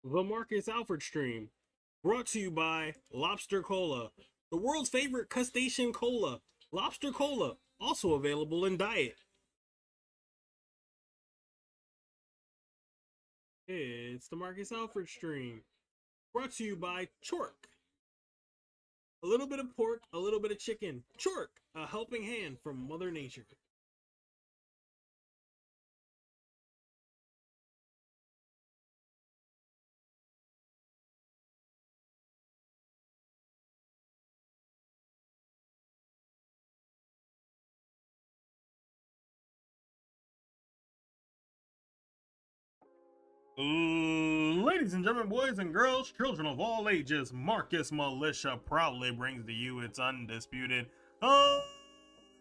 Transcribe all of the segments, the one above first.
The Marcus Alford stream, brought to you by Lobster Cola, the world's favorite crustacean cola. Lobster Cola, also available in diet. It's the Marcus Alford stream, brought to you by Chork. A little bit of pork, a little bit of chicken. Chork, a helping hand from Mother Nature. Ladies and gentlemen, boys and girls, children of all ages, Marcus Militia proudly brings to you its undisputed,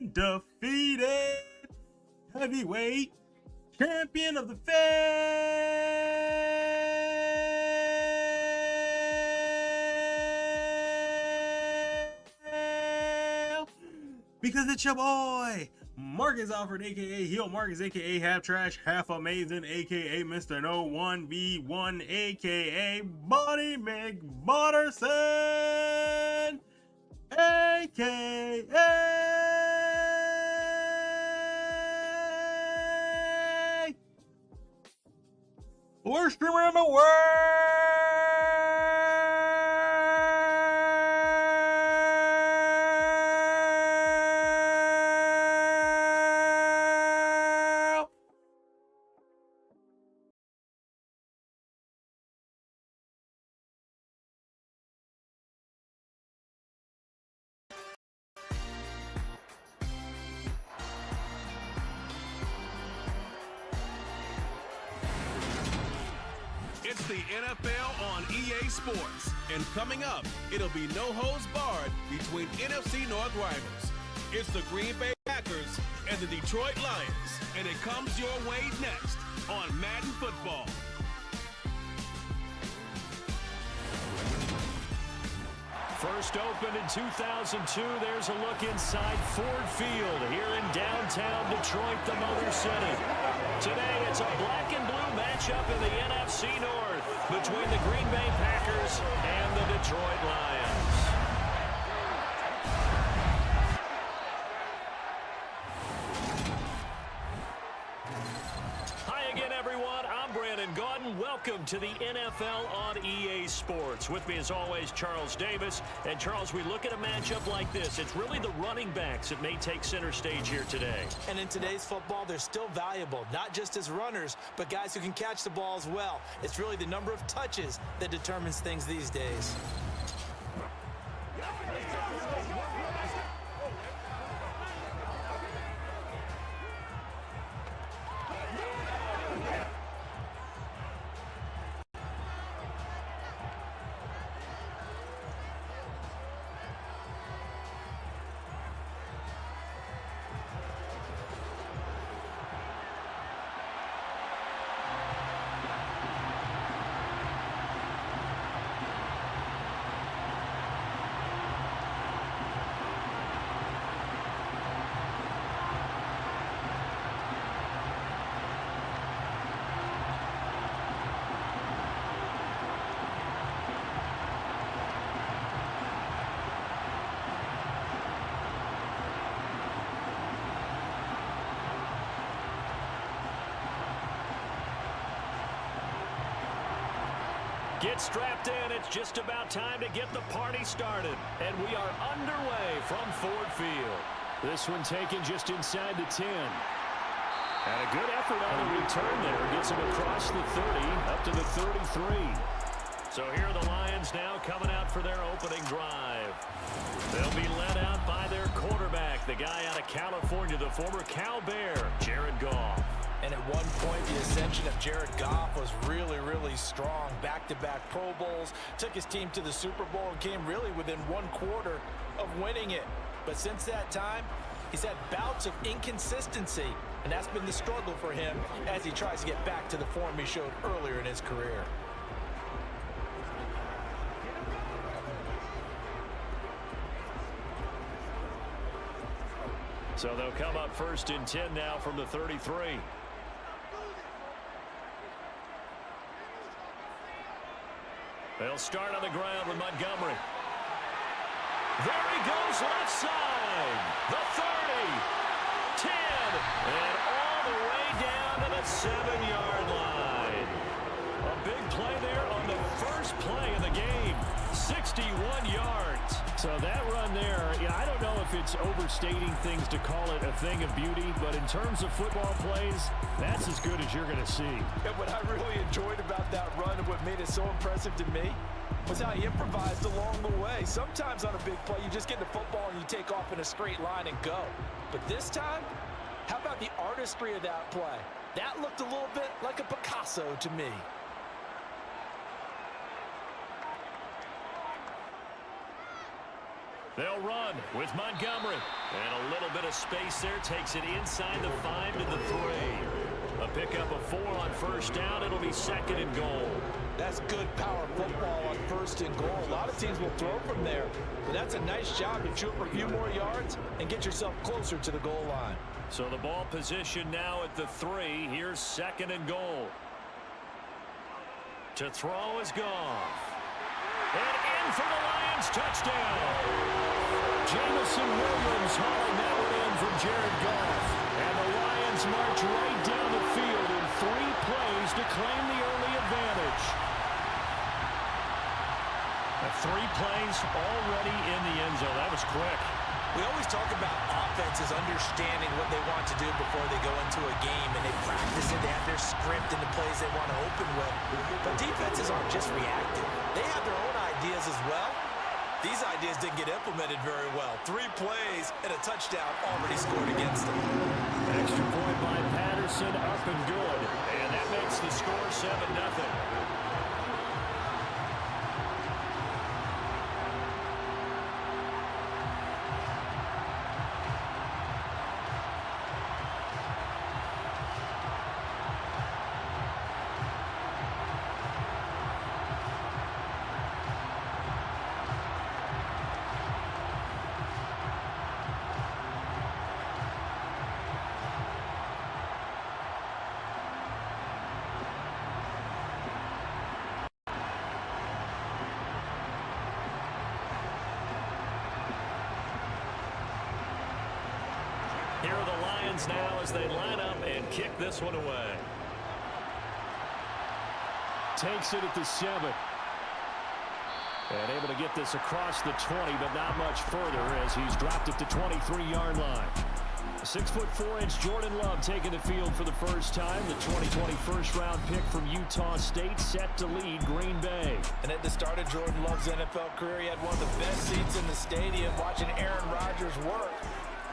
undefeated heavyweight champion of the fail. Because it's your boy, Marcus Alford, aka Heel Marcus, aka Half Trash, Half Amazing, aka Mr. No 1v1, aka Body McButterson, aka worst streamer in the world. It's the NFL on EA Sports. And coming up, it'll be no holds barred between NFC North rivals. It's the Green Bay Packers and the Detroit Lions. And it comes your way next on Madden Football. First opened in 2002, there's a look inside Ford Field here in downtown Detroit, the Motor City. Today, it's a black and blue matchup in the NFC North between the Green Bay Packers and the Detroit Lions. Welcome to the NFL on EA Sports. With me as always, Charles Davis. And Charles, we look at a matchup like this. It's really the running backs that may take center stage here today. And in today's football, they're still valuable, not just as runners, but guys who can catch the ball as well. It's really the number of touches that determines things these days. Get strapped in. It's just about time to get the party started. And we are underway from Ford Field. This one taken just inside the 10. And a good effort on the return there. Gets him across the 30, up to the 33. So here are the Lions now coming out for their opening drive. They'll be led out by their quarterback, the guy out of California, the former Cal Bear, Jared Goff. And at one point, the ascension of Jared Goff was really, really strong. Back-to-back Pro Bowls, took his team to the Super Bowl and came really within one quarter of winning it. But since that time, he's had bouts of inconsistency, and that's been the struggle for him as he tries to get back to the form he showed earlier in his career. So they'll come up first and 10 now from the 33. They'll start on the ground with Montgomery. There he goes left side. The 30, 10, and all the way down to the 7-yard line. A big play there on the first play of the game. 61 yards. So that run there, I don't know if it's overstating things to call it a thing of beauty, but in terms of football plays, that's as good as you're going to see. And what I really enjoyed about that run and what made it so impressive to me was how he improvised along the way. Sometimes on a big play, you just get the football and you take off in a straight line and go. But this time, how about the artistry of that play? That looked a little bit like a Picasso to me. They'll run with Montgomery. And a little bit of space there takes it inside the 5 to the 3. A pickup of 4 on first down. It'll be 2nd and goal. That's good power football on 1st and goal. A lot of teams will throw from there, but that's a nice job to chew up a few more yards and get yourself closer to the goal line. So the ball position now at the 3. Here's 2nd and goal. To throw is Goff. And in for the Lions, touchdown. Jamison Williams hauling that one in from Jared Goff. And the Lions march right down the field in 3 plays to claim the early advantage. 3 plays already in the end zone. That was quick. We always talk about offenses understanding what they want to do before they go into a game, and they practice it. They have their script and the plays they want to open with. But defenses aren't just reactive. They have their own ideas as well. These ideas didn't get implemented very well. 3 plays and a touchdown already scored against them. Extra point by Patterson, up and good. And that makes the score 7-0. Here are the Lions now as they line up and kick this one away. Takes it at the 7. And able to get this across the 20, but not much further as he's dropped it to 23-yard line. 6'4" Jordan Love taking the field for the first time. The 2020 first-round pick from Utah State set to lead Green Bay. And at the start of Jordan Love's NFL career, he had one of the best seats in the stadium watching Aaron Rodgers work.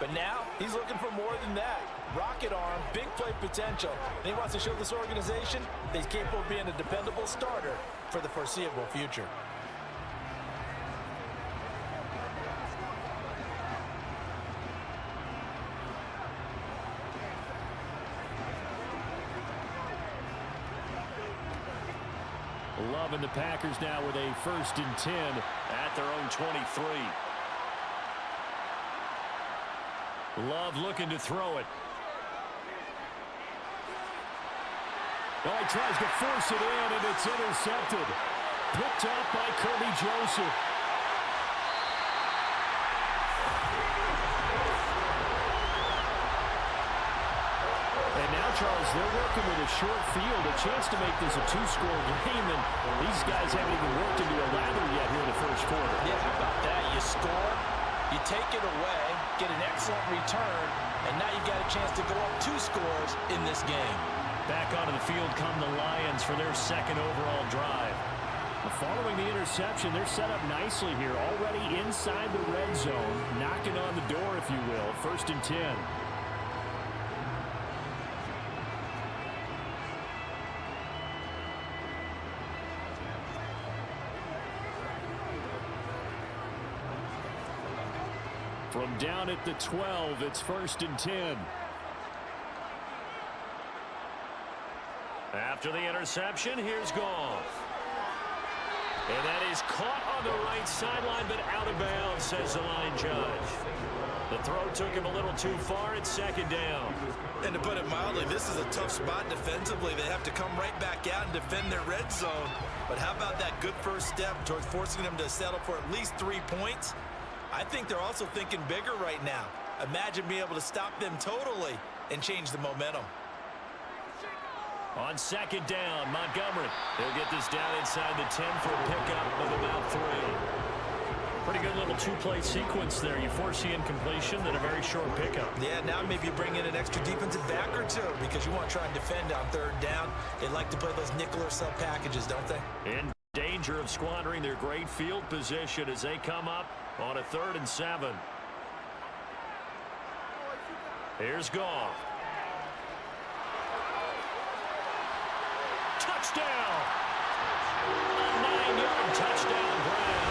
But now he's looking for more than that. Rocket arm, big play potential. And he wants to show this organization that he's capable of being a dependable starter for the foreseeable future. Love and the Packers now with a 1st and 10 at their own 23. Love looking to throw it. Oh, he tries to force it in, and it's intercepted. Picked up by Kirby Joseph. And now, Charles, they're working with a short field, a chance to make this a 2-score game, and these guys haven't even worked into a lather yet here in the first quarter. Yeah, how about that? You score, you take it away, get an excellent return, and now you've got a chance to go up 2 scores in this game. Back onto the field come the Lions for their 2nd overall drive. Following the interception, they're set up nicely here, already inside the red zone, knocking on the door, if you will. 1st and 10. From down at the 12, it's 1st and 10. After the interception, here's Goff. And that is caught on the right sideline, but out of bounds, says the line judge. The throw took him a little too far. It's second down. And to put it mildly, this is a tough spot defensively. They have to come right back out and defend their red zone. But how about that good first step towards forcing them to settle for at least 3 points? I think they're also thinking bigger right now. Imagine being able to stop them totally and change the momentum. On second down, Montgomery. He'll get this down inside the 10 for a pickup of about 3. Pretty good little two-play sequence there. You force the incompletion, then a very short pickup. Yeah, now maybe you bring in an extra defensive back or two because you want to try and defend on third down. They like to play those nickel or sub packages, don't they? In danger of squandering their great field position as they come up on a 3rd and 7. Here's Goff. Touchdown! A 9-yard touchdown grab.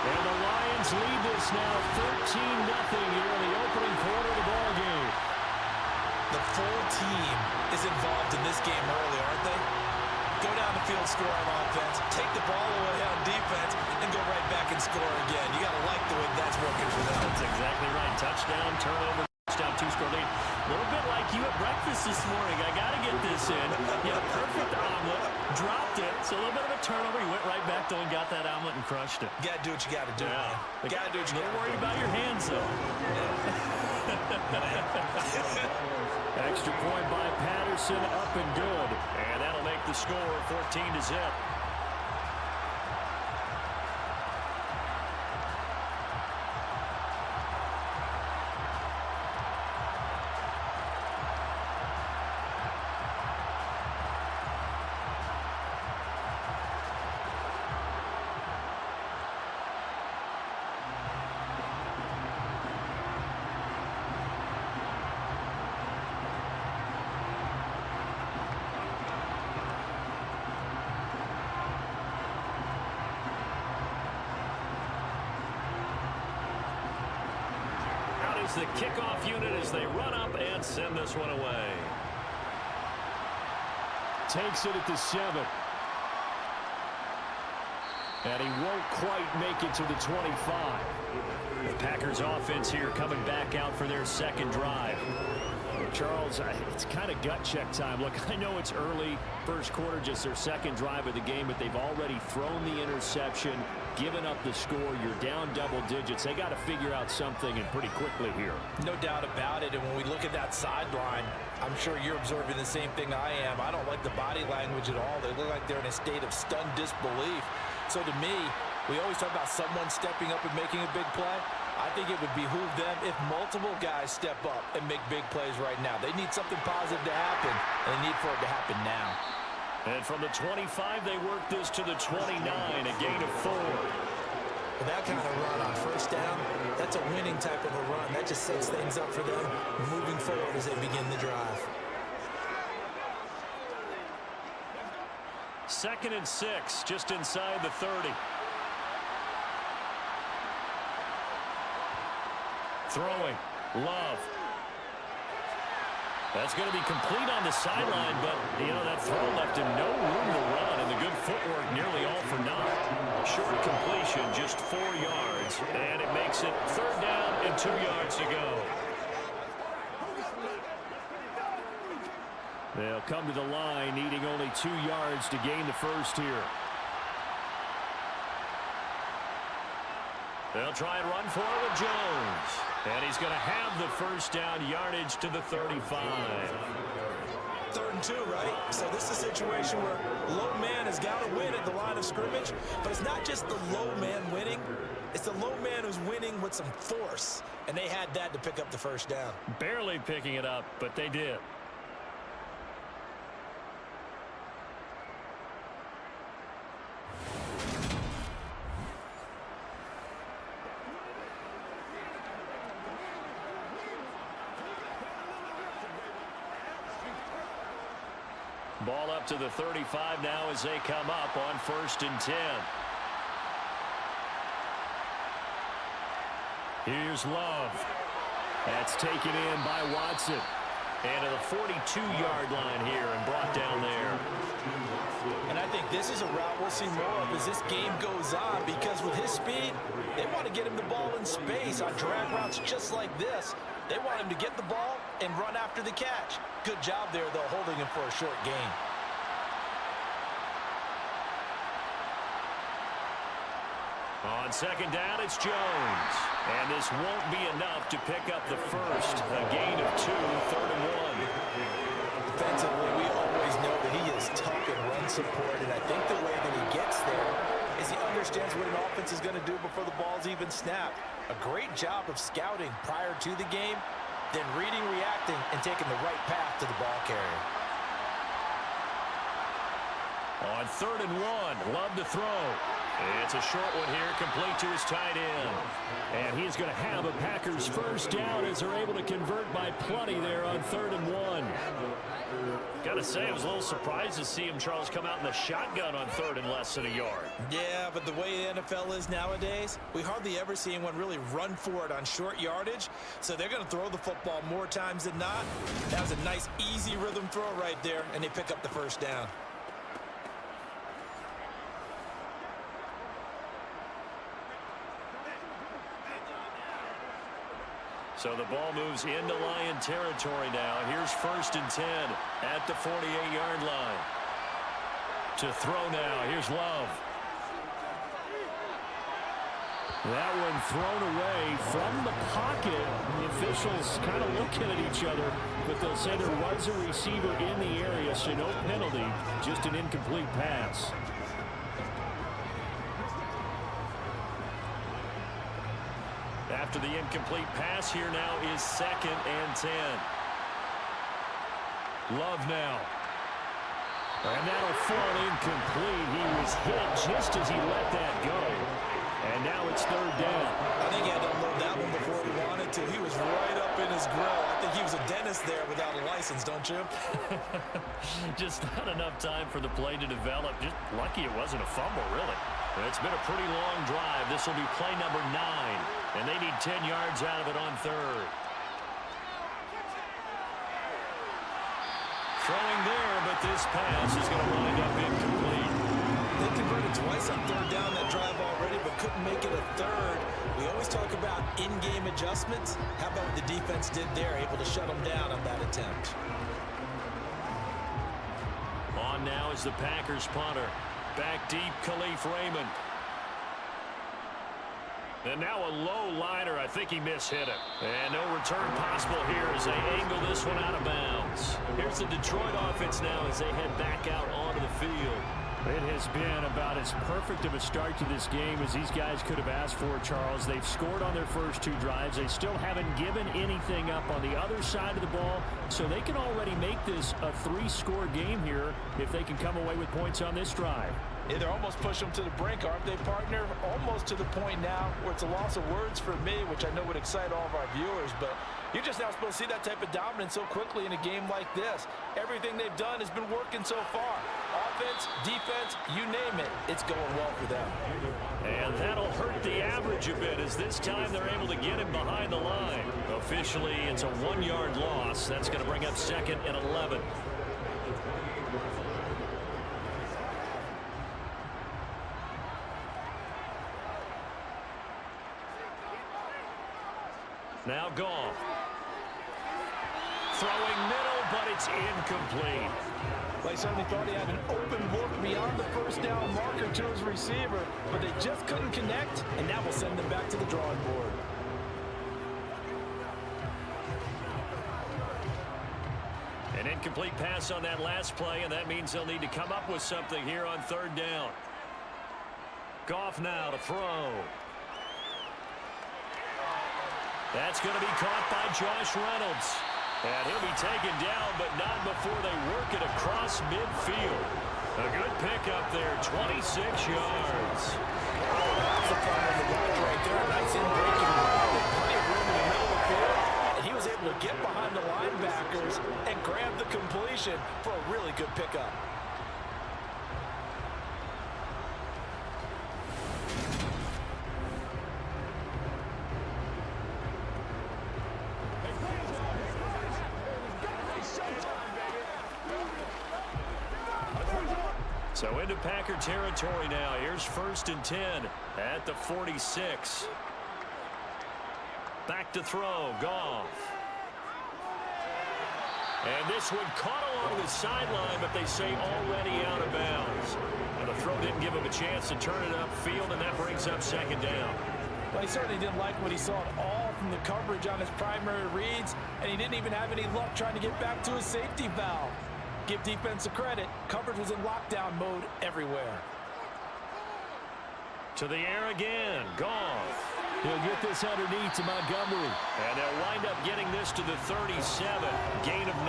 And the Lions lead this now 13-0 here in the opening quarter of the ball game. The full team is involved in this game early, aren't they? Go down the field, score on offense, take the ball away on defense, and go right back and score again. You got to like the way that's working for them. That's exactly right. Touchdown, turnover, touchdown, 2-score lead. A little bit like you at breakfast this morning. I got to get this in. You had a perfect omelet, dropped it. It's a little bit of a turnover. You went right back though and got that omelet and crushed it. You got to do what you got to do, man. You got to do what you got to do. A little worried about your hands, though. Extra point by Patterson, up and good. And that'll make the score 14-0. The kickoff unit as they run up and send this one away. Takes it at the 7. And he won't quite make it to the 25. The Packers offense here coming back out for their second drive. Charles, it's kind of gut check time. Look, I know it's early, first quarter, just their second drive of the game, but they've already thrown the interception, given up the score. You're down double digits. They got to figure out something, and pretty quickly here. No doubt about it. And when we look at that sideline, I'm sure you're observing the same thing I am. I don't like the body language at all. They look like they're in a state of stunned disbelief. So to me, we always talk about someone stepping up and making a big play. I think it would behoove them if multiple guys step up and make big plays right now. They need something positive to happen, and they need for it to happen now. And from the 25, they work this to the 29, a gain of 4. With that kind of run on first down, that's a winning type of a run. That just sets things up for them moving forward as they begin the drive. 2nd and 6, just inside the 30. Throwing, Love. That's going to be complete on the sideline, but, you know, that throw left him no room to run, and the good footwork nearly all for naught. Short completion, just 4 yards, and it makes it 3rd down and 2 yards to go. They'll come to the line, needing only 2 yards to gain the first here. They'll try and run for it with Jones. And he's going to have the first down, yardage to the 35. 3rd and 2, right? So this is a situation where low man has got to win at the line of scrimmage. But it's not just the low man winning. It's the low man who's winning with some force. And they had that to pick up the first down. Barely picking it up, but they did. Ball up to the 35 now as they come up on 1st and 10. Here's Love. That's taken in by Watson. And to the 42-yard line here and brought down there. And I think this is a route we'll see more of as this game goes on, because with his speed, they want to get him the ball in space on drag routes just like this. They want him to get the ball and run after the catch. Good job there, though, holding him for a short gain. On second down, it's Jones. And this won't be enough to pick up the first. A gain of 2, 3rd and 1. Defensively, we always know that he is tough in run support, and I think the way that he gets there is he understands what an offense is going to do before the ball's even snapped. A great job of scouting prior to the game, then reading, reacting, and taking the right path to the ball carrier. On 3rd and 1, Love to throw. It's a short one here, complete to his tight end. And he's going to have a Packers first down as they're able to convert by plenty there on 3rd and 1. Got to say, I was a little surprised to see him, Charles, come out in the shotgun on 3rd and less than a yard. Yeah, but the way the NFL is nowadays, we hardly ever see anyone really run for it on short yardage. So they're going to throw the football more times than not. That was a nice, easy rhythm throw right there, and they pick up the first down. So the ball moves into Lion territory now. Here's 1st and 10 at the 48-yard line. To throw now. Here's Love. That one thrown away from the pocket. The officials kind of looking at each other, but they'll say there was a receiver in the area, so no penalty, just an incomplete pass. After the incomplete pass, here now is 2nd and 10. Love now. And that'll fall incomplete. He was hit just as he let that go. And now it's 3rd down. I think he had to unload that one before he wanted to. He was right up in his grill. I think he was a dentist there without a license, don't you? Just not enough time for the play to develop. Just lucky it wasn't a fumble, really. It's been a pretty long drive. This will be play number 9. And they need 10 yards out of it on 3rd. Throwing there, but this pass is going to wind up incomplete. They converted twice on 3rd down that drive already, but couldn't make it a 3rd. We always talk about in-game adjustments. How about what the defense did there, able to shut them down on that attempt? On now is the Packers punter. Back deep, Khalif Raymond. And now a low liner. I think he mishit it. And no return possible here as they angle this one out of bounds. Here's the Detroit offense now as they head back out onto the field. It has been about as perfect of a start to this game as these guys could have asked for, Charles. They've scored on their first 2 drives. They still haven't given anything up on the other side of the ball, so they can already make this a 3-score game here if they can come away with points on this drive. Yeah, they're almost pushing them to the brink, aren't they, partner? Almost to the point now where it's a loss of words for me, which I know would excite all of our viewers, but you're just now supposed to see that type of dominance so quickly in a game like this. Everything they've done has been working so far. Offense, defense, you name it, it's going well for them. And that'll hurt the average a bit as this time they're able to get him behind the line. Officially, it's a 1-yard loss. That's going to bring up 2nd and 11. Now Goff. Throwing middle, but it's incomplete. Well, he certainly thought he had an open look beyond the first down marker to his receiver, but they just couldn't connect, and that will send them back to the drawing board. An incomplete pass on that last play, and that means they'll need to come up with something here on 3rd down. Goff now to throw. That's going to be caught by Josh Reynolds. And he'll be taken down, but not before they work it across midfield. A good pickup there, 26 yards. That's the fun of the watch right there. Nice in-breaking run with plenty of room in the middle of the field. And he was able to get behind the linebackers and grab the completion for a really good pickup. So into Packer territory now. Here's 1st and 10 at the 46. Back to throw. Goff. And this one caught along the sideline, but they say already out of bounds. And the throw didn't give him a chance to turn it upfield, and that brings up 2nd down. Well, he certainly didn't like what he saw at all from the coverage on his primary reads, and he didn't even have any luck trying to get back to his safety valve. Give defense a credit. Coverage was in lockdown mode everywhere. To the air again. Goff. He'll get this underneath to Montgomery. And they'll wind up getting this to the 37. Gain of 9.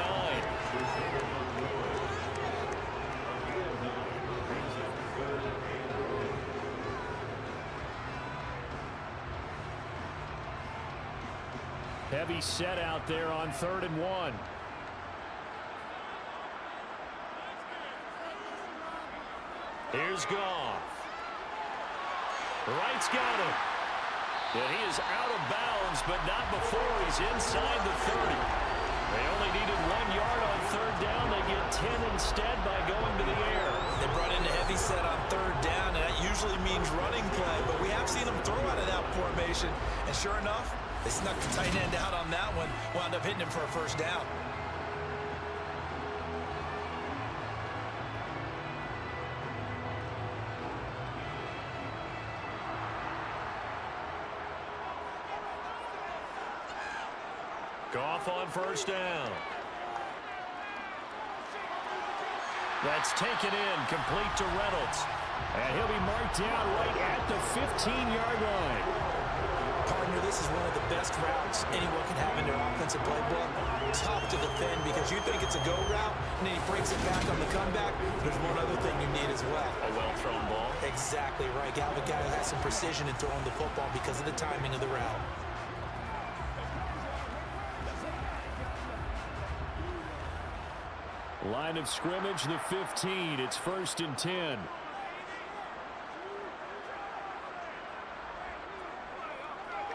Heavy set out there on 3rd and 1. Here's Goff. Wright's got it. And he is out of bounds, but not before he's inside the 30. They only needed 1 yard on 3rd down. They get 10 instead by going to the air. They brought in a heavy set on 3rd down, and that usually means running play, but we have seen them throw out of that formation. And sure enough, they snuck the tight end out on that one, wound up hitting him for a 1st down. Goff on 1st down. That's taken in, complete to Reynolds. And he'll be marked down right at the 15-yard line. Partner, this is one of the best routes anyone can have in their offensive playbook. Tough to defend because you think it's a go route, and then he breaks it back on the comeback. There's one other thing you need as well. A well-thrown ball. Exactly right. You have a guy who has some precision in throwing the football because of the timing of the route. Line of scrimmage, the 15. It's 1st and 10.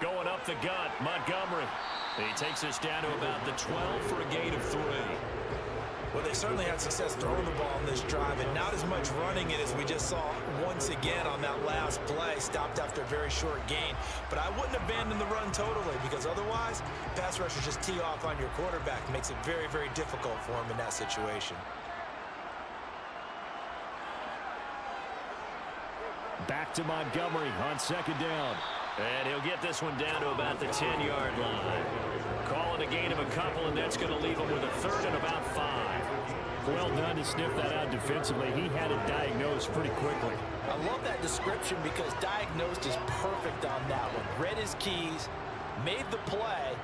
Going up the gut, Montgomery. He takes us down to about the 12 for a gain of 3. Well, they certainly had success throwing the ball on this drive, and not as much running it as we just saw once again on that last play. Stopped after a very short gain. But I wouldn't abandon the run totally, because otherwise, pass rushers just tee off on your quarterback. Makes it very, very difficult for him in that situation. Back to Montgomery on 2nd down. And he'll get this one down to about the 10-yard line. Call it a gain of a couple, and that's going to leave him with a 3rd and about 5. Well done to sniff that out defensively. He had it diagnosed pretty quickly. I love that description because diagnosed is perfect on that one. Read his keys, made the play,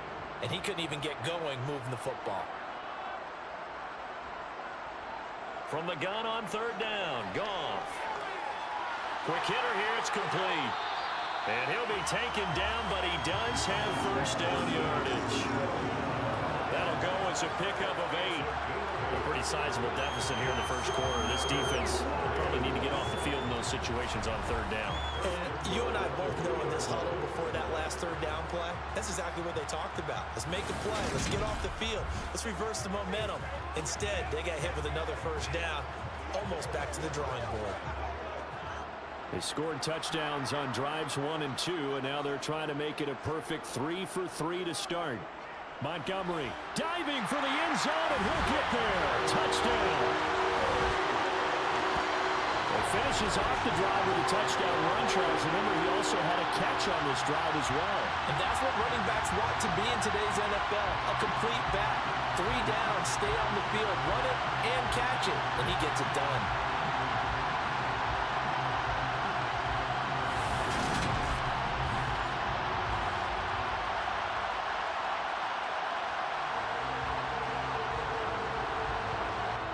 and he couldn't even get going moving the football. From the gun on 3rd down, Goff. Quick hitter here, it's complete. And he'll be taken down, but he does have 1st down yardage. That'll go as a pickup of 8. A pretty sizable deficit here in the 1st quarter. This defense will probably need to get off the field in those situations on 3rd down. And you and I both know in this huddle before that last 3rd down play, that's exactly what they talked about. Let's make a play. Let's get off the field. Let's reverse the momentum. Instead, they got hit with another 1st down, almost back to the drawing board. They scored touchdowns on drives 1 and 2, and now they're trying to make it a perfect 3 for 3 to start. Montgomery diving for the end zone, and he'll get there. Touchdown. He finishes off the drive with a touchdown run, Charles. Remember, he also had a catch on this drive as well. And that's what running backs want to be in today's NFL. A complete back. 3 down, stay on the field, run it, and catch it. And he gets it done.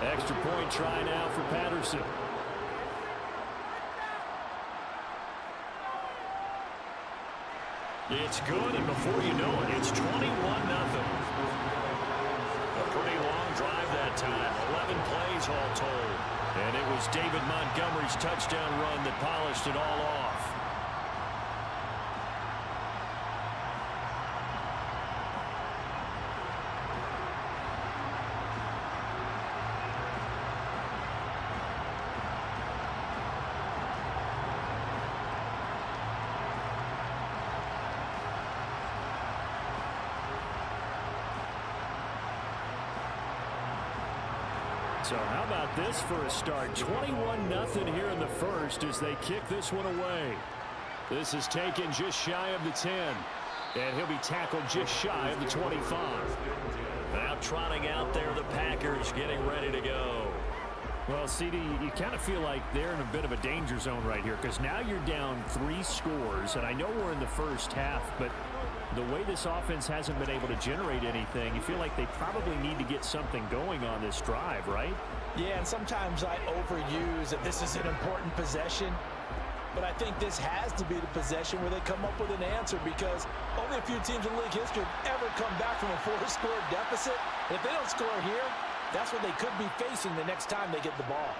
Extra point try now for Patterson. It's good, and before you know it, it's 21-0. A pretty long drive that time, 11 plays all told. And it was David Montgomery's touchdown run that polished it all off. So how about this for a start? 21-0 here in the first as they kick this one away. This is taken just shy of the 10. And he'll be tackled just shy of the 25. Now trotting out there, the Packers getting ready to go. Well, CD, you kind of feel like they're in a bit of a danger zone right here because now you're down 3 scores. And I know we're in the first half, but the way this offense hasn't been able to generate anything, you feel like they probably need to get something going on this drive, right? Yeah, and sometimes I overuse that this is an important possession. But I think this has to be the possession where they come up with an answer because only a few teams in league history have ever come back from a 4-score deficit. And if they don't score here, that's what they could be facing the next time they get the ball.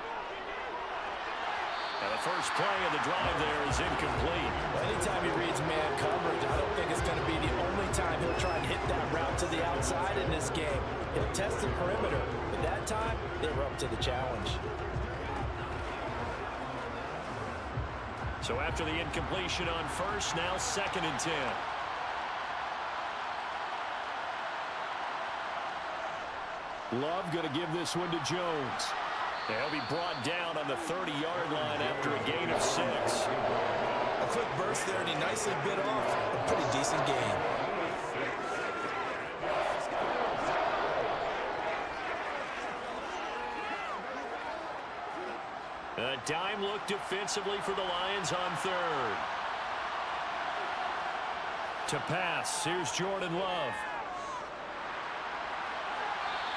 And the first play of the drive there is incomplete. Well, anytime he reads man coverage, I don't think it's going to be the only time he'll try and hit that route to the outside in this game. He'll test the perimeter. But that time, they were up to the challenge. So after the incompletion on first, now 2nd and 10. Love going to give this one to Jones. He'll be brought down on the 30-yard line after a gain of 6. A quick burst there, and he nicely bit off a pretty decent gain. A dime look defensively for the Lions on 3rd. To pass, here's Jordan Love.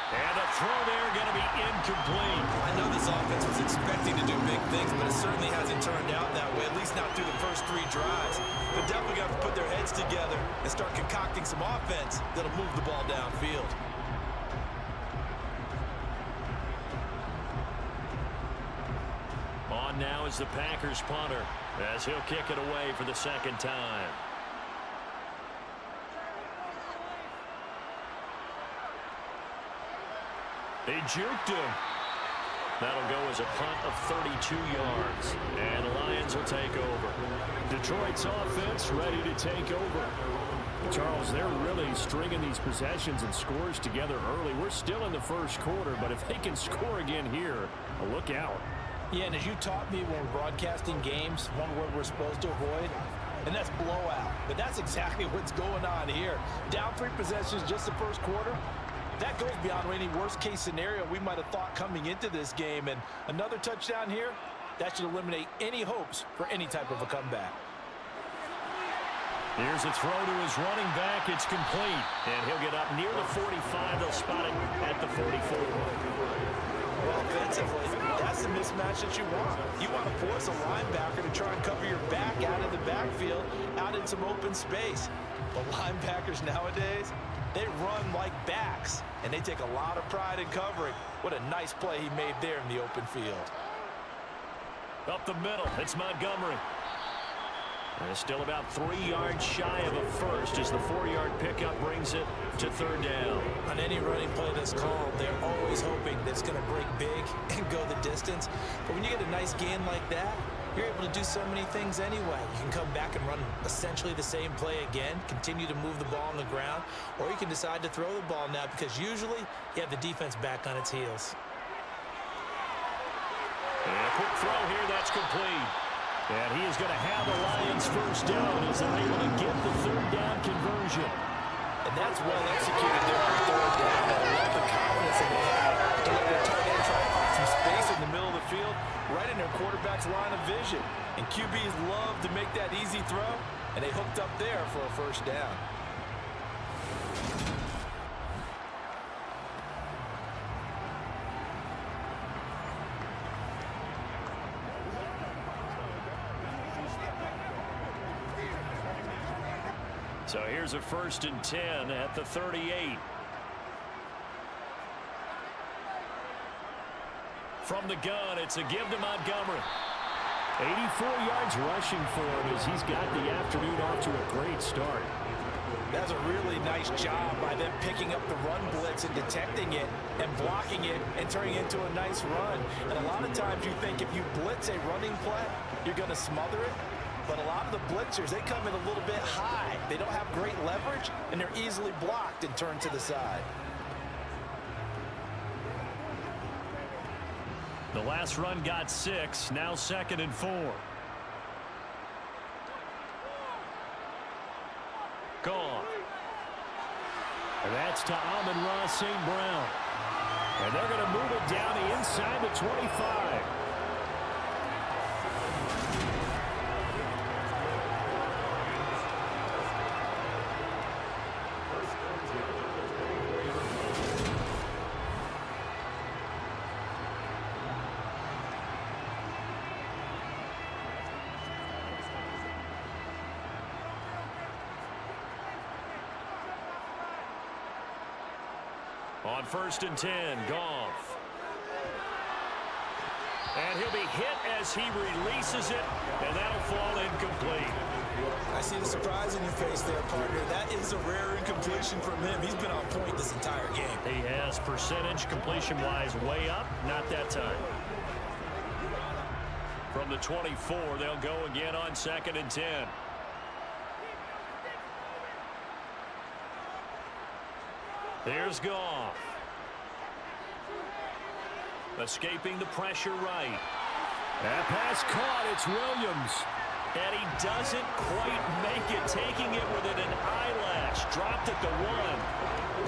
And the throw there going to be incomplete. I know this offense was expecting to do big things, but it certainly hasn't turned out that way, at least not through the first 3 drives. They're definitely going to have to put their heads together and start concocting some offense that'll move the ball downfield. On now is the Packers punter as he'll kick it away for the 2nd time. They juked him. That'll go as a punt of 32 yards. And the Lions will take over. Detroit's offense ready to take over. Charles, they're really stringing these possessions and scores together early. We're still in the first quarter, but if they can score again here, look out. Yeah, and as you taught me when we're broadcasting games, one word we're supposed to avoid, and that's blowout. But that's exactly what's going on here. Down 3 possessions just the first quarter. That goes beyond any worst-case scenario we might have thought coming into this game. And another touchdown here, that should eliminate any hopes for any type of a comeback. Here's a throw to his running back. It's complete. And he'll get up near the 45. They'll spot it at the 44. Well, offensively, that's the mismatch that you want. You want to force a linebacker to try and cover your back out of the backfield, out in some open space. But linebackers nowadays, they run like backs, and they take a lot of pride in covering. What a nice play he made there in the open field. Up the middle, it's Montgomery. And it's still about 3 yards shy of a first as the 4-yard pickup brings it to 3rd down. On any running play that's called, they're always hoping that it's going to break big and go the distance. But when you get a nice gain like that, you're able to do so many things anyway. You can come back and run essentially the same play again, continue to move the ball on the ground, or you can decide to throw the ball now because usually you have the defense back on its heels. And a quick throw here, that's complete. And he is going to have the Lions first down as they're able to get the 3rd down conversion. And that's well executed there on 3rd down. I love the confidence that they have to let their tight end try to find some space in the middle of the field, right in their quarterback's line of vision. And QBs love to make that easy throw, and they hooked up there for a first down. So here's a 1st and 10 at the 38. From the gun, it's a give to Montgomery. 84 yards rushing for him as he's got the afternoon off to a great start. That's a really nice job by them picking up the run blitz and detecting it and blocking it and turning it into a nice run. And a lot of times you think if you blitz a running play, you're going to smother it. But a lot of the blitzers, they come in a little bit high. They don't have great leverage, and they're easily blocked and turned to the side. The last run got 6. Now 2nd and 4. Gone. And that's to Amon-Ra St. Brown. And they're going to move it down the inside the 25. On 1st and 10, Goff. And he'll be hit as he releases it, and that'll fall incomplete. I see the surprise in your face there, partner. That is a rare incompletion from him. He's been on point this entire game. He has percentage completion-wise way up, not that time. From the 24, they'll go again on 2nd and 10. Here's Goff. Escaping the pressure right. That pass caught. It's Williams. And he doesn't quite make it. Taking it within an eyelash. Dropped at the 1.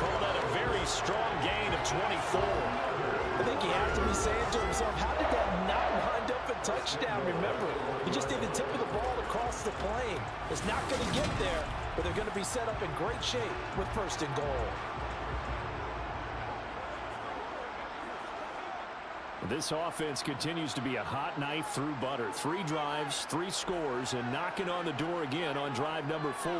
Call that a very strong gain of 24. I think he has to be saying to himself, how did that not wind up a touchdown? Remember, he just did the tip of the ball across the plane. It's not going to get there, but they're going to be set up in great shape with 1st and goal. This offense continues to be a hot knife through butter. 3 drives, 3 scores, and knocking on the door again on drive number 4.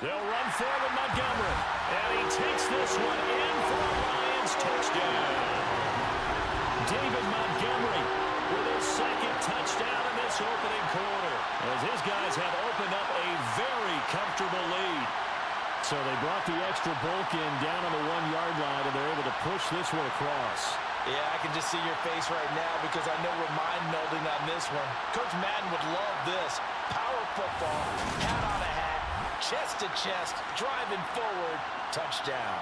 They'll run forward Montgomery, and he takes this one in for the Lions touchdown. David Montgomery with his 2nd touchdown in this opening quarter, as his guys have opened up a very comfortable lead. So they brought the extra bulk in down on the 1-yard line, and they're able to push this one across. Yeah, I can just see your face right now because I know we're mind-melding on this one. Coach Madden would love this. Power football, hat on a hat, chest to chest, driving forward, touchdown.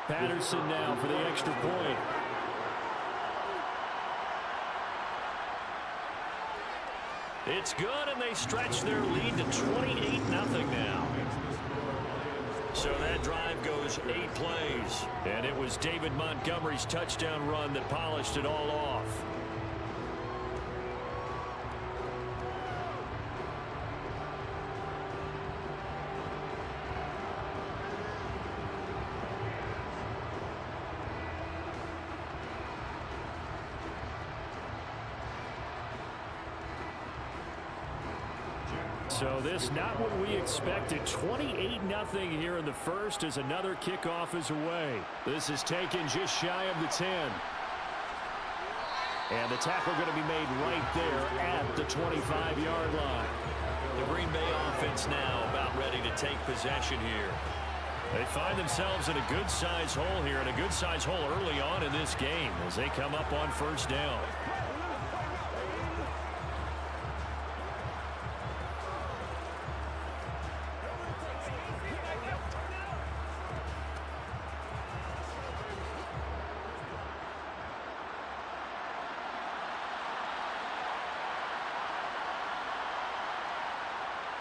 Patterson now for the extra point. It's good, and they stretch their lead to 28-0 now. So that drive goes 8 plays, and it was David Montgomery's touchdown run that polished it all off. So this not what we expected. 28-0 here in the first as another kickoff is away. This is taken just shy of the 10. And the tackle going to be made right there at the 25-yard line. The Green Bay offense now about ready to take possession here. They find themselves in a good-sized hole here, and a good-sized hole early on in this game as they come up on 1st down.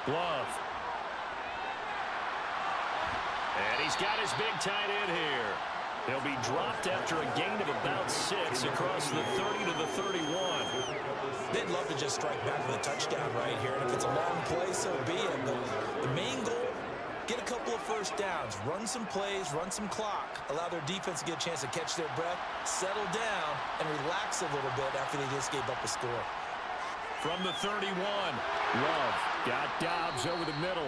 Love. And he's got his big tight end here. He'll be dropped after a gain of about 6 across the 30 to the 31. They'd love to just strike back with a touchdown right here. And if it's a long play, so be it. But the main goal, get a couple of 1st downs, run some plays, run some clock, allow their defense to get a chance to catch their breath, settle down, and relax a little bit after they just gave up a score. From the 31, Love got Dobbs over the middle.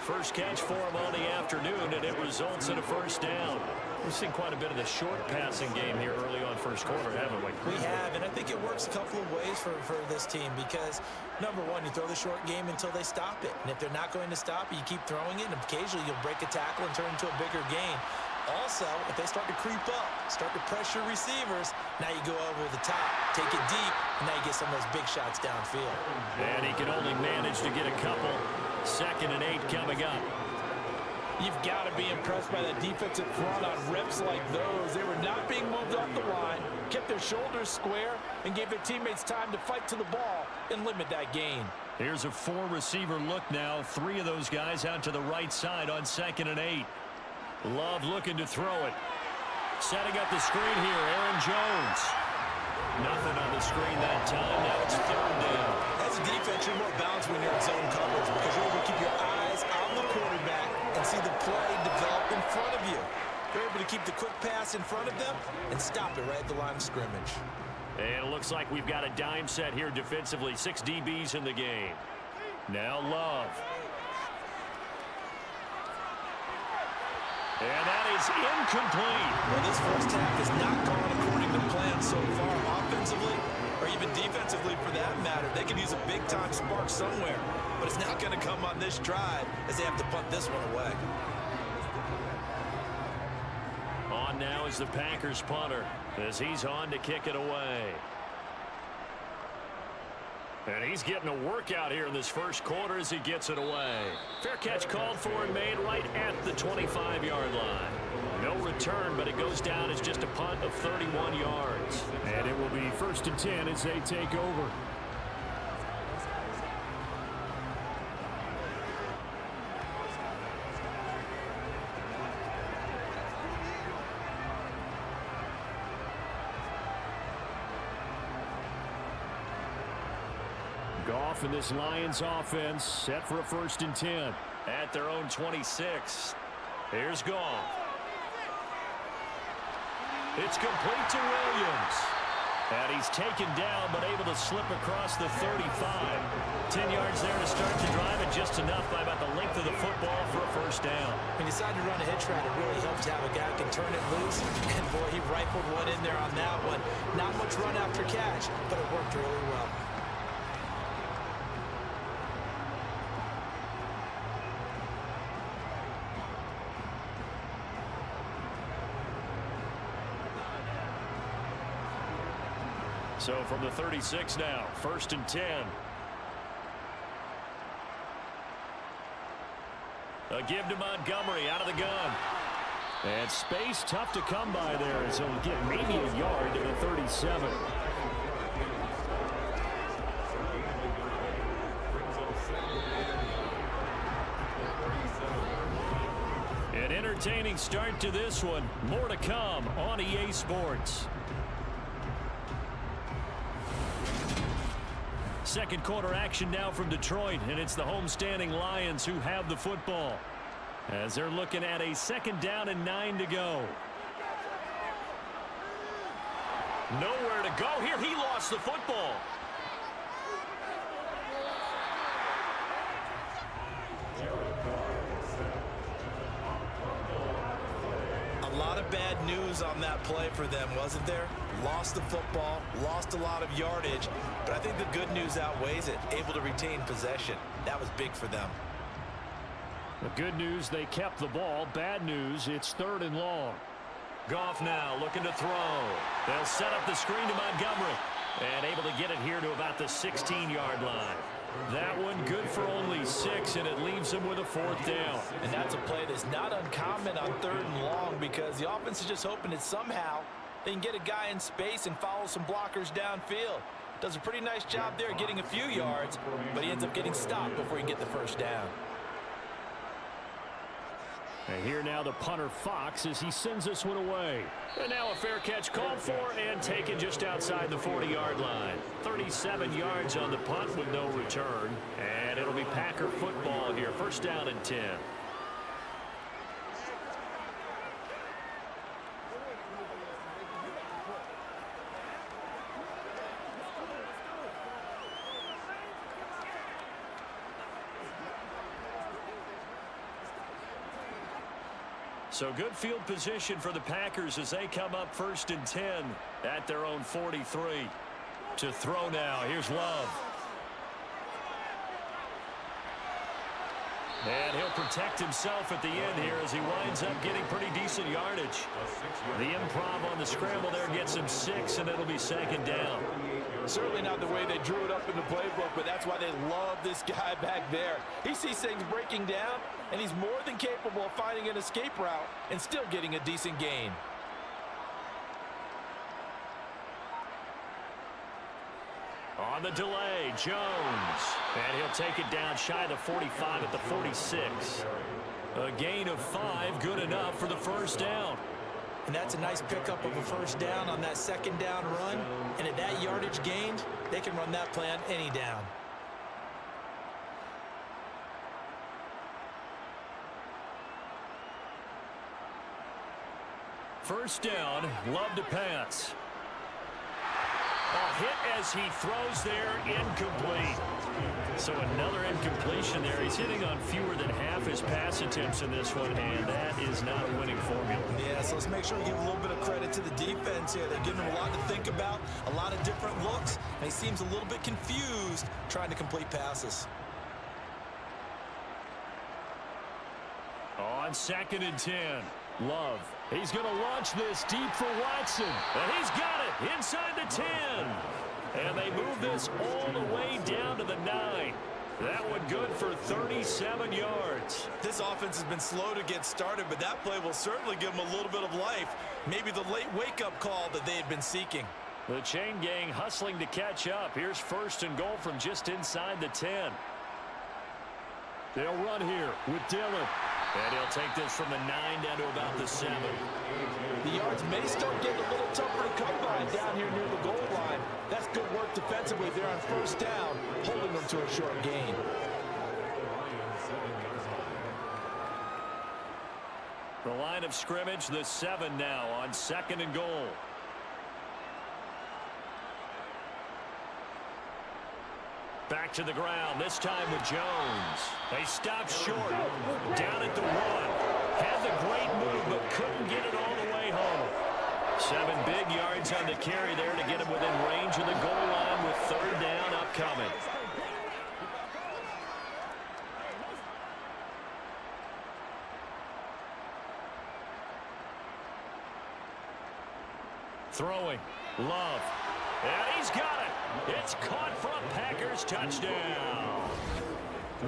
First catch for him on the afternoon, and it results in a 1st down. We've seen quite a bit of the short passing game here early on 1st quarter, haven't we? We have, and I think it works a couple of ways for this team because, number one, you throw the short game until they stop it. And if they're not going to stop it, you keep throwing it, and occasionally you'll break a tackle and turn it into a bigger gain. Also, if they start to creep up, start to pressure receivers, now you go over the top, take it deep, and now you get some of those big shots downfield. And he can only manage to get a couple. 2nd and 8 coming up. You've got to be impressed by that defensive front on reps like those. They were not being moved off the line, kept their shoulders square, and gave their teammates time to fight to the ball and limit that gain. Here's a four-receiver look now. Three of those guys out to the right side on 2nd and 8. Love looking to throw it. Setting up the screen here, Aaron Jones. Nothing on the screen that time. Now it's 3rd down. As a defense, you're more balanced when you're in zone coverage because you're able to keep your eyes on the quarterback and see the play develop in front of you. You're able to keep the quick pass in front of them and stop it right at the line of scrimmage. And it looks like we've got a dime set here defensively. 6 DBs in the game. Now Love. And that is incomplete. Well, this first half has not gone according to plan so far offensively or even defensively for that matter. They could use a big-time spark somewhere, but it's not going to come on this drive as they have to punt this one away. On now is the Packers punter as he's on to kick it away. And he's getting a workout here in this first quarter as he gets it away. Fair catch called for and made right at the 25-yard line. No return, but it goes down as just a punt of 31 yards. And it will be 1st and 10 as they take over. Goff and this Lions offense set for a 1st and 10 at their own 26. Here's Goff. It's complete to Williams. And he's taken down but able to slip across the 35. 10 yards there to start the drive and just enough by about the length of the football for a 1st down. When you decide to run a hitch route, it really helps to have a guy who can turn it loose. And boy, he rifled one in there on that one. Not much run after catch, but it worked really well. So from the 36 now, 1st and 10. A give to Montgomery out of the gun. And space tough to come by there as he'll get maybe a yard to the 37. An entertaining start to this one. More to come on EA Sports. Second quarter action now from Detroit, and it's the homestanding Lions who have the football as they're looking at a 2nd down and 9 to go. Nowhere to go here. He lost the football. A lot of bad news on that play for them, wasn't there? Lost the football, lost a lot of yardage, but I think the good news outweighs it. Able to retain possession. That was big for them. The good news, they kept the ball. Bad news, it's 3rd and long. Goff now looking to throw. They'll set up the screen to Montgomery and able to get it here to about the 16-yard line. That one good for only 6, and it leaves them with a 4th down. And that's a play that's not uncommon on 3rd and long because the offense is just hoping that somehow they can get a guy in space and follow some blockers downfield. Does a pretty nice job there getting a few yards, but he ends up getting stopped before he can get the 1st down. And here now the punter Fox as he sends this one away. And now a fair catch called for and taken just outside the 40-yard line. 37 yards on the punt with no return. And it'll be Packer football here. 1st down and 10. So good field position for the Packers as they come up 1st and 10 at their own 43. To throw now, here's Love. And he'll protect himself at the end here as he winds up getting pretty decent yardage. The improv on the scramble there gets him 6, and it'll be 2nd down. Certainly not the way they drew it up in the playbook, but that's why they love this guy back there. He sees things breaking down, and he's more than capable of finding an escape route and still getting a decent gain. On the delay, Jones. And he'll take it down shy of the 45 at the 46. A gain of 5, good enough for the 1st down. And that's a nice pickup of a 1st down on that 2nd down run. And at that yardage gained, they can run that play on any down. First down, Love to pass. A hit as he throws there, incomplete. So another incompletion there. He's hitting on fewer than half his pass attempts in this one, and that is not a winning formula. Yeah, so let's make sure we give a little bit of credit to the defense here. They're giving him a lot to think about, a lot of different looks, and he seems a little bit confused trying to complete passes. On 2nd and 10, Love. He's going to launch this deep for Watson. And he's got it inside the 10. And they move this all the way down to the 9. That one good for 37 yards. This offense has been slow to get started, but that play will certainly give them a little bit of life. Maybe the late wake-up call that they had been seeking. The chain gang hustling to catch up. Here's 1st and goal from just inside the 10. They'll run here with Dillon. And he'll take this from the 9 down to about the 7. The yards may start getting a little tougher to come by down here near the goal line. That's good work defensively there on 1st down, holding them to a short gain. The line of scrimmage, the 7 now on 2nd and goal. Back to the ground, this time with Jones. They stopped short, down at the 1. Had the great move, but couldn't get it all the way home. 7 big yards on the carry there to get him within range of the goal line with 3rd down upcoming. Throwing, Love. And he's got it. It's caught for a Packers touchdown.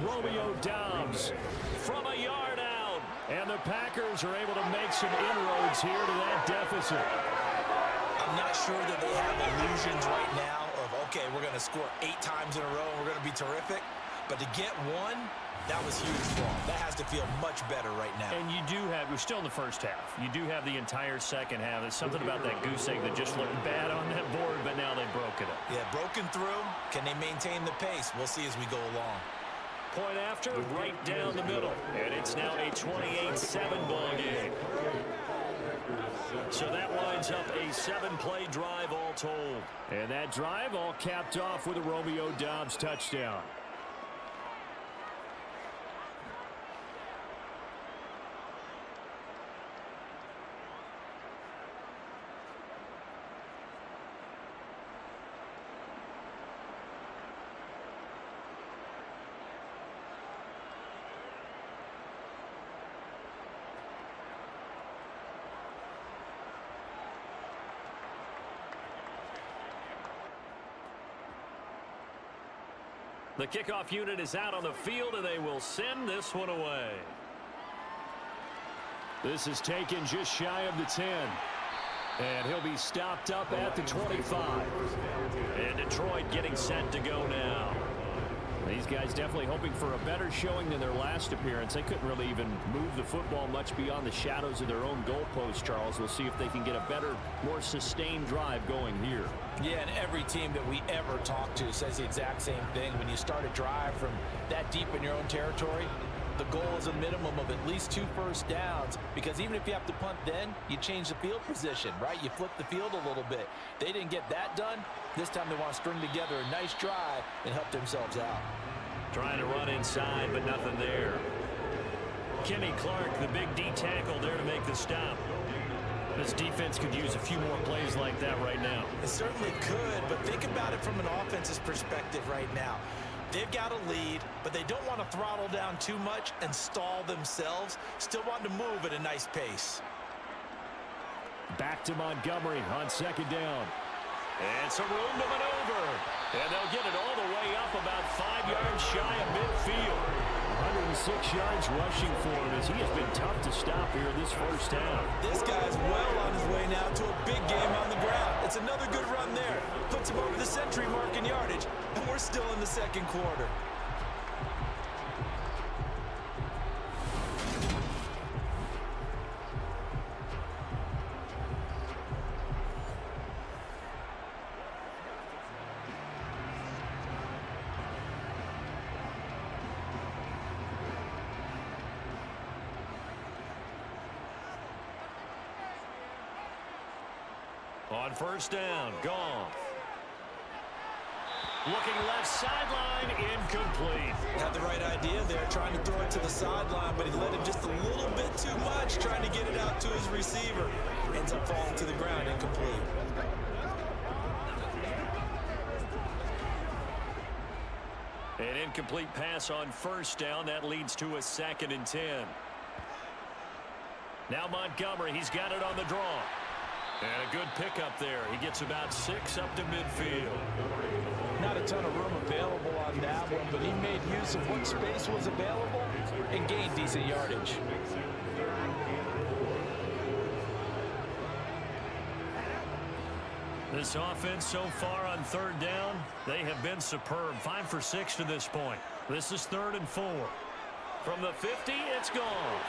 Romeo Doubs from a yard out. And the Packers are able to make some inroads here to that deficit. I'm not sure that they have illusions right now of, okay, we're going to score 8 times in a row and we're going to be terrific. But to get one, that was huge for them. That has to feel much better right now. And you do have, we're still in the first half. You do have the entire second half. There's something about that goose egg that just looked bad on that board, but now they broke it up. Yeah, broken through. Can they maintain the pace? We'll see as we go along. Point after, right down the middle. And it's now a 28-7 ball game. So that winds up a 7-play drive all told. And that drive all capped off with a Romeo Doubs touchdown. The kickoff unit is out on the field, and they will send this one away. This is taken just shy of the 10. And he'll be stopped up at the 25. And Detroit getting set to go now. These guys definitely hoping for a better showing than their last appearance. They couldn't really even move the football much beyond the shadows of their own goalpost, Charles. We'll see if they can get a better, more sustained drive going here. Yeah, and every team that we ever talk to says the exact same thing. When you start a drive from that deep in your own territory, the goal is a minimum of at least 2 first downs, because even if you have to punt then, you change the field position, right? You flip the field a little bit. They didn't get that done. This time they want to string together a nice drive and help themselves out. Trying to run inside, but nothing there. Kenny Clark, the big D tackle there to make the stop. This defense could use a few more plays like that right now. It certainly could, but think about it from an offense's perspective right now. They've got a lead, but they don't want to throttle down too much and stall themselves. Still want to move at a nice pace. Back to Montgomery on second down. And some room to maneuver. And they'll get it all the way up about 5 yards shy of midfield. 106 yards rushing for him as he has been tough to stop here this first half. This guy's well on his way now to a big game on the ground. It's another good run there. Puts him over the century mark in yardage. And we're still in the second quarter. On first down, Goff. Looking left sideline, incomplete. Had the right idea there, trying to throw it to the sideline, but he let him just a little bit too much, trying to get it out to his receiver. Ends up falling to the ground, incomplete. An incomplete pass on first down. That leads to a 2nd and 10. Now Montgomery, he's got it on the draw. And a good pickup there. He gets about 6 up to midfield. Not a ton of room available on that one, but he made use of what space was available and gained decent yardage. This offense so far on third down, they have been superb. 5 for 6 to this point. This is 3rd and 4. From the 50, it's gone.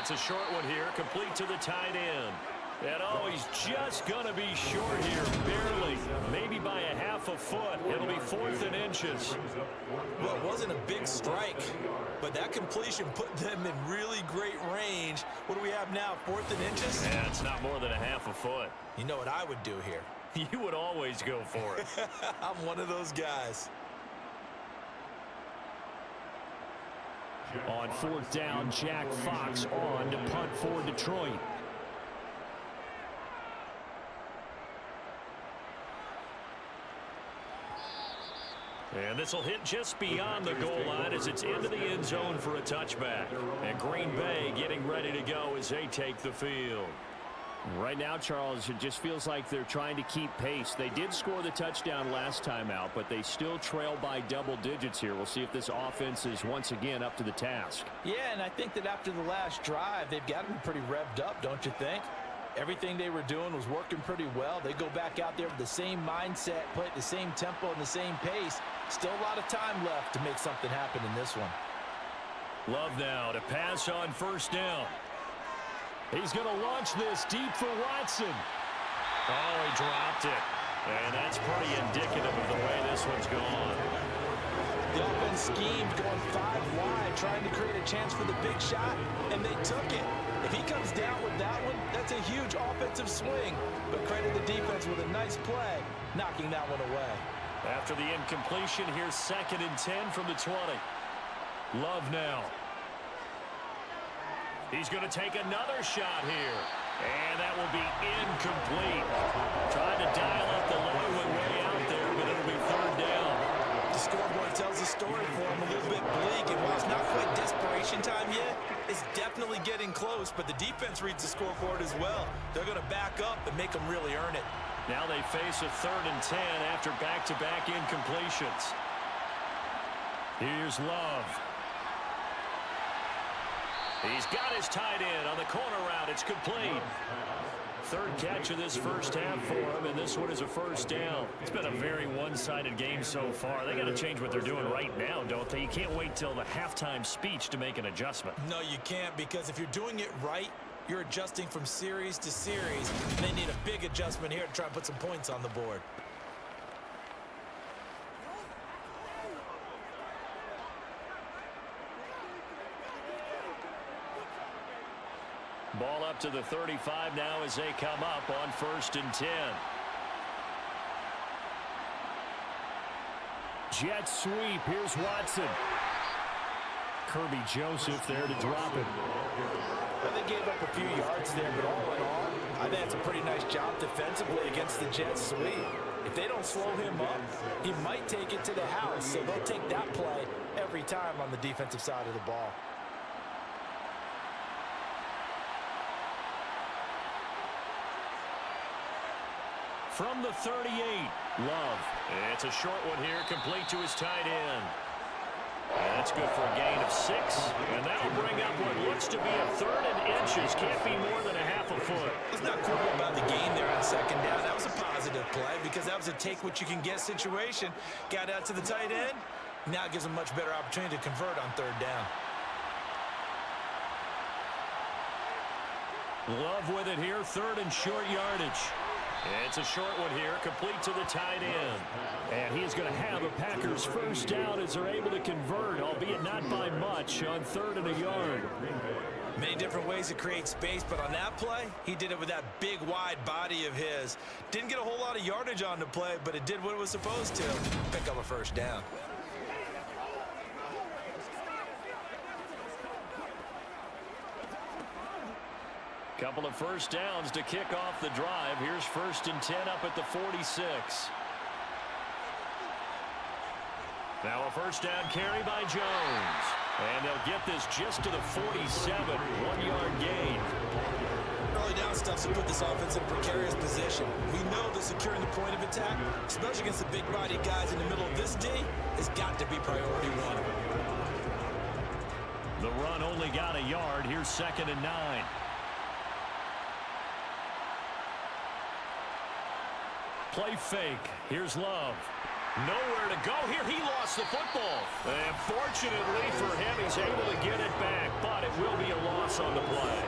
It's a short one here, complete to the tight end. And oh, he's just going to be short here, barely, maybe by a half a foot. It'll be 4th and inches. Well, it wasn't a big strike, but that completion put them in really great range. What do we have now, 4th and inches? Yeah, it's not more than a half a foot. You know what I would do here? You would always go for it. I'm one of those guys. On 4th down, Jack Fox on to punt for Detroit. And this will hit just beyond the goal line as it's into the end zone for a touchback. And Green Bay getting ready to go as they take the field. Right now, Charles, it just feels like they're trying to keep pace. They did score the touchdown last time out, but they still trail by double digits here. We'll see if this offense is once again up to the task. Yeah, and I think that after the last drive, they've got to be pretty revved up, don't you think? Everything they were doing was working pretty well. They go back out there with the same mindset, play at the same tempo and the same pace. Still a lot of time left to make something happen in this one. Love now to pass on first down. He's going to launch this deep for Watson. Oh, he dropped it. And that's pretty indicative of the way this one's gone. The offense schemed going 5 wide, trying to create a chance for the big shot, and they took it. If he comes down with that one, that's a huge offensive swing. But credit the defense with a nice play, knocking that one away. After the incompletion, here's 2nd and 10 from the 20. Love now. He's going to take another shot here. And that will be incomplete. Trying to dial up the low one way out there, but it'll be 3rd down. The scoreboard tells the story for him, a little bit bleak, and while it's not quite desperation time yet, it's definitely getting close, but the defense reads the scoreboard as well. They're going to back up and make them really earn it. Now they face a 3rd and 10 after back-to-back incompletions. Here's Love. He's got his tight end on the corner route. It's complete. 3rd catch of this first half for him, and this one is a 1st down. It's been a very one-sided game so far. They got to change what they're doing right now, don't they? You can't wait till the halftime speech to make an adjustment. No, you can't, because if you're doing it right, you're adjusting from series to series, and they need a big adjustment here to try and put some points on the board. Ball up to the 35 now as they come up on 1st and 10. Jet sweep. Here's Watson. Kirby Joseph there to drop it. Well, they gave up a few yards there, but all in all, I think it's a pretty nice job defensively against the jet sweep. If they don't slow him up, he might take it to the house. So they'll take that play every time on the defensive side of the ball. From the 38, Love. It's a short one here, complete to his tight end. That's good for a gain of 6. And that'll bring up what looks to be a 3rd and inches. Can't be more than a half a foot. It's not cool about the gain there on 2nd down. That was a positive play because that was a take-what-you-can-get situation. Got out to the tight end. Now it gives him a much better opportunity to convert on 3rd down. Love with it here, 3rd and short yardage. It's a short one here, complete to the tight end. And he's going to have a Packers first down as they're able to convert, albeit not by much, on 3rd and a yard. Many different ways to create space, but on that play, he did it with that big, wide body of his. Didn't get a whole lot of yardage on the play, but it did what it was supposed to. Pick up a first down. Couple of first downs to kick off the drive. Here's 1st and 10 up at the 46. Now a first down carry by Jones. And they'll get this just to the 47. 1-yard gain. Early down stuff to put this offense in a precarious position. We know that securing the point of attack, especially against the big-bodied guys in the middle of this D, has got to be priority 1. The run only got a yard. Here's 2nd and 9. Play fake. Here's Love. Nowhere to go here. He lost the football. And fortunately for him, he's able to get it back, but it will be a loss on the play.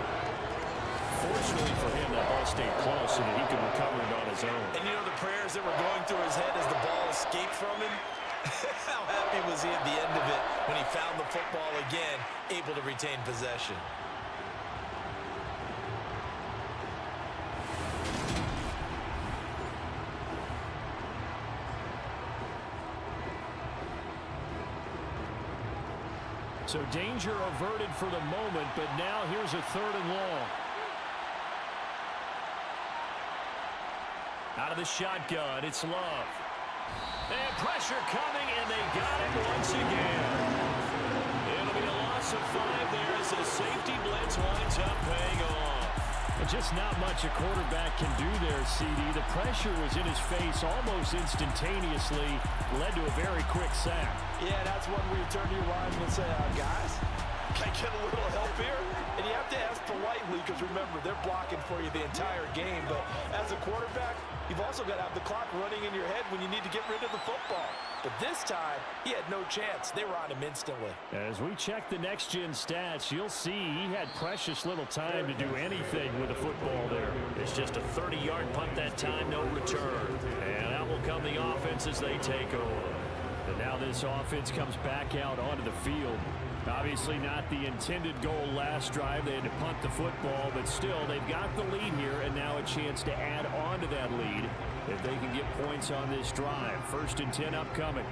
Fortunately for him, that ball stayed close so that he could recover it on his own. And you know the prayers that were going through his head as the ball escaped from him? How happy was he at the end of it when he found the football again, able to retain possession? So danger averted for the moment, but now here's a 3rd and long. Out of the shotgun, it's Love. And pressure coming, and they got him once again. It'll be a loss of 5 there as the safety blitz winds up paying off. Just not much a quarterback can do there, CD. The pressure was in his face almost instantaneously, led to a very quick sack. Yeah, that's one where you turn to your lineman and say, guys, can I get a little help here? And you have to ask politely because, remember, they're blocking for you the entire game. But as a quarterback, you've also got to have the clock running in your head when you need to get rid of the football. But this time, he had no chance. They were on him instantly. As we check the next-gen stats, you'll see he had precious little time to do anything with the football there. It's just a 30-yard punt that time, no return. And out will come the offense as they take over. And now this offense comes back out onto the field. Obviously not the intended goal last drive. They had to punt the football, but still, they've got the lead here, and now a chance to add on to that lead if they can get points on this drive. 1st and 10 upcoming.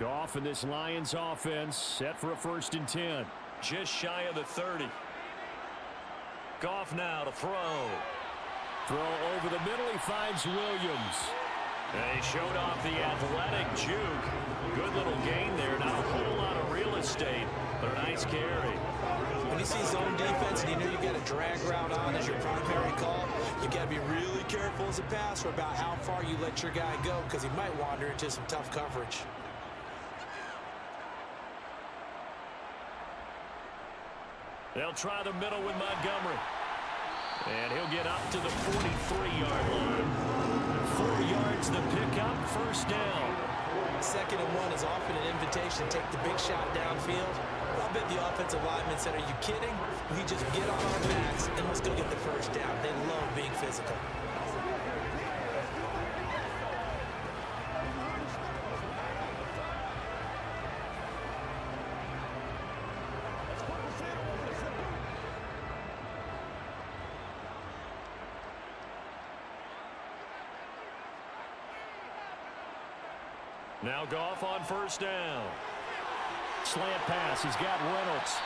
Goff and this Lions offense set for a 1st and 10. Just shy of the 30. Goff now to throw. Throw over the middle. He finds Williams. They showed off the athletic juke. Good little gain there. Not a whole lot of real estate, but a nice carry. When you see zone defense and you know you got a drag route on as your primary call, you got to be really careful as a passer about how far you let your guy go because he might wander into some tough coverage. They'll try the middle with Montgomery. And he'll get up to the 43-yard line. 4 yards the pickup, 1st down. 2nd and 1 is often an invitation. Take the big shot downfield. I bet the offensive lineman said, are you kidding? We just get on our backs and let's go get the 1st down. They love being physical. Now Goff on 1st down. Slant pass. He's got Reynolds.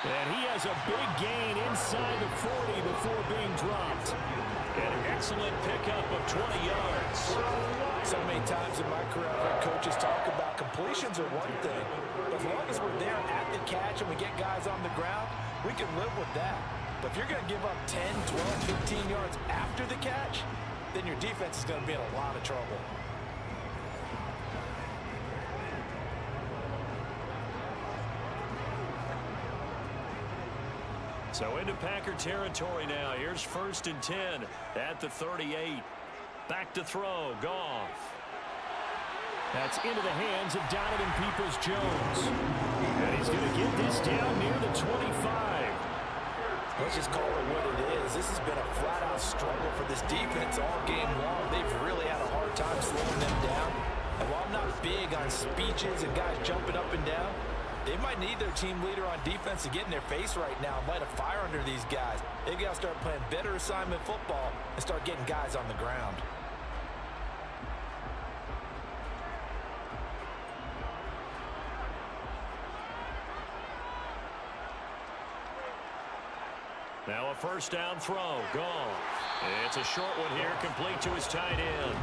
And he has a big gain inside the 40 before being dropped. An excellent pickup of 20 yards. So many times in my career, I've heard coaches talk about completions are one thing, but as long as we're there at the catch and we get guys on the ground, we can live with that. But if you're going to give up 10, 12, 15 yards after the catch, then your defense is going to be in a lot of trouble. So into Packer territory now. Here's 1st and 10 at the 38. Back to throw. Goff. That's into the hands of Donovan Peoples-Jones. And he's going to get this down near the 25. Let's just call it what it is. This has been a flat-out struggle for this defense all game long. They've really had a hard time slowing them down. And while I'm not big on speeches and guys jumping up and down, they might need their team leader on defense to get in their face right now and light a fire under these guys. They've got to start playing better assignment football and start getting guys on the ground. Now a 1st down throw. Gone. It's a short one here, complete to his tight end.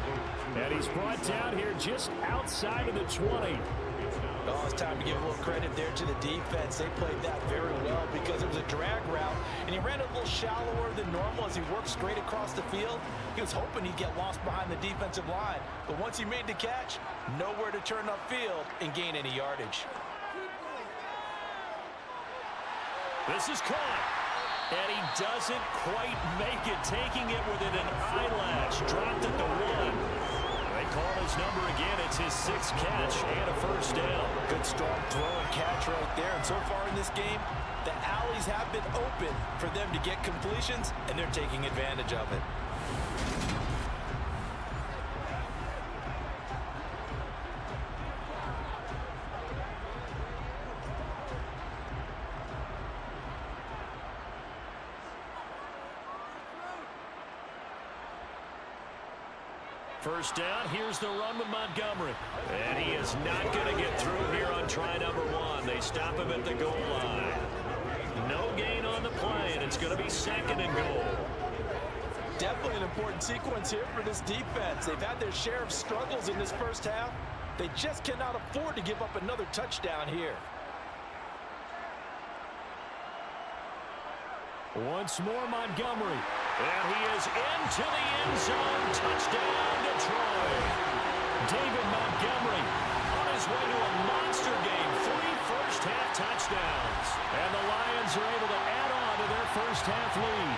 And he's brought down here just outside of the 20. Oh, it's time to give a little credit there to the defense. They played that very well because it was a drag route, and he ran a little shallower than normal as he worked straight across the field. He was hoping he'd get lost behind the defensive line, but once he made the catch, nowhere to turn upfield and gain any yardage. This is caught, and he doesn't quite make it, taking it within an eyelash. Dropped at the 1. Call his number again. It's his 6th catch and a 1st down. Good strong throw and catch right there. And so far in this game, the alleys have been open for them to get completions, and they're taking advantage of it. First down, here's the run with Montgomery. And he is not going to get through here on try number 1. They stop him at the goal line. No gain on the play, and it's going to be 2nd and goal. Definitely an important sequence here for this defense. They've had their share of struggles in this first half. They just cannot afford to give up another touchdown here. Once more, Montgomery. And he is into the end zone. Touchdown, Detroit. David Montgomery on his way to a monster game. 3 first-half touchdowns. And the Lions are able to add on to their first-half lead.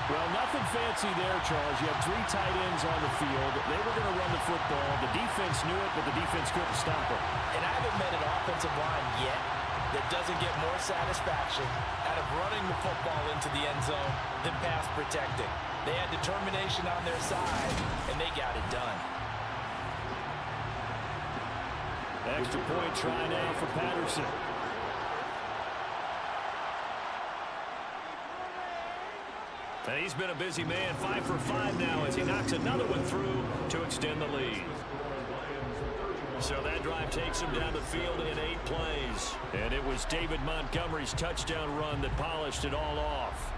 Well, nothing fancy there, Charles. You have 3 tight ends on the field. They were going to run the football. The defense knew it, but the defense couldn't stop it. And I haven't met an offensive line yet that doesn't get more satisfaction out of running the football into the end zone than pass protecting. They had determination on their side, and they got it done. Extra point try now for Patterson. And he's been a busy man, 5 for 5 now as he knocks another one through to extend the lead. So that drive takes him down the field in 8 plays. And it was David Montgomery's touchdown run that polished it all off.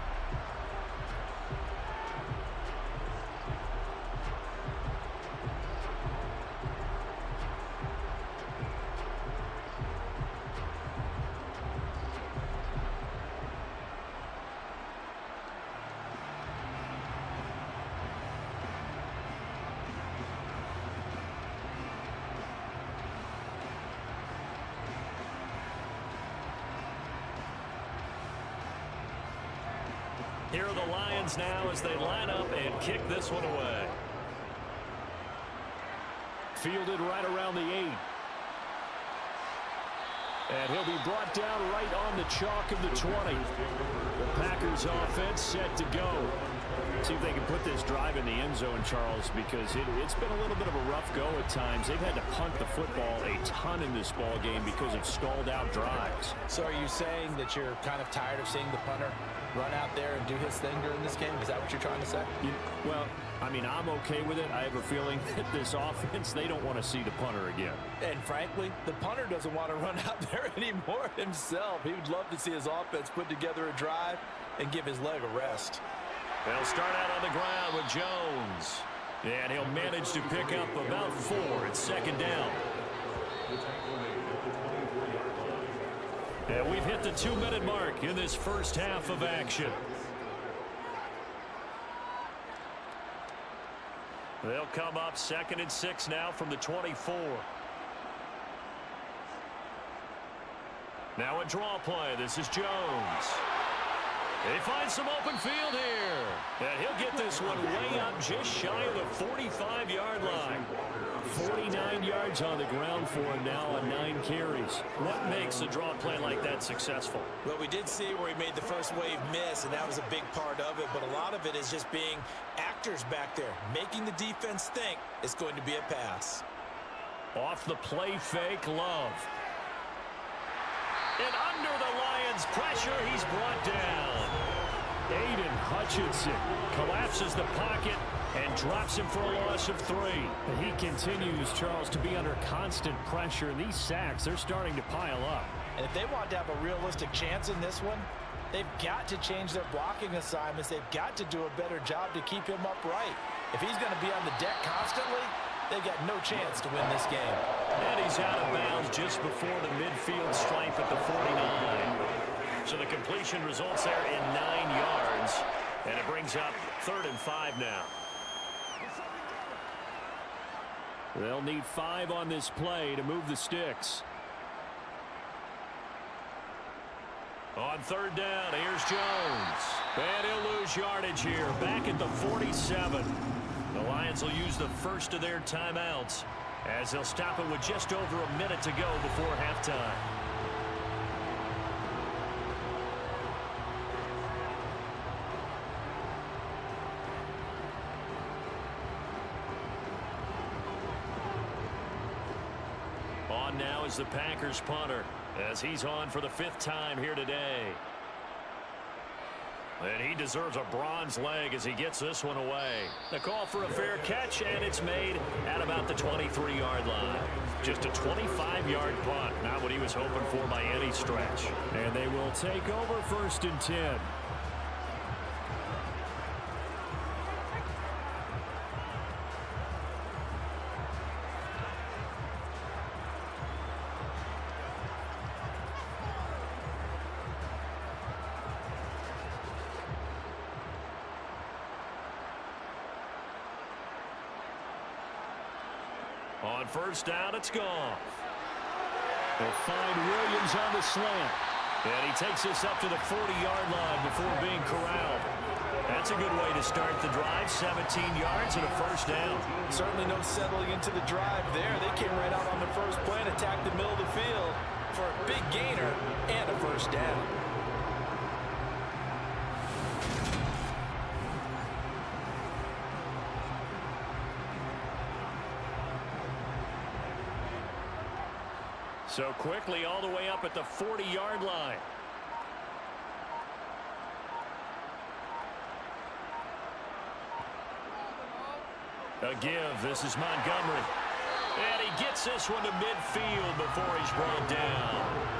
Here are the Lions now as they line up and kick this one away. Fielded right around the 8. And he'll be brought down right on the chalk of the 20. The Packers offense set to go. See if they can put this drive in the end zone, Charles, because it's been a little bit of a rough go at times. They've had to punt the football a ton in this ball game because of stalled out drives. So are you saying that you're kind of tired of seeing the punter run out there and do his thing during this game? Is that what you're trying to say? Well, I mean, I'm okay with it. I have a feeling that this offense, they don't want to see the punter again. And frankly, the punter doesn't want to run out there anymore himself. He would love to see his offense put together a drive and give his leg a rest. They'll start out on the ground with Jones. And he'll manage to pick up about 4 at second down. And we've hit the 2-minute mark in this first half of action. They'll come up 2nd and 6 now from the 24. Now a draw play. This is Jones. They find some open field here. And he'll get this one way up just shy of the 45-yard line. 49 yards on the ground for him now on 9 carries. What makes a draw play like that successful? Well, we did see where he made the first wave miss, and that was a big part of it. But a lot of it is just being actors back there, making the defense think it's going to be a pass. Off the play fake, Love. And under the Lions' pressure, he's brought down. Aiden Hutchinson collapses the pocket and drops him for a loss of 3. And he continues, Charles, to be under constant pressure. And these sacks, they're starting to pile up. And if they want to have a realistic chance in this one, they've got to change their blocking assignments. They've got to do a better job to keep him upright. If he's going to be on the deck constantly, they've got no chance to win this game. And he's out of bounds just before the midfield stripe at the 49. So the completion results there in 9 yards. And it brings up 3rd and 5 now. They'll need 5 on this play to move the sticks. On 3rd down, here's Jones. And he'll lose yardage here, back at the 47. The Lions will use the first of their timeouts as they'll stop it with just over a minute to go before halftime. On now is the Packers punter as he's on for the 5th time here today. And he deserves a bronze leg as he gets this one away. The call for a fair catch, and it's made at about the 23-yard line. Just a 25-yard punt, not what he was hoping for by any stretch. And they will take over 1st and 10. On 1st down, it's Goff. They'll find Williams on the slant. And he takes this up to the 40-yard line before being corralled. That's a good way to start the drive. 17 yards and a 1st down. Certainly no settling into the drive there. They came right out on the first play and attacked the middle of the field for a big gainer and a 1st down. So quickly all the way up at the 40-yard line. A give. This is Montgomery. And he gets this one to midfield before he's brought down.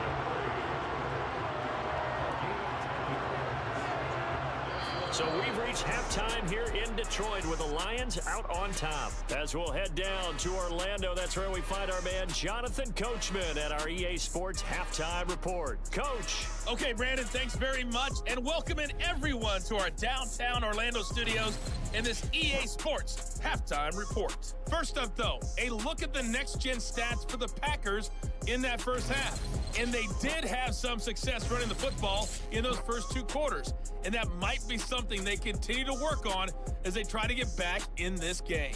So we've reached halftime here in Detroit with the Lions out on top. As we'll head down to Orlando, that's where we find our man Jonathan Coachman at our EA Sports Halftime Report. Coach. Okay, Brandon, thanks very much. And welcoming everyone to our downtown Orlando studios in this EA Sports Halftime Report. First up, though, a look at the next-gen stats for the Packers in that first half. And they did have some success running the football in those first 2 quarters. And that might be something they continue to work on as they try to get back in this game.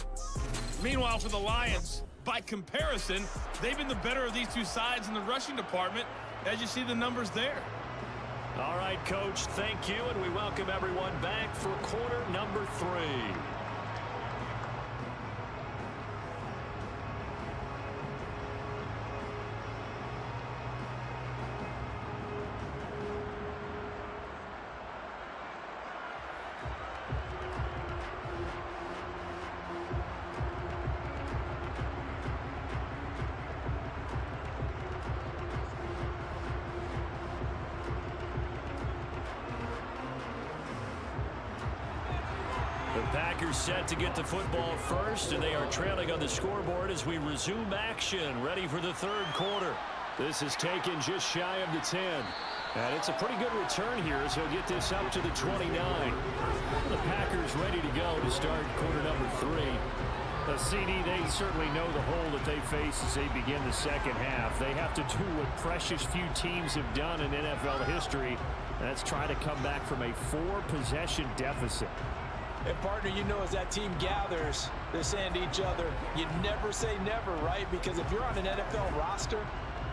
Meanwhile, for the Lions, by comparison, they've been the better of these 2 sides in the rushing department, as you see the numbers there. All right, Coach, thank you, and we welcome everyone back for quarter number 3. The Packers set to get the football first, and they are trailing on the scoreboard as we resume action, ready for the third quarter. This is taken just shy of the 10. And it's a pretty good return here as he'll get this up to the 29. The Packers ready to go to start quarter number 3. The CD, they certainly know the hole that they face as they begin the second half. They have to do what precious few teams have done in NFL history. That's try to come back from a 4-possession deficit. And, partner, you know, as that team gathers, they're saying to each other, you never say never, right? Because if you're on an NFL roster,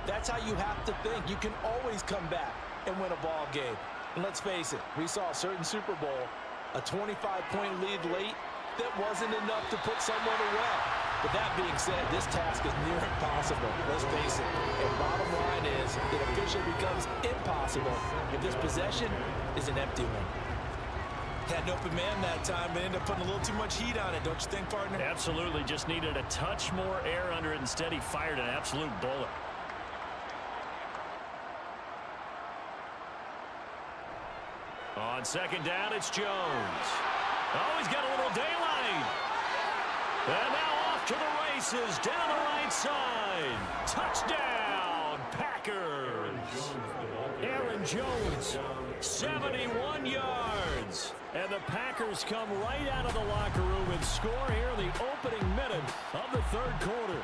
that's how you have to think. You can always come back and win a ball game. And let's face it, we saw a certain Super Bowl, a 25-point lead late, that wasn't enough to put someone away. But that being said, this task is near impossible. Let's face it. And bottom line is, it officially becomes impossible if this possession is an empty one. Had an open man that time, but ended up putting a little too much heat on it, don't you think, partner? Absolutely. Just needed a touch more air under it. Instead, he fired an absolute bullet. On second down, it's Jones. Oh, he's got a little daylight. And now off to the races, down the right side. Touchdown, Packers. Aaron Jones, 71 yards. And the Packers come right out of the locker room and score here in the opening minute of the third quarter.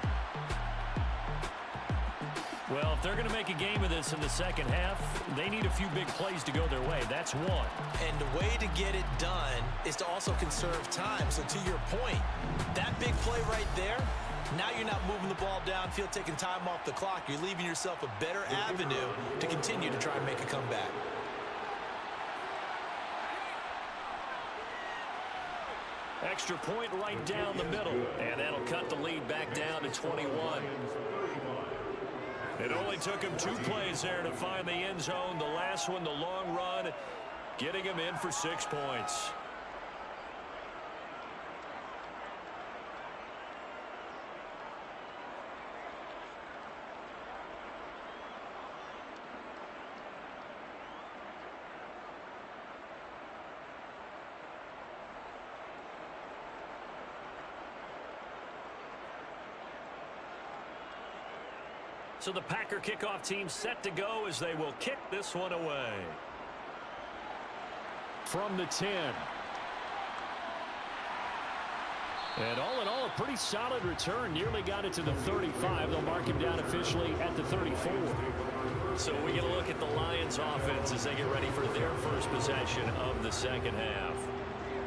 Well, if they're going to make a game of this in the second half, they need a few big plays to go their way. That's one. And the way to get it done is to also conserve time. So to your point, that big play right there, now you're not moving the ball downfield, taking time off the clock. You're leaving yourself a better avenue to continue to try and make a comeback. Extra point right down the middle. And that'll cut the lead back down to 21. It only took him 2 plays there to find the end zone. The last one, the long run, getting him in for 6 points. So the Packer kickoff team set to go as they will kick this one away. From the 10. And all in all, a pretty solid return. Nearly got it to the 35. They'll mark him down officially at the 34. So we get a look at the Lions offense as they get ready for their first possession of the second half.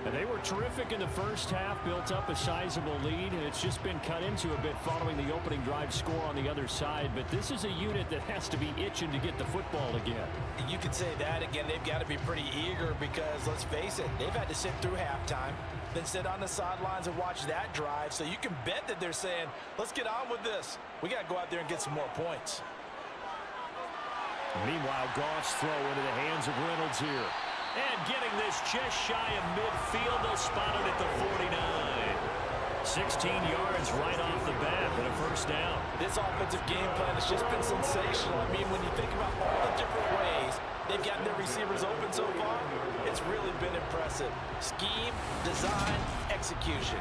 And they were terrific in the first half, built up a sizable lead, and it's just been cut into a bit following the opening drive score on the other side. But this is a unit that has to be itching to get the football again. You could say that again. They've got to be pretty eager because, let's face it, they've had to sit through halftime, then sit on the sidelines and watch that drive. So you can bet that they're saying, let's get on with this. We got to go out there and get some more points. Meanwhile, Goff's throw into the hands of Reynolds here. And getting this just shy of midfield, they'll spot it at the 49. 16 yards right off the bat and a first down. This offensive game plan has just been sensational. I mean, when you think about all the different ways they've gotten their receivers open so far, it's really been impressive. Scheme, design, execution.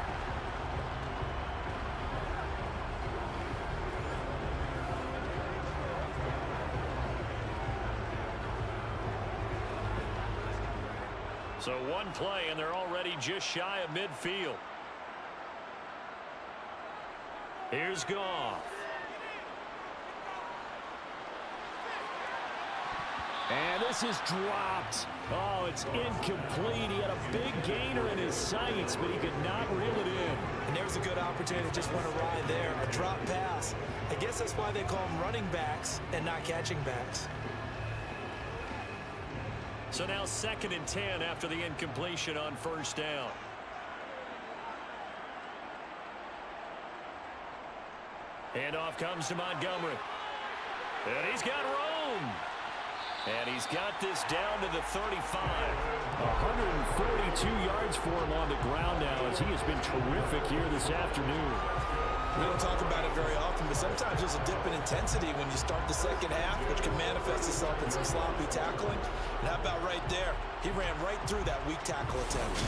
So one play, and they're already just shy of midfield. Here's Goff. And this is dropped. Oh, it's incomplete. He had a big gainer in his sights, but he could not reel it in. And there's a good opportunity to just run a ride there, a drop pass. I guess that's why they call them running backs and not catching backs. So now 2nd and 10 after the incompletion on first down. Handoff comes to Montgomery. And he's got room. And he's got this down to the 35. 142 yards for him on the ground now as he has been terrific here this afternoon. We don't talk about it very often, but sometimes there's a dip in intensity when you start the second half, which can manifest itself in some sloppy tackling. And how about right there? He ran right through that weak tackle attempt.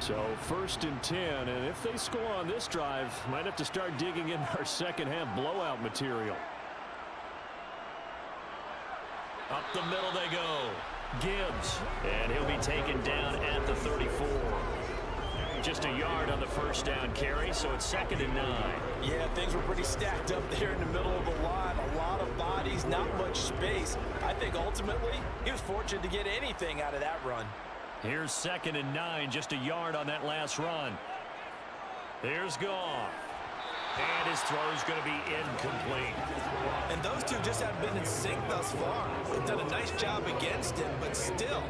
So 1st and 10, and if they score on this drive, might have to start digging in our second half blowout material. Up the middle they go. Gibbs, and he'll be taken down at the 34. Just a yard on the first down carry, so it's 2nd and 9. Yeah, things were pretty stacked up there in the middle of the line. A lot of bodies, not much space. I think ultimately he was fortunate to get anything out of that run. Here's 2nd and 9, just a yard on that last run. Here's Goff. And his throw is going to be incomplete. And those two just haven't been in sync thus far. They've done a nice job against him, but still,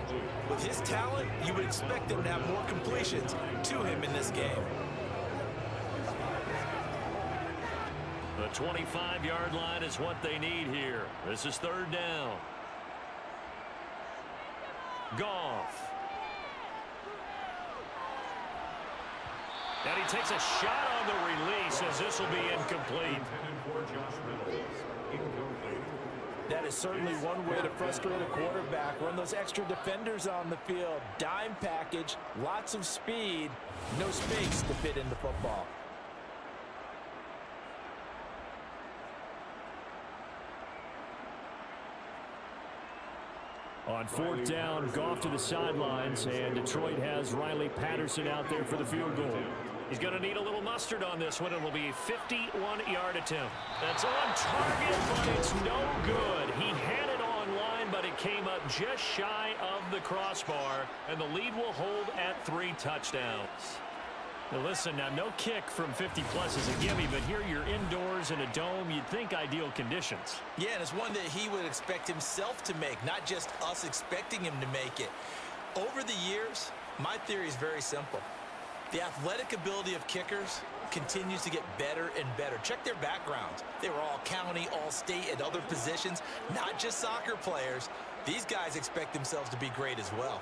with his talent, you would expect him to have more completions to him in this game. The 25-yard line is what they need here. This is 3rd down. Goff. And he takes a shot on the release as this will be incomplete. That is certainly one way to frustrate a quarterback. Run those extra defenders on the field. Dime package, lots of speed, no space to fit in the football. On 4th down, Goff to the sidelines, and Detroit has Riley Patterson out there for the field goal. He's going to need a little mustard on this one. It will be a 51-yard attempt. That's on target, but it's no good. He had it on line, but it came up just shy of the crossbar, and the lead will hold at 3 touchdowns. Now listen, now no kick from 50-plus is a gimme, but here you're indoors in a dome. You'd think ideal conditions. Yeah, and it's one that he would expect himself to make, not just us expecting him to make it. Over the years, my theory is very simple. The athletic ability of kickers continues to get better and better. Check their backgrounds. They were all county, all state, at other positions, not just soccer players. These guys expect themselves to be great as well.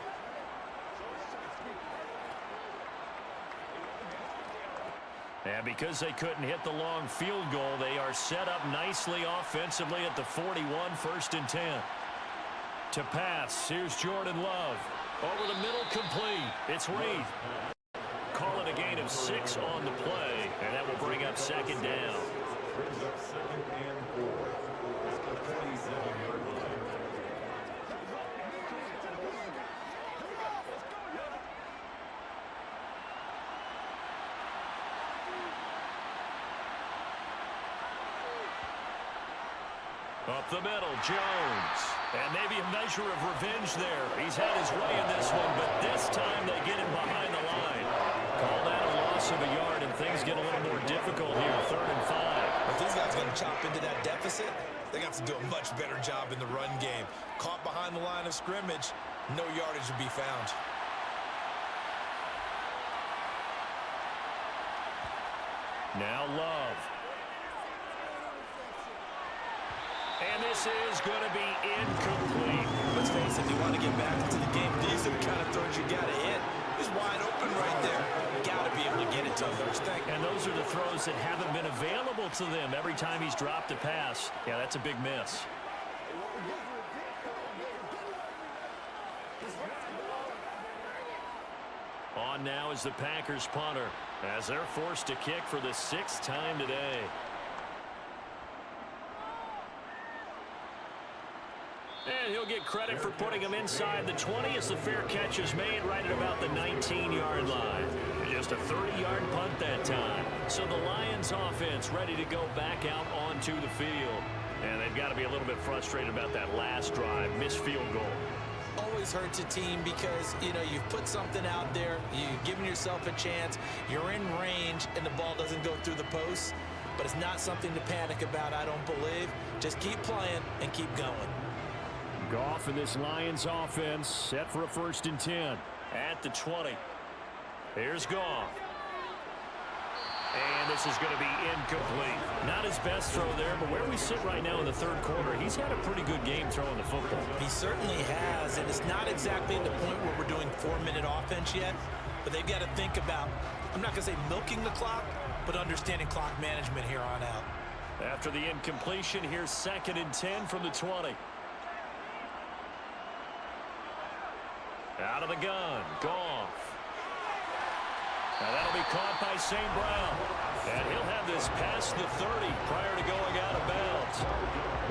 And because they couldn't hit the long field goal, they are set up nicely offensively at the 41, 1st and 10. To pass, here's Jordan Love. Over the middle, complete. It's Reed. Call it a gain of 6 on the play, and that will bring up 2nd down. Up the middle, Jones. And maybe a measure of revenge there. He's had his way in this one, but this time they get him behind the line. Call that a loss of a yard, and things get a little more difficult here, 3rd and 5. If these guys are going to chop into that deficit, they got to do a much better job in the run game. Caught behind the line of scrimmage, no yardage to be found. Now Love. And this is going to be incomplete. Let's face it, if you want to get back into the game, these are the kind of throws you got to hit. He's wide open right there. Got to be able to get it to him first thing. And those are the throws that haven't been available to them every time he's dropped a pass. Yeah, that's a big miss. On now is the Packers punter as they're forced to kick for the 6th time today. And he'll get credit for putting him inside the 20 as the fair catch is made right at about the 19-yard line. Just a 30-yard punt that time. So the Lions offense ready to go back out onto the field. And they've got to be a little bit frustrated about that last drive, missed field goal. Always always hurts a team because, you know, you've put something out there, you've given yourself a chance, you're in range, and the ball doesn't go through the post. But it's not something to panic about, I don't believe. Just keep playing and keep going. Goff in this Lions offense set for a 1st and 10 at the 20. Here's Goff. And this is going to be incomplete. Not his best throw there, but where we sit right now in the 3rd quarter, he's had a pretty good game throwing the football. He certainly has, and it's not exactly at the point where we're doing 4-minute offense yet, but they've got to think about, I'm not going to say milking the clock, but understanding clock management here on out. After the incompletion, here's 2nd and 10 from the 20. Out of the gun, Goff. Now that'll be caught by St. Brown. And he'll have this past the 30 prior to going out of bounds.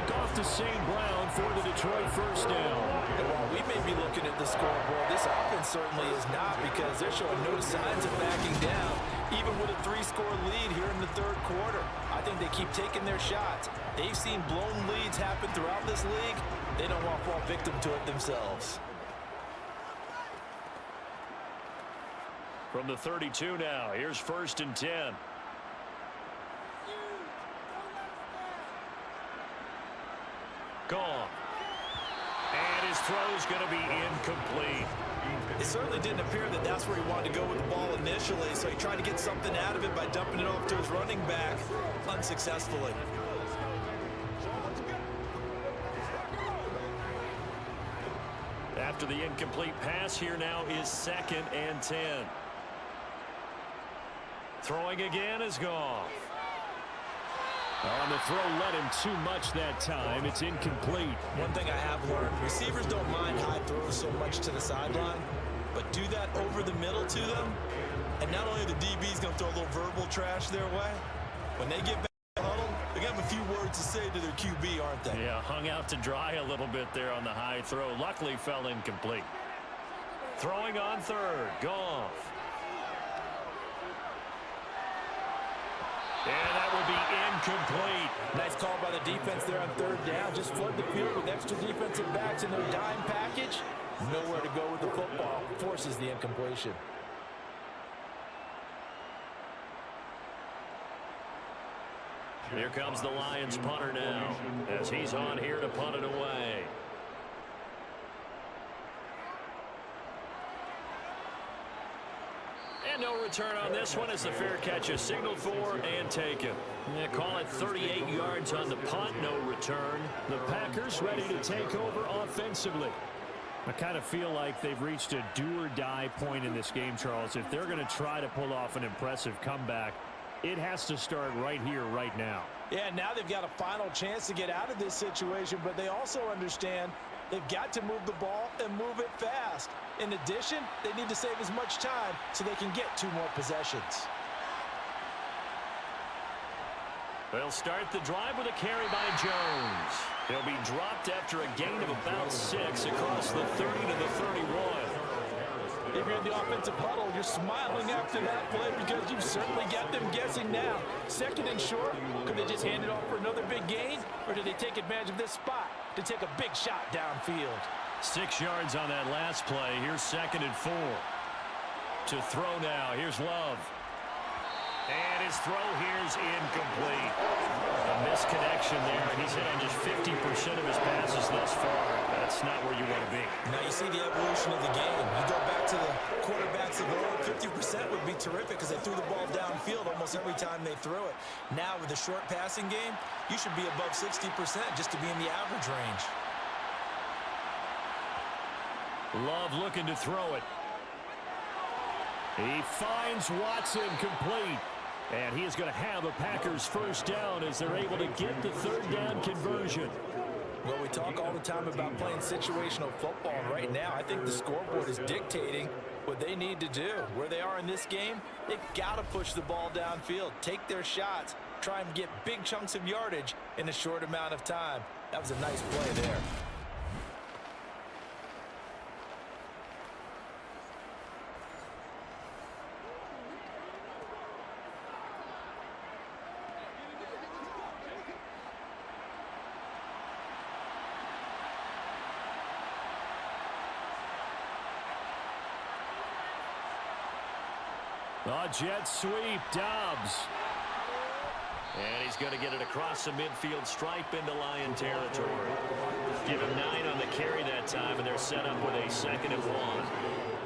Goff to St. Brown for the Detroit 1st down. And while we may be looking at the scoreboard, this offense certainly is not, because they're showing no signs of backing down, even with a 3-score lead here in the 3rd quarter. I think they keep taking their shots. They've seen blown leads happen throughout this league. They don't want to fall victim to it themselves. From the 32 now, here's 1st and 10. Gone. And his throw's going to be incomplete. It certainly didn't appear that that's where he wanted to go with the ball initially, so he tried to get something out of it by dumping it off to his running back unsuccessfully. After the incomplete pass, here now is 2nd and 10. Throwing again is Goff. On the throw led him too much that time. It's incomplete. One thing I have learned, receivers don't mind high throws so much to the sideline, but do that over the middle to them, and not only the DB's going to throw a little verbal trash their way, when they get back to the huddle, they're going to have a few words to say to their QB, aren't they? Yeah, hung out to dry a little bit there on the high throw. Luckily fell incomplete. Throwing on 3rd, Goff. And that will be incomplete. Nice call by the defense there on 3rd down. Just flood the field with extra defensive backs in their dime package. Nowhere to go with the football. Forces the incompletion. Here comes the Lions punter now, as he's on here to punt it away. And no return on this one as the fair catch is signaled for and taken. They call it 38 yards on the punt, no return. The Packers ready to take over offensively. I kind of feel like they've reached a do-or-die point in this game, Charles. If they're going to try to pull off an impressive comeback, it has to start right here, right now. Yeah, now they've got a final chance to get out of this situation, but they also understand they've got to move the ball and move it fast. In addition, they need to save as much time so they can get 2 more possessions. They'll start the drive with a carry by Jones. He'll be dropped after a gain of about 6 across the 30 to the 31. If you're in the offensive huddle, you're smiling after that play because you've certainly got them guessing now. 2nd and short, could they just hand it off for another big gain? Or do they take advantage of this spot to take a big shot downfield? 6 yards on that last play. Here's 2nd and 4. To throw now. Here's Love. And his throw here's incomplete. A misconnection there. He's hit on just 50% of his passes thus far. That's not where you want to be. Now you see the evolution of the game. You go back to the quarterbacks of old, 50% would be terrific because they threw the ball downfield almost every time they threw it. Now with the short passing game, you should be above 60% just to be in the average range. Love looking to throw it. He finds Watson complete. And he is going to have a Packers 1st down as they're able to get the 3rd down conversion. Well, we talk all the time about playing situational football. Right now, I think the scoreboard is dictating what they need to do. Where they are in this game, they've got to push the ball downfield, take their shots, try and get big chunks of yardage in a short amount of time. That was a nice play there. A jet sweep, Dobbs. And he's going to get it across the midfield stripe into Lion territory. Give him 9 on the carry that time, and they're set up with a 2nd and 1.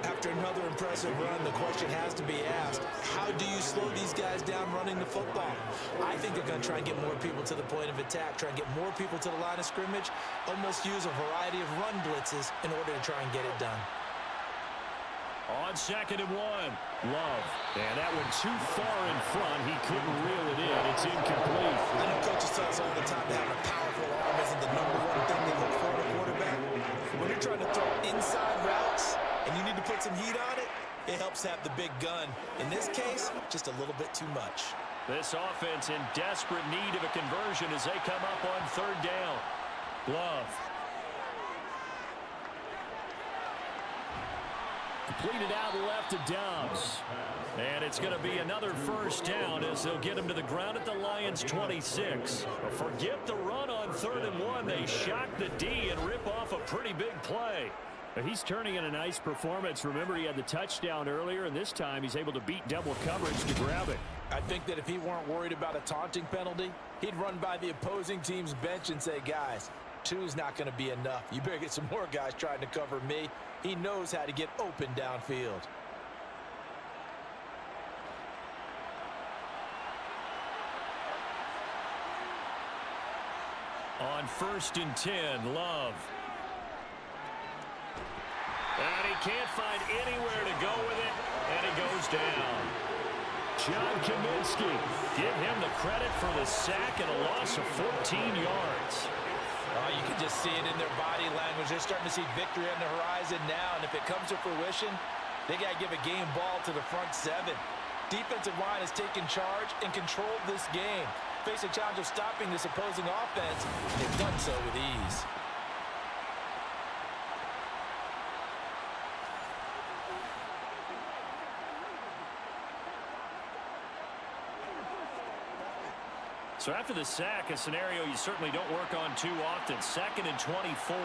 After another impressive run, the question has to be asked, how do you slow these guys down running the football? I think they're going to try and get more people to the point of attack, try and get more people to the line of scrimmage, almost use a variety of run blitzes in order to try and get it done. On 2nd and 1, Love. And that went too far in front. He couldn't reel it in. It's incomplete. I know coaches tell us all the time that having a powerful arm isn't the #1 thing they look for in a quarterback. When you're trying to throw inside routes and you need to put some heat on it, it helps have the big gun. In this case, just a little bit too much. This offense in desperate need of a conversion as they come up on 3rd down. Love. Completed out left to Dobbs. And it's going to be another 1st down as they'll get him to the ground at the Lions' 26. Forget the run on 3rd and 1. They shock the D and rip off a pretty big play. He's turning in a nice performance. Remember, he had the touchdown earlier, and this time he's able to beat double coverage to grab it. I think that if he weren't worried about a taunting penalty, he'd run by the opposing team's bench and say, guys, 2 is not going to be enough. You better get some more guys trying to cover me. He knows how to get open downfield. On 1st and 10, Love. And he can't find anywhere to go with it, and he goes down. John Kaminsky, give him the credit for the sack and a loss of 14 yards. Oh, you can just see it in their body language. They're starting to see victory on the horizon now, and if it comes to fruition, they got to give a game ball to the front 7. Defensive line has taken charge and controlled this game. Face a challenge of stopping this opposing offense, and they've done so with ease. So after the sack, a scenario you certainly don't work on too often. 2nd and 24.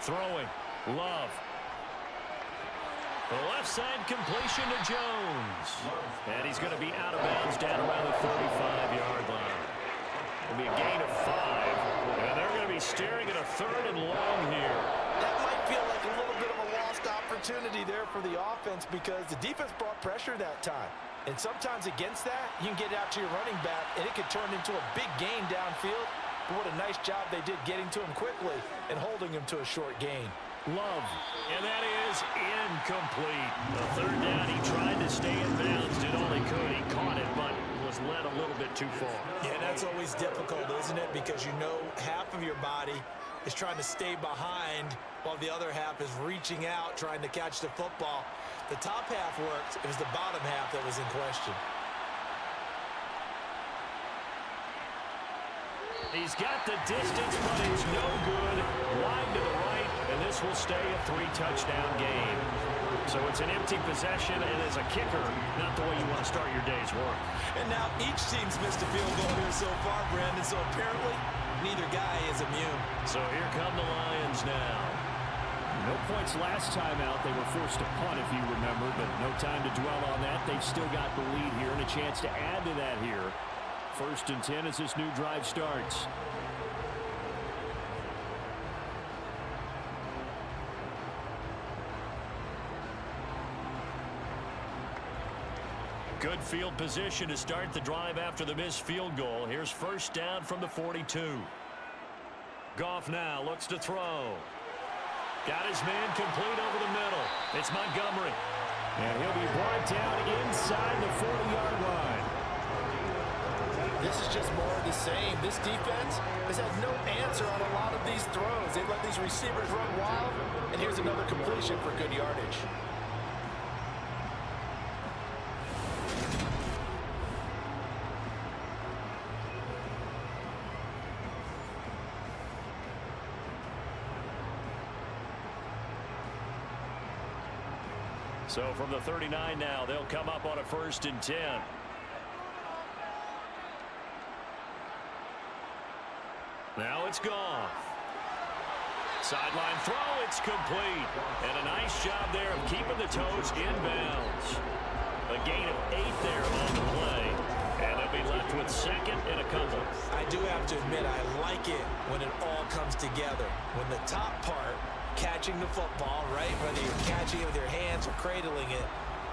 Throwing. Love. The left side completion to Jones. And he's going to be out of bounds down around the 35-yard line. It'll be a gain of 5. And they're going to be staring at a 3rd and long here. That might feel like a little bit of a lost opportunity there for the offense because the defense brought pressure that time. And sometimes against that, you can get out to your running back, and it could turn into a big gain downfield. But what a nice job they did getting to him quickly and holding him to a short gain. Love. And that is incomplete. The 3rd down, he tried to stay in bounds. Did all he could. He caught it, but was led a little bit too far. Yeah, that's always difficult, isn't it? Because you know half of your body is trying to stay behind while the other half is reaching out, trying to catch the football. The top half worked. It was the bottom half that was in question. He's got the distance, but it's no good. Wide to the right, and this will stay a 3-touchdown game. So it's an empty possession, and as a kicker, not the way you want to start your day's work. And now each team's missed a field goal here so far, Brandon, so apparently neither guy is immune. So here come the Lions now. No points last time out. They were forced to punt, if you remember, but no time to dwell on that. They've still got the lead here and a chance to add to that here. 1st and 10 as this new drive starts. Good field position to start the drive after the missed field goal. Here's 1st down from the 42. Goff now looks to throw. Got his man complete over the middle. It's Montgomery. And he'll be brought down inside the 40-yard line. This is just more of the same. This defense has had no answer on a lot of these throws. They let these receivers run wild, and here's another completion for good yardage. So from the 39 now, they'll come up on a 1st and 10. Now it's Goff. Sideline throw, it's complete. And a nice job there of keeping the toes in bounds. A gain of 8 there on the play. And they'll be left with second and a couple. I do have to admit, I like it when it all comes together. When the top part, catching the football, right, whether you're catching it with your hands or cradling it,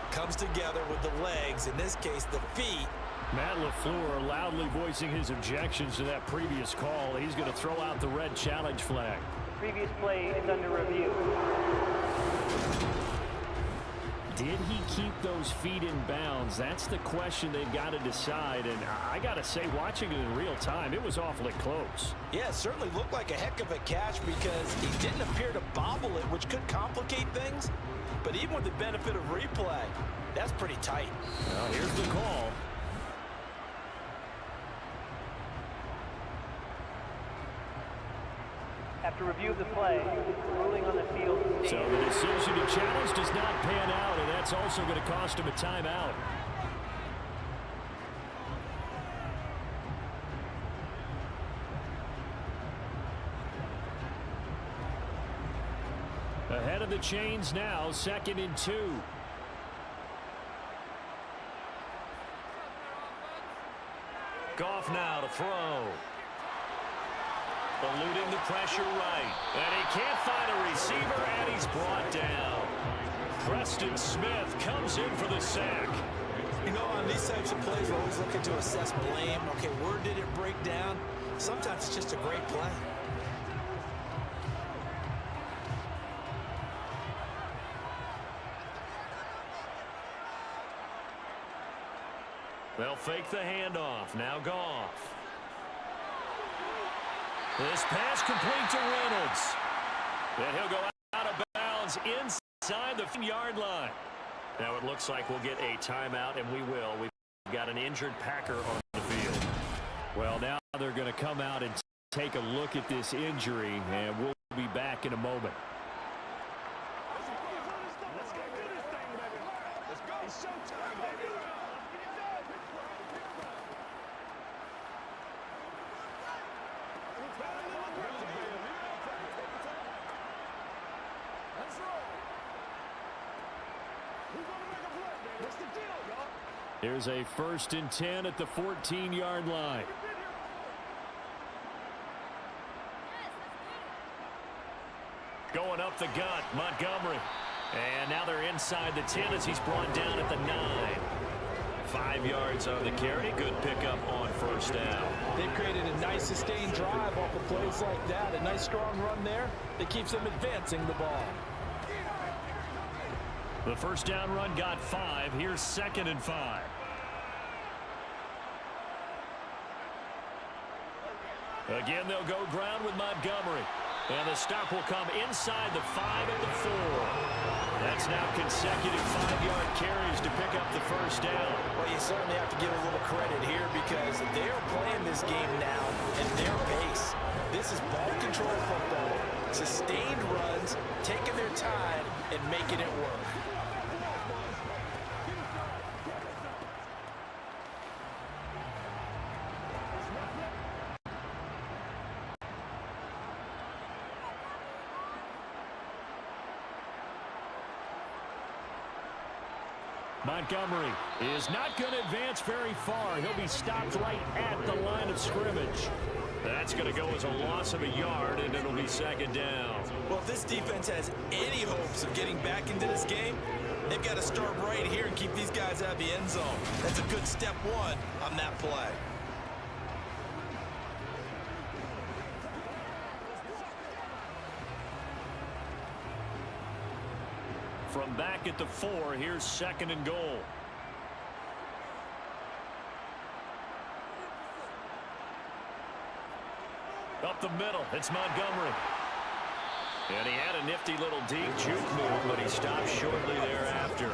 comes together with the legs, in this case, the feet. Matt LaFleur loudly voicing his objections to that previous call. He's going to throw out the red challenge flag. Previous play is under review. Did he keep those feet in bounds? That's the question they've got to decide. And I got to say, watching it in real time, it was awfully close. Yeah, it certainly looked like a heck of a catch because he didn't appear to bobble it, which could complicate things. But even with the benefit of replay, that's pretty tight. Well, here's the call. After review of the play, ruling on the field. So the decision to challenge does not pan out, and that's also going to cost him a timeout. Ahead of the chains now, 2nd and 2. Goff now to throw. Eluding the pressure right. And he can't find a receiver, and he's brought down. Preston Smith comes in for the sack. You know, on these types of plays, we're always looking to assess blame. Okay, where did it break down? Sometimes it's just a great play. They'll fake the handoff. Now Goff. This pass complete to Reynolds. And he'll go out of bounds inside the 5-yard line. Now it looks like we'll get a timeout, and we will. We've got an injured Packer on the field. Well, now they're going to come out and take a look at this injury, and we'll be back in a moment. Here's a 1st and 10 at the 14-yard line. Going up the gut, Montgomery. And now they're inside the 10 as he's brought down at the 9. 5 yards on the carry. Good pickup on 1st down. They've created a nice sustained drive off of plays like that. A nice strong run there that keeps them advancing the ball. The 1st down run got 5. Here's 2nd and 5. Again, they'll go ground with Montgomery. And the stop will come inside the 5 at the 4. That's now consecutive 5-yard carries to pick up the 1st down. Well, you certainly have to give a little credit here because they're playing this game now at their pace. This is ball control football. Sustained runs, taking their time, and making it work. Montgomery is not going to advance very far. He'll be stopped right at the line of scrimmage. That's going to go as a loss of a yard, and it'll be 2nd down. Well, if this defense has any hopes of getting back into this game, they've got to start right here and keep these guys out of the end zone. That's a good step 1 on that play. From back at the 4, here's 2nd and goal. Up the middle, it's Montgomery. And he had a nifty little deep juke move, but he stopped shortly thereafter.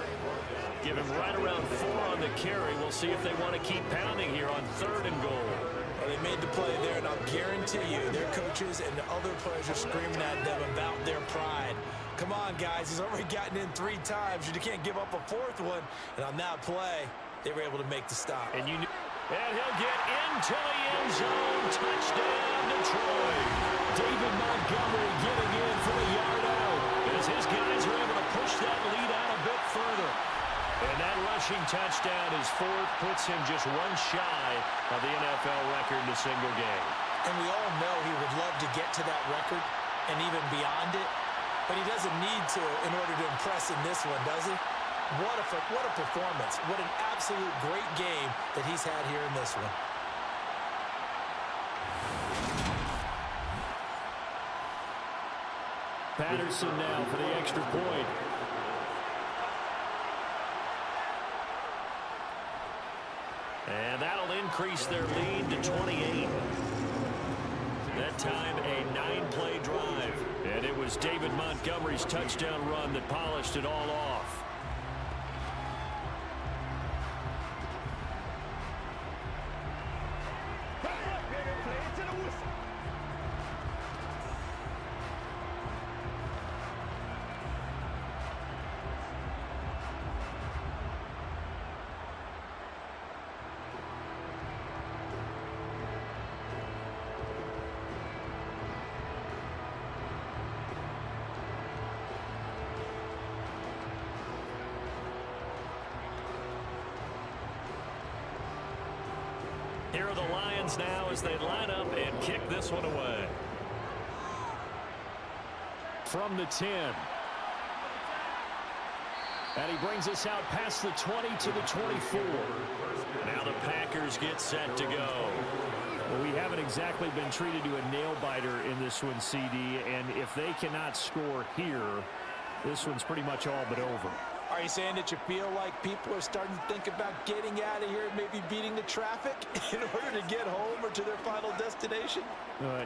Give him right around 4 on the carry. We'll see if they want to keep pounding here on 3rd and goal. Well, they made the play there, and I'll guarantee you their coaches and the other players are screaming at them about their pride. Come on, guys. He's already gotten in 3 times. You can't give up a 4th one. And on that play, they were able to make the stop. And he'll get into the end zone. Touchdown, Detroit. David Montgomery getting in rushing touchdown, his fourth, puts him just one shy of the NFL record in a single game. And we all know he would love to get to that record and even beyond it, but he doesn't need to in order to impress in this one, does he? What a performance. What an absolute great game that he's had here in this one. Patterson now for the extra point. And that'll increase their lead to 28. That time a 9-play drive. And it was David Montgomery's touchdown run that polished it all off. Here are the Lions now as they line up and kick this one away. From the 10. And he brings us out past the 20 to the 24. Now the Packers get set to go. Well, we haven't exactly been treated to a nail-biter in this one, CD, and if they cannot score here, this one's pretty much all but over. Are you saying that you feel like people are starting to think about getting out of here and maybe beating the traffic in order to get home or to their final destination?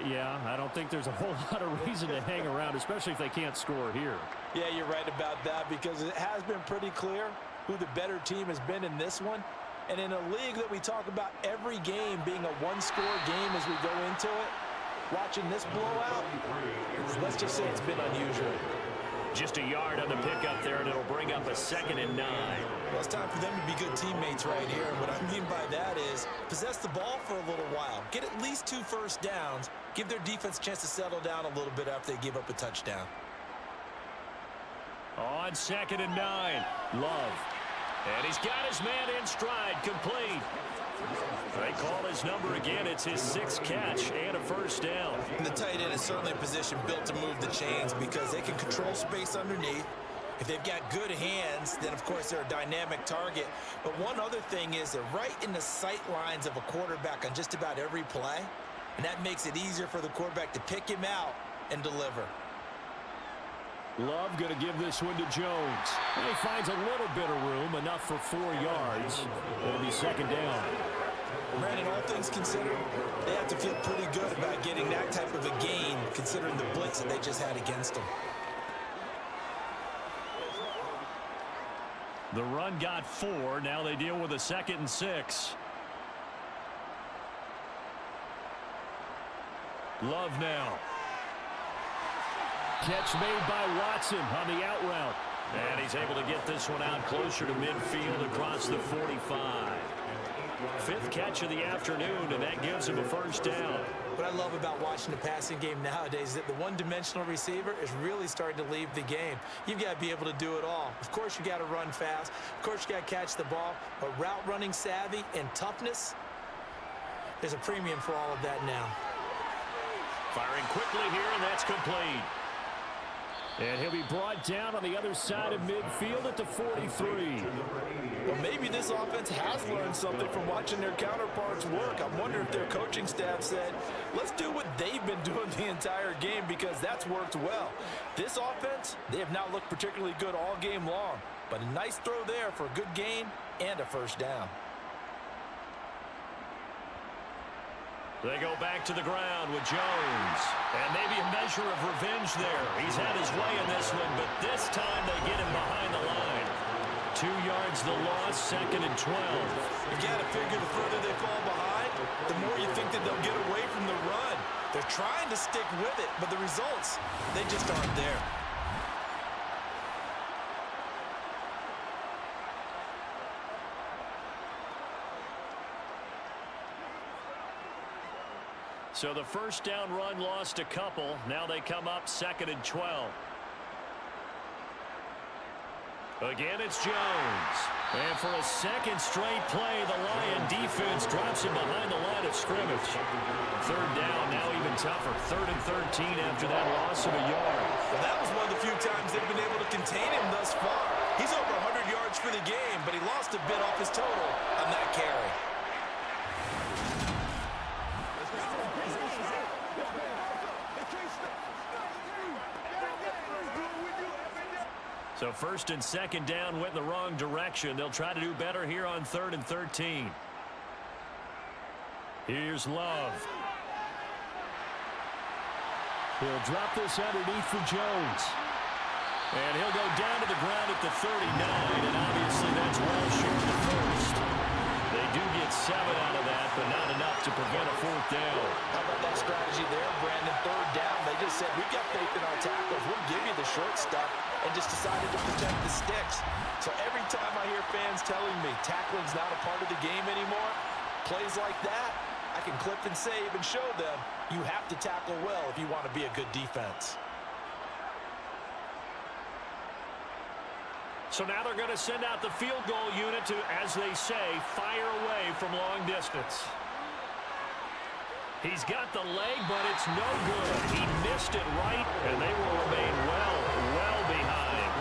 Yeah, I don't think there's a whole lot of reason to hang around, especially if they can't score here. Yeah, you're right about that because it has been pretty clear who the better team has been in this one. And in a league that we talk about every game being a one-score game as we go into it, watching this blowout, let's just say it's been unusual. Just a yard on the pickup there, and it'll bring up a 2nd and 9. Well, it's time for them to be good teammates right here. And what I mean by that is possess the ball for a little while. Get at least 2 first downs. Give their defense a chance to settle down a little bit after they give up a touchdown. On 2nd and 9, Love. And he's got his man in stride, complete. They call his number again. It's his 6th catch and a first down. And the tight end is certainly a position built to move the chains because they can control space underneath. If they've got good hands, then of course they're a dynamic target. But one other thing is they're right in the sight lines of a quarterback on just about every play. And that makes it easier for the quarterback to pick him out and deliver. Love going to give this one to Jones. And he finds a little bit of room, enough for 4 yards. It'll be 2nd down. Brandon, all things considered, they have to feel pretty good about getting that type of a gain considering the blitz that they just had against them. The run got 4. Now they deal with a 2nd and 6. Love now. Catch made by Watson on the out route. And he's able to get this one out closer to midfield across the 45. 5th catch of the afternoon, and that gives him a first down. What I love about watching the passing game nowadays is that the one-dimensional receiver is really starting to leave the game. You've got to be able to do it all. Of course, you got to run fast. Of course, you got to catch the ball. But route running savvy and toughness, there's a premium for all of that now. Firing quickly here, and that's complete. And he'll be brought down on the other side of midfield at the 43. Well, maybe this offense has learned something from watching their counterparts work. I wonder if their coaching staff said, let's do what they've been doing the entire game because that's worked well. This offense, they have not looked particularly good all game long. But a nice throw there for a good gain and a first down. They go back to the ground with Jones. And maybe a measure of revenge there. He's had his way in this one, but this time they get him behind the line. 2 yards the loss, 2nd and 12. You got to figure the further they fall behind, the more you think that they'll get away from the run. They're trying to stick with it, but the results, they just aren't there. So the first down run lost a couple. Now they come up 2nd and 12. Again, it's Jones. And for a second straight play, the Lion defense drops him behind the line of scrimmage. Third down, now even tougher. 3rd and 13 after that loss of a yard. Well, that was one of the few times they've been able to contain him thus far. He's over 100 yards for the game, but he lost a bit off his total on that carry. So 1st and 2nd down went in the wrong direction. They'll try to do better here on 3rd and 13. Here's Love. He'll drop this underneath for Jones. And he'll go down to the ground at the 39, and obviously that's well short of the first. They do get 7 out of that, but not enough to prevent a 4th down. How about that strategy there, Brandon? 3rd down, they just said, we've got faith in our tackles. We'll give you the short stuff, and just decided to protect the sticks. So every time I hear fans telling me tackling's not a part of the game anymore, plays like that, I can clip and save and show them you have to tackle well if you want to be a good defense. So now they're going to send out the field goal unit to, as they say, fire away from long distance. He's got the leg, but it's no good. He missed it right, and they will remain well behind.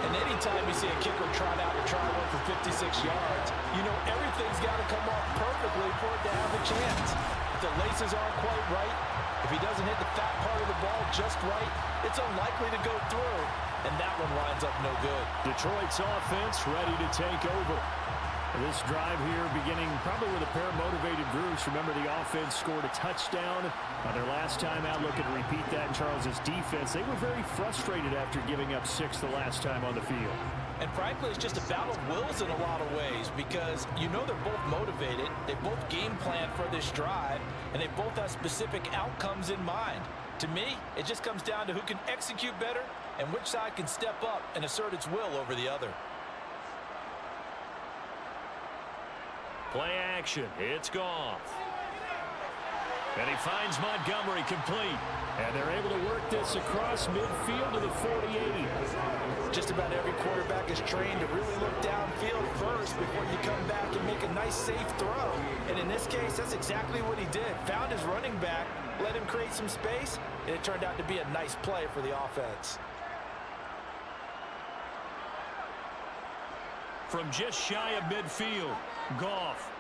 And anytime you see a kicker trot out and try one for 56 yards, you know everything's got to come off perfectly for it to have a chance. If the laces aren't quite right, if he doesn't hit the fat part of the ball just right, it's unlikely to go through. And that one winds up no good. Detroit's offense ready to take over. This drive here beginning probably with a pair of motivated groups. Remember, the offense scored a touchdown on their last time out. Looking to repeat that in Charles's defense. They were very frustrated after giving up 6 the last time on the field. And frankly, it's just a battle of wills in a lot of ways, because you know they're both motivated. They both game plan for this drive, and they both have specific outcomes in mind. To me, it just comes down to who can execute better and which side can step up and assert its will over the other. Play action. It's Goff. And he finds Montgomery complete. And they're able to work this across midfield to the 48. Just about every quarterback is trained to really look downfield first before you come back and make a nice, safe throw. And in this case, that's exactly what he did. Found his running back, let him create some space, and it turned out to be a nice play for the offense. From just shy of midfield, Goff.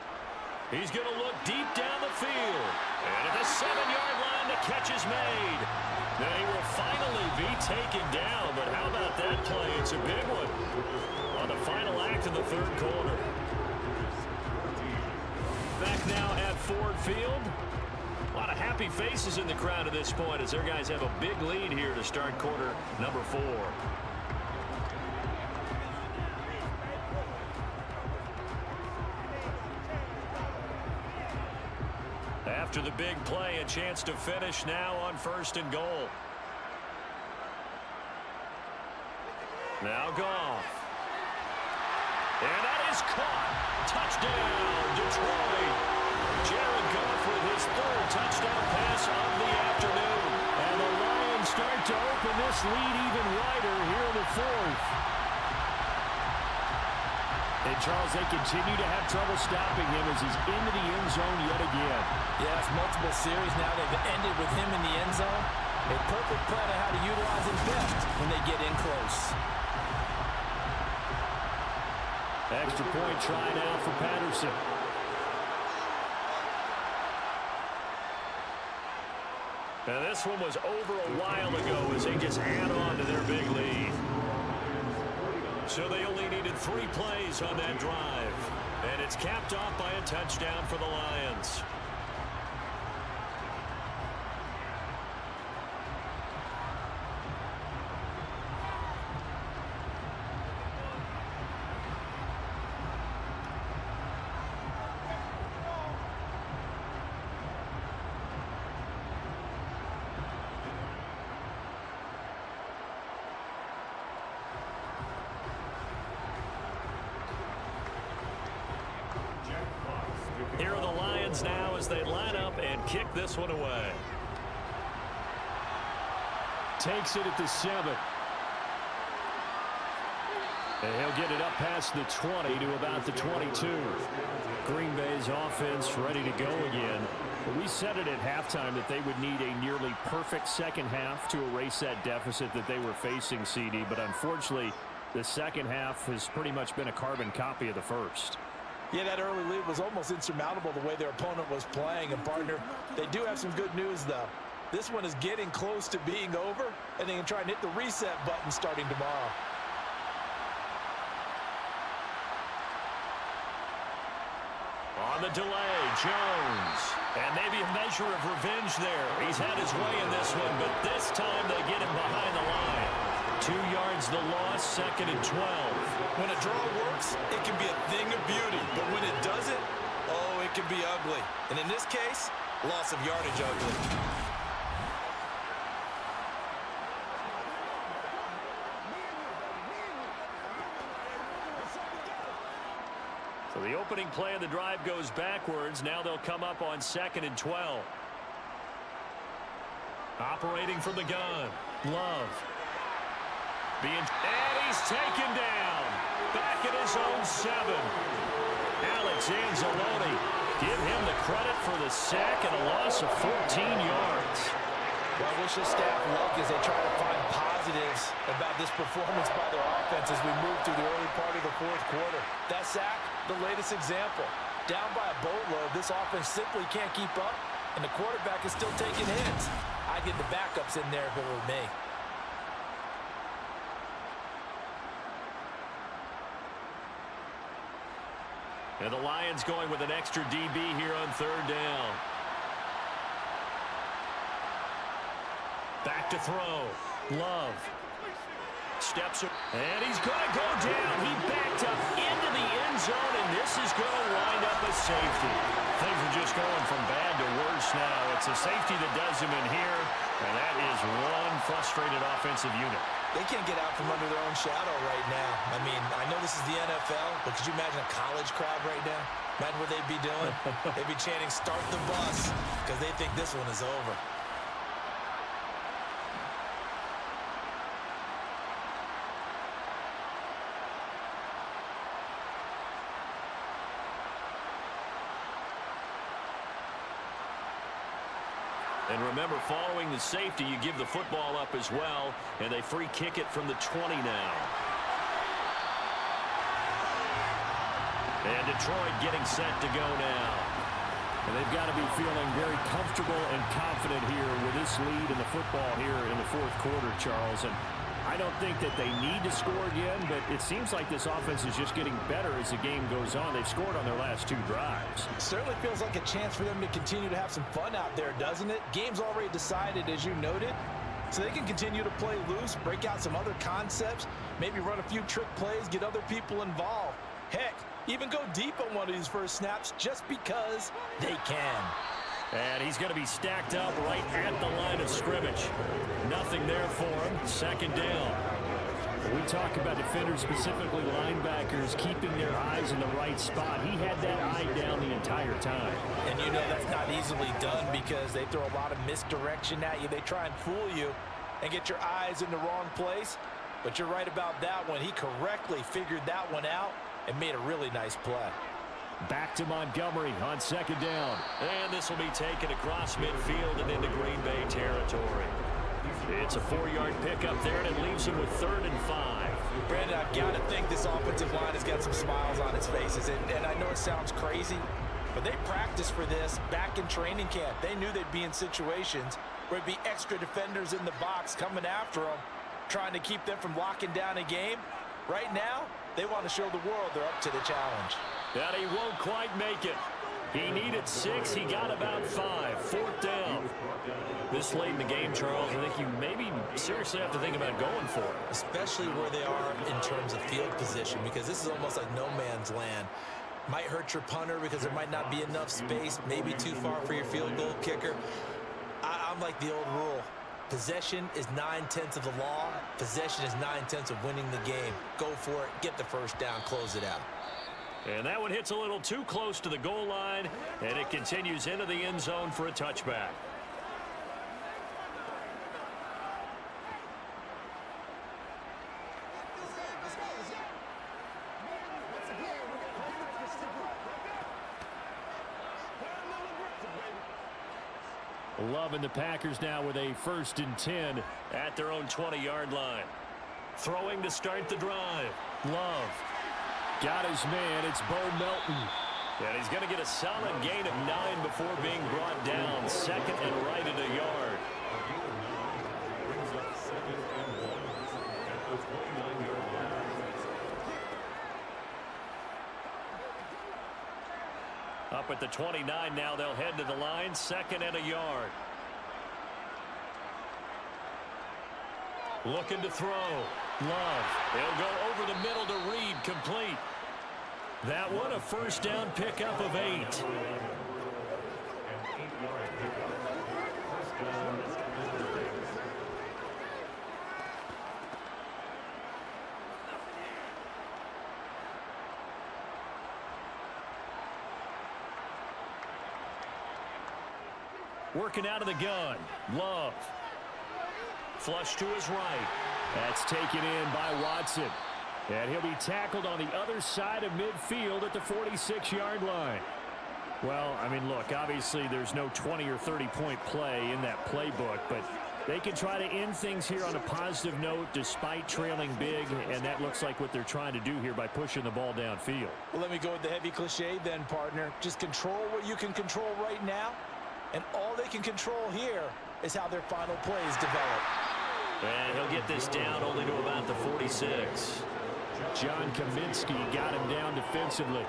He's going to look deep down the field. And at the 7-yard line, the catch is made. They will finally be taken down, but how about that play? It's a big one on the final act of the 3rd quarter. Back now at Ford Field. A lot of happy faces in the crowd at this point as their guys have a big lead here to start quarter number 4. After the big play, a chance to finish now on 1st and goal. Now Goff. And that is caught. Touchdown, Detroit. Jared Goff with his 3rd touchdown pass of the afternoon. And the Lions start to open this lead even wider here in the 4th. And Charles, they continue to have trouble stopping him as he's into the end zone yet again. Yes, multiple series now they've ended with him in the end zone. A perfect plan on how to utilize him best when they get in close. Extra point try now for Patterson. Now this one was over a while ago as they just add on to their big lead. So they only needed 3 plays on that drive. And it's capped off by a touchdown for the Lions. Here are the Lions now as they line up and kick this one away. Takes it at the 7. And he'll get it up past the 20 to about the 22. Green Bay's offense ready to go again. We said it at halftime that they would need a nearly perfect second half to erase that deficit that they were facing, CD. But unfortunately, the second half has pretty much been a carbon copy of the first. Yeah, that early lead was almost insurmountable the way their opponent was playing. And, partner, they do have some good news, though. This one is getting close to being over, and they can try and hit the reset button starting tomorrow. On the delay, Jones. And maybe a measure of revenge there. He's had his way in this one, but this time they get him behind the line. 2 yards the loss, 2nd and 12. When a draw works, it can be a thing of beauty. But when it doesn't, oh, it can be ugly. And in this case, loss of yardage ugly. So the opening play of the drive goes backwards. Now they'll come up on 2nd and 12. Operating from the gun. Love. And he's taken down. Back at his own 7. Alex Anzalone. Give him the credit for the sack and a loss of 14 yards. Well, I wish the staff luck as they try to find positives about this performance by their offense as we move through the early part of the fourth quarter. That sack, the latest example. Down by a boatload, this offense simply can't keep up, and the quarterback is still taking hits. I'd get the backups in there if it were me. And the Lions going with an extra DB here on 3rd down. Back to throw. Love. Steps up. And he's going to go down. He backed up into the end zone, and this is going to wind up a safety. Things are just going from bad to worse now. It's a safety that does him in here, and that is one frustrated offensive unit. They can't get out from under their own shadow right now. I mean, I know this is the NFL, but could you imagine a college crowd right now? Imagine what they'd be doing. They'd be chanting, "Start the bus," because they think this one is over. And remember, following the safety, you give the football up as well, and they free kick it from the 20 now. And Detroit getting set to go now. And they've got to be feeling very comfortable and confident here with this lead in the football here in the fourth quarter, Charles. And I don't think that they need to score again, but it seems like this offense is just getting better as the game goes on. They've scored on their last 2 drives. Certainly feels like a chance for them to continue to have some fun out there, doesn't it? Game's already decided, as you noted, so they can continue to play loose, break out some other concepts, maybe run a few trick plays, get other people involved. Heck, even go deep on one of these first snaps just because they can. And he's going to be stacked up right at the line of scrimmage. Nothing there for him. 2nd down. We talk about defenders, specifically linebackers, keeping their eyes in the right spot. He had that eye down the entire time. And you know that's not easily done because they throw a lot of misdirection at you. They try and fool you and get your eyes in the wrong place. But you're right about that one. He correctly figured that one out and made a really nice play. Back to Montgomery on 2nd down. And this will be taken across midfield and into Green Bay territory. It's a 4-yard pickup there, and it leaves him with 3rd and 5. Brandon, I've got to think this offensive line has got some smiles on its faces. And I know it sounds crazy, but they practiced for this back in training camp. They knew they'd be in situations where it'd be extra defenders in the box coming after them, trying to keep them from locking down a game. Right now, they want to show the world they're up to the challenge. And he won't quite make it. He needed 6. He got about 5. 4th down. This late in the game, Charles, I think you maybe seriously have to think about going for it. Especially where they are in terms of field position, because this is almost like no man's land. Might hurt your punter because there might not be enough space, maybe too far for your field goal kicker. I'm like the old rule. Possession is 9/10 of the law. Possession is 9/10 of winning the game. Go for it. Get the first down. Close it out. And that one hits a little too close to the goal line, and it continues into the end zone for a touchback. Love and the Packers now with a 1st and 10 at their own 20-yard line. Throwing to start the drive. Love got his man. It's Bo Melton. And he's going to get a solid gain of 9 before being brought down. 2nd and right at a yard. Up at the 29 now, they'll head to the line. 2nd and a yard. Looking to throw. Love. He'll go over the middle to Reed. Complete. That one a 1st down pickup of 8. Working out of the gun. Love. Flush to his right. That's taken in by Watson. And he'll be tackled on the other side of midfield at the 46-yard line. Well, I mean, look, obviously there's no 20 or 30-point play in that playbook, but they can try to end things here on a positive note despite trailing big, and that looks like what they're trying to do here by pushing the ball downfield. Well, let me go with the heavy cliche then, partner. Just control what you can control right now, and all they can control here is how their final plays develop. And he'll get this down only to about the 46. John Kaminsky got him down defensively.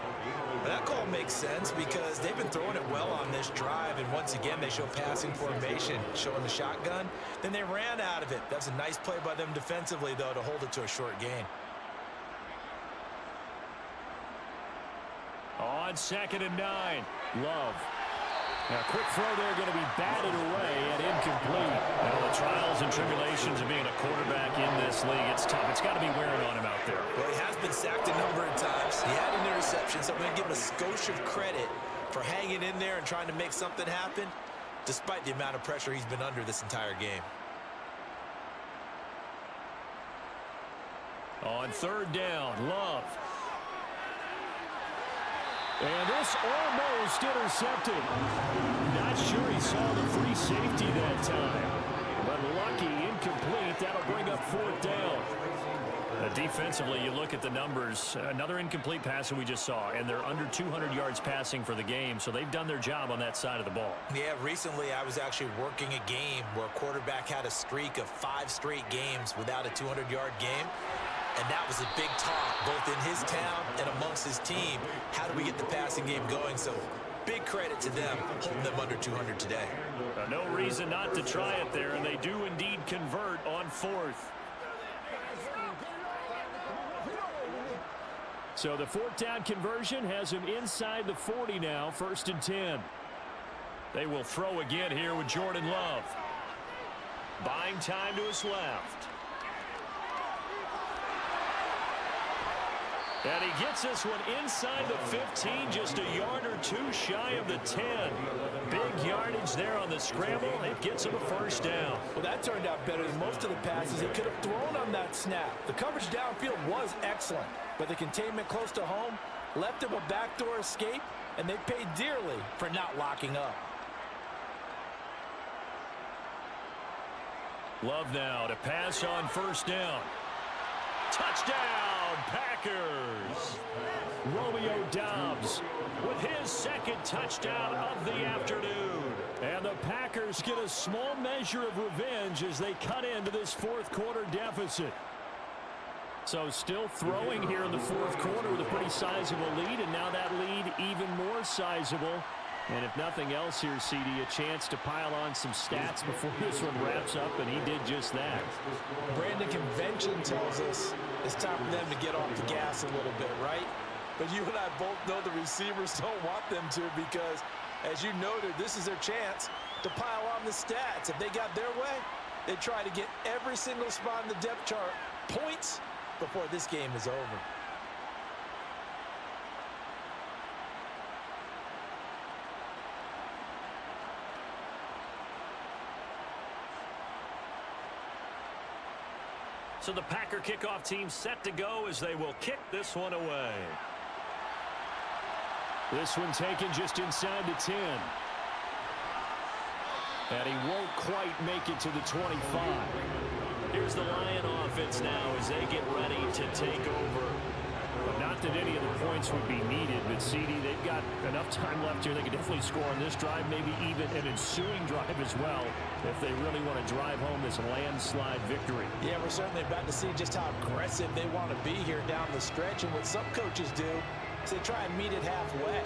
That call makes sense because they've been throwing it well on this drive, and once again they show passing formation, showing the shotgun. Then they ran out of it. That's a nice play by them defensively, though, to hold it to a short gain. On 2nd and 9, Love. Now, quick throw there, going to be batted away and incomplete. Now, the trials and tribulations of being a quarterback in this league, it's tough. It's got to be wearing on him out there. Well, he has been sacked a number of times. He had an interception, so I'm going to give him a skosh of credit for hanging in there and trying to make something happen, despite the amount of pressure he's been under this entire game. On 3rd down, Love. And this almost intercepted. Not sure he saw the free safety that time. But lucky, incomplete. That'll bring up 4th down. Defensively, you look at the numbers. Another incomplete pass that we just saw, and they're under 200 yards passing for the game, so they've done their job on that side of the ball. Yeah, recently I was actually working a game where a quarterback had a streak of 5 straight games without a 200-yard game. And that was a big talk, both in his town and amongst his team. How do we get the passing game going? So big credit to them, holding them under 200 today. No reason not to try it there, and they do indeed convert on 4th. So the 4th down conversion has him inside the 40 now, 1st and 10. They will throw again here with Jordan Love. Buying time to his left. And he gets this one inside the 15, just a yard or 2 shy of the 10. Big yardage there on the scramble. It gets him a 1st down. Well, that turned out better than most of the passes he could have thrown on that snap. The coverage downfield was excellent, but the containment close to home left him a backdoor escape, and they paid dearly for not locking up. Love now to pass on 1st down. Touchdown, Packers! Romeo Doubs with his 2nd touchdown of the afternoon. And the Packers get a small measure of revenge as they cut into this 4th quarter deficit. So still throwing here in the 4th quarter with a pretty sizable lead, and now that lead even more sizable. And if nothing else here, CD, a chance to pile on some stats before this one wraps up, and he did just that. Brandon, convention tells us it's time for them to get off the gas a little bit, right? But you and I both know the receivers don't want them to because, as you noted, this is their chance to pile on the stats. If they got their way, they try to get every single spot in the depth chart points before this game is over. So the Packer kickoff team set to go as they will kick this one away. This one taken just inside the 10. And he won't quite make it to the 25. Here's the Lion offense now as they get ready to take over. Not that any of the points would be needed, but CD, they've got enough time left here. They can definitely score on this drive, maybe even an ensuing drive as well, if they really want to drive home this landslide victory. Yeah, we're certainly about to see just how aggressive they want to be here down the stretch. And what some coaches do is they try and meet it halfway,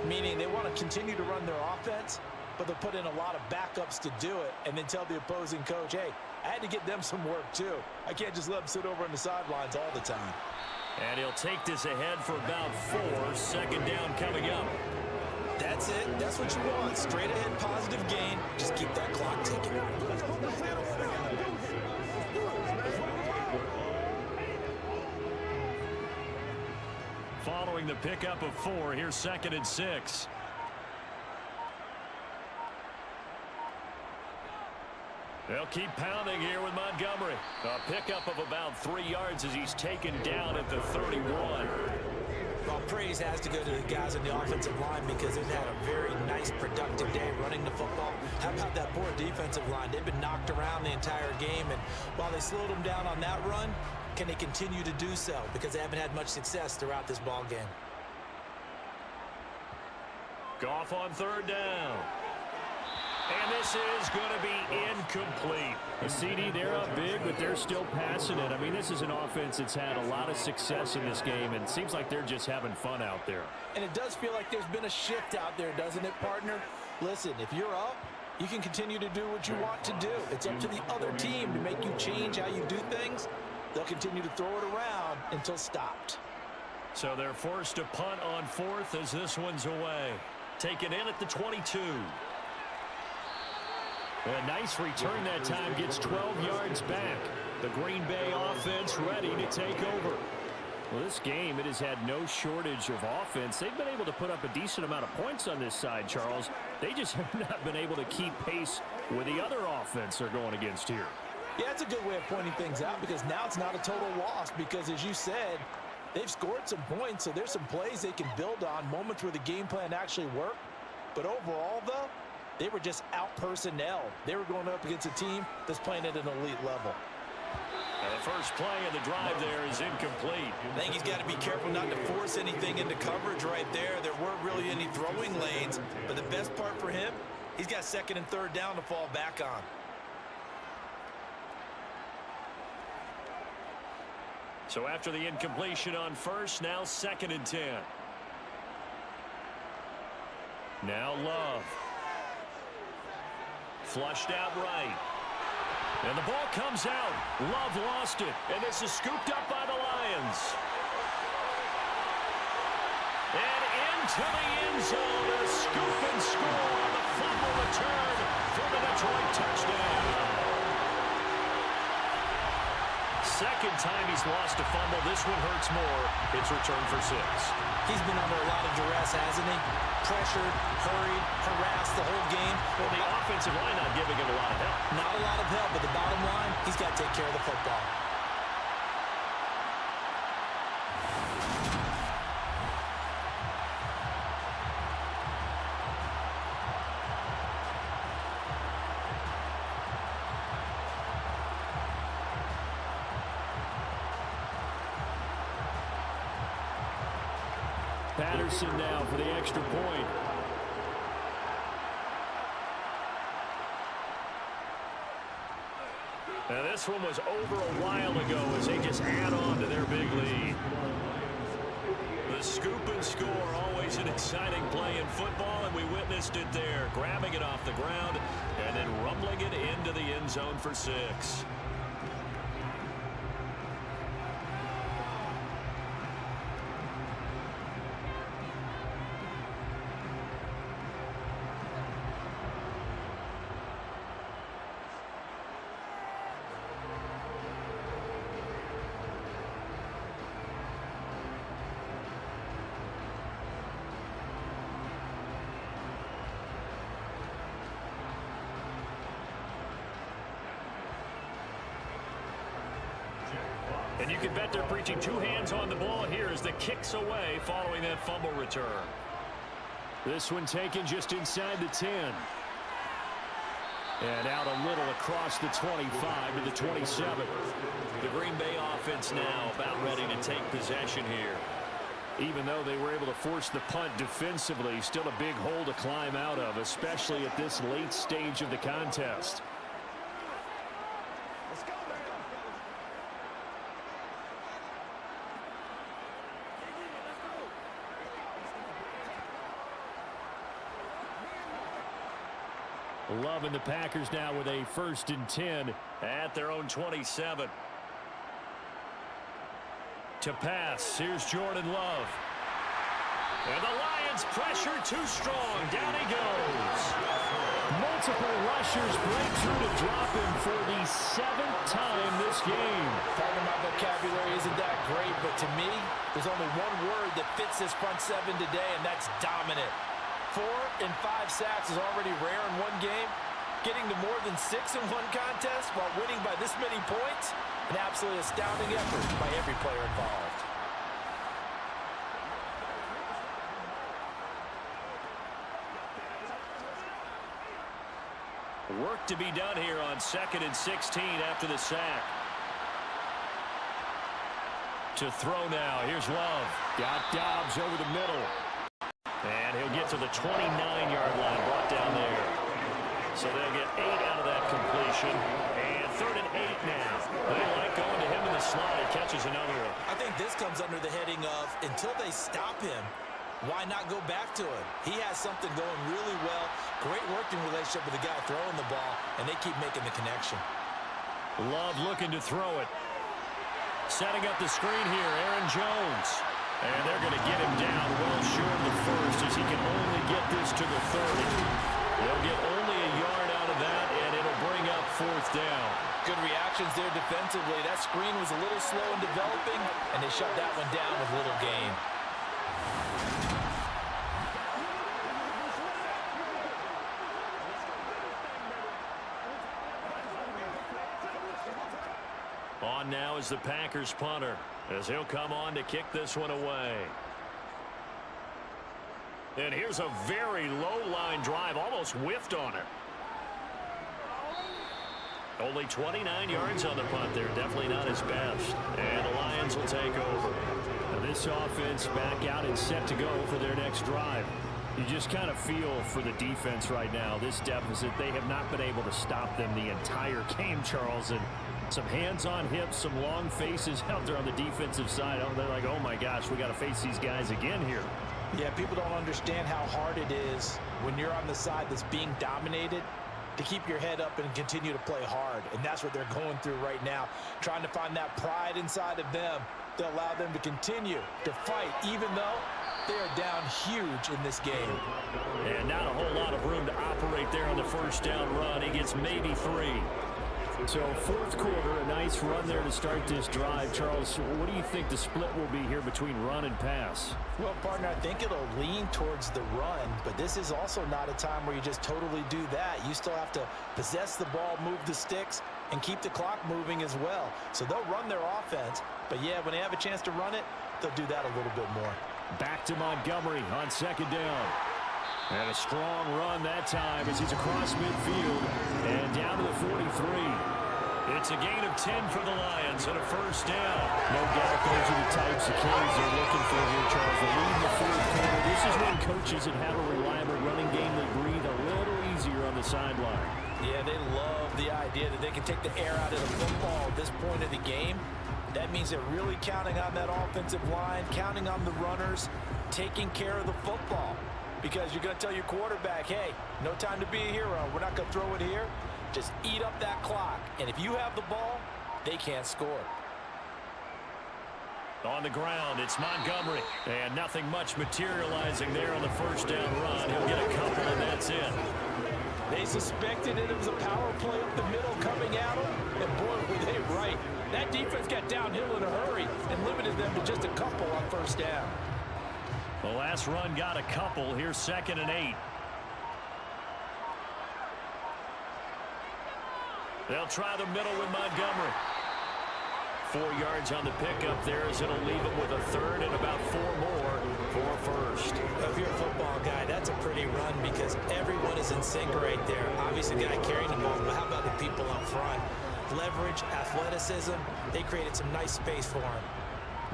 meaning they want to continue to run their offense, but they'll put in a lot of backups to do it and then tell the opposing coach, hey, I had to get them some work too. I can't just let them sit over on the sidelines all the time. And he'll take this ahead for about 4. Second down coming up. That's it. That's what you want. Straight ahead positive gain. Just keep that clock ticking. Following the pickup of 4, here's 2nd and 6. They'll keep pounding here with Montgomery. A pickup of about 3 yards as he's taken down at the 31. Well, praise has to go to the guys on the offensive line because they've had a very nice, productive day running the football. How about that poor defensive line? They've been knocked around the entire game, and while they slowed them down on that run, can they continue to do so? Because they haven't had much success throughout this ball game. Goff on 3rd down. And this is going to be incomplete. The CD, they're up big, but they're still passing it. I mean, this is an offense that's had a lot of success in this game, and it seems like they're just having fun out there. And it does feel like there's been a shift out there, doesn't it, partner? Listen, if you're up, you can continue to do what you want to do. It's up to the other team to make you change how you do things. They'll continue to throw it around until stopped. So they're forced to punt on 4th as this one's away. Taken in at the 22. A nice return that time, gets 12 yards back. The Green Bay offense ready to take over. Well, this game, it has had no shortage of offense. They've been able to put up a decent amount of points on this side, Charles. They just have not been able to keep pace with the other offense they're going against here. Yeah, that's a good way of pointing things out because now it's not a total loss because, as you said, they've scored some points, so there's some plays they can build on, moments where the game plan actually worked. But overall, though, they were just out-personnel. They were going up against a team that's playing at an elite level. And the first play of the drive there is incomplete. I think he's got to be careful not to force anything into coverage right there. There weren't really any throwing lanes, but the best part for him, he's got 2nd and 3rd down to fall back on. So after the incompletion on 1st, now 2nd and 10. Now Love. Flushed out right. And the ball comes out. Love lost it. And this is scooped up by the Lions. And into the end zone. A scoop and score on the fumble return for the Detroit touchdown. Second time he's lost a fumble. This one hurts more. It's returned for 6. He's been under a lot of duress, hasn't he? Pressured, hurried, harassed the whole game. Well, the offensive line not giving him a lot of help. Not a lot of help, but the bottom line, he's got to take care of the football. Patterson now for the extra point. Now this one was over a while ago as they just add on to their big lead. The scoop and score, always an exciting play in football, and we witnessed it there, grabbing it off the ground and then rumbling it into the end zone for 6. And you can bet they're preaching 2 hands on the ball here as the kick's away following that fumble return. This one taken just inside the 10. And out a little across the 25 to the 27. The Green Bay offense now about ready to take possession here. Even though they were able to force the punt defensively, still a big hole to climb out of, especially at this late stage of the contest. Love and the Packers now with a 1st and 10 at their own 27. To pass, here's Jordan Love. And the Lions pressure too strong. Down he goes. Multiple rushers break through to drop him for the 7th time this game. Part of my vocabulary isn't that great, but to me, there's only one word that fits this front 7 today, and that's dominant. 4 and 5 sacks is already rare in one game. Getting to more than 6 in one contest while winning by this many points, an absolutely astounding effort by every player involved. Work to be done here on 2nd and 16 after the sack. To throw now. Here's Love. Got Dobbs over the middle. And he'll get to the 29-yard line, brought down there. So they'll get 8 out of that completion. And 3rd and 8 now. They like going to him in the slot. He catches another one. I think this comes under the heading of, until they stop him, why not go back to him? He has something going really well. Great working relationship with the guy throwing the ball, and they keep making the connection. Love looking to throw it. Setting up the screen here, Aaron Jones. And they're going to get him down well short of the 1st as he can only get this to the 30. They'll get only a yard out of that, and it'll bring up 4th down. Good reactions there defensively. That screen was a little slow in developing, and they shut that one down with little gain. On now is the Packers punter, as he'll come on to kick this one away. And here's a very low line drive, almost whiffed on it. Only 29 yards on the punt there, definitely not his best. And the Lions will take over. Now this offense back out and set to go for their next drive. You just kind of feel for the defense right now, this deficit. They have not been able to stop them the entire game, Charles. And some hands on hips, some long faces out there on the defensive side. Oh, they're like, oh my gosh, we got to face these guys again here. Yeah, people don't understand how hard it is when you're on the side that's being dominated to keep your head up and continue to play hard. And that's what they're going through right now, trying to find that pride inside of them to allow them to continue to fight, even though they are down huge in this game. And not a whole lot of room to operate there on the 1st down run. He gets maybe 3. So 4th quarter, a nice run there to start this drive. Charles, what do you think the split will be here between run and pass? Well, partner, I think it'll lean towards the run, but this is also not a time where you just totally do that. You still have to possess the ball, move the sticks, and keep the clock moving as well. So they'll run their offense, but yeah, when they have a chance to run it, they'll do that a little bit more. Back to Montgomery on 2nd down. And a strong run that time as he's across midfield and down to the 43. It's a gain of 10 for the Lions and a 1st down. No doubt those are the types of carries they're looking for here, Charles. The lead in the 4th quarter. This is when coaches that have a reliable running game, they breathe a little easier on the sideline. Yeah, they love the idea that they can take the air out of the football at this point of the game. That means they're really counting on that offensive line, counting on the runners, taking care of the football. Because you're going to tell your quarterback, hey, no time to be a hero. We're not going to throw it here. Just eat up that clock. And if you have the ball, they can't score. On the ground, it's Montgomery. And nothing much materializing there on the 1st down run. He'll get a couple, and that's it. They suspected it was a power play up the middle coming at them. And boy, were they right. That defense got downhill in a hurry and limited them to just a couple on 1st down. The last run got a couple. Here's 2nd and 8. They'll try the middle with Montgomery. 4 yards on the pickup there as it'll leave him with a third and about 4 more for first. If you're a football guy, that's a pretty run because everyone is in sync right there. Obviously, the guy carrying the ball, but how about the people up front? Leverage, athleticism, they created some nice space for him.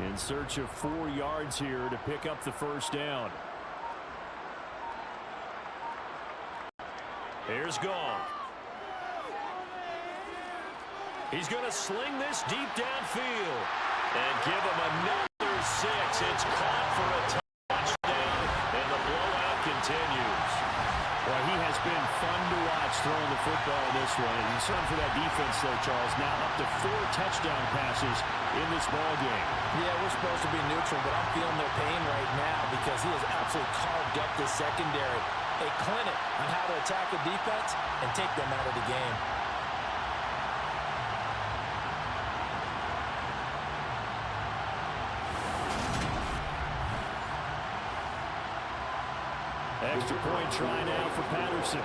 In search of 4 yards here to pick up the first down. Here's Goff. He's going to sling this deep downfield and give him another 6. It's caught for a touchdown, and the blowout continues. Well, he has been fun to watch throwing the football in this one. And he's for that defense, though, Charles. Now up to 4 touchdown passes in this ball game. Yeah, we're supposed to be neutral, but I'm feeling their pain right now because he has absolutely carved up the secondary. A clinic on how to attack a defense and take them out of the game. Extra point try now for Patterson.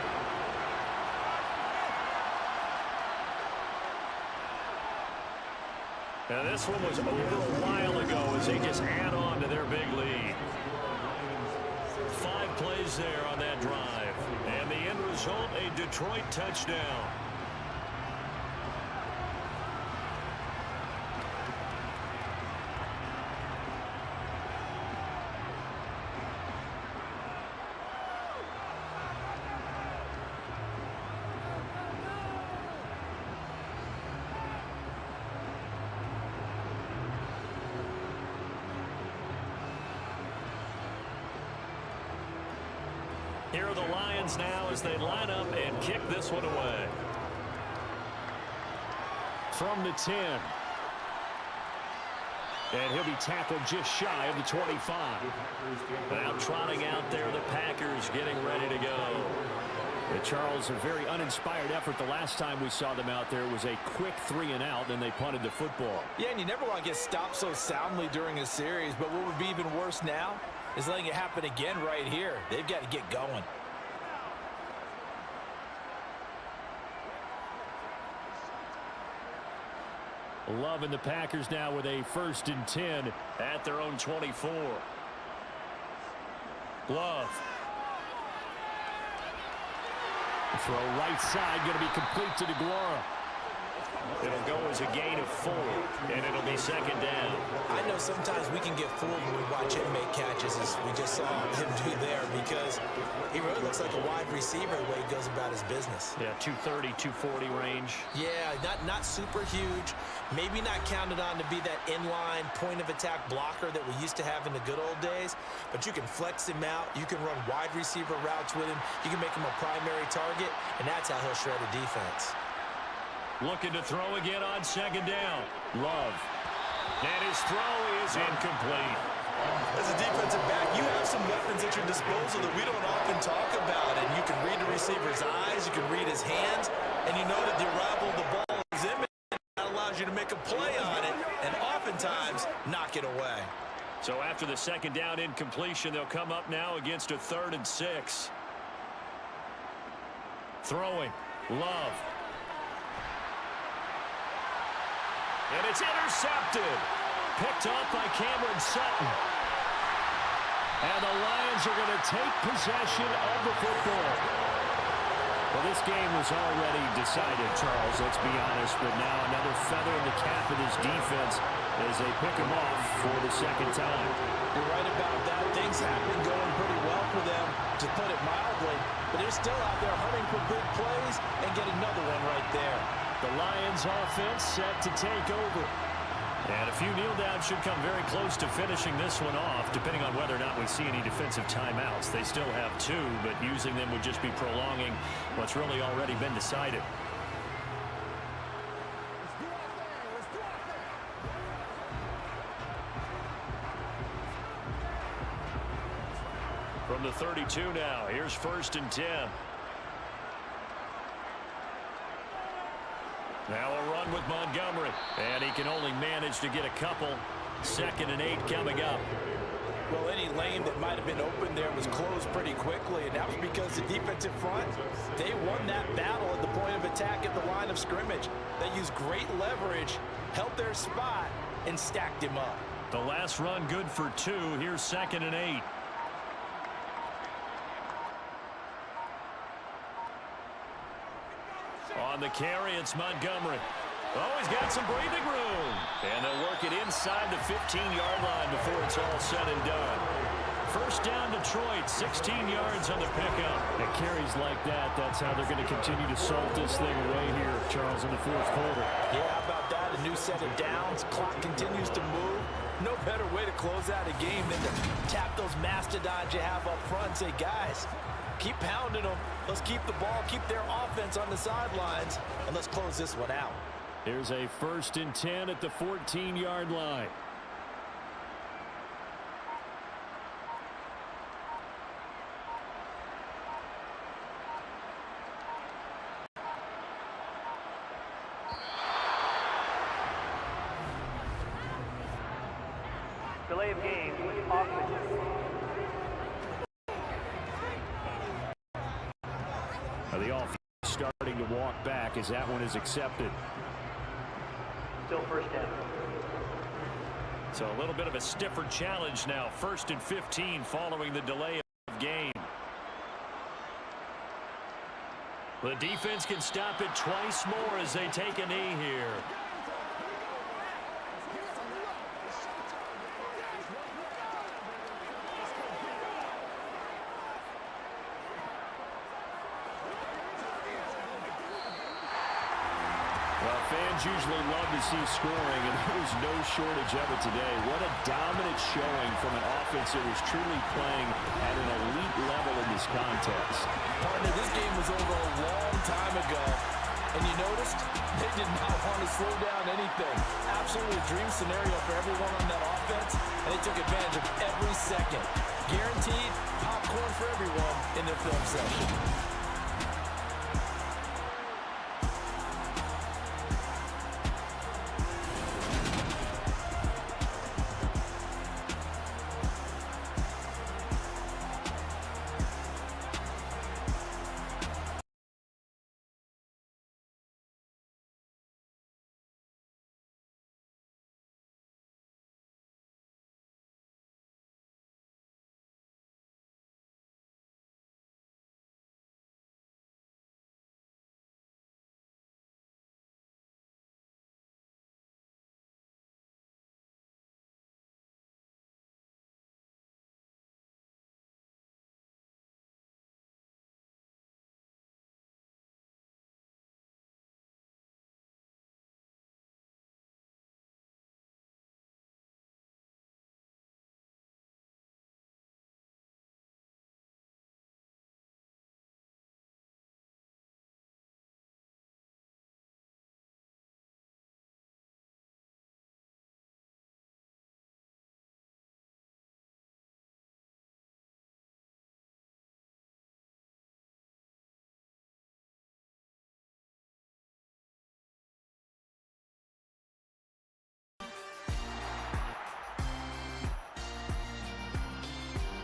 Now this one was over a while ago as they just add on to their big lead. 5 plays there on that drive. And the end result, a Detroit touchdown. Here are the Lions now as they line up and kick this one away. From the 10. And he'll be tackled just shy of the 25. Now trotting out there, the Packers getting ready to go. And Charles, a very uninspired effort. The last time we saw them out there was a quick 3 and out, then they punted the football. Yeah, and you never want to get stopped so soundly during a series, but what would be even worse now is letting it happen again right here. They've got to get going. Love and the Packers now with a 1st and 10 at their own 24. Love. Throw right side, going to be complete to DeGuara. It'll go as a gain of 4, and it'll be 2nd down. I know sometimes we can get fooled when we watch him make catches, as we just saw him do there, because he really looks like a wide receiver the way he goes about his business. Yeah, 230, 240 range. Yeah, not super huge. Maybe not counted on to be that inline point-of-attack blocker that we used to have in the good old days, but you can flex him out. You can run wide receiver routes with him. You can make him a primary target, and that's how he'll shred a defense. Looking to throw again on 2nd down. Love. And his throw is incomplete. As a defensive back, you have some weapons at your disposal that we don't often talk about. And you can read the receiver's eyes, you can read his hands, and you know that the arrival of the ball is imminent. That allows you to make a play on it and oftentimes knock it away. So after the 2nd down incompletion, they'll come up now against a 3rd and 6. Throwing. Love. And it's intercepted. Picked up by Cameron Sutton. And the Lions are going to take possession of the football. Well, this game was already decided, Charles, let's be honest. But now another feather in the cap of this defense as they pick him off for the 2nd time. You're right about that. Things have been going pretty well for them, to put it mildly. But they're still out there hunting for big plays and get another one right there. The Lions offense set to take over. And a few kneel downs should come very close to finishing this one off, depending on whether or not we see any defensive timeouts. They still have 2, but using them would just be prolonging what's really already been decided. From the 32 now, here's 1st and 10. Now a run with Montgomery, and he can only manage to get a couple. 2nd and 8 coming up. Well, any lane that might have been open there was closed pretty quickly, and that was because the defensive front, they won that battle at the point of attack at the line of scrimmage. They used great leverage, held their spot and stacked him up. The last run good for 2. Here's 2nd and 8. On the carry, it's Montgomery. Oh, he's got some breathing room. And they'll work it inside the 15-yard line before it's all said and done. First down, Detroit, 16 yards on the pickup. And carries like that, that's how they're going to continue to salt this thing away here, Charles, in the 4th quarter. Yeah, how about that? A new set of downs. Clock continues to move. No better way to close out a game than to tap those mastodons you have up front and say, guys, keep pounding them. Let's keep the ball, keep their offense on the sidelines, and let's close this one out. Here's a 1st and 10 at the 14-yard line. Delay of game, offense. The offense starting to walk back as that one is accepted. Still first down. So a little bit of a stiffer challenge now. 1st and 15 following the delay of game. The defense can stop it twice more as they take a knee here. Fans usually love to see scoring, and there's no shortage of it today. What a dominant showing from an offense that was truly playing at an elite level in this contest. Partner, this game was over a long time ago, and you noticed they did not want to slow down anything. Absolutely a dream scenario for everyone on that offense, and they took advantage of every second. Guaranteed popcorn for everyone in their film session.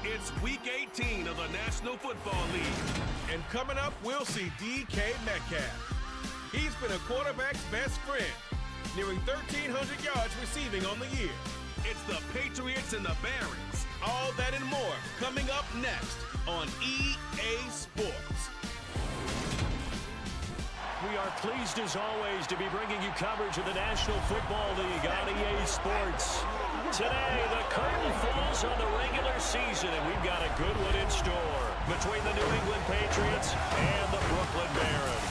It's Week 18 of the National Football League. And coming up, we'll see DK Metcalf. He's been a quarterback's best friend, nearing 1,300 yards receiving on the year. It's the Patriots and the Barons. All that and more coming up next on EA Sports. We are pleased, as always, to be bringing you coverage of the National Football League on EA Sports. Today, the curtain falls on the regular season, and we've got a good one in store between the New England Patriots and the Brooklyn Barons.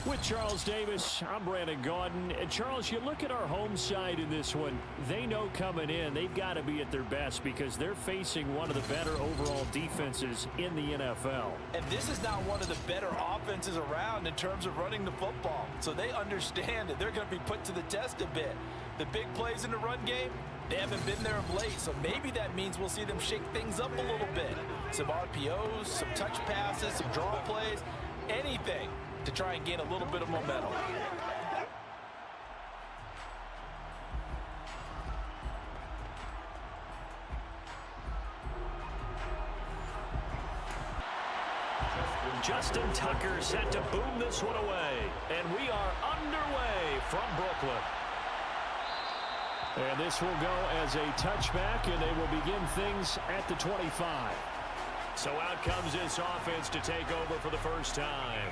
With Charles Davis, I'm Brandon Gaudin. And Charles, you look at our home side in this one, they know coming in they've got to be at their best because they're facing one of the better overall defenses in the NFL. And this is now one of the better offenses around in terms of running the football. So they understand that they're going to be put to the test a bit. The big plays in the run game, they haven't been there of late. So maybe that means we'll see them shake things up a little bit. Some RPOs, some touch passes, some draw plays, anything to try and gain a little bit of momentum. Justin Tucker set to boom this one away. And we are underway from Brooklyn. And this will go as a touchback, and they will begin things at the 25. So out comes this offense to take over for the first time.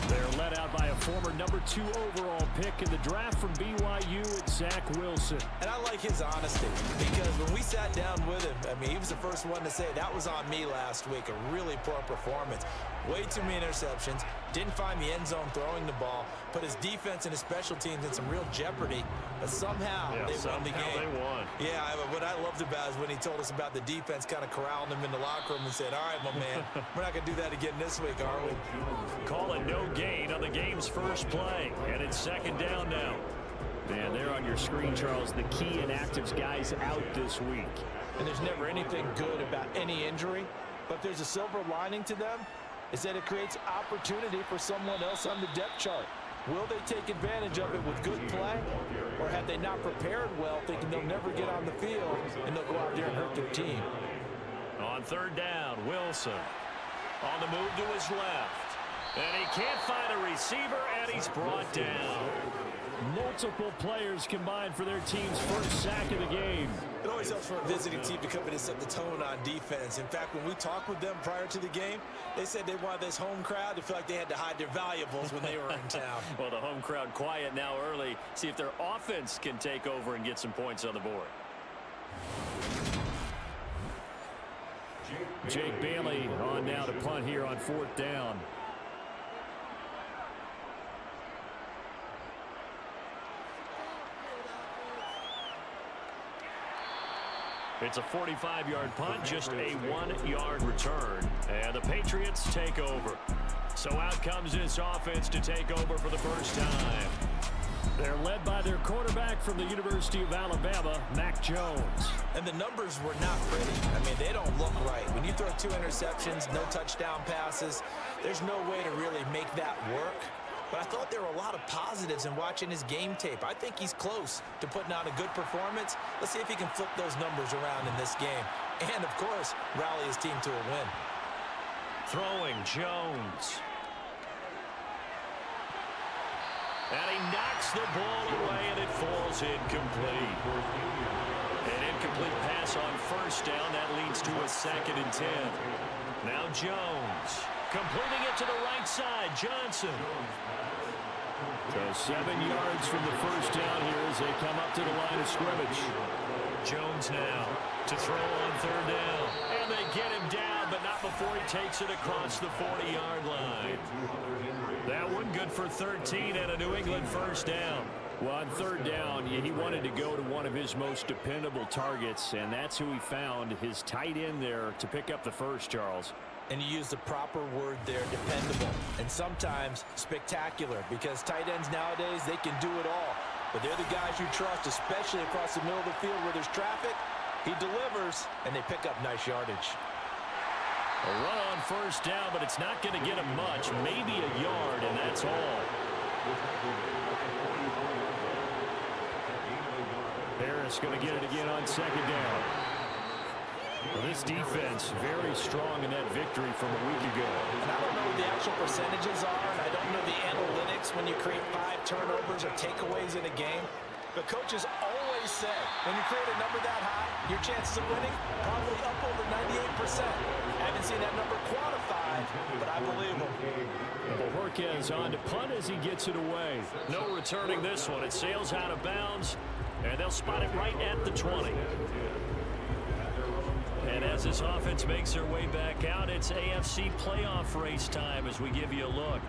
They're led out by a former #2 overall pick in the draft from BYU, it's Zach Wilson. And I like his honesty, because when we sat down with him, I mean, he was the first one to say, that was on me last week, a really poor performance. Way too many interceptions, didn't find the end zone throwing the ball, put his defense and his special teams in some real jeopardy, but somehow they won the game. They won. Yeah, what I loved about is when he told us about the defense kind of corralling him in the locker room and said, all right, my man, we're not going to do that again this week, are we? Call it no gain on the game's first play, and it's second down now. And there on your screen, Charles, the key inactives guys out this week. And there's never anything good about any injury, but there's a silver lining to them, is that it creates opportunity for someone else on the depth chart. Will they take advantage of it with good play, or have they not prepared well, thinking they'll never get on the field, and they'll go out there and hurt their team? On third down, Wilson on the move to his left. And he can't find a receiver, and he's brought down. Multiple players combined for their team's first sack of the game. It always helps for a visiting team to come in and set the tone on defense. In fact, when we talked with them prior to the game, they said they wanted this home crowd to feel like they had to hide their valuables when they were in town. Well, the home crowd quiet now early. See if their offense can take over and get some points on the board. Jake Bailey on now to punt here on fourth down. It's a 45-yard punt, just a 1-yard return. And the Patriots take over. So out comes this offense to take over for the first time. They're led by their quarterback from the University of Alabama, Mac Jones. And the numbers were not pretty. I mean, they don't look right. When you throw 2 interceptions, no touchdown passes, there's no way to really make that work. But I thought there were a lot of positives in watching his game tape. I think he's close to putting on a good performance. Let's see if he can flip those numbers around in this game. And, of course, rally his team to a win. Throwing Jones. And he knocks the ball away, and it falls incomplete. An incomplete pass on first down. That leads to a 2nd and 10. Now Jones completing it to the right side. Johnson. So 7 yards from the first down here as they come up to the line of scrimmage. Jones now to throw on third down. And they get him down, but not before he takes it across the 40-yard line. That one good for 13 and a New England first down. Well, on third down, he wanted to go to one of his most dependable targets, and that's who he found, his tight end there, to pick up the first, Charles. And you use the proper word there, dependable, and sometimes spectacular, because tight ends nowadays, they can do it all. But they're the guys you trust, especially across the middle of the field where there's traffic. He delivers, and they pick up nice yardage. A run on first down, but it's not going to get him much, maybe a yard, and that's all. Harris going to get it again on second down. Well, this defense very strong in that victory from a week ago. And I don't know what the actual percentages are, and I don't know the analytics when you create 5 turnovers or takeaways in a game. But coaches always say, when you create a number that high, your chances of winning probably up over 98%. I haven't seen that number quantified, but I believe them. Borquez on to punt as he gets it away. No returning this one. It sails out of bounds, and they'll spot it right at the 20. And as this offense makes their way back out, it's AFC playoff race time as we give you a look.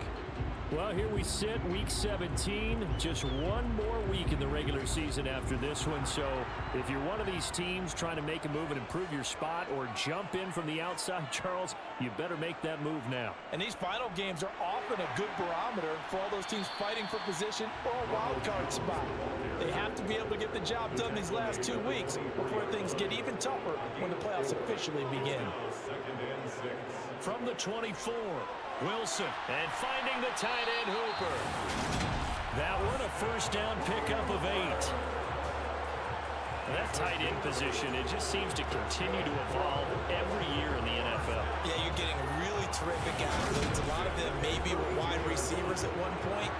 Well, here we sit, week 17, just one more week in the regular season after this one. So if you're one of these teams trying to make a move and improve your spot or jump in from the outside, Charles, you better make that move now. And these final games are often a good barometer for all those teams fighting for position or a wild card spot. They have to be able to get the job done these last 2 weeks before things get even tougher when the playoffs officially begin. From the 24, Wilson, and finding the tight end Hooper. That one a first down pickup of 8. That tight end position, it just seems to continue to evolve every year in the NFL. Yeah, you're getting really terrific athletes. A lot of them maybe were wide receivers at one point.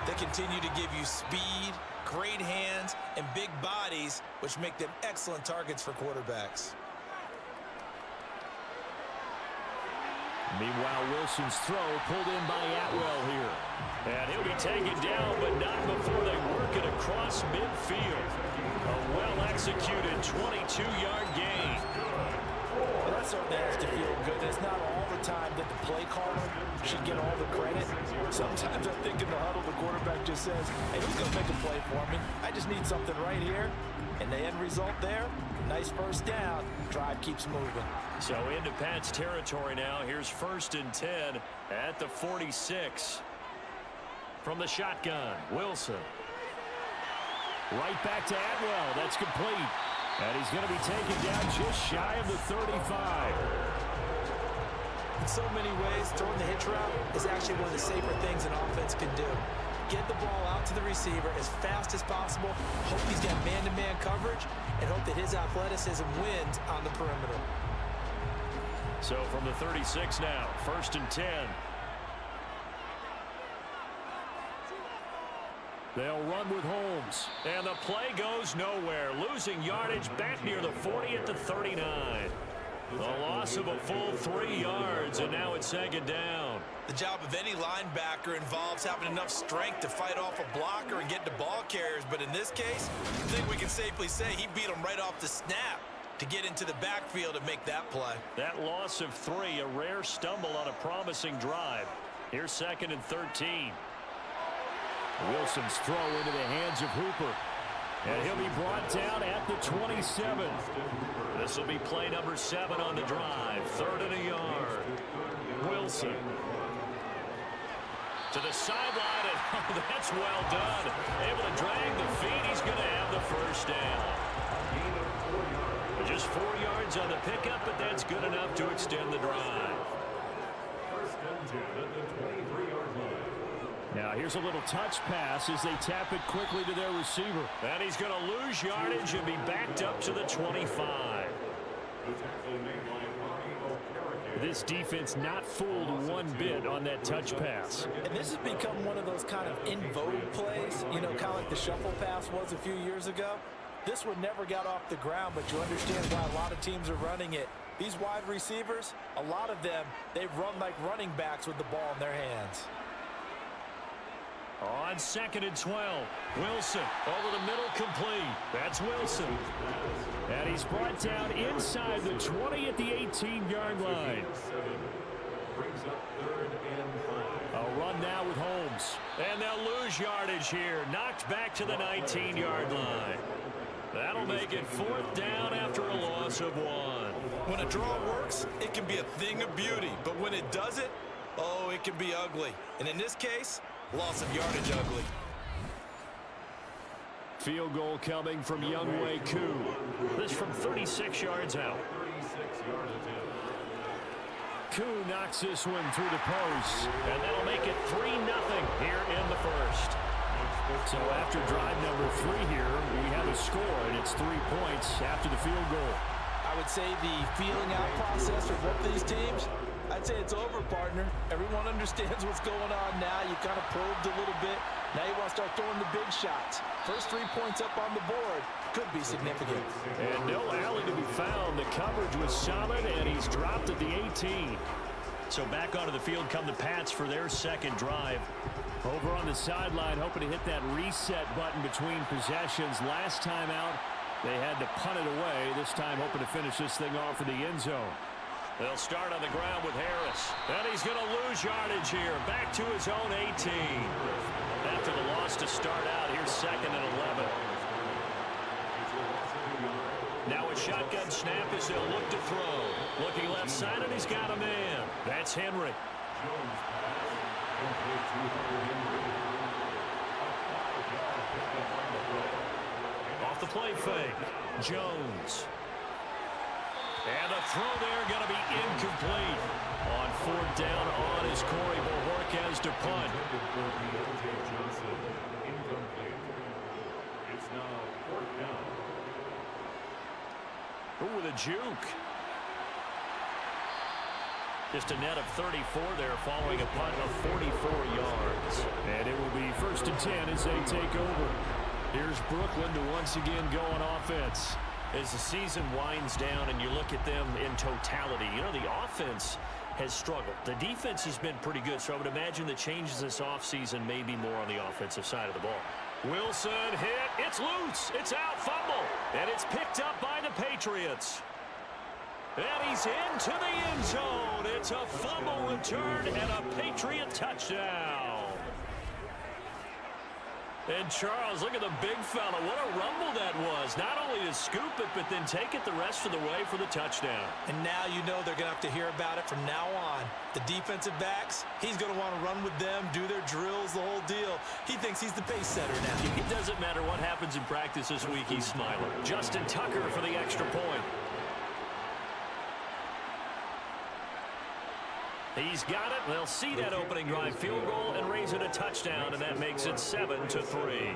They continue to give you speed, great hands, and big bodies, which make them excellent targets for quarterbacks. Meanwhile, Wilson's throw pulled in by Atwell here. And he'll be taken down, but not before they work it across midfield. A well-executed 22-yard gain. Well, that certainly has to feel good. It's not all the time that the play caller should get all the credit. Sometimes I think in the huddle, the quarterback just says, hey, who's going to make a play for me? I just need something right here. And the end result there, nice first down. Drive keeps moving. So into Pat's territory now. Here's 1st and 10 at the 46. From the shotgun, Wilson. Right back to Atwell. That's complete. And he's going to be taken down just shy of the 35. In so many ways, throwing the hitch route is actually one of the safer things an offense can do. Get the ball out to the receiver as fast as possible, hope he's got man-to-man coverage, and hope that his athleticism wins on the perimeter. So from the 36 now, 1st and 10. They'll run with Holmes. And the play goes nowhere. Losing yardage back near the 40 at the 39. A loss of a full 3 yards, and now it's 2nd down. The job of any linebacker involves having enough strength to fight off a blocker and get to ball carriers. But in this case, I think we can safely say he beat him right off the snap to get into the backfield and make that play. That loss of 3, a rare stumble on a promising drive. Here's 2nd and 13. Wilson's throw into the hands of Hooper. And he'll be brought down at the 27. This will be play number 7 on the drive. 3rd and a yard. Wilson. To the sideline, and oh, that's well done. Able to drag the feet. He's going to have the first down. Just 4 yards on the pickup, but that's good enough to extend the drive. 1st and 10 at the 23-yard line. Now here's a little touch pass as they tap it quickly to their receiver. And he's going to lose yardage and be backed up to the 25. This defense not fooled one bit on that touch pass. And this has become one of those kind of in vogue plays, you know, kind of like the shuffle pass was a few years ago. This one never got off the ground, but you understand why a lot of teams are running it. These wide receivers, a lot of them, they run like running backs with the ball in their hands. On 2nd and 12, Wilson over the middle, complete. That's Wilson. And he's brought down inside the 20 at the 18-yard line. A run now with Holmes. And they'll lose yardage here. Knocked back to the 19-yard line. That'll make it 4th down after a loss of 1. When a draw works, it can be a thing of beauty. But when it doesn't, oh, it can be ugly. And in this case, loss of yardage ugly. Field goal coming from Younghoe Koo. This from 36 yards out. Koo knocks this one through the post, and that'll make it 3-0 here in the first. So after drive number 3 here, we have a score, and it's 3 points after the field goal. I would say the feeling out process for both these teams, I'd say it's over, partner. Everyone understands what's going on now. You kind of probed a little bit. Now you want to start throwing the big shots. First 3 points up on the board could be significant. And no alley to be found. The coverage was solid, and he's dropped at the 18. So back onto the field come the Pats for their second drive. Over on the sideline, hoping to hit that reset button between possessions. Last time out, they had to punt it away. This time hoping to finish this thing off in the end zone. They'll start on the ground with Harris. And he's going to lose yardage here. Back to his own 18. After the loss to start out, here's 2nd and 11. Now a shotgun snap as they'll look to throw. Looking left side, and he's got a man. That's Henry. Off the play fake, Jones. And the throw there going to be incomplete. On 4th down on is Corey Bojorquez to punt. It's now 4th down. Ooh, with a juke. Just a net of 34 there following a punt of 44 yards. And it will be 1st and 10 as they take over. Here's Brooklyn to once again go on offense. As the season winds down and you look at them in totality, you know, the offense has struggled. The defense has been pretty good, so I would imagine the changes this offseason may be more on the offensive side of the ball. Wilson hit. It's loose. It's out. Fumble. And it's picked up by the Patriots. And he's into the end zone. It's a fumble return and a Patriot touchdown. And Charles, look at the big fella. What a rumble that was. Not only to scoop it, but then take it the rest of the way for the touchdown. And now you know they're going to have to hear about it from now on. The defensive backs, he's going to want to run with them, do their drills, the whole deal. He thinks he's the pace setter now. It doesn't matter what happens in practice this week, he's smiling. Justin Tucker for the extra point. He's got it. They'll see that opening drive field goal and raise it a touchdown, and that makes it 7-3.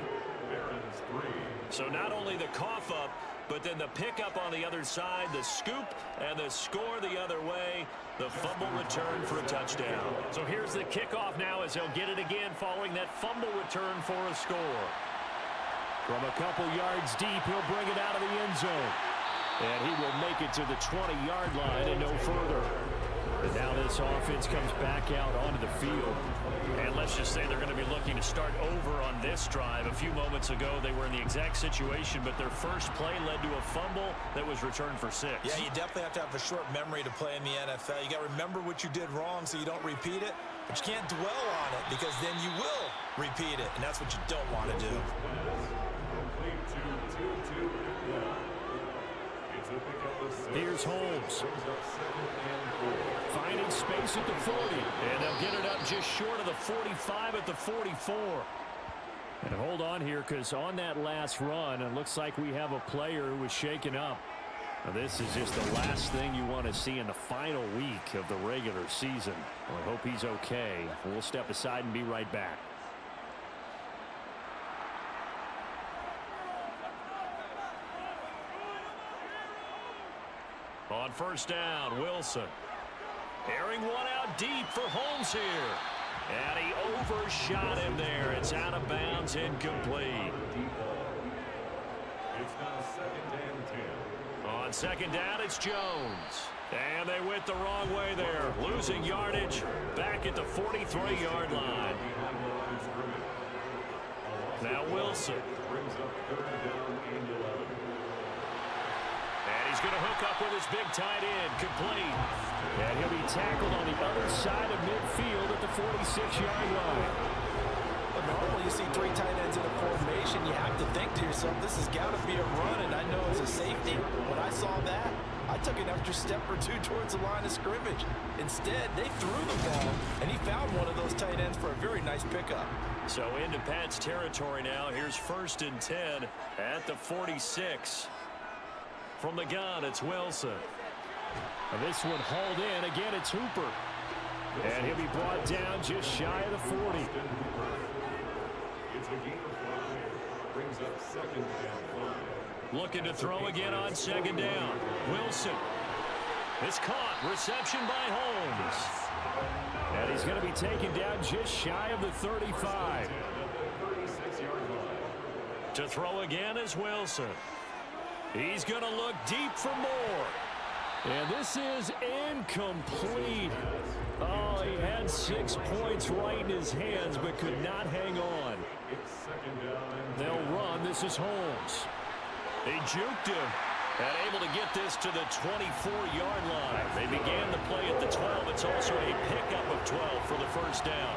So not only the cough up, but then the pickup on the other side, the scoop, and the score the other way. The fumble return for a touchdown. So here's the kickoff now as he'll get it again following that fumble return for a score. From a couple yards deep, he'll bring it out of the end zone. And he will make it to the 20-yard line and no further. And now this offense comes back out onto the field. And let's just say they're going to be looking to start over on this drive. A few moments ago, they were in the exact situation, but their first play led to a fumble that was returned for 6. Yeah, you definitely have to have a short memory to play in the NFL. You got to remember what you did wrong so you don't repeat it, but you can't dwell on it because then you will repeat it, and that's what you don't want to do. Here's Holmes. Finding space at the 40. And they'll get it up just short of the 45 at the 44. And hold on here, because on that last run, it looks like we have a player who was shaken up. Now, this is just the last thing you want to see in the final week of the regular season. Well, I hope he's okay. We'll step aside and be right back. On first down, Wilson. Airing one out deep for Holmes here. And he overshot him there. It's out of bounds, incomplete. It's now 2nd and 10. On second down, it's Jones. And they went the wrong way there. Losing yardage back at the 43-yard line. Now Wilson. Brings up 3rd down and 11. And he's going to hook up with his big tight end, complete. And he'll be tackled on the other side of midfield at the 46-yard line. But normally you see 3 tight ends in a formation, you have to think to yourself, this has got to be a run, and I know it's a safety. When I saw that, I took an extra step or 2 towards the line of scrimmage. Instead, they threw the ball, and he found one of those tight ends for a very nice pickup. So into Pat's territory now. Here's 1st and 10 at the 46. From the gun, it's Wilson. And this one hauled in. Again, it's Hooper. And he'll be brought down just shy of the 40. It's a gain of 5. Brings up 2nd and 5. Looking to throw again on second down. Wilson. It's caught. Reception by Holmes. And he's going to be taken down just shy of the 35. To throw again is Wilson. He's going to look deep for more. And this is incomplete. Oh, he had 6 points right in his hands, but could not hang on. They'll run. This is Holmes. They juked him and able to get this to the 24-yard line. They began the play at the 12. It's also a pickup of 12 for the first down.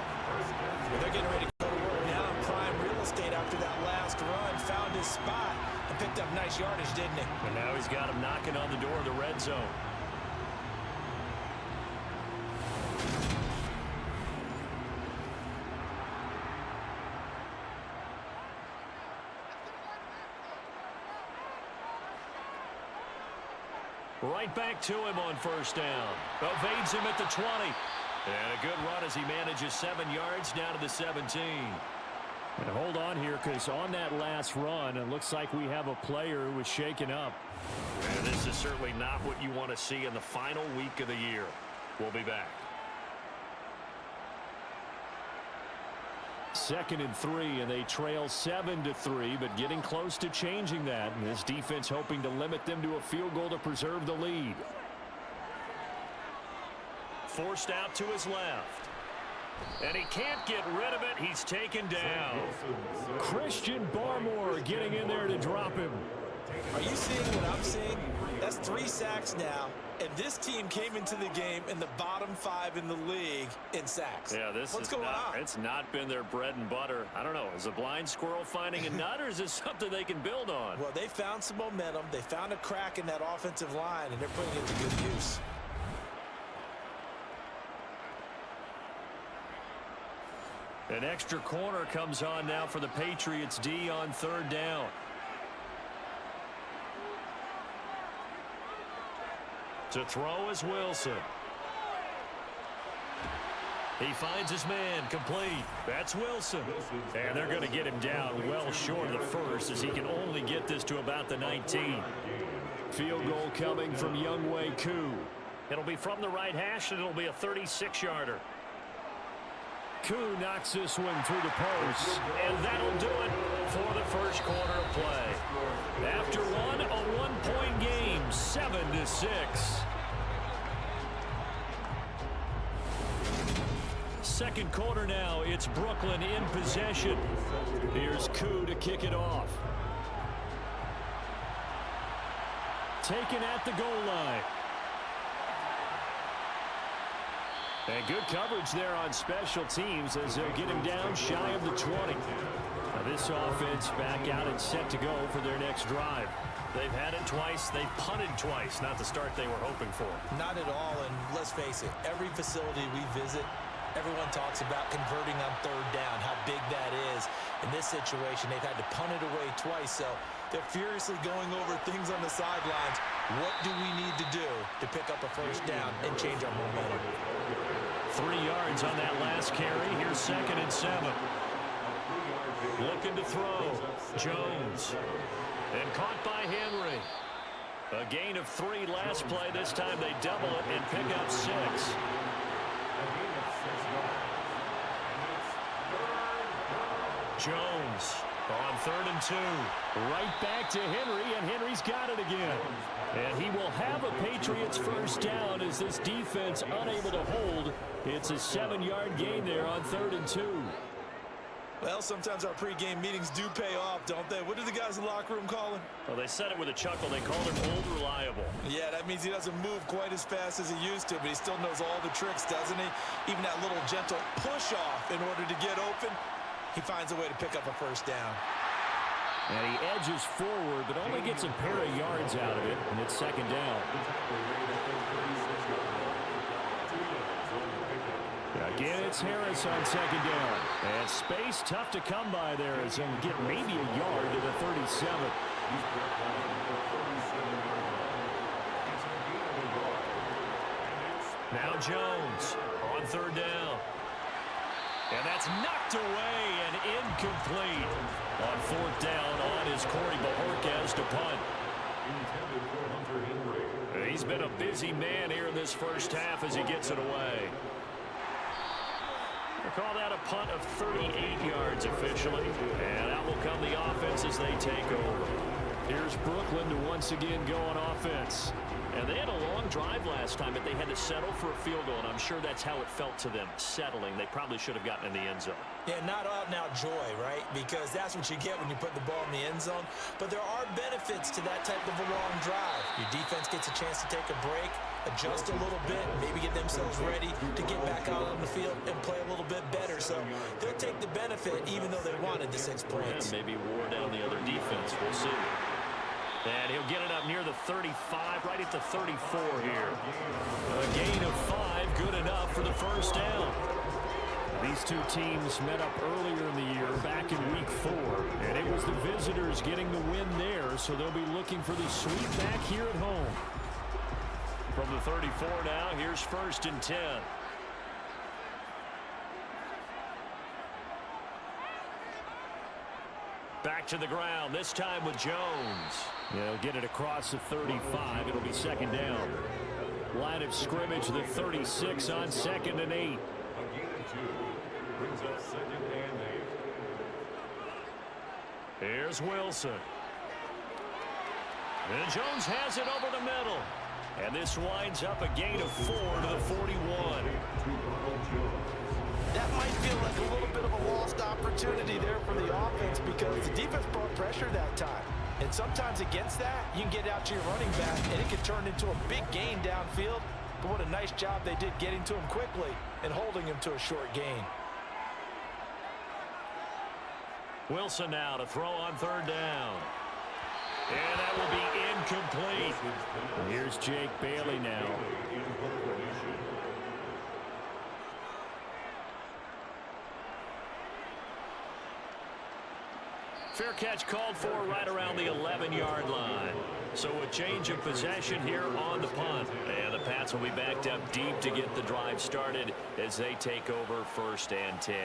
They're getting ready to go to work now in prime real estate after that last run. Found his spot and picked up nice yardage, didn't he? And now he's got him knocking on the door of the red zone. Right back to him on first down. Evades him at the 20. And a good run as he manages 7 yards down to the 17. And hold on here, because on that last run, it looks like we have a player who was shaken up. And this is certainly not what you want to see in the final week of the year. We'll be back. 2nd and 3, and they trail 7-3, but getting close to changing that. And this defense hoping to limit them to a field goal to preserve the lead. Forced out to his left. And he can't get rid of it. He's taken down. Christian Barmore getting in there to drop him. Are you seeing what I'm seeing? That's 3 sacks now, and this team came into the game in the bottom 5 in the league in sacks. Yeah, What's going on? It's not been their bread and butter. I don't know. Is a blind squirrel finding a nut, or is this something they can build on? Well, they found some momentum. They found a crack in that offensive line, and they're putting it to good use. An extra corner comes on now for the Patriots D on 3rd down. To throw is Wilson. He finds his man, complete. That's Wilson. And they're going to get him down well short of the first, as he can only get this to about the 19. Field goal coming from Younghoe Koo. It'll be from the right hash, and it'll be a 36-yarder. Koo knocks this one through the post, and that'll do it for the first quarter of play. After one, a 1-point game, 7-6. Second quarter now, it's Brooklyn in possession. Here's Koo to kick it off. Taken at the goal line. And good coverage there on special teams as they'll get him down shy of the 20. Now this offense back out and set to go for their next drive. They've had it twice. They've punted twice. Not the start they were hoping for. Not at all, and let's face it, every facility we visit, everyone talks about converting on 3rd down, how big that is. In this situation, they've had to punt it away twice, so they're furiously going over things on the sidelines. What do we need to do to pick up a first down and change our momentum? 3 yards on that last carry. Here's 2nd and 7. Looking to throw. Jones. And caught by Henry. A gain of 3 last play. This time they double it and pick up 6. Jones on 3rd and 2. Right back to Henry, and Henry's got it again. And he will have a Patriots first down as this defense unable to hold. It's a 7-yard gain there on 3rd and 2. Well, sometimes our pregame meetings do pay off, don't they? What do the guys in the locker room call him? Well, they said it with a chuckle. They called him old reliable. Yeah, that means he doesn't move quite as fast as he used to, but he still knows all the tricks, doesn't he? Even that little gentle push-off in order to get open, he finds a way to pick up a first down. And he edges forward, but only gets a pair of yards out of it, and it's 2nd down. Again, it's Harris on 2nd down. And space tough to come by there as he'll get maybe a yard to the 37. Now Jones on 3rd down. And that's knocked away and incomplete. On 4th down on is Corey Bajorquez to punt. He's been a busy man here in this first half as he gets it away. We'll call that a punt of 38 yards officially. And out will come the offense as they take over. Here's Brooklyn to once again go on offense. And they had a long drive last time, but they had to settle for a field goal, and I'm sure that's how it felt to them, settling. They probably should have gotten in the end zone. Yeah, not out-and-out joy, right? Because that's what you get when you put the ball in the end zone. But there are benefits to that type of a long drive. Your defense gets a chance to take a break, adjust a little bit, maybe get themselves ready to get back out on the field and play a little bit better. So they'll take the benefit even though they wanted the 6 points. Yeah, maybe wore down the other defense. We'll see. And he'll get it up near the 35, right at the 34 here. A gain of 5, good enough for the first down. These two teams met up earlier in the year, back in week 4. And it was the visitors getting the win there, so they'll be looking for the sweep back here at home. From the 34 now, here's 1st and 10. Back to the ground, this time with Jones. They'll get it across the 35. It'll be 2nd down. Line of scrimmage, the 36 on 2nd and 8. A gain of 2 brings up 2nd and 8. Here's Wilson. And Jones has it over the middle. And this winds up a gain of 4 to the 41. That might feel like a little bit of a lost opportunity there for the offense because the defense brought pressure that time. And sometimes against that, you can get out to your running back, and it can turn into a big gain downfield. But what a nice job they did getting to him quickly and holding him to a short gain. Wilson now to throw on 3rd down. And that will be incomplete. Here's Jake Bailey now. Fair catch called for right around the 11-yard line. So a change of possession here on the punt. And the Pats will be backed up deep to get the drive started as they take over 1st and 10.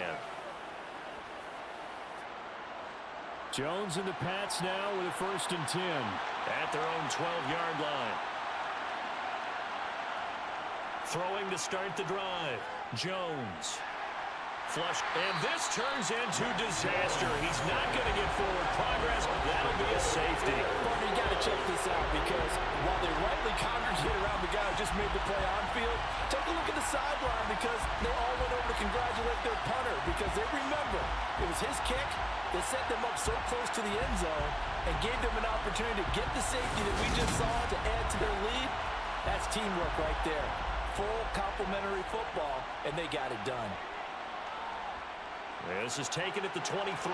Jones and the Pats now with a 1st and 10 at their own 12-yard line. Throwing to start the drive. Jones. Flush. And this turns into disaster. He's not going to get forward progress. That'll be a safety. Partner, you got to check this out because while they rightly congregate around the guy who just made the play on field, take a look at the sideline because they all went over to congratulate their punter because they remember it was his kick that set them up so close to the end zone and gave them an opportunity to get the safety that we just saw to add to their lead. That's teamwork right there. Full complementary football, and they got it done. This is taken at the 23.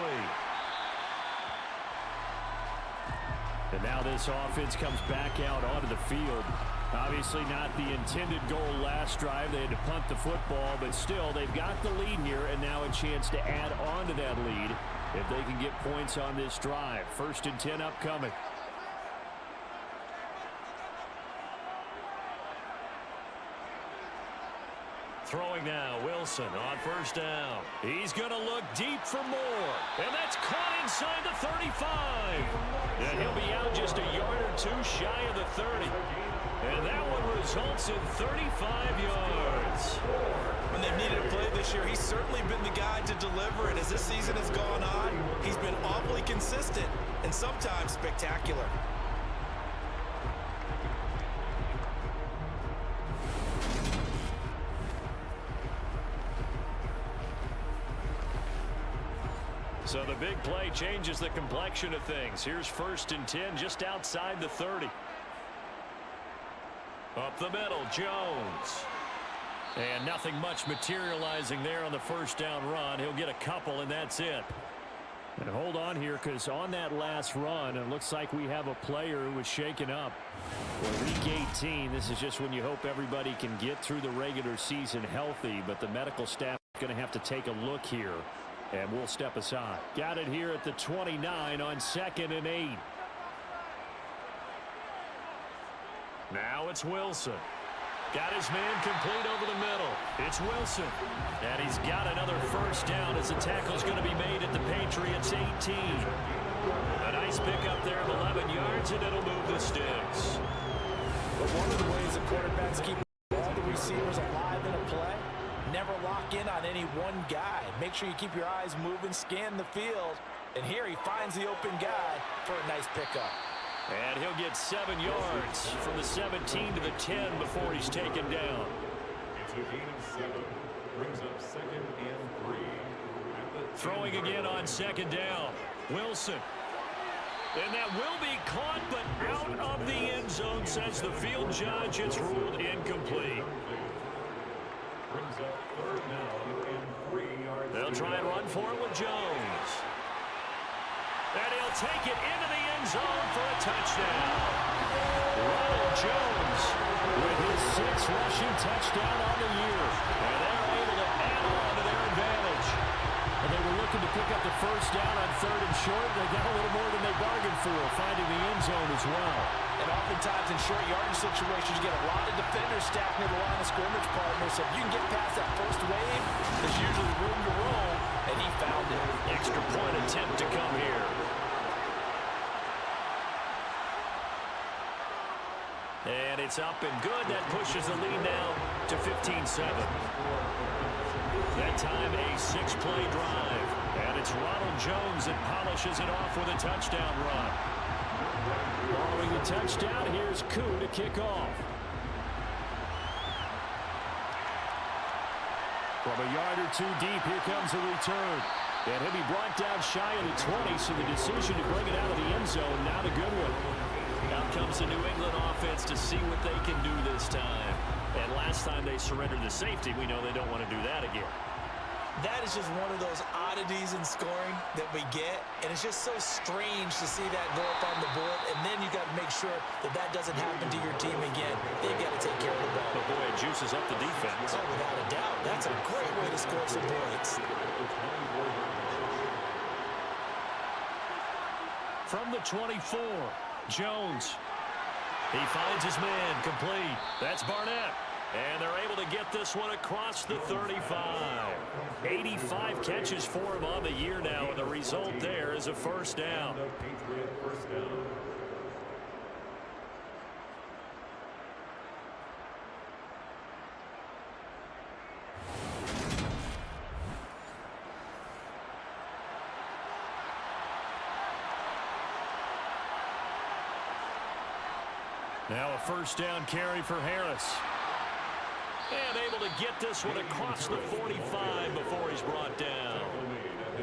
And now this offense comes back out onto the field. Obviously not the intended goal last drive. They had to punt the football, but still they've got the lead here and now a chance to add on to that lead if they can get points on this drive. 1st and 10 upcoming. Throwing now, Wilson on 1st down. He's going to look deep for more. And that's caught inside the 35. And he'll be out just a yard or 2 shy of the 30. And that one results in 35 yards. When they've needed a play this year, he's certainly been the guy to deliver. And as this season has gone on, he's been awfully consistent and sometimes spectacular. So the big play changes the complexion of things. Here's 1st and 10 just outside the 30. Up the middle, Jones. And nothing much materializing there on the 1st down run. He'll get a couple, and that's it. And hold on here, because on that last run, it looks like we have a player who was shaken up. Well, week 18, this is just when you hope everybody can get through the regular season healthy, but the medical staff is going to have to take a look here. And we'll step aside. Got it here at the 29 on 2nd and 8. Now it's Wilson. Got his man complete over the middle. It's Wilson. And he's got another 1st down as the tackle's going to be made at the Patriots 18. A nice pickup there of 11 yards, and it'll move the sticks. But one of the ways the quarterbacks keep all the receivers alive in a play, never lock in on any one guy. Make sure you keep your eyes moving, scan the field. And here he finds the open guy for a nice pickup. And he'll get 7 yards from the 17 to the 10 before he's taken down. It's a gain of 7. Brings up 2nd and 3. Throwing again on 2nd down. Wilson. And that will be caught, but out of the end zone, says the field judge. It's ruled incomplete. Brings up 3rd down and 3 yards. They'll try and run for it with Jones. And he'll take it into the end zone for a touchdown. Ronald Jones with his 6th rushing touchdown on the year. And they're able to add on to their advantage. And they were looking to pick up the 1st down on 3rd and short. They got a little more than they bargained for, finding the end zone as well. And oftentimes in short yardage situations, you get a lot of defenders stacked near the line of scrimmage, partner. So if you can get past that first wave, there's usually room to roam, and he found it. Extra point attempt to come here. And It's up and good. That pushes the lead now to 15-7. That time a 6-play drive. And it's Ronald Jones that polishes it off with a touchdown run. Following the touchdown, here's Koo to kick off. From a yard or two deep, here comes the return. And he'll be brought down shy of the 20, so the decision to bring it out of the end zone, not a good one. Out comes the New England offense to see what they can do this time. And last time they surrendered the safety, we know they don't want to do that again. That is just one of those oddities in scoring that we get, and it's just so strange to see that go up on the board, and then you got to make sure that that doesn't happen to your team again. They've got to take care of the ball. But boy, it juices up the defense. Oh, without a doubt. That's a great way to score some points. From the 24, Jones. He finds his man, complete. That's Barnett. And they're able to get this one across the 35. 85 catches for him on the year now, and the result there is a first down. Now a first down carry for Harris. And able to get this one across the 45 before he's brought down.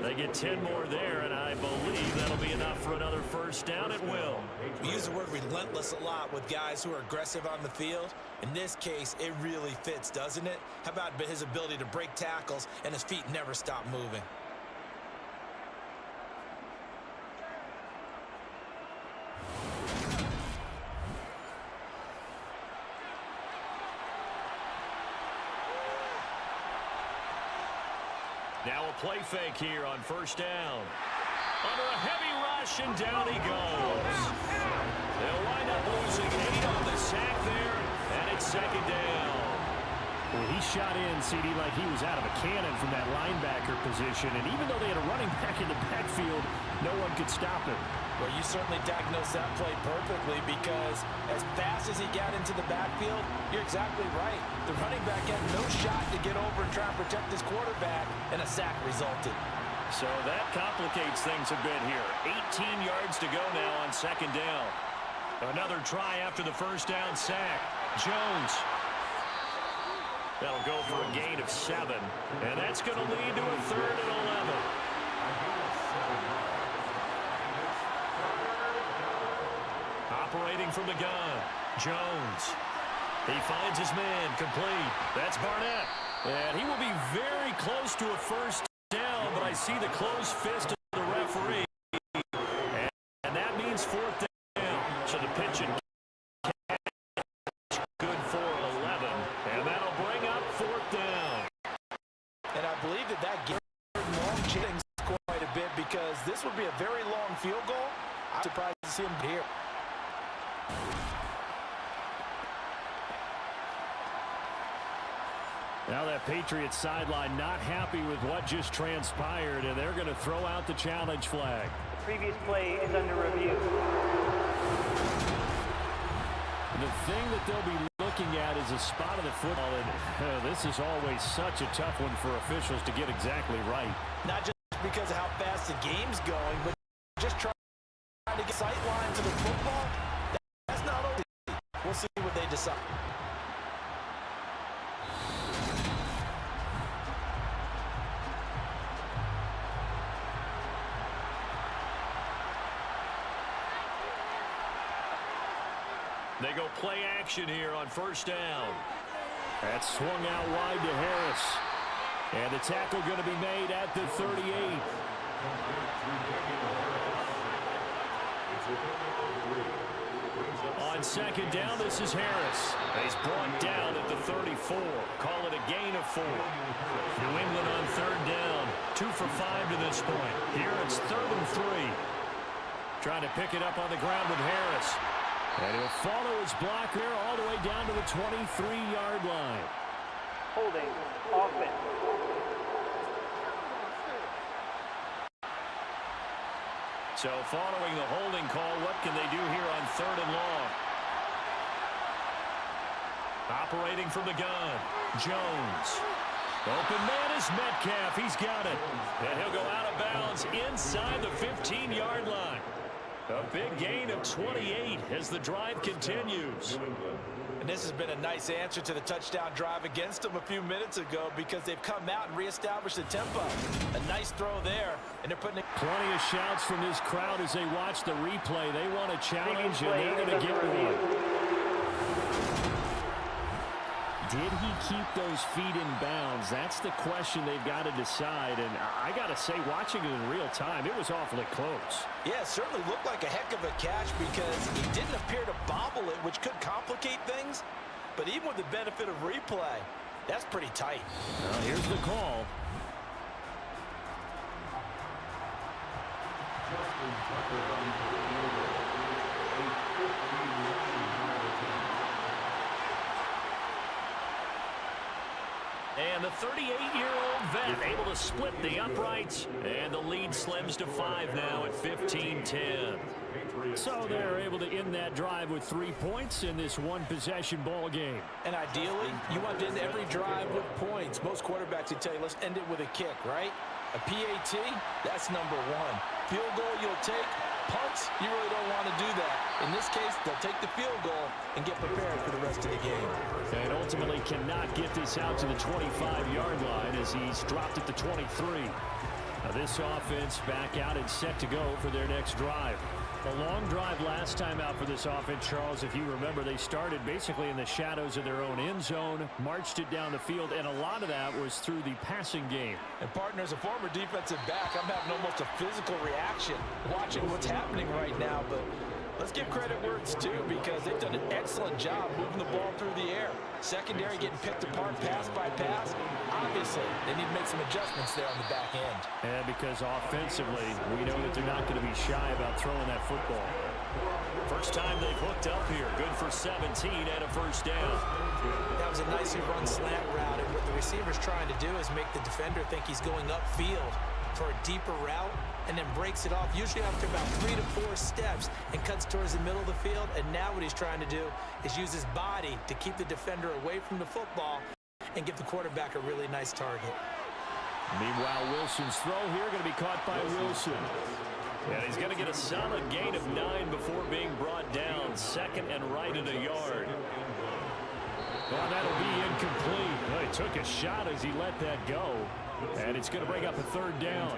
They get 10 more there, and I believe that'll be enough for another first down. It will. We use the word relentless a lot with guys who are aggressive on the field. In this case, it really fits, doesn't it? How about his ability to break tackles and his feet never stop moving? Now a play fake here on first down. Under a heavy rush, and down he goes. They'll wind up losing 8 on the sack there, and it's second down. Well, he shot in, CD, like he was out of a cannon from that linebacker position, and even though they had a running back in the backfield, no one could stop him. Well, you certainly diagnosed that play perfectly, because as fast as he got into the backfield, you're exactly right. The running back had no shot to get over and try and protect his quarterback, and a sack resulted. So that complicates things a bit here. 18 yards to go now on second down. Another try after the first down sack. Jones. That'll go for a gain of 7, and that's going to lead to a 3rd and 11. Operating from the gun, Jones. He finds his man, complete. That's Barnett. And he will be very close to a first down, but I see the closed fist of the referee. And that means 4th down. So the pitch and catch good for 11. And that'll bring up 4th down. And I believe that gives long things quite a bit, because this would be a very long field goal. I'm surprised to see him here. Now that Patriots sideline not happy with what just transpired, and they're going to throw out the challenge flag. The previous play is under review. The thing that they'll be looking at is a spot of the football, and this is always such a tough one for officials to get exactly right. Not just because of how fast the game's going, but just trying to get sight line to the football. That's not only. We'll see what they decide. They go play action here on first down. That's swung out wide to Harris. And the tackle going to be made at the 38. On second down, this is Harris. He's brought down at the 34. Call it a gain of 4. New England on third down. 2 for 5 to this point. Here it's 3rd and 3. Trying to pick it up on the ground with Harris. And he'll follow his blocker all the way down to the 23-yard line. Holding, offense. So following the holding call, what can they do here on 3rd and long? Operating from the gun, Jones. Open man is Metcalf. He's got it. And he'll go out of bounds inside the 15-yard line. A big gain of 28 as the drive continues. And this has been a nice answer to the touchdown drive against them a few minutes ago because they've come out and reestablished the tempo. A nice throw there, and they're putting it. Plenty of shouts from this crowd as they watch the replay. They want a challenge, and they're going to get one. Did he keep those feet in bounds? That's the question they've got to decide. And I got to say, watching it in real time, it was awfully close. Yeah, it certainly looked like a heck of a catch because he didn't appear to bobble it, which could complicate things. But even with the benefit of replay, that's pretty tight. Well, here's the call. And the 38-year-old vet able to split the uprights, and the lead slims to 5 now at 15-10. So they're able to end that drive with 3 points in this one-possession ball game. And ideally, you want to end every drive with points. Most quarterbacks would tell you, let's end it with a kick, right? A PAT, that's number 1. Field goal you'll take. Punts, you really don't want to do that. In this case, they'll take the field goal and get prepared for the rest of the game. And ultimately cannot get this out to the 25-yard line as he's dropped it to 23. Now this offense back out and set to go for their next drive. A long drive last time out for this offense, Charles. If you remember, they started basically in the shadows of their own end zone, marched it down the field, and a lot of that was through the passing game. And partner, as a former defensive back, I'm having almost a physical reaction watching what's happening right now. But let's give credit where it's due because they've done an excellent job moving the ball through the air. Secondary getting picked apart pass by pass. Obviously, they need to make some adjustments there on the back end. And because offensively, we know that they're not going to be shy about throwing that football. First time they've hooked up here. Good for 17 and a first down. That was a nicely run slant route, and what the receiver's trying to do is make the defender think he's going upfield for a deeper route and then breaks it off, usually after about 3 to 4 steps, and cuts towards the middle of the field. And now what he's trying to do is use his body to keep the defender away from the football and give the quarterback a really nice target. Meanwhile, Wilson's throw here going to be caught by Wilson. And he's going to get a solid gain of 9 before being brought down. Second and right at a yard. Well, that'll be incomplete. Well, he took a shot as he let that go. And it's going to bring up a third down.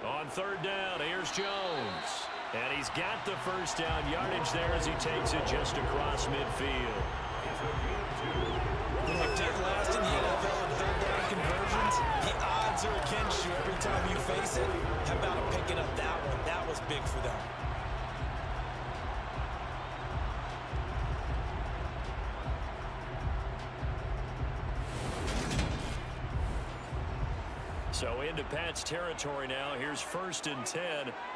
On third down, here's Jones. And he's got the first down yardage there as he takes it just across midfield. When you're dead last in the NFL in third down conversions, the odds are against you every time you face it. How about him picking up that one? That was big for them. So into Pat's territory now. Here's 1st and 10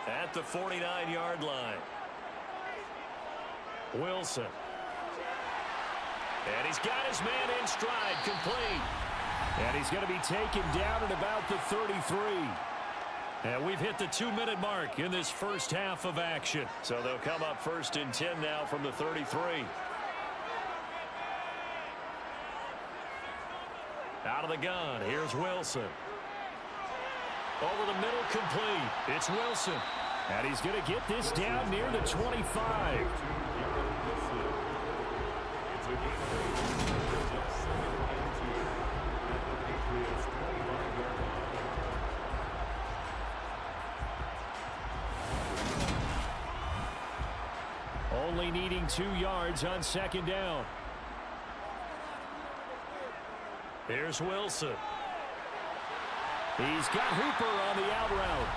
at the 49-yard line. Wilson. And he's got his man in stride, complete. And he's going to be taken down at about the 33. And we've hit the 2-minute mark in this first half of action. So they'll come up 1st and 10 now from the 33. Out of the gun, here's Wilson. Over the middle, complete. It's Wilson. And he's going to get this down near the 25. Only needing 2 yards on 2nd down. Here's Wilson. He's got Hooper on the out route.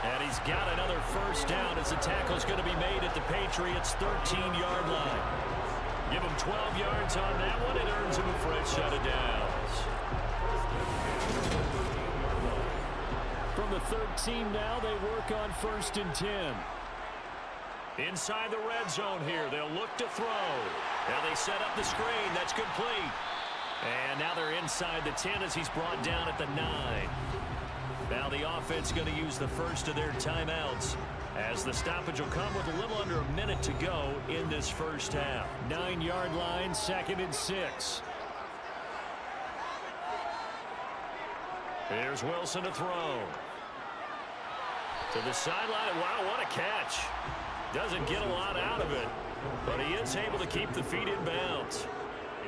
And he's got another first down as the tackle's going to be made at the Patriots' 13-yard line. Give him 12 yards on that one. It earns him a fresh set of downs. From the 13 now, they work on 1st and 10. Inside the red zone here. They'll look to throw. Now they set up the screen. That's complete. And now they're inside the 10 as he's brought down at the 9. Now the offense going to use the first of their timeouts, as the stoppage will come with a little under a minute to go in this first half. 9-yard line, 2nd and 6. Here's Wilson to throw. To the sideline. Wow, what a catch. Doesn't get a lot out of it, but he is able to keep the feet in bounds.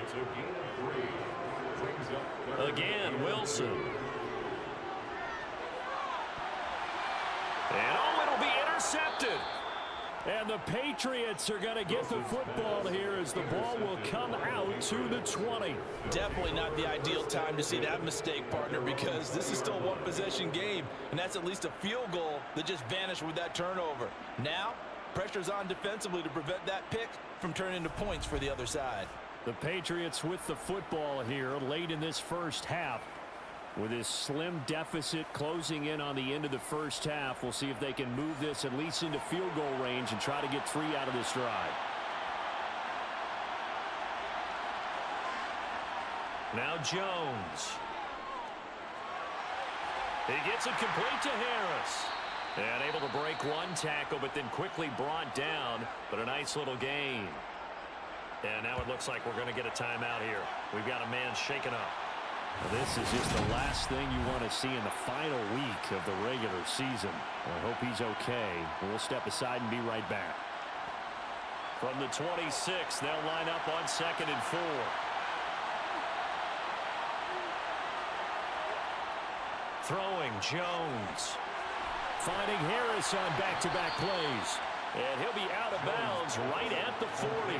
It's a gain of 3. Brings up 3rd. Again, Wilson. And oh, it'll be intercepted. And the Patriots are going to get the football here as the ball will come out to the 20. Definitely not the ideal time to see that mistake, partner, because this is still a one-possession game, and that's at least a field goal that just vanished with that turnover. Now, pressure's on defensively to prevent that pick from turning into points for the other side. The Patriots with the football here late in this first half. With this slim deficit closing in on the end of the first half, we'll see if they can move this at least into field goal range and try to get 3 out of this drive. Now Jones. He gets it complete to Harris. And able to break one tackle, but then quickly brought down. But a nice little gain. And now it looks like we're going to get a timeout here. We've got a man shaken up. This is just the last thing you want to see in the final week of the regular season. I hope he's okay. We'll step aside and be right back. From the 26, they'll line up on 2nd and 4. Throwing Jones. Finding Harris on back-to-back plays. And he'll be out of bounds right at the 40.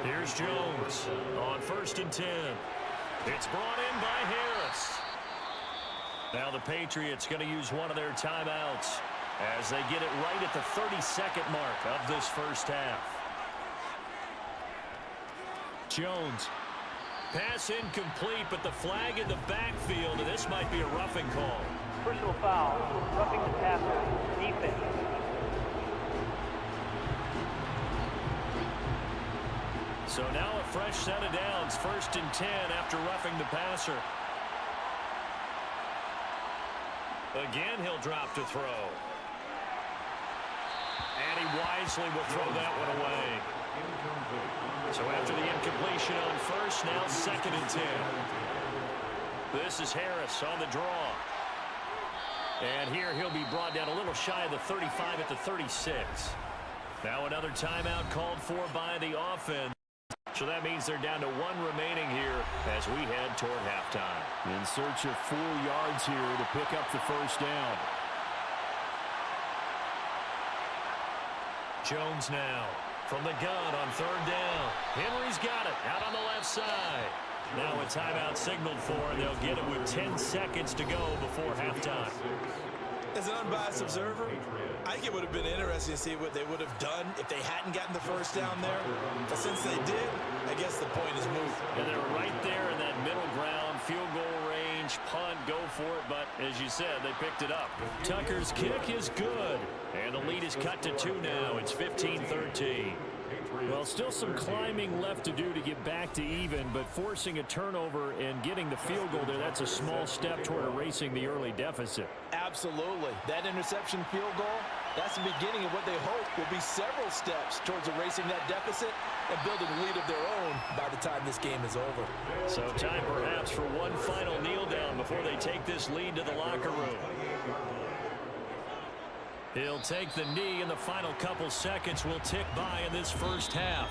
Here's Jones on 1st and 10. It's brought in by Harris. Now the Patriots going to use one of their timeouts as they get it right at the 32nd mark of this first half. Jones. Pass incomplete, but the flag in the backfield, and this might be a roughing call. Personal foul, roughing the passer, defense. So now a fresh set of downs, 1st and 10 after roughing the passer. Again, he'll drop to throw. And he wisely will throw that one away. So after the incompletion on 1st, now 2nd and 10. This is Harris on the draw. And here he'll be brought down a little shy of the 35 at the 36. Now another timeout called for by the offense. So that means they're down to 1 remaining here as we head toward halftime. In search of 4 yards here to pick up the first down. Jones now from the gun on 3rd down. Henry's got it out on the left side. Now a timeout signaled for, and they'll get it with 10 seconds to go before halftime. As an unbiased observer, I think it would have been interesting to see what they would have done if they hadn't gotten the first down there. But since they did, I guess the point is moot. And they're right there in that middle ground, field goal range, punt, go for it. But as you said, they picked it up. Tucker's kick is good. And the lead is cut to 2 now. It's 15-13. Well, still some climbing left to do to get back to even, but forcing a turnover and getting the field goal there, that's a small step toward erasing the early deficit. Absolutely. That interception field goal, that's the beginning of what they hope will be several steps towards erasing that deficit and building a lead of their own by the time this game is over. So time perhaps for one final kneel down before they take this lead to the locker room. He'll take the knee, and the final couple seconds will tick by in this first half.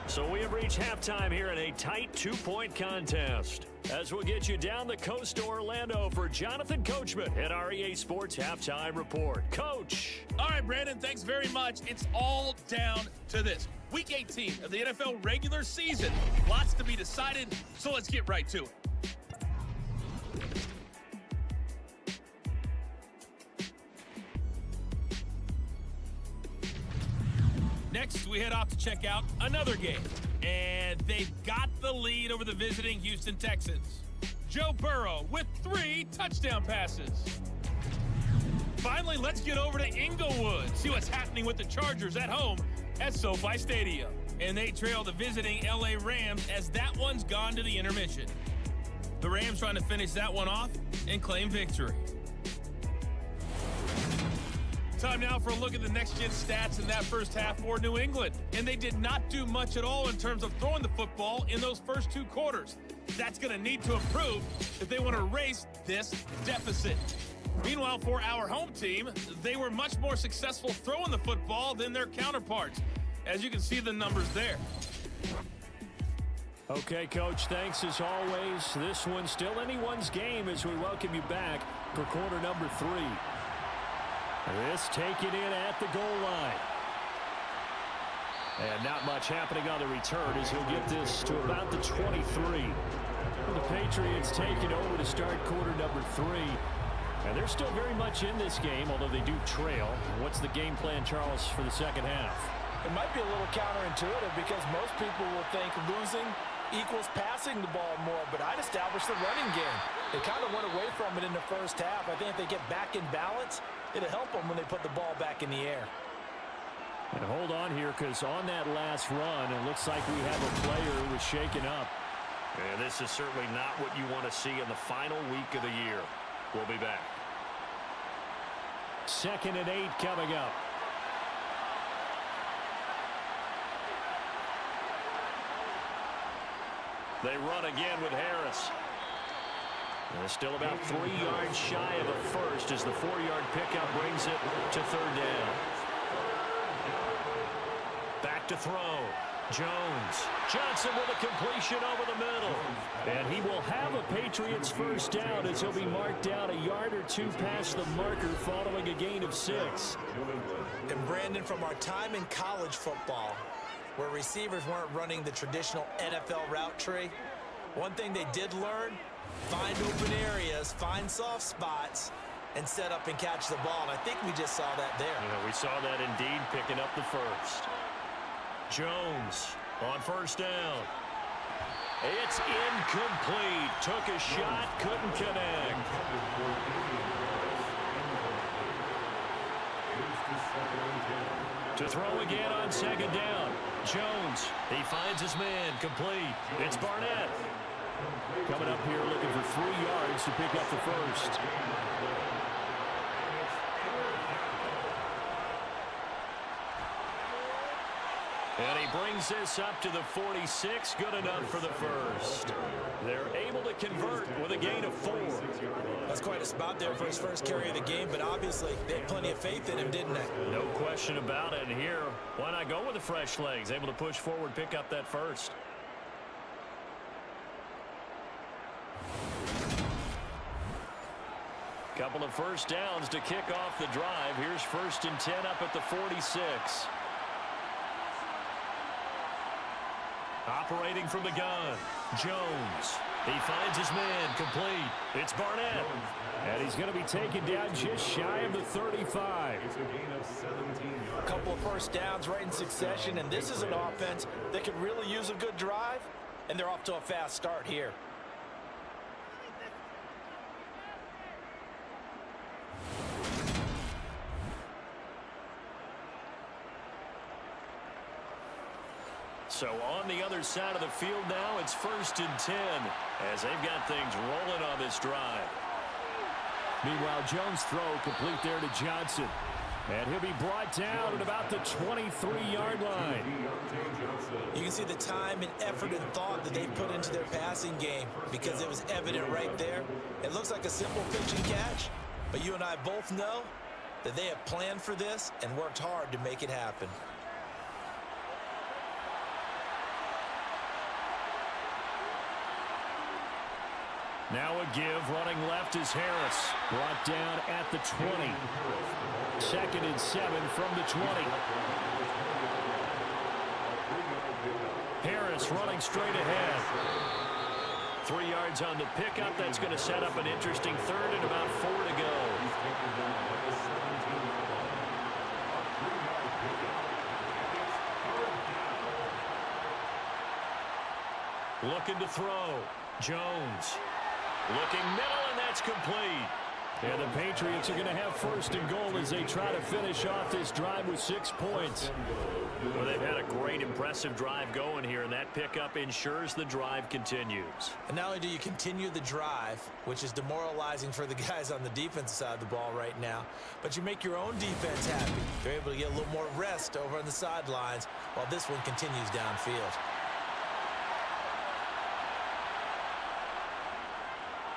So we have reached halftime here in a tight 2-point contest. As we'll get you down the coast to Orlando for Jonathan Coachman at our EA Sports Halftime Report. Coach. All right, Brandon, thanks very much. It's all down to this. Week 18 of the NFL regular season. Lots to be decided, so let's get right to it. Next, we head off to check out another game. And they've got the lead over the visiting Houston Texans. Joe Burrow with 3 touchdown passes. Finally, let's get over to Inglewood. See what's happening with the Chargers at home at SoFi Stadium. and they trail the visiting LA Rams as that one's gone to the intermission. The Rams trying to finish that one off and claim victory. Time now for a look at the next-gen stats in that first half for New England. And they did not do much at all in terms of throwing the football in those first 2 quarters. That's going to need to improve if they want to erase this deficit. Meanwhile, for our home team, they were much more successful throwing the football than their counterparts. As you can see the numbers there. Okay, Coach, thanks as always. This one's still anyone's game as we welcome you back for quarter number 3. This taken in at the goal line. And not much happening on the return as he'll get this to about the 23. The Patriots taking over to start quarter number 3. And they're still very much in this game, although they do trail. What's the game plan, Charles, for the second half? It might be a little counterintuitive because most people will think losing equals passing the ball more, but I'd establish the running game. They kind of went away from it in the first half. I think if they get back in balance, it'll help them when they put the ball back in the air. And hold on here, because on that last run, it looks like we have a player who was shaken up. And this is certainly not what you want to see in the final week of the year. We'll be back. 2nd and 8 coming up. They run again with Harris. They're still about 3 yards shy of a first as the 4-yard pickup brings it to 3rd down. Back to throw. Jones. Johnson with a completion over the middle. And he will have a Patriots first down as he'll be marked down a yard or 2 past the marker following a gain of 6. And Brandon, from our time in college football, where receivers weren't running the traditional NFL route tree, one thing they did learn, find open areas, find soft spots, and set up and catch the ball. And I think we just saw that there. Yeah, we saw that indeed, picking up the first. Jones on first down. It's incomplete. Took a shot, couldn't connect. To throw again on 2nd down. Jones, he finds his man, complete. It's Barnett. Coming up here looking for 3 yards to pick up the first. And he brings this up to the 46, good enough for the first. They're able to convert with a gain of 4. That's quite a spot there for his first carry of the game, but obviously they had plenty of faith in him, didn't they? No question about it. And here, why not go with the fresh legs? Able to push forward, pick up that first. Couple of first downs to kick off the drive. Here's 1st and 10 up at the 46. Operating from the gun, Jones. He finds his man, complete. It's Barnett. And he's going to be taken down just shy of the 35. A couple of first downs right in succession, and this is an offense that could really use a good drive, and they're off to a fast start here. So on the other side of the field now, it's 1st and 10 as they've got things rolling on this drive. Meanwhile, Jones' throw complete there to Johnson. And he'll be brought down at about the 23-yard line. You can see the time and effort and thought that they put into their passing game because it was evident right there. It looks like a simple pitch and catch, but you and I both know that they have planned for this and worked hard to make it happen. Now a give, running left is Harris. Brought down at the 20. 2nd and 7 from the 20. Harris running straight ahead. 3 yards on the pickup. That's going to set up an interesting 3rd and about 4 to go. Looking to throw. Jones. Looking middle, and that's complete. And the Patriots are going to have first and goal as they try to finish off this drive with 6 points. Well, they've had a great, impressive drive going here, and that pickup ensures the drive continues. And not only do you continue the drive, which is demoralizing for the guys on the defensive side of the ball right now, but you make your own defense happy. You're able to get a little more rest over on the sidelines while this one continues downfield.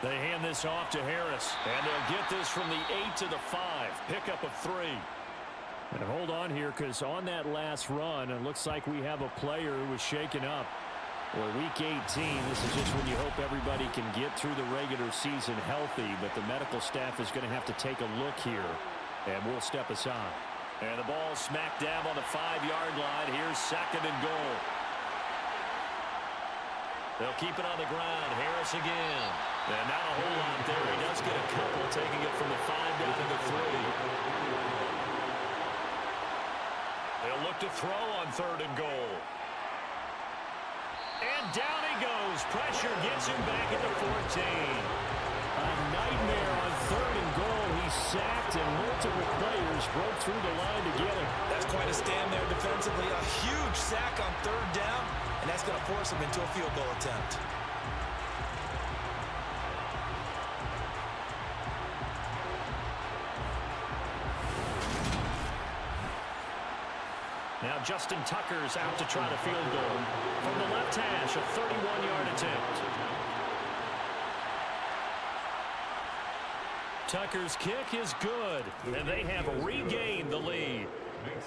They hand this off to Harris, and they'll get this from the 8 to the 5. Pickup of 3. And hold on here, because on that last run, it looks like we have a player who was shaken up. Well, week 18, this is just when you hope everybody can get through the regular season healthy, but the medical staff is going to have to take a look here, and we'll step aside. And the ball smacked down on the 5-yard line. Here's second and goal. They'll keep it on the ground. Harris again. And not a whole lot there. He does get a couple, taking it from the 5 down to the 3. They'll look to throw on third and goal. And down he goes. Pressure gets him back at the 14. A nightmare on third and goal. He's sacked, and multiple players broke through the line to get him. That's quite a stand there defensively. A huge sack on third down, and that's going to force him into a field goal attempt. Now Justin Tucker's out to try to field goal. From the left hash, a 31-yard attempt. Tucker's kick is good, and they have regained the lead.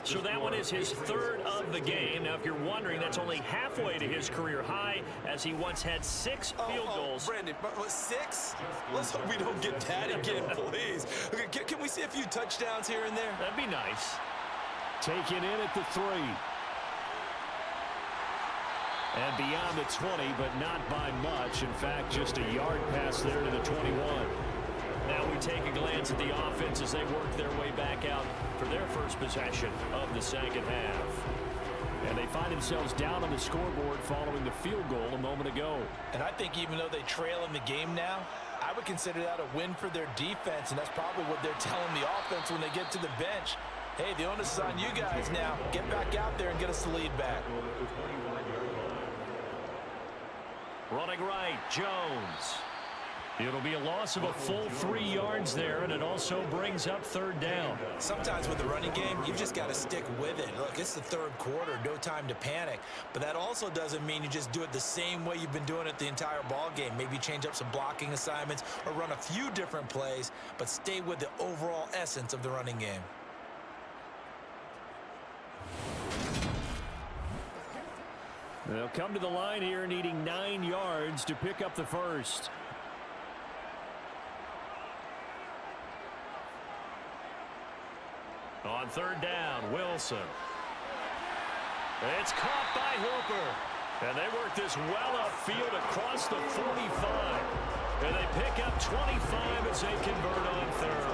So that one is his third of the game. Now, if you're wondering, that's only halfway to his career high, as he once had 6 field goals. Brandon, but 6? Let's hope we don't get that again, please. Okay, can we see a few touchdowns here and there? That'd be nice. Taken in at the 3. And beyond the 20, but not by much. In fact, just a yard pass there to the 21. Now we take a glance at the offense as they work their way back out for their first possession of the second half. And they find themselves down on the scoreboard following the field goal a moment ago. And I think even though they trail in the game now, I would consider that a win for their defense, and that's probably what they're telling the offense when they get to the bench. Hey, the onus is on you guys now. Get back out there and get us the lead back. Running right, Jones. It'll be a loss of a full 3 yards there, and it also brings up third down. Sometimes with the running game, you've just got to stick with it. Look, it's the third quarter, no time to panic. But that also doesn't mean you just do it the same way you've been doing it the entire ball game. Maybe change up some blocking assignments or run a few different plays, but stay with the overall essence of the running game. They'll come to the line here needing 9 yards to pick up the first. On third down, Wilson. It's caught by Hooper. And they work this well upfield across the 45. And they pick up 25 as they convert on third.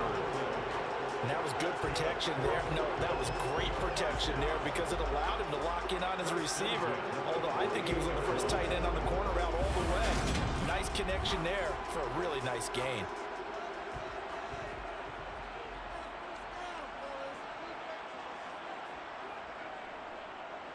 And that was good protection there. No, that was great protection there because it allowed him to lock in on his receiver. Although I think he was on the first tight end on the corner route all the way. Nice connection there for a really nice gain.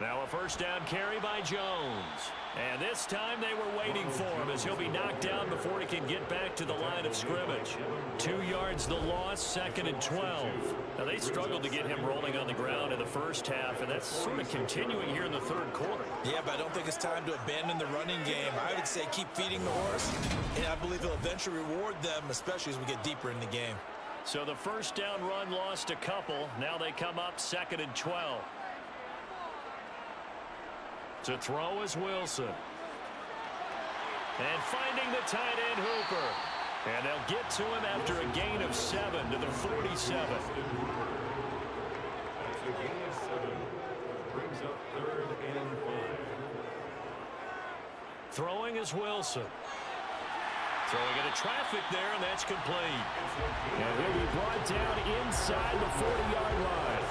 Now a first down carry by Jones. And this time they were waiting for him as he'll be knocked down before he can get back to the line of scrimmage. 2 yards the loss, second and 12. Now they struggled to get him rolling on the ground in the first half, and that's sort of continuing here in the third quarter. Yeah, but I don't think it's time to abandon the running game. I would say keep feeding the horse, and I believe he'll eventually reward them, especially as we get deeper in the game. So the first down run lost a couple. Now they come up second and 12. To throw is Wilson. And finding the tight end, Hooper. And they'll get to him after a gain of 7 to the 47. That's a gain of 7. Brings up third and 5. Throwing is Wilson. Throwing into traffic there, and that's complete. And he'll be brought down inside the 40-yard line.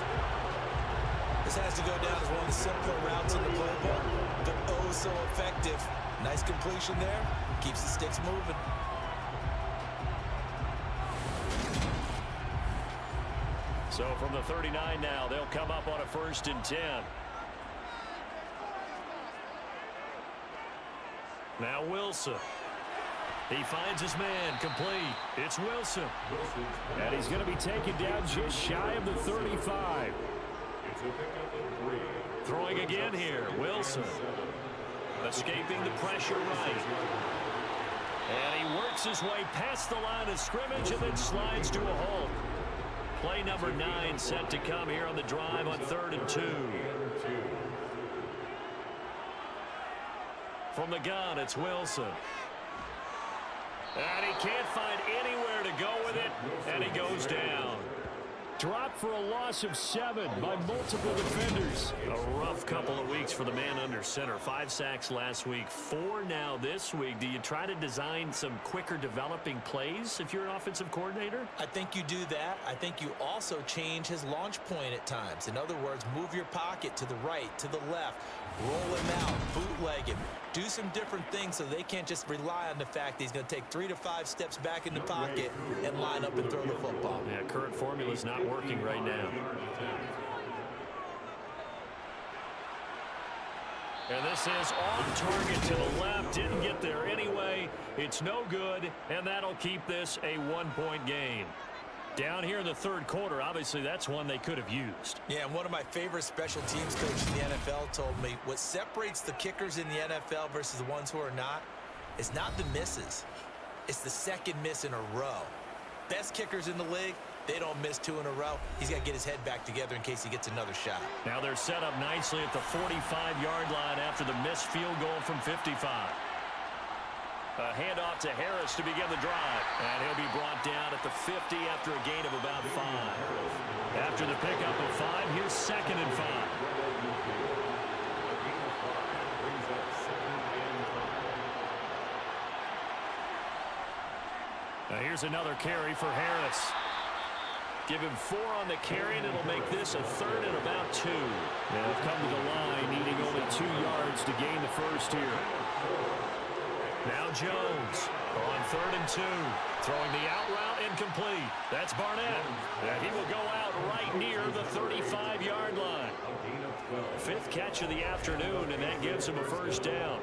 This has to go down as one of the simpler routes in the playbook, but oh so effective. Nice completion there. Keeps the sticks moving. So from the 39 now, they'll come up on a 1st and 10. Now Wilson. He finds his man, complete. It's Wilson. And he's going to be taken down just shy of the 35. It's a pickup of 3. Throwing again here, Wilson. Escaping the pressure right. And he works his way past the line of scrimmage and then slides to a halt. Play number 9 set to come here on the drive on 3rd and 2. From the gun, it's Wilson. And he can't find anywhere to go with it, and he goes down. Dropped for a loss of 7 by multiple defenders. A rough couple of weeks for the man under center. 5 sacks last week, 4 now this week. Do you try to design some quicker developing plays if you're an offensive coordinator? I think you do that. I think you also change his launch point at times. In other words, move your pocket to the right, to the left, roll him out, bootleg him. Do some different things so they can't just rely on the fact that he's going to take 3 to 5 steps back in the pocket and line up and throw the football. Yeah, current formula is not working right now. And this is on target to the left. Didn't get there anyway. It's no good, and that'll keep this a 1-point game. Down here in the 3rd quarter, obviously that's one they could have used. Yeah, and one of my favorite special teams coaches in the NFL told me what separates the kickers in the NFL versus the ones who are not is not the misses. It's the second miss in a row. Best kickers in the league, they don't miss 2 in a row. He's got to get his head back together in case he gets another shot. Now they're set up nicely at the 45-yard line after the missed field goal from 55. A handoff to Harris to begin the drive. And he'll be brought down at the 50 after a gain of about 5. After the pickup of 5, here's 2nd and 5. Now here's another carry for Harris. Give him 4 on the carry, and it'll make this a 3rd and about 2. They'll come to the line, needing only 2 yards to gain the first here. Now Jones on 3rd and 2. Throwing the out route incomplete. That's Barnett. And he will go out right near the 35-yard line. 5th catch of the afternoon, and that gives him a 1st down.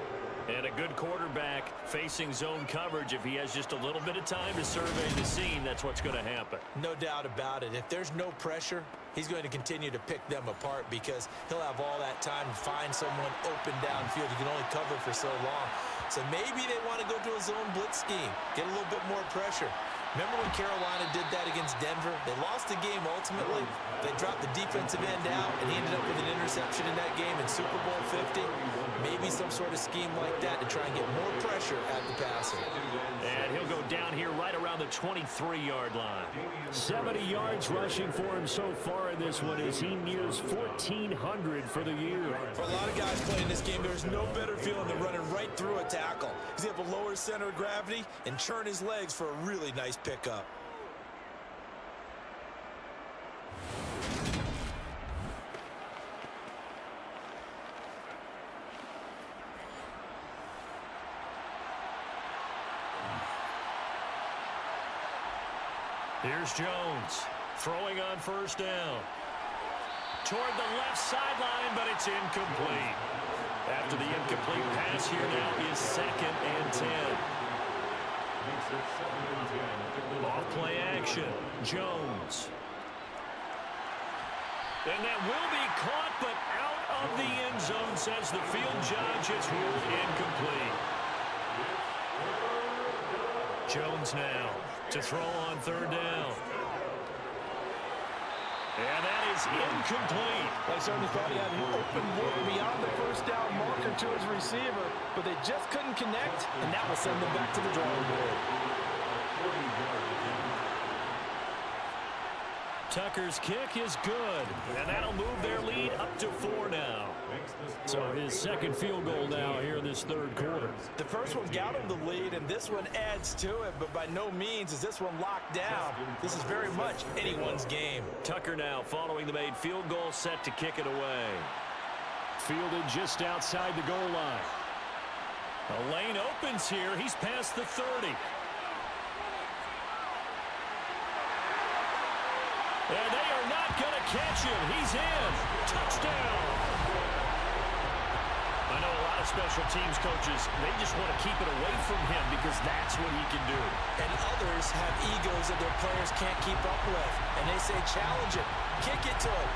And a good quarterback facing zone coverage. If he has just a little bit of time to survey the scene, that's what's going to happen. No doubt about it. If there's no pressure, he's going to continue to pick them apart because he'll have all that time to find someone open downfield. He can only cover for so long. So maybe they want to go to a zone blitz scheme, get a little bit more pressure. Remember when Carolina did that against Denver? They lost the game ultimately. They dropped the defensive end out, and he ended up with an interception in that game in Super Bowl 50. Maybe some sort of scheme like that to try and get more pressure at the passer. And he'll go down here right around the 23-yard line. 70 yards rushing for him so far in this one as he nears 1,400 for the year. For a lot of guys playing this game, there's no better feeling than running right through a tackle. He's able to lower his center of gravity and churn his legs for a really nice pickup. Here's Jones throwing on 1st down. Toward the left sideline, but it's incomplete. After the incomplete pass, here now is 2nd and 10. Off play action. Jones. And that will be caught, but out of the end zone, says the field judge. It's ruled incomplete. Jones now to throw on 3rd down. And that is incomplete. They certainly thought he had an open look beyond the 1st down marker to his receiver, but they just couldn't connect, and that will send them back to the drawing board. Tucker's kick is good, and that'll move their lead up to 4 now. So his 2nd field goal now here in this 3rd quarter. The first one got him the lead, and this one adds to it, but by no means is this one locked down. This is very much anyone's game. Tucker now following the made field goal, set to kick it away. Fielded just outside the goal line. A lane opens here. He's past the 30. And they are not going to catch him. He's in. Touchdown. I know a lot of special teams coaches, they just want to keep it away from him because that's what he can do. And others have egos that their players can't keep up with. And they say, challenge him. Kick it to him.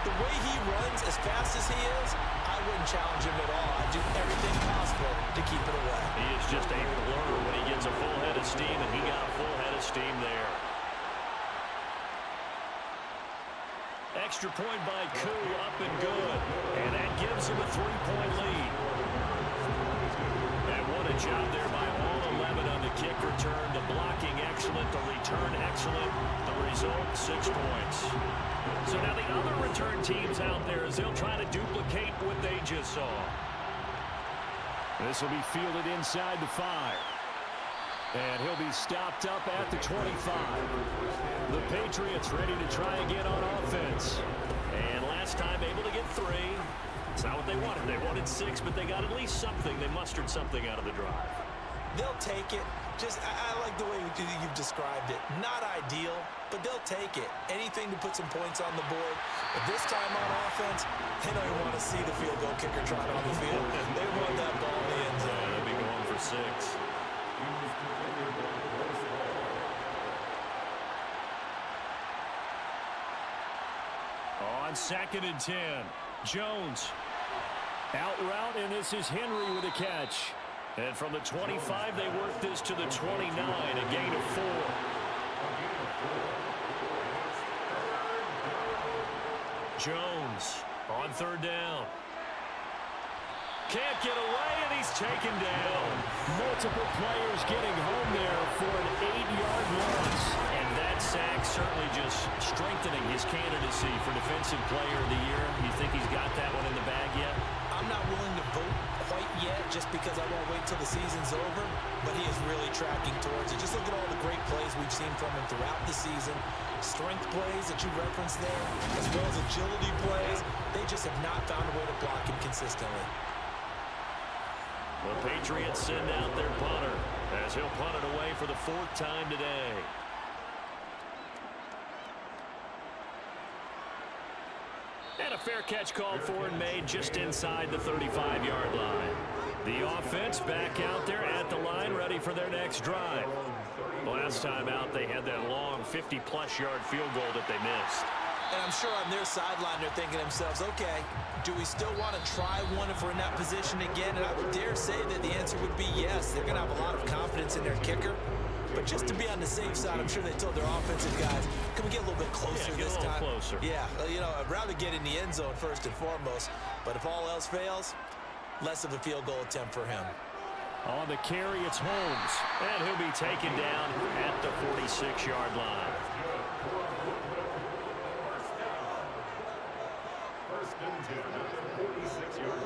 The way he runs as fast as he is, I wouldn't challenge him at all. I'd do everything possible to keep it away. He is just a blur when he gets a full head of steam, and he got a full head of steam there. Extra point by Koo, up and good. And that gives him a 3-point lead. And what a job there by all 11 on the kick return. The blocking excellent, the return excellent. The result, 6 points. So now the other return teams out there, as they'll try to duplicate what they just saw. This will be fielded inside the 5. And he'll be stopped up at the 25. The Patriots ready to try again on offense. And last time able to get 3. It's not what they wanted. They wanted 6, but they got at least something. They mustered something out of the drive. They'll take it. I like the way you've described it. Not ideal, but they'll take it. Anything to put some points on the board. But this time on offense, they don't even want to see the field goal kicker trot on the field. They want that ball in the end zone. They'll be going for 6. On 2nd and 10, Jones out route, and this is Henry with a catch. And from the 25, they work this to the 29, a gain of 4. Jones on 3rd down. Can't get away, and he's taken down. Multiple players getting home there for an 8-yard loss. And that sack certainly just strengthening his candidacy for Defensive Player of the Year. You think he's got that one in the bag yet? I'm not willing to vote quite yet just because I won't wait till the season's over, but he is really tracking towards it. Just look at all the great plays we've seen from him throughout the season. Strength plays that you referenced there, as well as agility plays. They just have not found a way to block him consistently. The Patriots send out their punter as he'll punt it away for the 4th time today. And a fair catch called for and made just inside the 35-yard line. The offense back out there at the line, ready for their next drive. Last time out, they had that long 50-plus yard field goal that they missed. And I'm sure on their sideline they're thinking to themselves, okay, do we still want to try one if we're in that position again? And I would dare say that the answer would be yes. They're going to have a lot of confidence in their kicker. But just to be on the safe side, I'm sure they told their offensive guys, can we get a little bit closer this time? Closer. Yeah, you know, I'd rather get in the end zone first and foremost. But if all else fails, less of a field goal attempt for him. On the carry, it's Holmes. And he'll be taken down at the 46-yard line.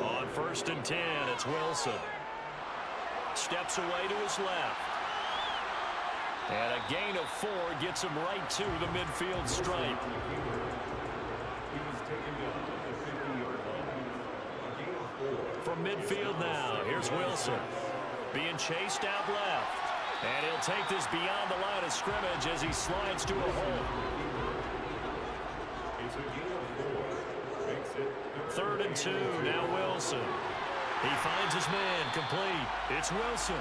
On 1st and 10, it's Wilson. Steps away to his left. And a gain of 4 gets him right to the midfield stripe. From midfield now, here's Wilson. Being chased out left. And he'll take this beyond the line of scrimmage as he slides to a hole. 3rd and 2, now Wilson. He finds his man, complete. It's Wilson.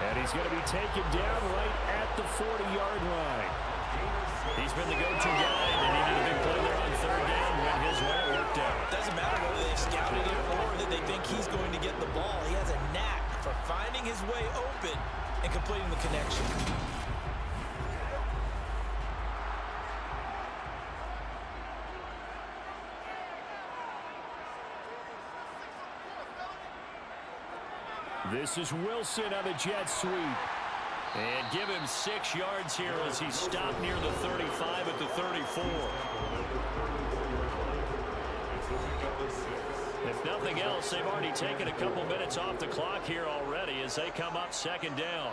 And he's going to be taken down right at the 40-yard line. He's been the go-to guy. They needed a big play there on 3rd down. Went his way, it worked out. Doesn't matter whether they've scouted it or that they think he's going to get the ball. He has a knack for finding his way open and completing the connection. This is Wilson on the jet sweep. And give him 6 yards here as he stopped near the 35 at the 34. If nothing else, they've already taken a couple minutes off the clock here already as they come up 2nd down.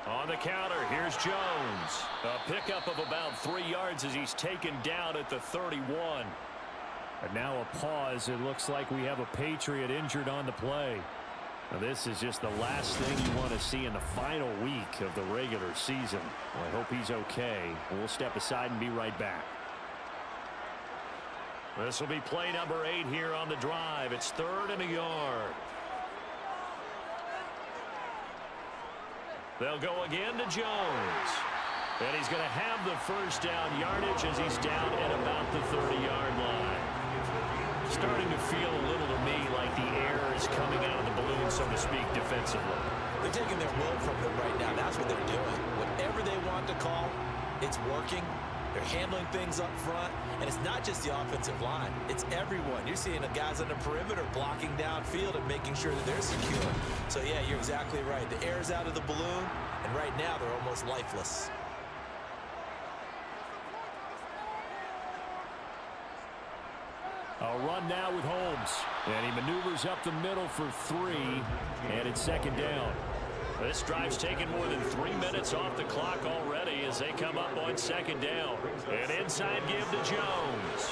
On the counter, here's Jones. A pickup of about 3 yards as he's taken down at the 31. And now a pause. It looks like we have a Patriot injured on the play. Now, this is just the last thing you want to see in the final week of the regular season. Well, I hope he's okay. We'll step aside and be right back. This will be play number 8 here on the drive. It's 3rd and a yard. They'll go again to Jones. And he's going to have the first down yardage as he's down at about the 30-yard line. Starting to feel a little to me like the air is coming out of the balloon, so to speak, defensively. They're taking their will from them right now. That's what they're doing. Whatever they want to call, it's working. They're handling things up front, and it's not just the offensive line. It's everyone. You're seeing the guys on the perimeter blocking downfield and making sure that they're secure. So, yeah, you're exactly right. The air's out of the balloon, and right now they're almost lifeless. A run now with Holmes. And he maneuvers up the middle for 3. And it's 2nd down. This drive's taken more than 3 minutes off the clock already as they come up on 2nd down. An inside give to Jones.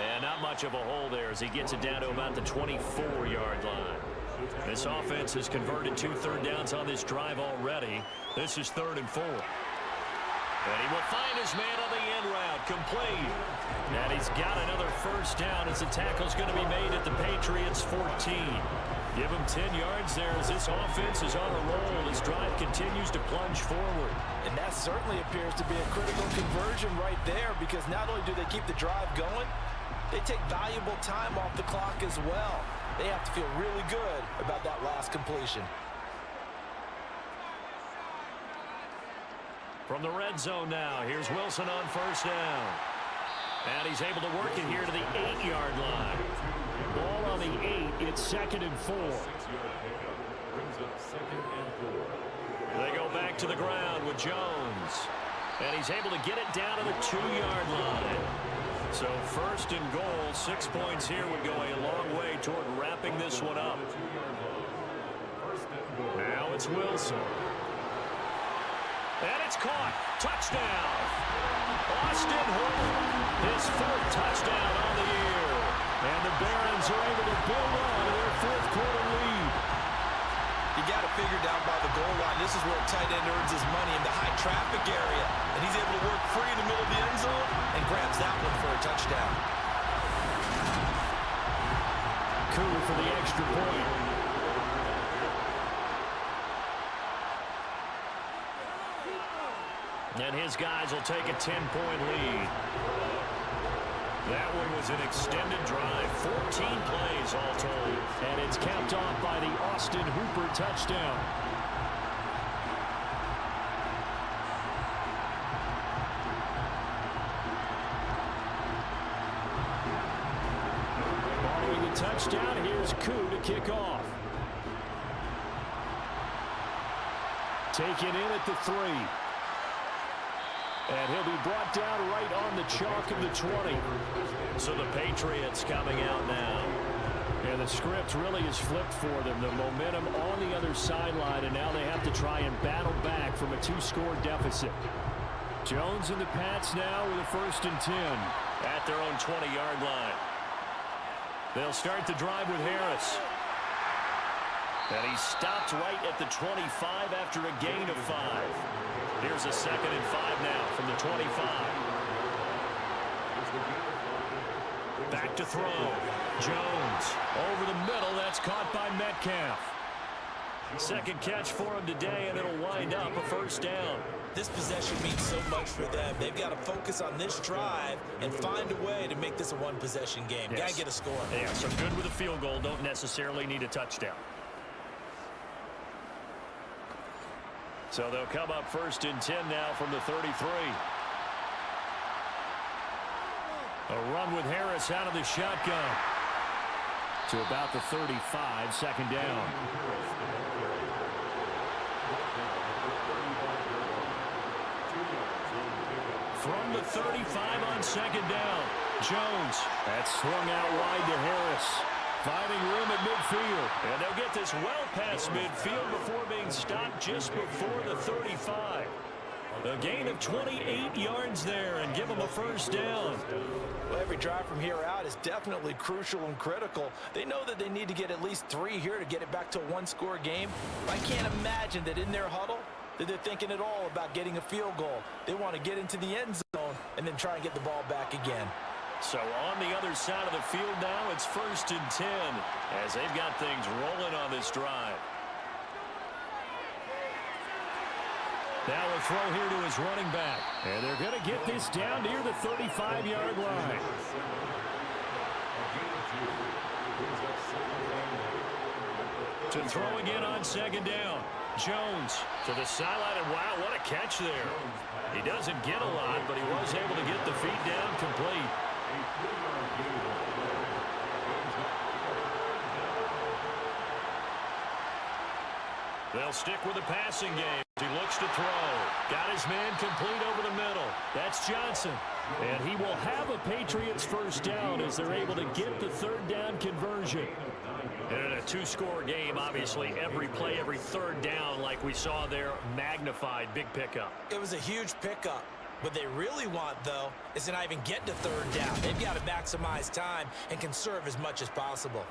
And not much of a hole there as he gets it down to about the 24-yard line. This offense has converted 2 third downs on this drive already. This is 3rd and 4. And he will find his man on the end route, complete. And he's got another first down as the tackle's going to be made at the Patriots' 14. Give him 10 yards there as this offense is on a roll. This drive continues to plunge forward. And that certainly appears to be a critical conversion right there, because not only do they keep the drive going, they take valuable time off the clock as well. They have to feel really good about that last completion. From the red zone now, here's Wilson on first down. And he's able to work it here to the 8-yard line. Ball on the 8, it's 2nd and 4. They go back to the ground with Jones. And he's able to get it down to the 2-yard line. So 1st and goal, 6 points here would go a long way toward wrapping this one up. Now it's Wilson. And it's caught. Touchdown. Austin Hooper, his 4th touchdown on the year. And the Barons are able to build on to their 4th quarter lead. You got to figure down by the goal line. This is where a tight end earns his money, in the high traffic area. And he's able to work free in the middle of the end zone and grabs that one for a touchdown. Coup for the extra point. And his guys will take a 10-point lead. That one was an extended drive, 14 plays all told. And it's capped off by the Austin Hooper touchdown. Following the touchdown, here's Koo to kick off. Taken in at the 3. And he'll be brought down right on the chalk of the 20. So the Patriots coming out now. And the script really is flipped for them. The momentum on the other sideline, and now they have to try and battle back from a 2-score deficit. Jones and the Pats now with a 1st and 10 at their own 20-yard line. They'll start the drive with Harris. And he stopped right at the 25 after a gain of 5. Here's a 2nd and 5 now from the 25. Back to throw. Jones over the middle. That's caught by Metcalf. 2nd catch for him today, and it'll wind up a 1st down. This possession means so much for them. They've got to focus on this drive and find a way to make this a one-possession game. Yes. Got to get a score. Yeah, so good with a field goal. Don't necessarily need a touchdown. So they'll come up 1st and 10 now from the 33. A run with Harris out of the shotgun. To about the 35, 2nd down. From the 35 on 2nd down. Jones. That's swung out wide to Harris. Finding room at midfield. And they'll get this well past midfield before being stopped just before the 35. A gain of 28 yards there and give them a first down. Well, every drive from here out is definitely crucial and critical. They know that they need to get at least 3 here to get it back to a one-score game. I can't imagine that in their huddle that they're thinking at all about getting a field goal. They want to get into the end zone and then try and get the ball back again. So on the other side of the field now, it's 1st and 10 as they've got things rolling on this drive. Now a throw here to his running back. And they're going to get this down near the 35-yard line. To throw again on 2nd down. Jones to the sideline, and wow, what a catch there. He doesn't get a lot, but he was able to get the feet down complete. They'll stick with the passing game. He looks to throw. Got his man complete over the middle. That's Johnson. And he will have a Patriots first down as they're able to get the 3rd down conversion. And in a 2-score game, obviously, every play, every 3rd down, like we saw there, magnified. Big pickup. It was a huge pickup. What they really want, though, is to not even get to 3rd down. They've got to maximize time and conserve as much as possible.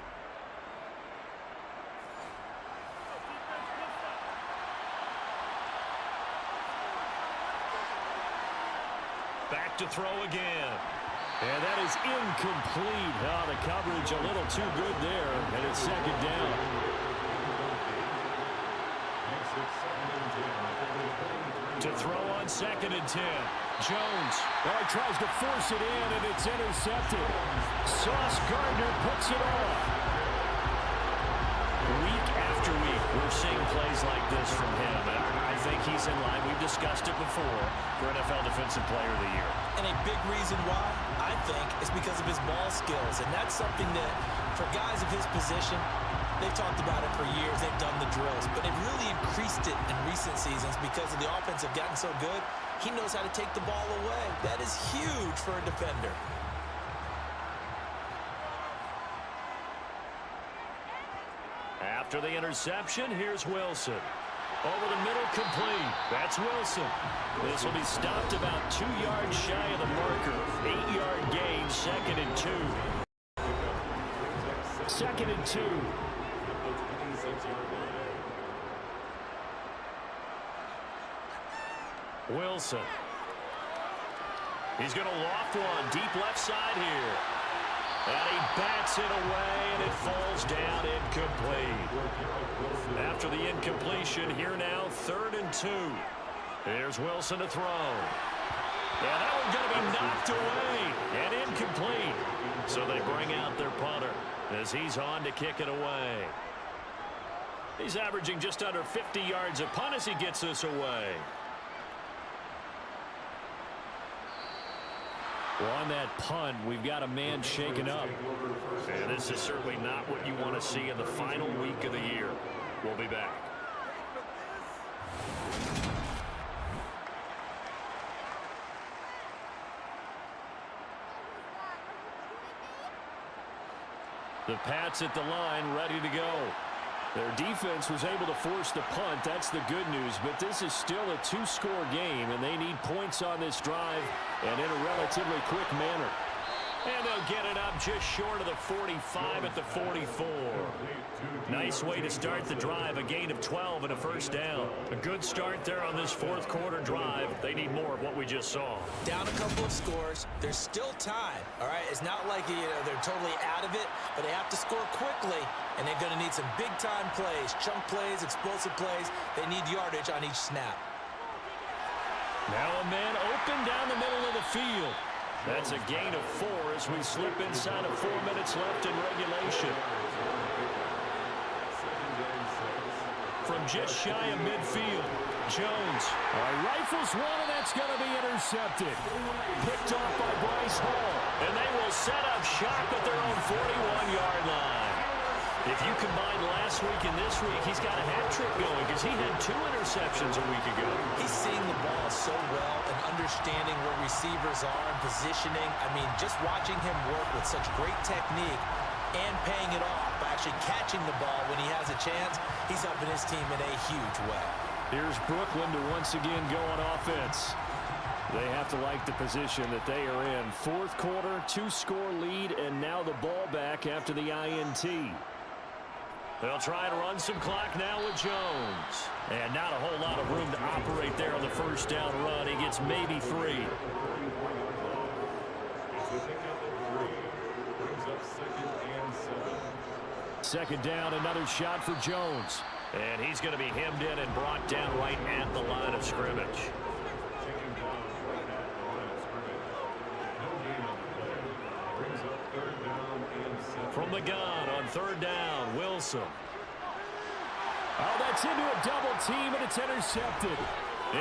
Back to throw again. And that is incomplete. Oh, the coverage a little too good there. And it's 2nd down. To throw on 2nd and 10. Jones. Oh, he tries to force it in, and it's intercepted. Sauce Gardner puts it off. Week after week, we're seeing plays like this from him. And I think he's in line. We've discussed it before for NFL Defensive Player of the Year. And a big reason why, I think, is because of his ball skills. And that's something that, for guys of his position, they've talked about it for years. They've done the drills. But they've really increased it in recent seasons because of the offense have gotten so good. He knows how to take the ball away. That is huge for a defender. After the interception, here's Wilson. Over the middle, complete. That's Wilson. This will be stopped about 2 yards shy of the marker. 8-yard gain, 2nd and 2. 2nd and 2. Wilson. He's going to loft one. Deep left side here. And he bats it away, and it falls down incomplete. After the incompletion, here now, 3rd and 2. Here's Wilson to throw. And that one's going to be knocked away and incomplete. So they bring out their punter as he's on to kick it away. He's averaging just under 50 yards a punt as he gets this away. Well, on that punt, we've got a man shaken up. And this is certainly not what you want to see in the final week of the year. We'll be back. The Pats at the line, ready to go. Their defense was able to force the punt. That's the good news. But this is still a 2-score game, and they need points on this drive and in a relatively quick manner. And they'll get it up just short of the 45 at the 44. Nice way to start the drive. A gain of 12 and a first down. A good start there on this 4th quarter drive. They need more of what we just saw. Down a couple of scores. There's still time. All right, it's not like they're totally out of it, but they have to score quickly, and they're going to need some big-time plays, chunk plays, explosive plays. They need yardage on each snap. Now a man open down the middle of the field. That's a gain of 4 as we slip inside of 4 minutes left in regulation. From just shy of midfield, Jones rifles one, and that's going to be intercepted. Picked off by Bryce Hall, and they will set up shop at their own 41-yard line. If you combine last week and this week, he's got a hat trick going because he had 2 interceptions a week ago. He's seeing the ball so well and understanding where receivers are and positioning. I mean, just watching him work with such great technique and paying it off by actually catching the ball when he has a chance, he's helping his team in a huge way. Here's Brooklyn to once again go on offense. They have to like the position that they are in. Fourth quarter, 2-score lead, and now the ball back after the INT. They'll try and run some clock now with Jones. And not a whole lot of room to operate there on the first down run. He gets maybe 3. Second down, another shot for Jones. And he's going to be hemmed in and brought down right at the line of scrimmage. From the gun on third down, Wilson. Oh, that's into a double team, and it's intercepted.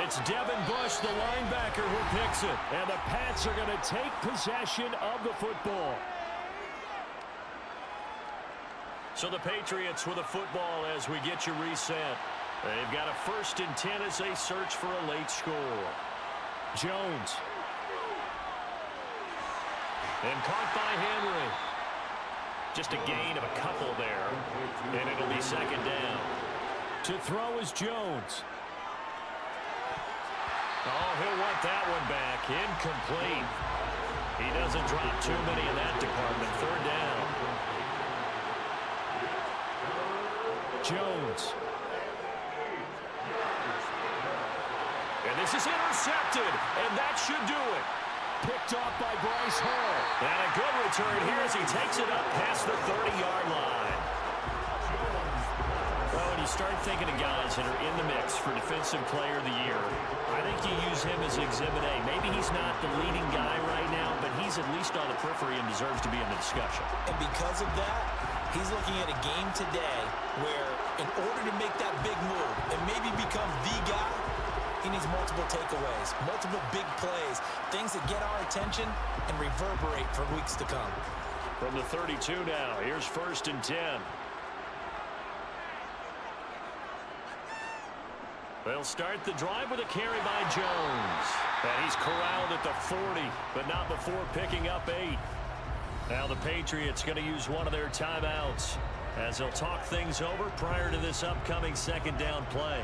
It's Devin Bush, the linebacker, who picks it. And the Pats are going to take possession of the football. So the Patriots with a football as we get you reset. They've got a 1st and 10 as they search for a late score. Jones. And caught by Henry. Just a gain of a couple there. And it'll be second down. To throw is Jones. Oh, he'll want that one back. Incomplete. He doesn't drop too many in that department. Third down. Jones. And this is intercepted. And that should do it. Picked off by Bryce Hall. And a good return here as he takes it up past the 30-yard line. Well, when you start thinking of guys that are in the mix for Defensive Player of the Year, I think you use him as Exhibit A. Maybe he's not the leading guy right now, but he's at least on the periphery and deserves to be in the discussion. And because of that, he's looking at a game today where in order to make that big move and maybe become the guy, he needs multiple takeaways, multiple big plays, things that get our attention and reverberate for weeks to come. From the 32 now, here's 1st and 10. They'll start the drive with a carry by Jones. And he's corralled at the 40, but not before picking up 8. Now the Patriots going to use one of their timeouts as they'll talk things over prior to this upcoming second down play.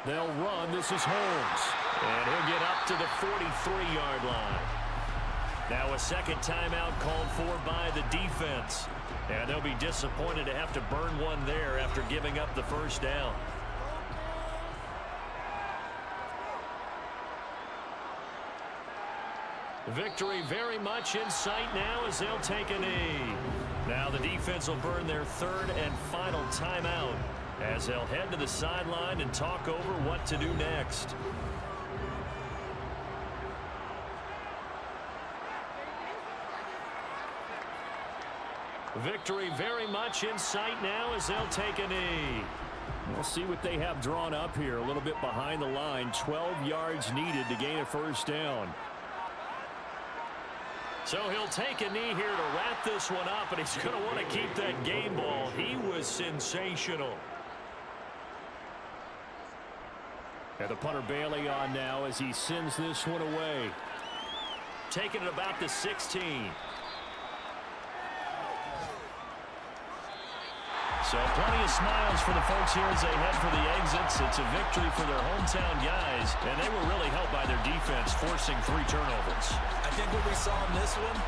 They'll run. This is Holmes. And he'll get up to the 43-yard line. Now a second timeout called for by the defense. And they'll be disappointed to have to burn one there after giving up the first down. Victory very much in sight now as they'll take a knee. Now the defense will burn their 3rd and final timeout as they'll head to the sideline and talk over what to do next. Victory very much in sight now as they'll take a knee. We'll see what they have drawn up here. A little bit behind the line. 12 yards needed to gain a first down. So he'll take a knee here to wrap this one up, and he's going to want to keep that game ball. He was sensational. And the punter Bailey on now as he sends this one away. Taking it about the 16. So plenty of smiles for the folks here as they head for the exits. It's a victory for their hometown guys, and they were really helped by their defense, forcing 3 turnovers. I think what we saw in this one,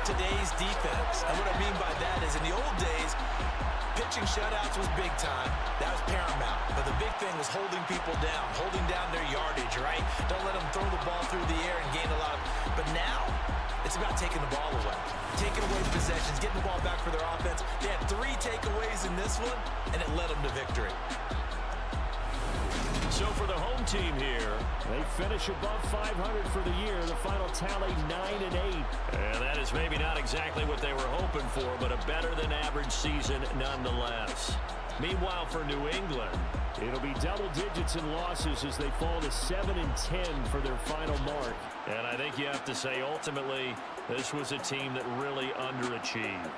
today's defense. And what I mean by that is in the old days, pitching shutouts was big time. That was paramount. But the big thing was holding people down, holding down their yardage, right? Don't let them throw the ball through the air and gain a lot. But now, it's about taking the ball away. Taking away possessions, getting the ball back for their offense. They had 3 takeaways in this one, and it led them to victory. So for the home team here, they finish above 500 for the year. The final tally 9-8. And that is maybe not exactly what they were hoping for, but a better than average season nonetheless. Meanwhile, for New England, it'll be double digits in losses as they fall to 7-10 for their final mark. And I think you have to say, ultimately, this was a team that really underachieved.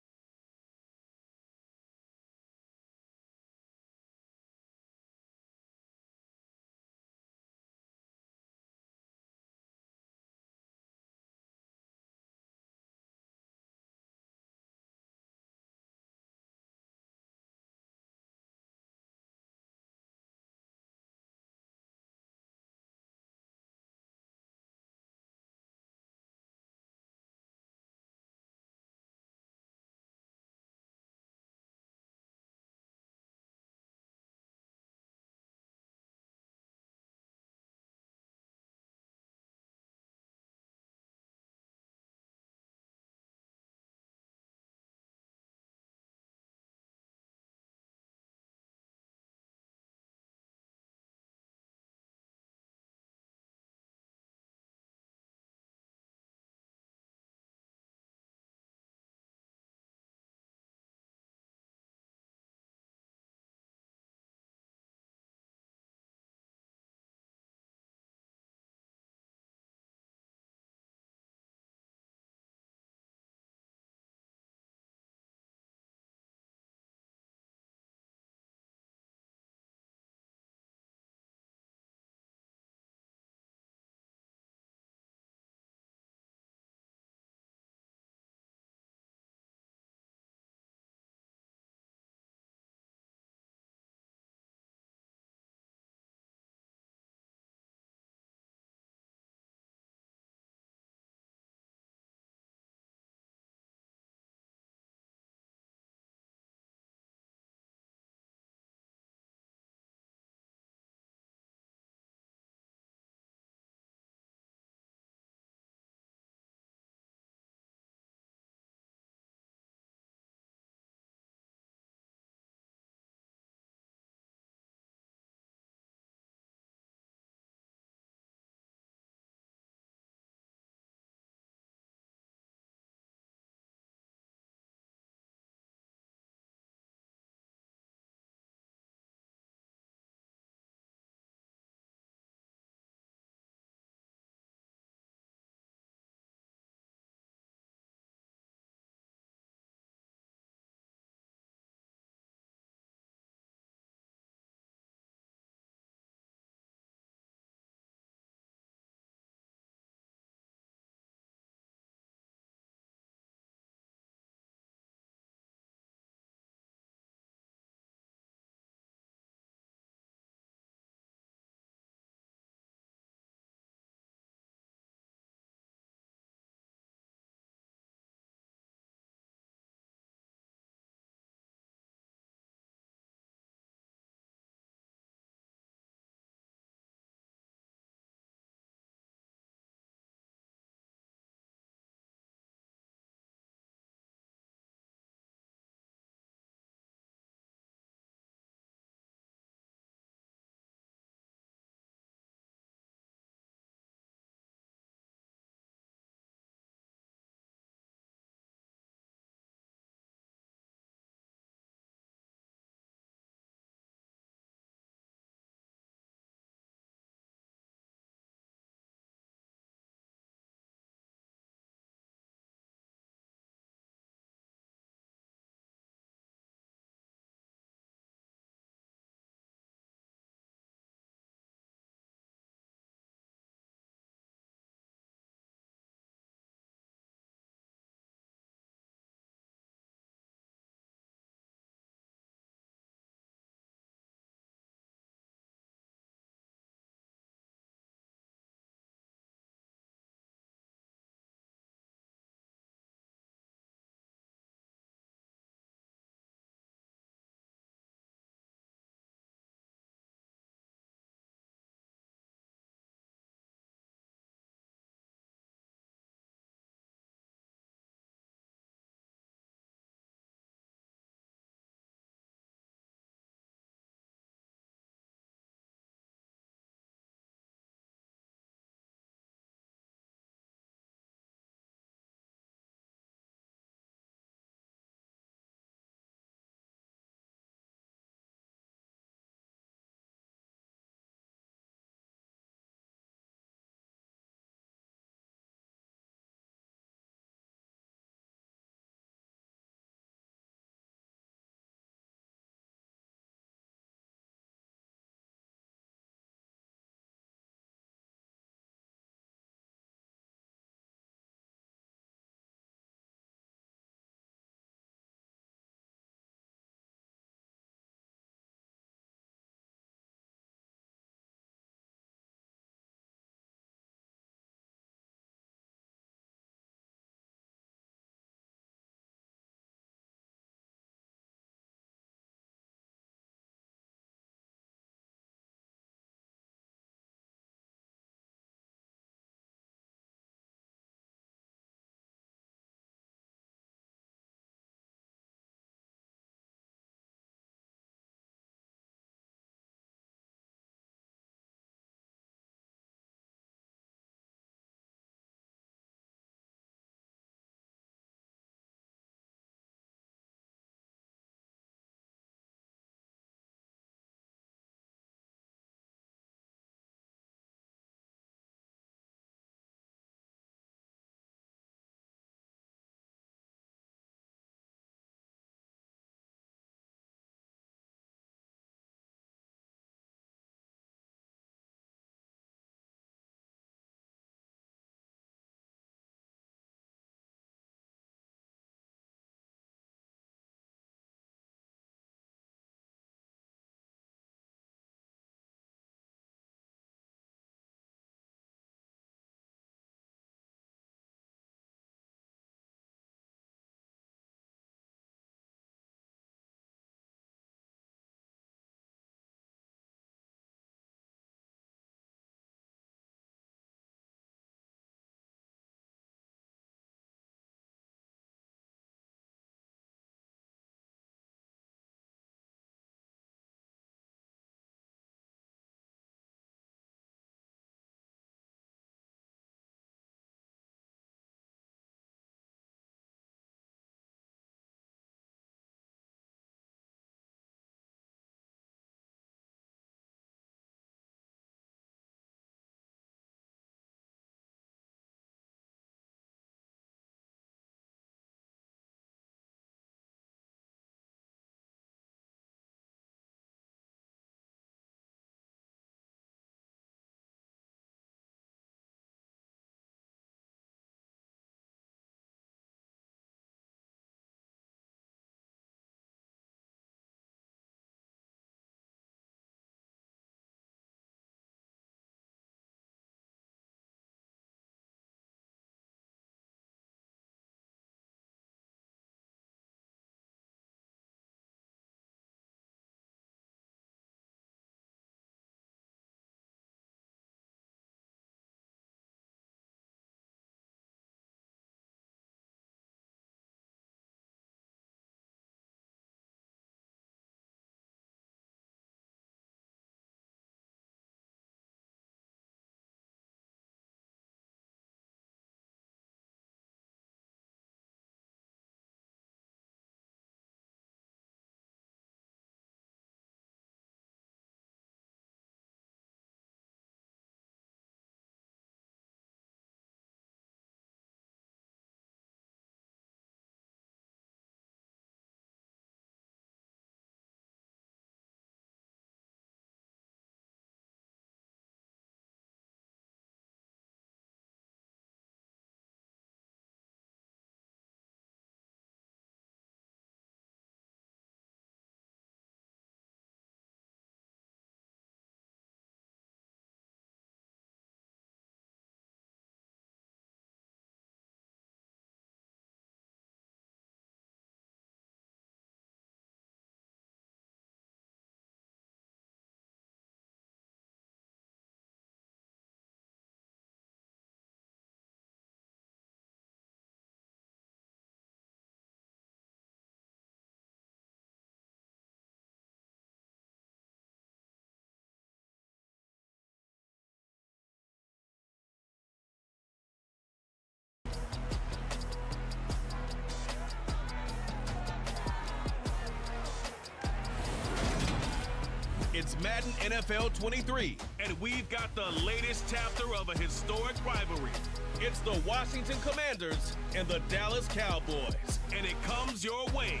It's Madden NFL 23, and we've got the latest chapter of a historic rivalry. It's the Washington Commanders and the Dallas Cowboys, and it comes your way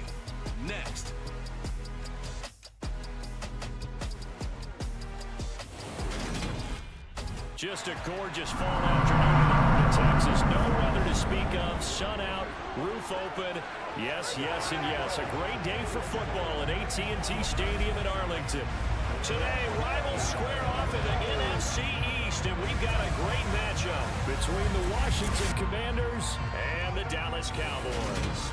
next. Just a gorgeous fall afternoon in Texas. No weather to speak of. Sun out, roof open. Yes, yes, and yes. A great day for football at AT&T Stadium in Arlington. Today, rivals square off in the NFC East, and we've got a great matchup between the Washington Commanders and the Dallas Cowboys.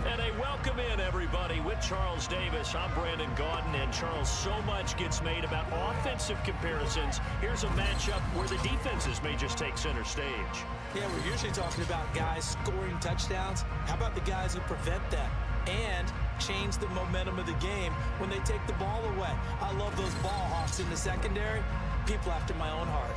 And a welcome in, everybody, with Charles Davis. I'm Brandon Gaudin, and Charles, so much gets made about offensive comparisons. Here's a matchup where the defenses may just take center stage. Yeah, we're usually talking about guys scoring touchdowns. How about the guys who prevent that and change the momentum of the game when they take the ball away? I love those ball hawks in the secondary. People after my own heart.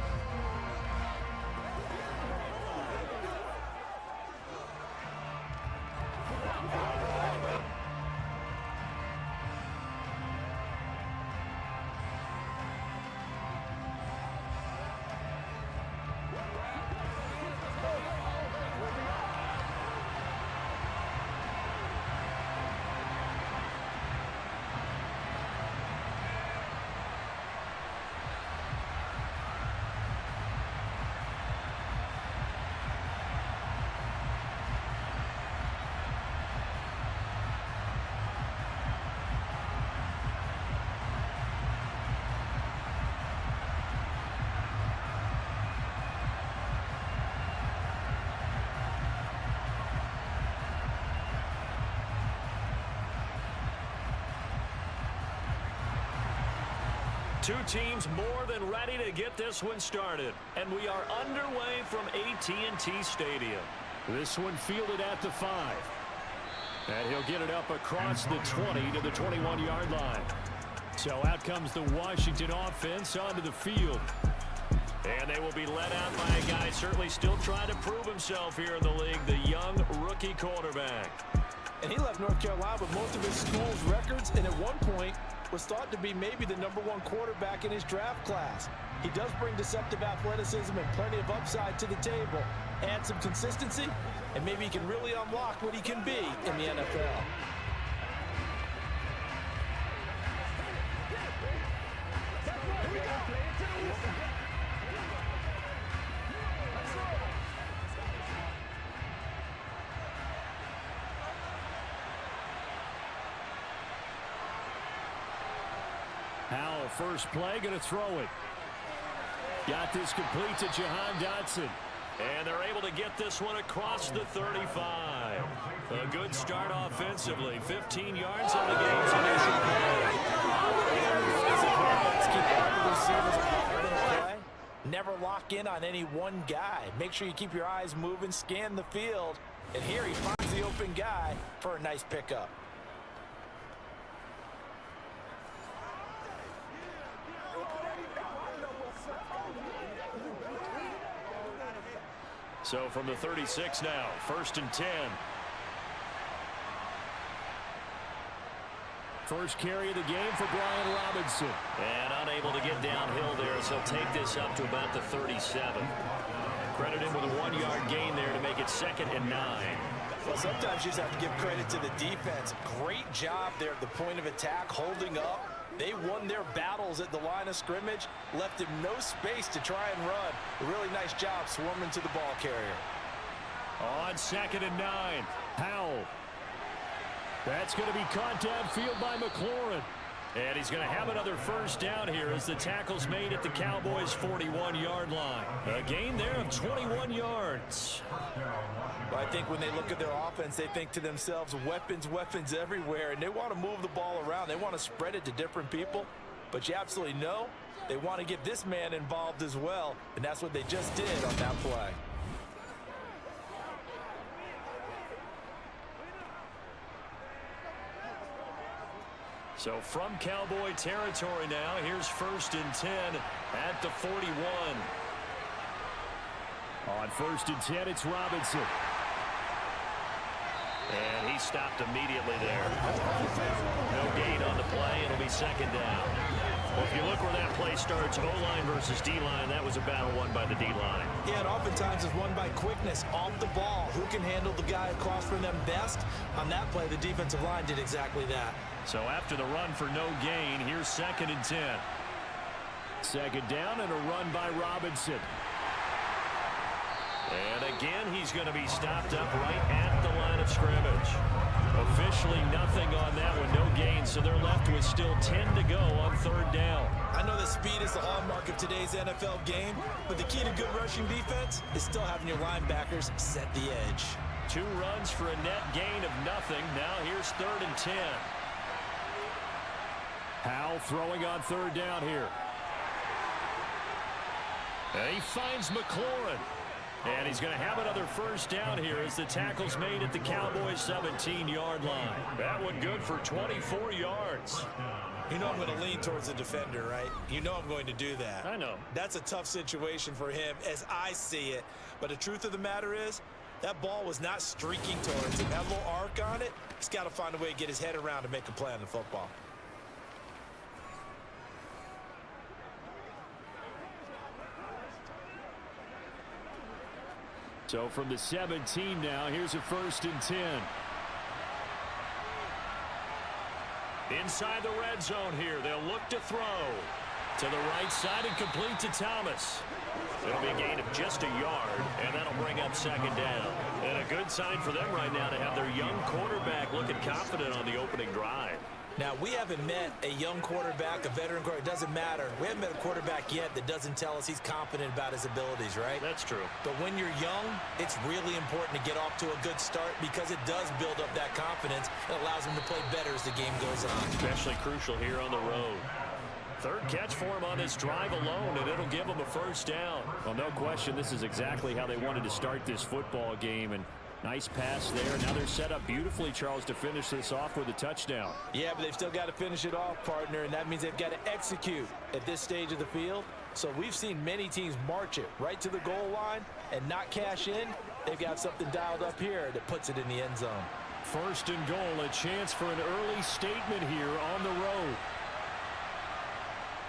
Two teams more than ready to get this one started. And we are underway from AT&T Stadium. This one fielded at the 5. And he'll get it up across the 20 to the 21-yard line. So out comes the Washington offense onto the field. And they will be led out by a guy certainly still trying to prove himself here in the league, the young rookie quarterback. And he left North Carolina with most of his school's records, and at one point was thought to be maybe the #1 quarterback in his draft class. He does bring deceptive athleticism and plenty of upside to the table. Add some consistency, and maybe he can really unlock what he can be in the NFL. Howell, first play, going to throw it. Got this complete to Jahan Dotson. And they're able to get this one across the 35. A good start offensively. 15 yards on the game's initial play. Never lock in on any one guy. Make sure you keep your eyes moving, scan the field. And here he finds the open guy for a nice pickup. So from the 36 now, 1st and 10. First carry of the game for Brian Robinson. And unable to get downhill there, so he'll take this up to about the 37. Credit him with a 1-yard gain there to make it 2nd and 9. Well, sometimes you just have to give credit to the defense. Great job there at the point of attack, holding up. They won their battles at the line of scrimmage, left him no space to try and run. A really nice job swarming to the ball carrier. On 2nd and 9, Howell. That's going to be caught downfield by McLaurin. And he's going to have another first down here as the tackle's made at the Cowboys' 41-yard line. A gain there of 21 yards. Well, I think when they look at their offense, they think to themselves, weapons, weapons everywhere, and they want to move the ball around. They want to spread it to different people. But you absolutely know they want to get this man involved as well, and that's what they just did on that play. So from Cowboy territory now, here's 1st and 10 at the 41. On 1st and 10, it's Robinson. And he stopped immediately there. No gain on the play. It'll be second down. Well, if you look where that play starts, O-line versus D-line, that was a battle won by the D-line. Yeah, and oftentimes it's won by quickness, off the ball. Who can handle the guy across from them best? On that play, the defensive line did exactly that. So after the run for no gain, here's 2nd and 10. Second down and a run by Robinson. And again, he's going to be stopped up right at the line of scrimmage. Officially nothing on that one, no gain, so they're left with still 10 to go on 3rd down. I know that speed is the hallmark of today's NFL game, but the key to good rushing defense is still having your linebackers set the edge. 2 runs for a net gain of nothing. Now here's 3rd and 10. Howell throwing on 3rd down here. And he finds McLaurin. And he's going to have another first down here as the tackle's made at the Cowboys' 17-yard line. That one good for 24 yards. You know I'm going to lean towards the defender, right? You know I'm going to do that. I know. That's a tough situation for him as I see it. But the truth of the matter is, that ball was not streaking towards him. That little arc on it, he's got to find a way to get his head around and make a play on the football. So from the 17 now, here's a 1st and 10. Inside the red zone here, they'll look to throw. To the right side and complete to Thomas. It'll be a gain of just a yard, and that'll bring up 2nd down. And a good sign for them right now to have their young quarterback looking confident on the opening drive. Now, we haven't met a young quarterback, a veteran quarterback. It doesn't matter. We haven't met a quarterback yet that doesn't tell us he's confident about his abilities, right? That's true. But when you're young, it's really important to get off to a good start because it does build up that confidence. It allows him to play better as the game goes on. Especially crucial here on the road. 3rd catch for him on this drive alone, and it'll give him a first down. Well, no question, this is exactly how they wanted to start this football game, and nice pass there. Now they're set up beautifully, Charles, to finish this off with a touchdown. Yeah, but they've still got to finish it off, partner, and that means they've got to execute at this stage of the field. So we've seen many teams march it right to the goal line and not cash in. They've got something dialed up here that puts it in the end zone. 1st and goal, a chance for an early statement here on the road.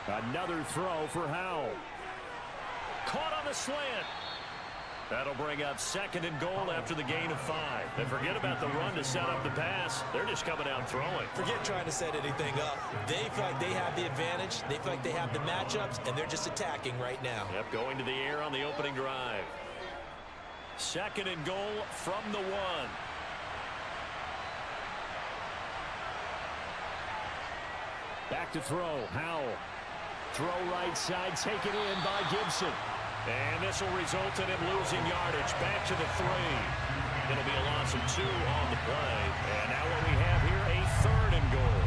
Another throw for Howell. Caught on the slant. That'll bring up 2nd and goal after the gain of 5. And forget about the run to set up the pass. They're just coming out throwing. Forget trying to set anything up. They feel like they have the advantage. They feel like they have the matchups, and they're just attacking right now. Yep, going to the air on the opening drive. 2nd and goal from the 1. Back to throw. Howell. Throw right side, taken in by Gibson. And this will result in him losing yardage. Back to the 3. It'll be a loss of 2 on the play. And now what we have here, a 3rd and goal.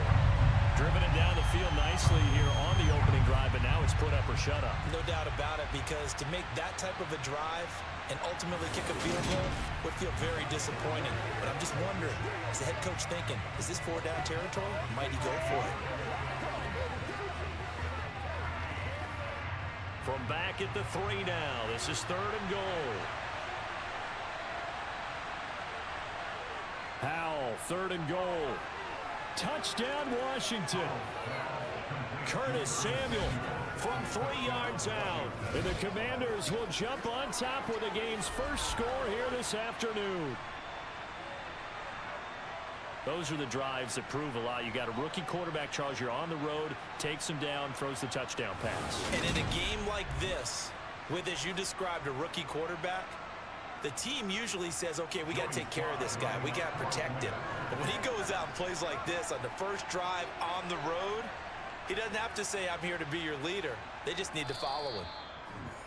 Driven it down the field nicely here on the opening drive, but now it's put up or shut up. No doubt about it, because to make that type of a drive and ultimately kick a field goal would feel very disappointing. But I'm just wondering, is the head coach thinking, is this 4-down territory? Might he go for it? From back at the 3 now. This is 3rd and goal. Howell, 3rd and goal. Touchdown, Washington. Curtis Samuel from 3 yards out. And the Commanders will jump on top with the game's first score here this afternoon. Those are the drives that prove a lot. You got a rookie quarterback, Charles. You're on the road, takes him down, throws the touchdown pass. And in a game like this, with, as you described, a rookie quarterback, the team usually says, okay, we got to take care of this guy. We got to protect him. But when he goes out and plays like this on the first drive on the road, he doesn't have to say, I'm here to be your leader. They just need to follow him.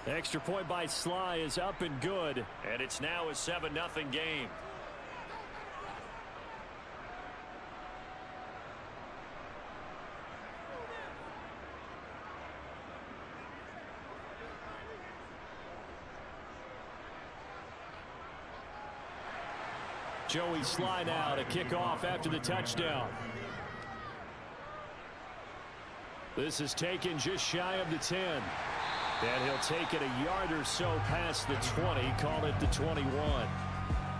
The extra point by Sly is up and good, and it's now a 7-0 game. Joey Sly now to kick off after the touchdown. This is taken just shy of the 10. And he'll take it a yard or so past the 20, call it the 21.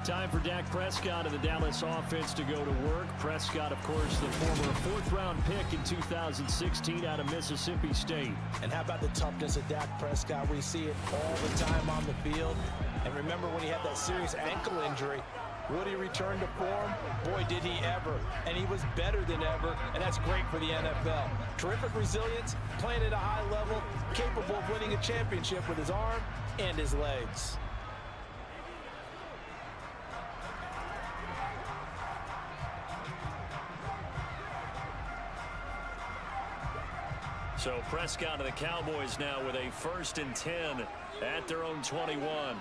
Time for Dak Prescott and the Dallas offense to go to work. Prescott, of course, the former fourth-round pick in 2016 out of Mississippi State. And how about the toughness of Dak Prescott? We see it all the time on the field. And remember when he had that serious ankle injury, would he return to form? Boy, did he ever. And he was better than ever, and that's great for the NFL. Terrific resilience, playing at a high level, capable of winning a championship with his arm and his legs. So Prescott and the Cowboys now with a 1st and 10 at their own 21.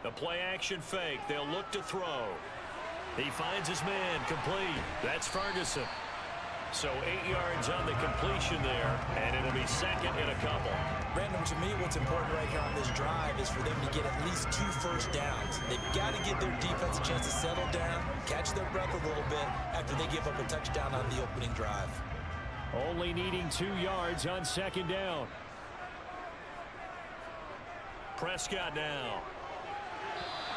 The play action fake. They'll look to throw. He finds his man complete. That's Ferguson. So 8 yards on the completion there, and it'll be 2nd and a couple. Brandon, to me, what's important right here on this drive is for them to get at least 2 first downs. They've got to give their defense a chance to settle down, catch their breath a little bit after they give up a touchdown on the opening drive. Only needing 2 yards on 2nd down. Prescott now.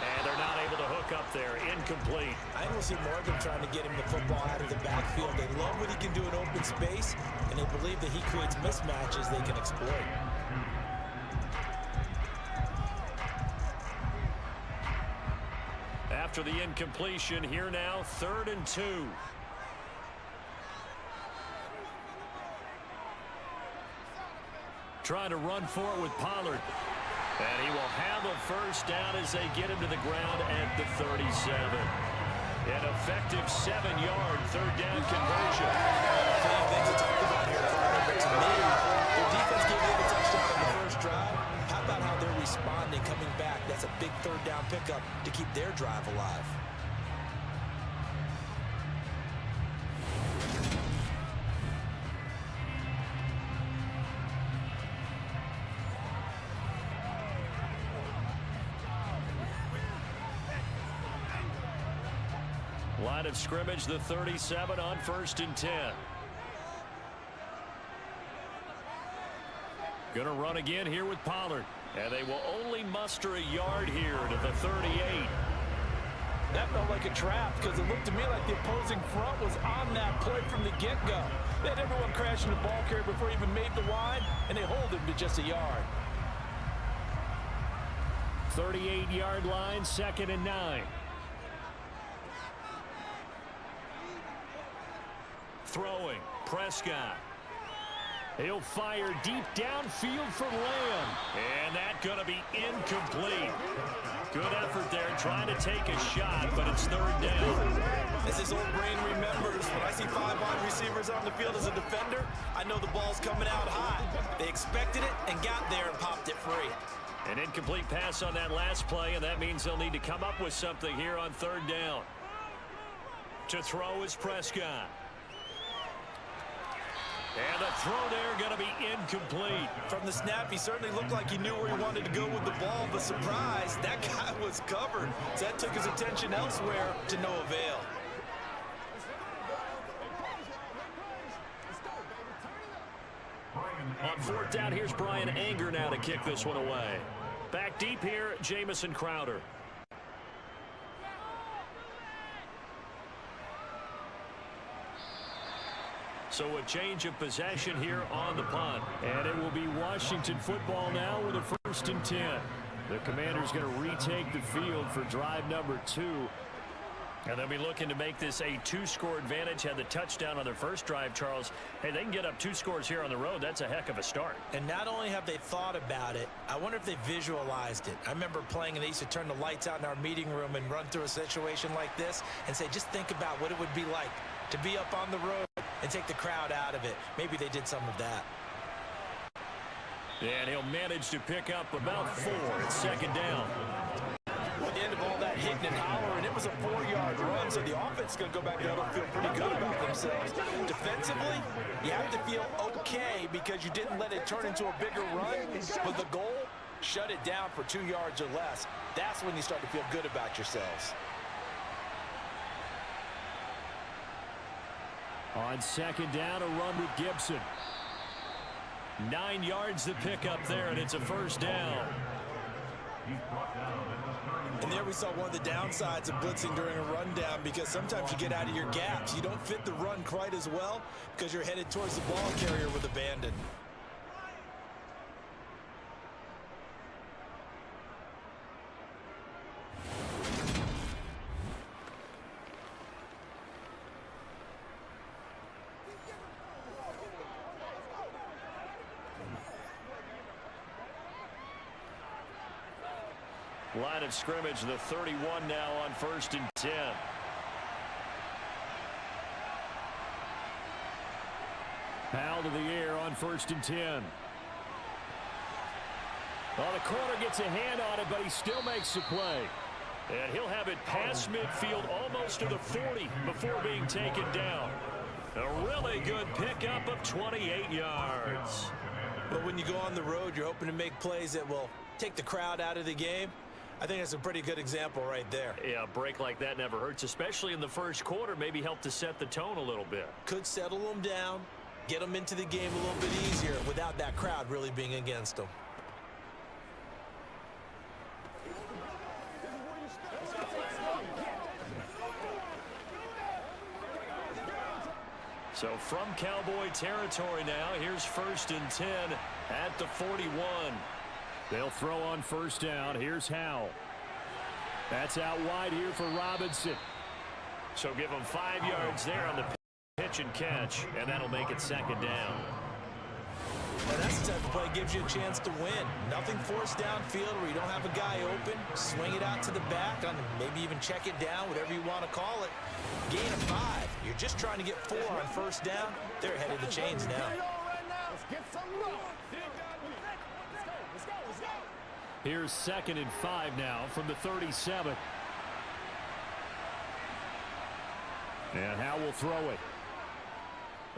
And they're not able to hook up there. Incomplete. I will see more of them trying to get him the football out of the backfield. They love what he can do in open space, and they believe that he creates mismatches they can exploit. After the incompletion, here now, 3rd and 2. Trying to run for it with Pollard. And he will have a first down as they get him to the ground at the 37. An effective 7-yard 3rd down conversion. Plenty of things to talk about here, but to me, their defense gave them a touchdown on the first drive. How about how they're responding, coming back? That's a big 3rd down pickup to keep their drive alive. Line of scrimmage, the 37 on 1st and 10. Going to run again here with Pollard. And they will only muster a yard here to the 38. That felt like a trap because it looked to me like the opposing front was on that play from the get-go. They had everyone crashing the ball carrier before he even made the line, and they hold him to just a yard. 38-yard line, 2nd and 9. Throwing, Prescott. He'll fire deep downfield for Lamb. And that's going to be incomplete. Good effort there, trying to take a shot, but it's 3rd down. As his old brain remembers, when I see 5 wide receivers on the field as a defender, I know the ball's coming out hot. They expected it and got there and popped it free. An incomplete pass on that last play, and that means they'll need to come up with something here on 3rd down. To throw is Prescott. And the throw there going to be incomplete. From the snap, he certainly looked like he knew where he wanted to go with the ball, but surprise, that guy was covered. So that took his attention elsewhere to no avail. On 4th down, here's Brian Anger now to kick this one away. Back deep here, Jamison Crowder. So a change of possession here on the punt. And it will be Washington football now with a 1st and 10. The Commanders going to retake the field for drive number 2. And they'll be looking to make this a 2-score advantage. Had the touchdown on their first drive, Charles. Hey, they can get up 2 scores here on the road. That's a heck of a start. And not only have they thought about it, I wonder if they visualized it. I remember playing and they used to turn the lights out in our meeting room and run through a situation like this and say, just think about what it would be like to be up on the road and take the crowd out of it. Maybe they did some of that. And he'll manage to pick up about 4 at 2nd down. At the end of all that hitting and hollering, it was a 4-yard run, so the offense is going to go back there and feel pretty good about themselves. Defensively, you have to feel okay because you didn't let it turn into a bigger run, but the goal, shut it down for 2 yards or less. That's when you start to feel good about yourselves. On 2nd down, a run with Gibson. 9 yards to pick up there, and it's a 1st down. He's brought down at the 31. And there we saw one of the downsides of blitzing during a rundown, because sometimes you get out of your gaps. You don't fit the run quite as well because you're headed towards the ball carrier with abandon. Line of scrimmage, the 31 now on 1st and 10. Powell to the air on 1st and 10. Well, the corner gets a hand on it, but he still makes the play. And he'll have it past midfield almost to the 40 before being taken down. A really good pickup of 28 yards. But when you go on the road, you're hoping to make plays that will take the crowd out of the game. I think that's a pretty good example right there. Yeah, a break like that never hurts, especially in the first quarter. Maybe help to set the tone a little bit. Could settle them down, get them into the game a little bit easier without that crowd really being against them. So from Cowboy territory now, here's 1st and 10 at the 41. They'll throw on 1st down. Here's Howell. That's out wide here for Robinson. So give him 5 yards there on the pitch and catch, and that'll make it 2nd down. Well, that's the type of play that gives you a chance to win. Nothing forced downfield where you don't have a guy open. Swing it out to the back, maybe even check it down, whatever you want to call it. Gain of 5. You're just trying to get 4 on 1st down. They're ahead of the chains now. Here's 2nd and 5 now from the 37. And Howell will throw it.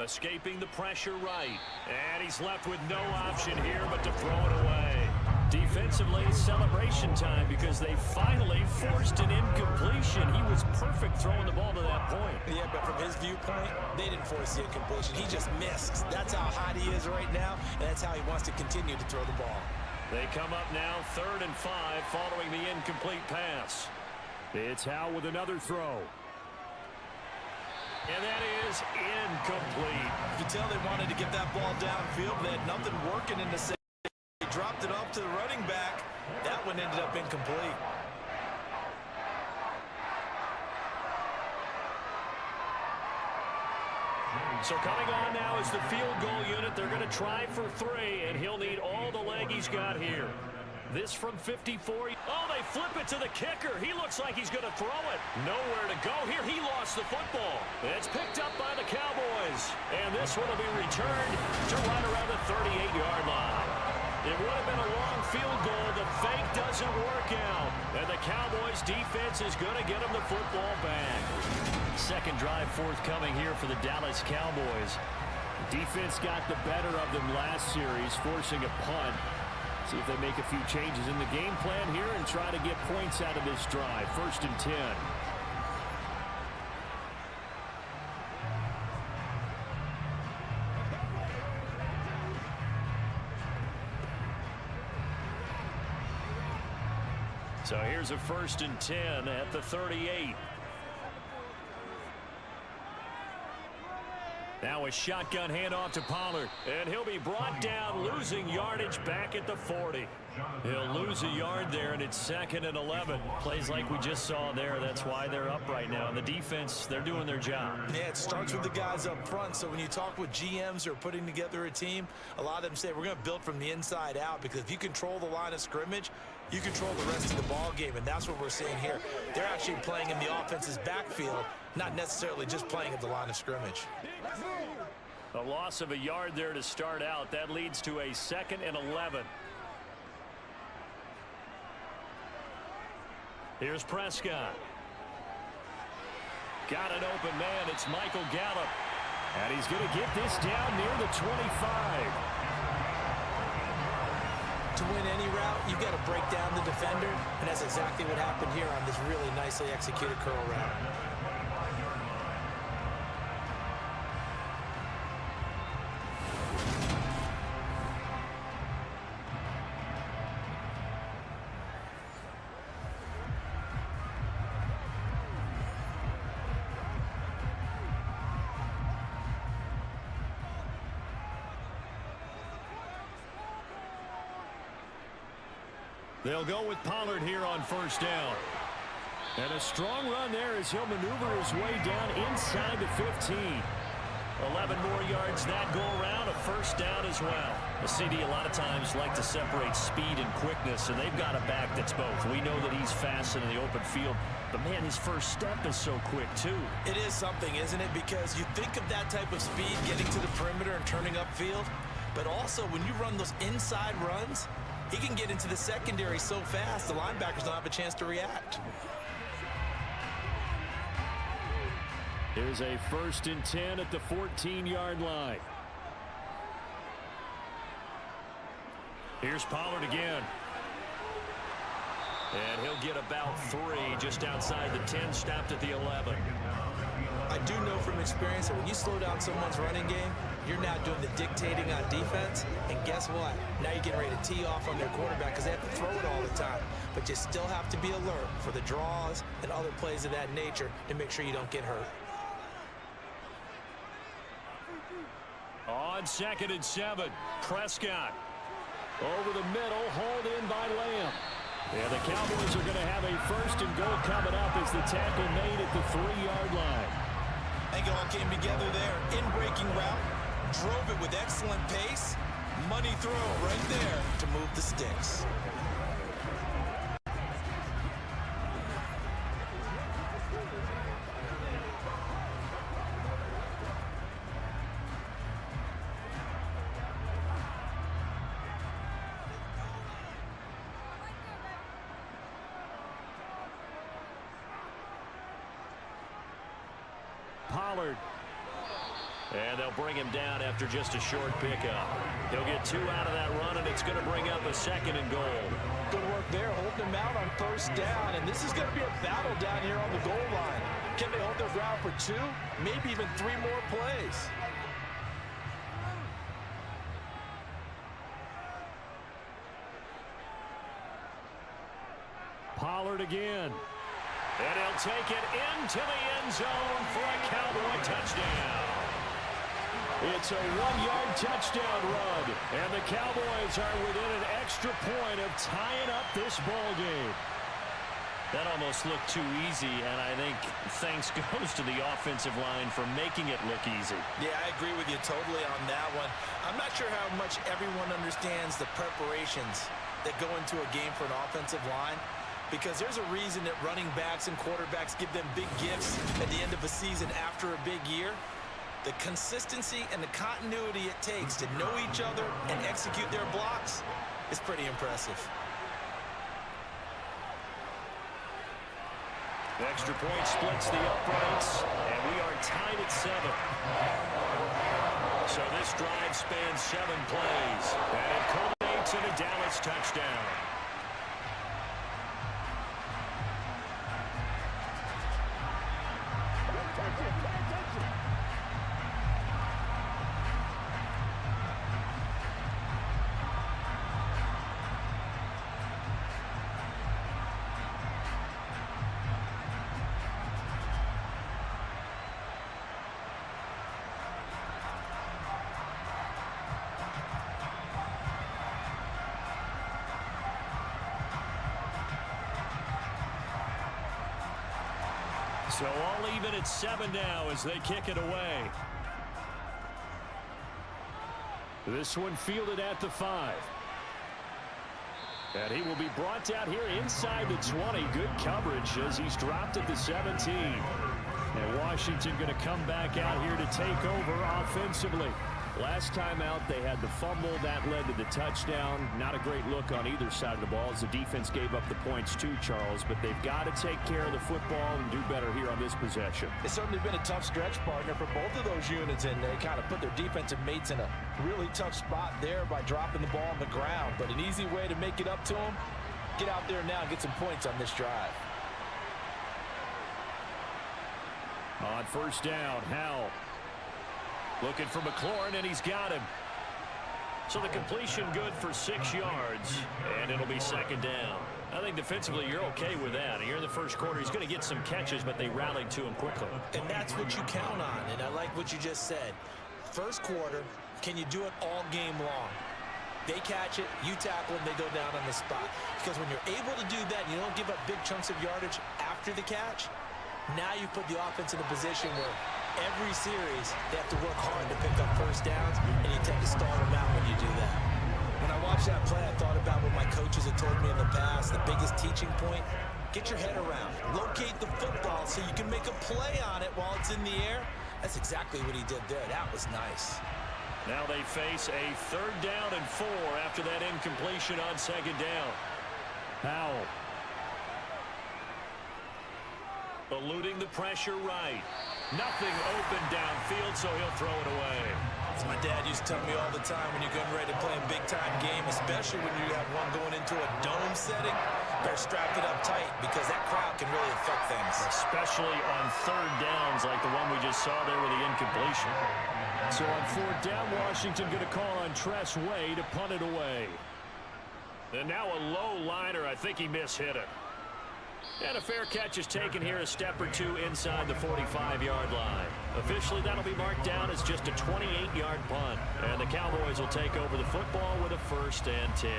Escaping the pressure right. And he's left with no option here but to throw it away. Defensively, celebration time because they finally forced an incompletion. He was perfect throwing the ball to that point. Yeah, but from his viewpoint, they didn't force the incompletion. He just missed. That's how hot he is right now, and that's how he wants to continue to throw the ball. They come up now 3rd and 5 following the incomplete pass. It's Howell with another throw. And that is incomplete. You can tell they wanted to get that ball downfield. They had nothing working in the second. They dropped it off to the running back. That one ended up incomplete. So coming on now is the field goal unit. They're going to try for 3, and he'll need all the leg he's got here. This from 54. Oh, they flip it to the kicker. He looks like he's going to throw it. Nowhere to go here. He lost the football. It's picked up by the Cowboys. And this one will be returned to right around the 38-yard line. It would have been a long field goal. The fake doesn't work out. And the Cowboys defense is going to get him the football back. Second drive forthcoming here for the Dallas Cowboys. The defense got the better of them last series, forcing a punt. See if they make a few changes in the game plan here and try to get points out of this drive. 1st and 10. So here's a 1st and 10 at the 38. Now a shotgun handoff to Pollard, and he'll be brought down, losing yardage back at the 40. He'll lose a yard there, and it's 2nd and 11. Plays like we just saw there. That's why they're up right now. And the defense, they're doing their job. Yeah, it starts with the guys up front. So when you talk with GMs who are putting together a team, a lot of them say we're going to build from the inside out, because if you control the line of scrimmage, you control the rest of the ball game, and that's what we're seeing here. They're actually playing in the offense's backfield, not necessarily just playing at the line of scrimmage. A loss of a yard there to start out. That leads to a 2nd and 11. Here's Prescott. Got an open man. It's Michael Gallup. And he's going to get this down near the 25. To win any route, you've got to break down the defender, and that's exactly what happened here on this really nicely executed curl route. They'll go with Pollard here on first down. And a strong run there as he'll maneuver his way down inside the 15. 11 more yards that go around, a first down as well. The CD a lot of times like to separate speed and quickness, and they've got a back that's both. We know that he's fast in the open field, but man, his first step is so quick too. It is something, isn't it? Because you think of that type of speed getting to the perimeter and turning upfield, but also when you run those inside runs, he can get into the secondary so fast the linebackers don't have a chance to react. Here's a 1st and 10 at the 14-yard line. Here's Pollard again. And he'll get about 3 just outside the 10, stopped at the 11. I do know from experience that when you slow down someone's running game, you're now doing the dictating on defense. And guess what? Now you're getting ready to tee off on their quarterback because they have to throw it all the time. But you still have to be alert for the draws and other plays of that nature to make sure you don't get hurt. On 2nd and 7, Prescott. Over the middle, hauled in by Lamb. And the Cowboys are going to have a 1st and goal coming up as the tackle made at the 3-yard line. I think it all came together there. In-breaking route, drove it with excellent pace. Money throw right there to move the sticks. Pollard. And they'll bring him down after just a short pickup. He'll get 2 out of that run, and it's going to bring up a 2nd and goal. Good work there, holding him out on first down, and this is going to be a battle down here on the goal line. Can they hold their ground for 2, maybe even 3 more plays? Pollard again. And he'll take it into the end zone for a Cowboy touchdown. It's a 1-yard touchdown run, and the Cowboys are within an extra point of tying up this ball game. That almost looked too easy, and I think thanks goes to the offensive line for making it look easy. Yeah, I agree with you totally on that one. I'm not sure how much everyone understands the preparations that go into a game for an offensive line, because there's a reason that running backs and quarterbacks give them big gifts at the end of a season after a big year. The consistency and the continuity it takes to know each other and execute their blocks is pretty impressive. The extra point splits the uprights, and we are tied at 7. So this drive spans 7 plays, and it culminates in a Dallas touchdown. So all even at 7 now as they kick it away. This one fielded at the 5. And he will be brought down here inside the 20. Good coverage as he's dropped at the 17. And Washington going to come back out here to take over offensively. Last time out, they had the fumble. That led to the touchdown. Not a great look on either side of the ball as the defense gave up the points too, Charles. But they've got to take care of the football and do better here on this possession. It's certainly been a tough stretch, partner, for both of those units, and they kind of put their defensive mates in a really tough spot there by dropping the ball on the ground. But an easy way to make it up to them, get out there now and get some points on this drive. On first down, Howell. Looking for McLaurin, and he's got him. So the completion good for 6 yards, and it'll be 2nd down. I think defensively you're okay with that. Here in the first quarter, he's going to get some catches, but they rallied to him quickly. And that's what you count on, and I like what you just said. First quarter, can you do it all game long? They catch it, you tackle them, they go down on the spot. Because when you're able to do that, you don't give up big chunks of yardage after the catch, now you put the offense in a position where every series they have to work hard to pick up first downs, and you tend to stall them out when you do that. When I watched that play, I thought about what my coaches had told me in the past. The biggest teaching point, get your head around. Locate the football so you can make a play on it while it's in the air. That's exactly what he did there. That was nice. Now they face a 3rd down and 4 after that incompletion on 2nd down. Powell. Eluding the pressure right. Nothing open downfield, so he'll throw it away. As my dad used to tell me all the time, when you're getting ready to play a big-time game, especially when you have one going into a dome setting, better strap it up tight because that crowd can really affect things. Especially on 3rd downs like the one we just saw there with the incompletion. So on 4th down, Washington going to call on Tress Way to punt it away. And now a low liner. I think he mishit it. And a fair catch is taken here a step or two inside the 45-yard line. Officially, that'll be marked down as just a 28-yard punt. And the Cowboys will take over the football with a 1st and 10.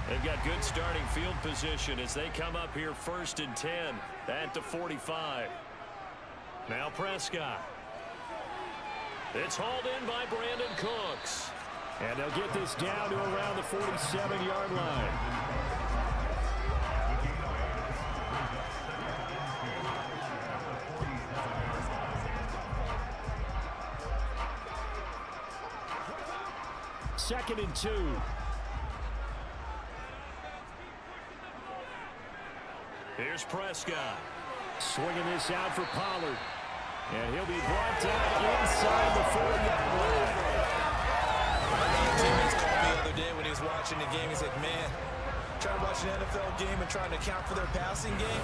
They've got good starting field position as they come up here 1st and 10 at the 45. Now Prescott. It's hauled in by Brandon Cooks. And they'll get this down to around the 47-yard line. Second and 2. Here's Prescott. Swinging this out for Pollard. And he'll be brought down inside the 4-yard line. My teammates called me the other day when he was watching the game. He's like, man, trying to watch an NFL game and trying to account for their passing game,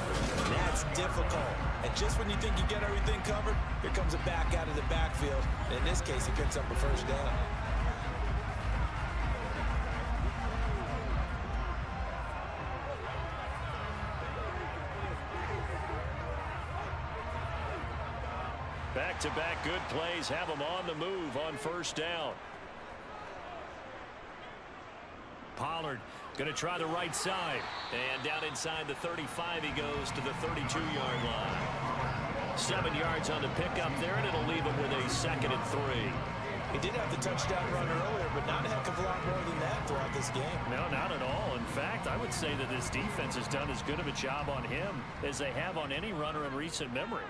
that's difficult. And just when you think you get everything covered, here comes a back out of the backfield. And in this case, he picks up a 1st down. Back-to-back good plays have them on the move on 1st down. Pollard going to try the right side. And down inside the 35 he goes to the 32-yard line. 7 yards on the pickup there, and it'll leave him with a 2nd and 3. He did have the touchdown run earlier, but not a heck of a lot more than that throughout this game. No, not at all. In fact, I would say that this defense has done as good of a job on him as they have on any runner in recent memory.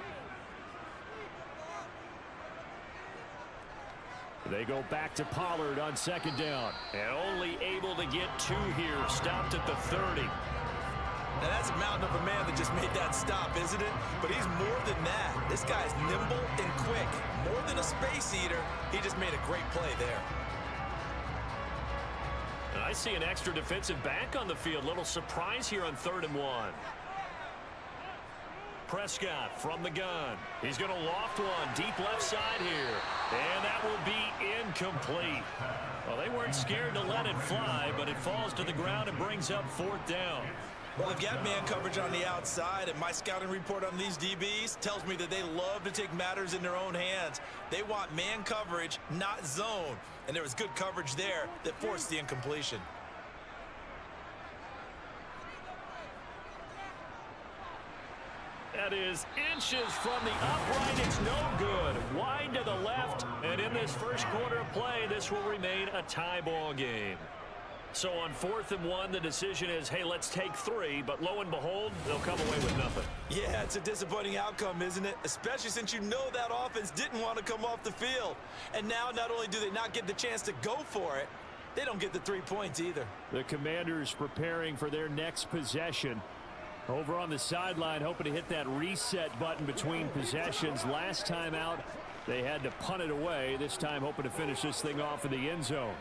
They go back to Pollard on 2nd down. And only able to get 2 here. Stopped at the 30. Now that's a mountain of a man that just made that stop, isn't it? But he's more than that. This guy's nimble and quick. More than a space eater. He just made a great play there. And I see an extra defensive back on the field. Little surprise here on 3rd and 1. Prescott from the gun. He's going to loft one deep left side here. And that will be incomplete. Well, they weren't scared to let it fly, but it falls to the ground and brings up 4th down. Well, they've got man coverage on the outside, and my scouting report on these DBs tells me that they love to take matters in their own hands. They want man coverage, not zone. And there was good coverage there that forced the incompletion. That is inches from the upright. It's no good. Wide to the left. And in this first quarter of play, this will remain a tie ball game. So on 4th and 1, the decision is, hey, let's take 3. But lo and behold, they'll come away with nothing. Yeah, it's a disappointing outcome, isn't it? Especially since you know that offense didn't want to come off the field. And now not only do they not get the chance to go for it, they don't get the 3 points either. The Commanders preparing for their next possession. Over on the sideline, hoping to hit that reset button between possessions. Last time out, they had to punt it away. This time, hoping to finish this thing off in the end zone.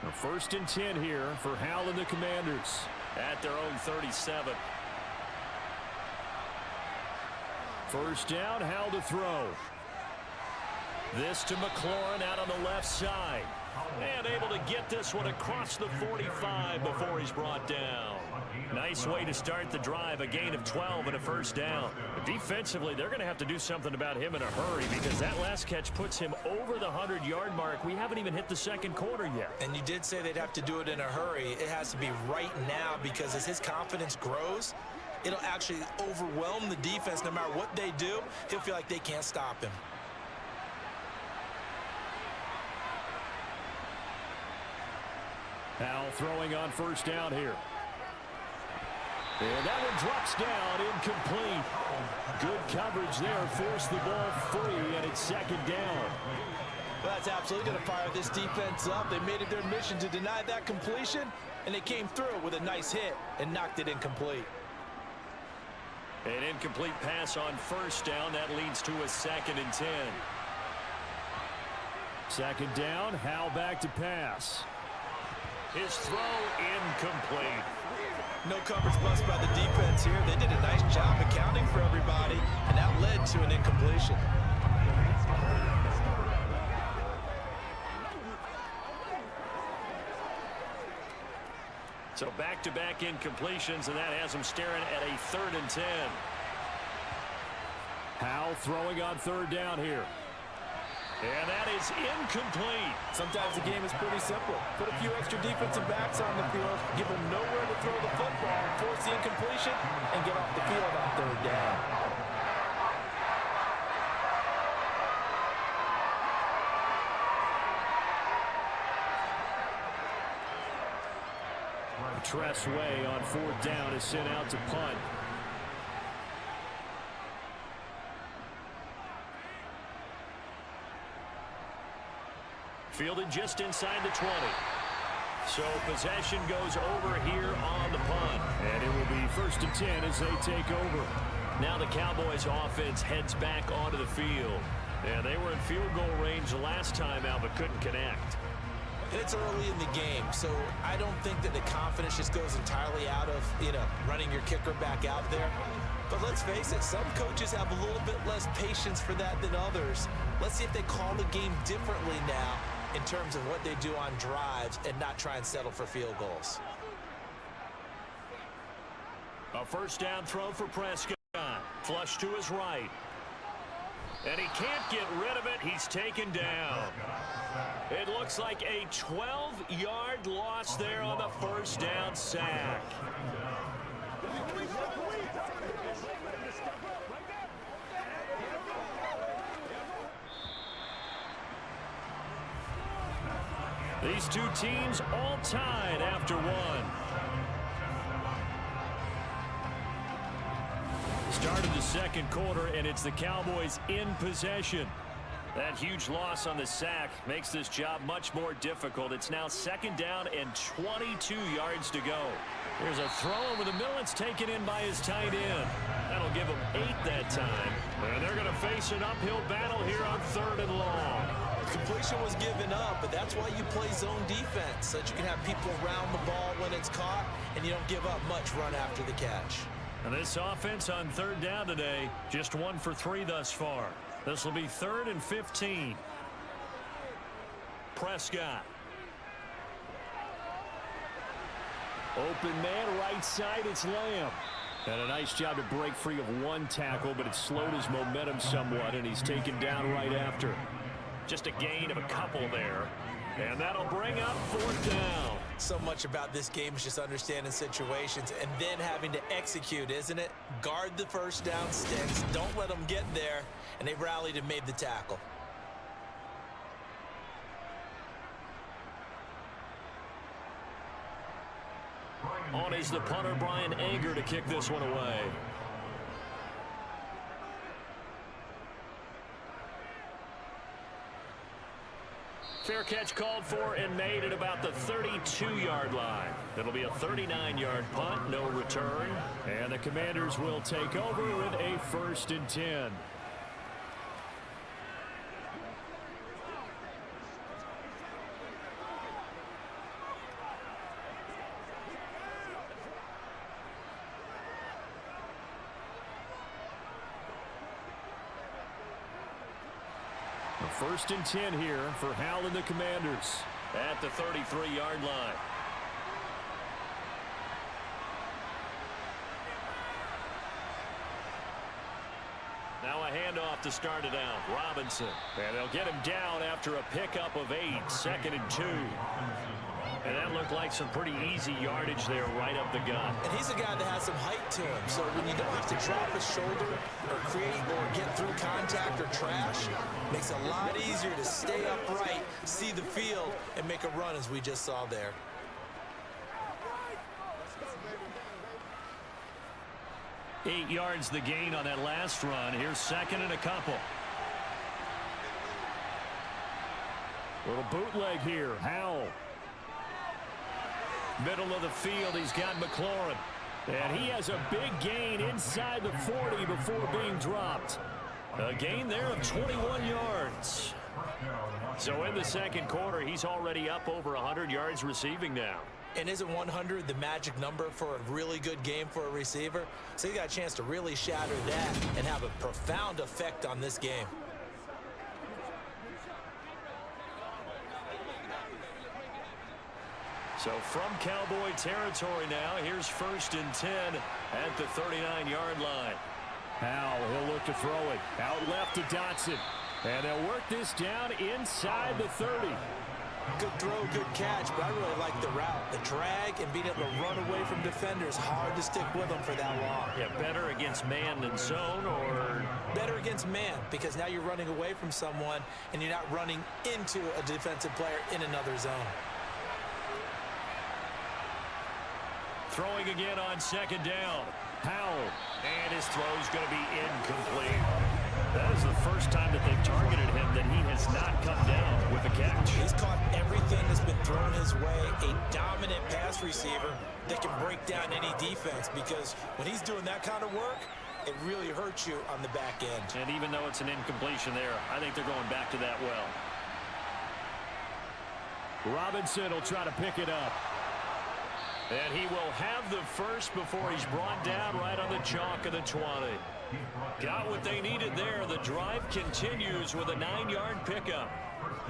Now, 1st and 10 here for Howell and the Commanders at their own 37. First down, Howell to throw. This to McLaurin out on the left side. And able to get this one across the 45 before he's brought down. Nice way to start the drive, a gain of 12 and a first down. Defensively, they're going to have to do something about him in a hurry because that last catch puts him over the 100-yard mark. We haven't even hit the second quarter yet. And you did say they'd have to do it in a hurry. It has to be right now because as his confidence grows, it'll actually overwhelm the defense. No matter what they do, he'll feel like they can't stop him. Howell throwing on first down here. And that one drops down, incomplete. Good coverage there, forced the ball free, and it's second down. Well, that's absolutely going to fire this defense up. They made it their mission to deny that completion, and they came through with a nice hit and knocked it incomplete. An incomplete pass on first down. That leads to a 2nd and 10. Second down, Howell back to pass. His throw incomplete. No coverage bust by the defense here. They did a nice job accounting for everybody, and that led to an incompletion. So back-to-back incompletions, and that has him staring at a 3rd and 10. Howell throwing on third down here. And that is incomplete. Sometimes the game is pretty simple. Put a few extra defensive backs on the field, give them nowhere to throw the football, force the incompletion, and get off the field on third down. Tress Way on fourth down is sent out to punt. Fielded just inside the 20. So possession goes over here on the punt. And it will be 1st and 10 as they take over. Now the Cowboys offense heads back onto the field. And they were in field goal range the last time out but couldn't connect. It's early in the game, so I don't think that the confidence just goes entirely out of, running your kicker back out there. But let's face it, some coaches have a little bit less patience for that than others. Let's see if they call the game differently now in terms of what they do on drives and not try and settle for field goals. A first down throw for Prescott. Flush to his right. And he can't get rid of it. He's taken down. It looks like a 12-yard loss there on the first down sack. These two teams all tied after one. Start of the second quarter, and it's the Cowboys in possession. That huge loss on the sack makes this job much more difficult. It's now 2nd down and 22 yards to go. There's a throw over the middle. It's taken in by his tight end. That'll give him 8 that time. And they're going to face an uphill battle here on 3rd and long. Completion was given up, but that's why you play zone defense, so that you can have people around the ball when it's caught, and you don't give up much run after the catch. And this offense on 3rd down today, just 1 for 3 thus far. This will be 3rd and 15. Prescott. Open man, right side, it's Lamb. And a nice job to break free of one tackle, but it slowed his momentum somewhat, and he's taken down right after. Just a gain of a couple there. And that'll bring up 4th down. So much about this game is just understanding situations and then having to execute, isn't it? Guard the first down sticks. Don't let them get there. And they rallied and made the tackle. On is the punter, Brian Anger, to kick this one away. Fair catch called for and made at about the 32-yard line. It'll be a 39-yard punt, no return. And the Commanders will take over with a 1st and 10. 1st and 10 here for Howell and the Commanders at the 33-yard line. Now a handoff to start it out. Robinson. And they'll get him down after a pickup of 8. 2nd and 2. And that looked like some pretty easy yardage there right up the gut. And he's a guy that has some height to him. So when you don't have to drop his shoulder or create or get through contact or trash, makes it a lot easier to stay upright, see the field, and make a run as we just saw there. Eight yards the gain on that last run. Here's 2nd and a couple. Little bootleg here. Howell. Middle of the field, he's got McLaurin. And he has a big gain inside the 40 before being dropped. A gain there of 21 yards. So in the 2nd quarter, he's already up over 100 yards receiving now. And isn't 100 the magic number for a really good game for a receiver? So he got a chance to really shatter that and have a profound effect on this game. So from Cowboy territory now, here's 1st and 10 at the 39-yard line. Howell, he'll look to throw it. Out left to Dotson. And they'll work this down inside the 30. Good throw, good catch, but I really like the route. The drag and being able to run away from defenders, hard to stick with them for that long. Yeah, better against man than zone, or? Better against man, because now you're running away from someone and you're not running into a defensive player in another zone. Throwing again on 2nd down. Howell. And his throw's going to be incomplete. That is the first time that they've targeted him that he has not come down with a catch. He's caught everything that's been thrown his way. A dominant pass receiver that can break down any defense, because when he's doing that kind of work, it really hurts you on the back end. And even though it's an incompletion there, I think they're going back to that well. Robinson will try to pick it up. And he will have the first before he's brought down right on the chalk of the 20. Got what they needed there. The drive continues with a 9-yard pickup.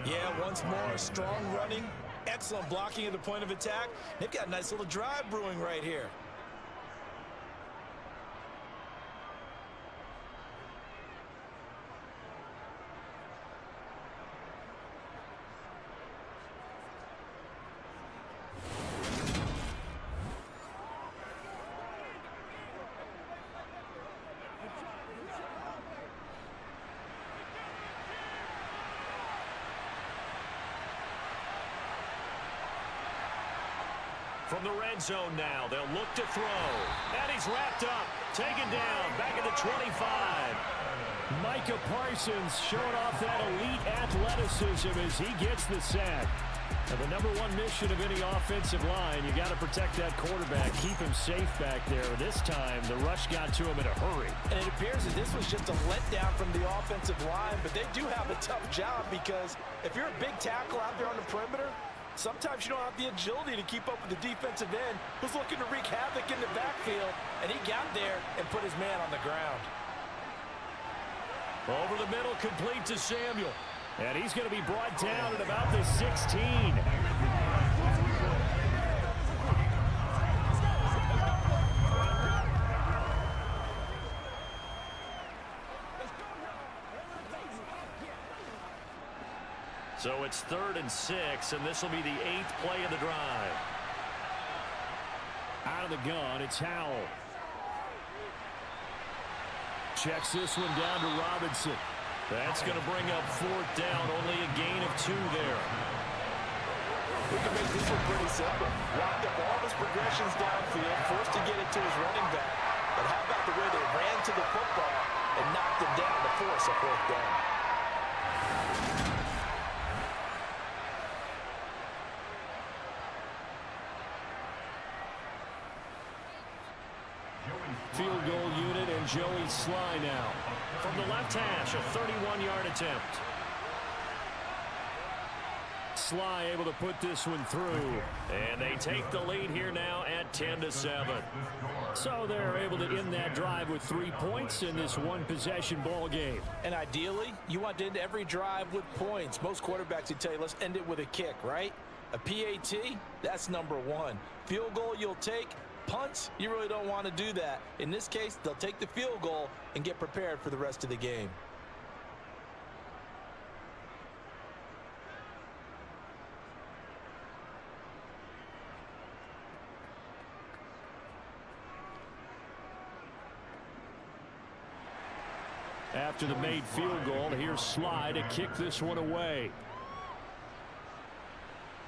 Yeah, once more, strong running, excellent blocking at the point of attack. They've got a nice little drive brewing right here. From the red zone now, they'll look to throw. And he's wrapped up, taken down, back at the 25. Micah Parsons showing off that elite athleticism as he gets the sack. And the number one mission of any offensive line, you got to protect that quarterback, keep him safe back there. This time, the rush got to him in a hurry. And it appears that this was just a letdown from the offensive line, but they do have a tough job, because if you're a big tackle out there on the perimeter, sometimes you don't have the agility to keep up with the defensive end who's looking to wreak havoc in the backfield, and he got there and put his man on the ground. Over the middle, complete to Samuel. And he's going to be brought down at about the 16. So it's 3rd and 6, and this will be the 8th play of the drive. Out of the gun, it's Howell. Checks this one down to Robinson. That's going to bring up 4th down, only a gain of 2 there. We can make this one pretty simple. Locked up all his progressions downfield, forced to get it to his running back. But how about the way they ran to the football and knocked him down to force a 4th down? Field goal unit and Joey Sly now. From the left hash, a 31-yard attempt. Sly able to put this one through. And they take the lead here now at 10-7. So they're able to end that drive with 3 points in this one-possession ball game. And ideally, you want to end every drive with points. Most quarterbacks would tell you, let's end it with a kick, right? A PAT, that's number one. Field goal you'll take. Punts, you really don't want to do that. In this case, they'll take the field goal and get prepared for the rest of the game. After the made field goal, here's Sly to kick this one away.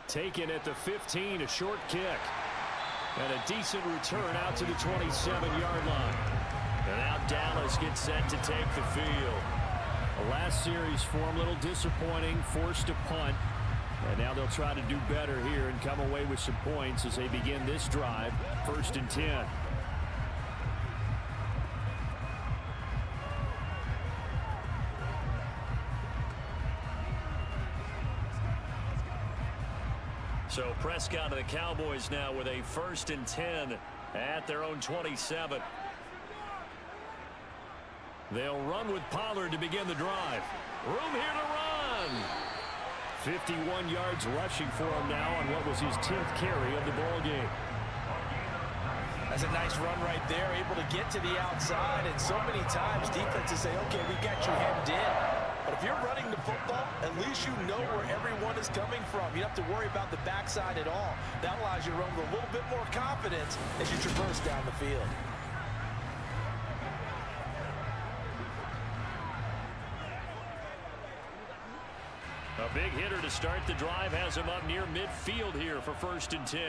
Taken at the 15, a short kick. And a decent return out to the 27-yard line. And now Dallas gets set to take the field. The last series for him, a little disappointing, forced a punt. And now they'll try to do better here and come away with some points as they begin this drive, 1st and 10. So Prescott and the Cowboys now with a 1st and 10 at their own 27. They'll run with Pollard to begin the drive. Room here to run. 51 yards rushing for him now on what was his 10th carry of the ball game. That's a nice run right there, able to get to the outside. And so many times defenses say, okay, we got you hemmed in. But if you're running the football, at least you know where everyone is coming from. You don't have to worry about the backside at all. That allows you to run with a little bit more confidence as you traverse down the field. A big hitter to start the drive has him up near midfield here for 1st and 10.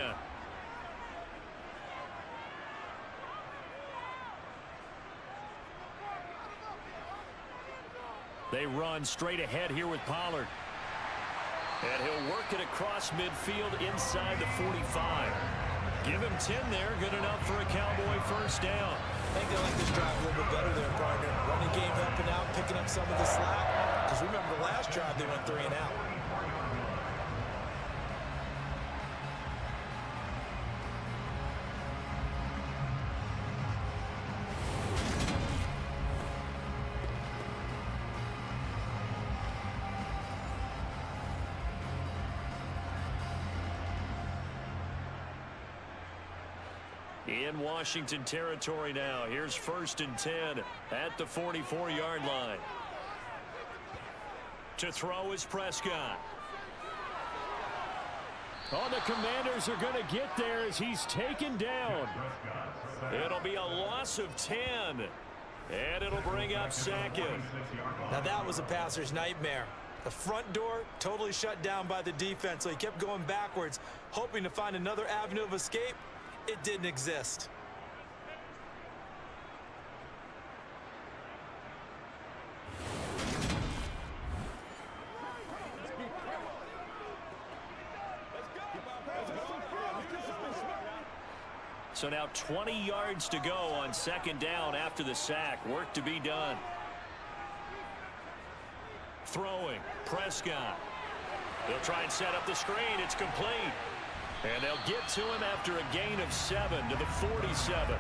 They run straight ahead here with Pollard. And he'll work it across midfield inside the 45. Give him 10 there. Good enough for a Cowboy 1st down. I think they like this drive a little bit better there, partner. Running game helping out, picking up some of the slack. Because remember the last drive, they went 3 and out. In Washington territory now. Here's 1st and 10 at the 44-yard line. To throw is Prescott. Oh, the Commanders are going to get there as he's taken down. It'll be a loss of 10. And it'll bring up 2nd. Now that was a passer's nightmare. The front door totally shut down by the defense, so he kept going backwards, hoping to find another avenue of escape. It didn't exist. So now 20 yards to go on 2nd down after the sack. Work to be done. Throwing, Prescott. They'll try and set up the screen. It's complete. And they'll get to him after a gain of 7 to the 47.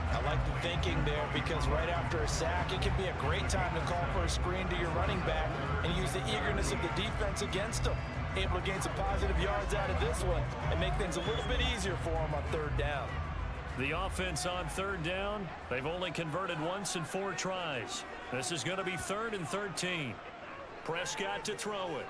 I like the thinking there because right after a sack, it can be a great time to call for a screen to your running back and use the eagerness of the defense against him. Able to gain some positive yards out of this one and make things a little bit easier for him on 3rd down. The offense on 3rd down, they've only converted once in 4 tries. This is going to be 3rd and 13. Prescott to throw it.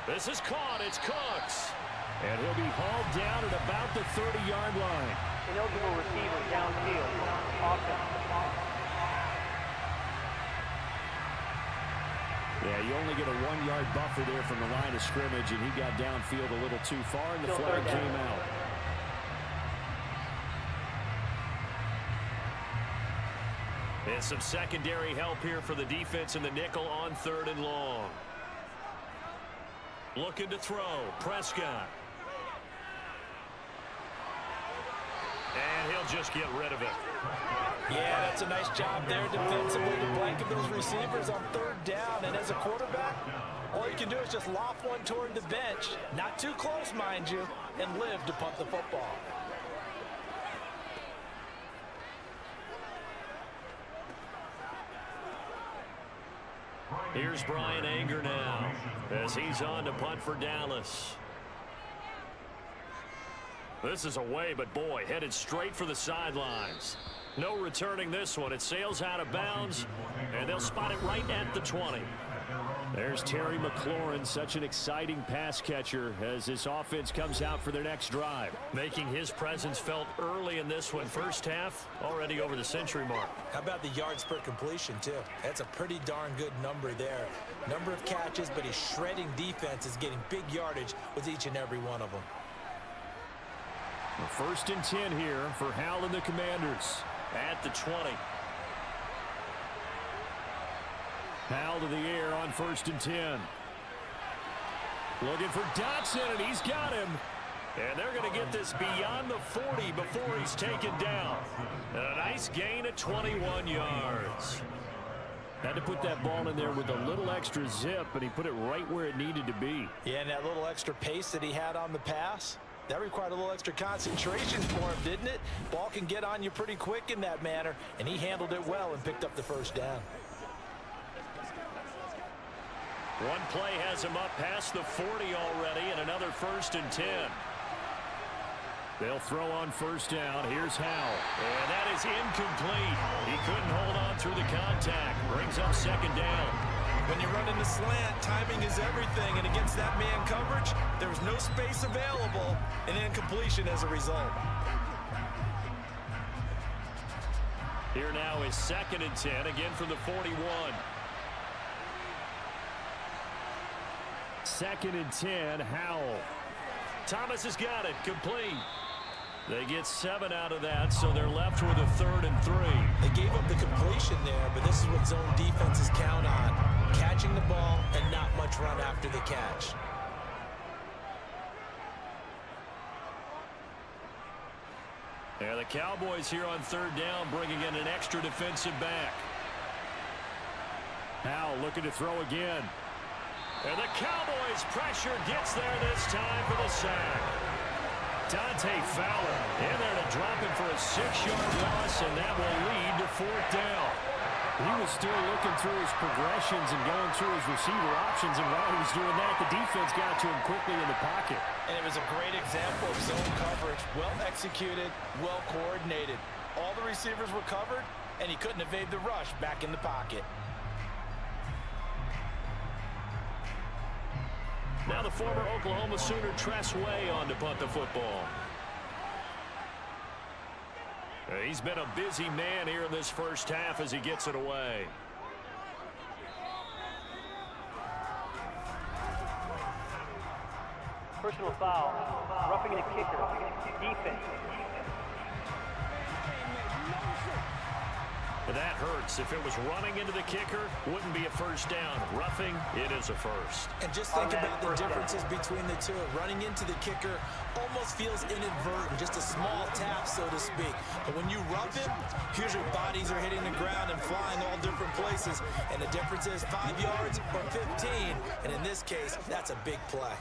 This is caught. It's Cooks. And he'll be hauled down at about the 30-yard line. Ineligible receiver downfield. Offense. Yeah, you only get a 1-yard buffer there from the line of scrimmage, and he got downfield a little too far, and the flag came out. And some secondary help here for the defense in the nickel on 3rd and long. Looking to throw. Prescott. just get rid of it. Yeah, that's a nice job there defensively to blanket those receivers on third down. And as a quarterback, all you can do is just loft one toward the bench, not too close, mind you, and live to punt the football. Here's Brian Anger now as he's on to punt for Dallas. This is away, but boy, headed straight for the sidelines. No returning this one. It sails out of bounds, and they'll spot it right at the 20. There's Terry McLaurin, such an exciting pass catcher as this offense comes out for their next drive. Making his presence felt early in this one. First half, already over the century mark. How about the yards per completion, too? That's a pretty darn good number there. Number of catches, but he's shredding defenses, getting big yardage with each and every one of them. First and 10 here for Howell and the Commanders at the 20. Howell to the air on first and 10. Looking for Dotson, and he's got him. And they're going to get this beyond the 40 before he's taken down. A nice gain of 21 yards. Had to put that ball in there with a little extra zip, and he put it right where it needed to be. Yeah, and that little extra pace that he had on the pass, that required a little extra concentration for him, didn't it? Ball can get on you pretty quick in that manner, and he handled it well and picked up the first down. One play has him up past the 40 already, and another first and 10. They'll throw on first down. Here's Howell. And that is incomplete. He couldn't hold on through the contact. Brings up second down. When you run in the slant, timing is everything, and against that man coverage, there was no space available, and incompletion as a result. Here now is second and 10, again from the 41. Second and 10, Howell. Thomas has got it, complete. They get 7 out of that, so they're left with a 3rd and 3. They gave up the completion there, but this is what zone defenses count on. Catching the ball and not much run after the catch. Yeah, the Cowboys here on third down bringing in an extra defensive back. Howell looking to throw again. And the Cowboys pressure gets there this time for the sack. Dante Fowler in there to drop him for a 6-yard loss, and that will lead to 4th down. He was still looking through his progressions and going through his receiver options, and while he was doing that, the defense got to him quickly in the pocket. And it was a great example of zone coverage. Well executed, well coordinated. All the receivers were covered, and he couldn't evade the rush back in the pocket. Now the former Oklahoma Sooner Tress Way on to punt the football. He's been a busy man here in this first half as he gets it away. Personal foul. Roughing the kicker. Defense. That hurts. If it was running into the kicker, wouldn't be a first down. Roughing, it is a first. And just think about the differences between the two. Running into the kicker almost feels inadvertent, just a small tap, so to speak. But when you rough him, usually bodies are hitting the ground and flying all different places. And the difference is 5 yards or 15. And in this case, that's a big play.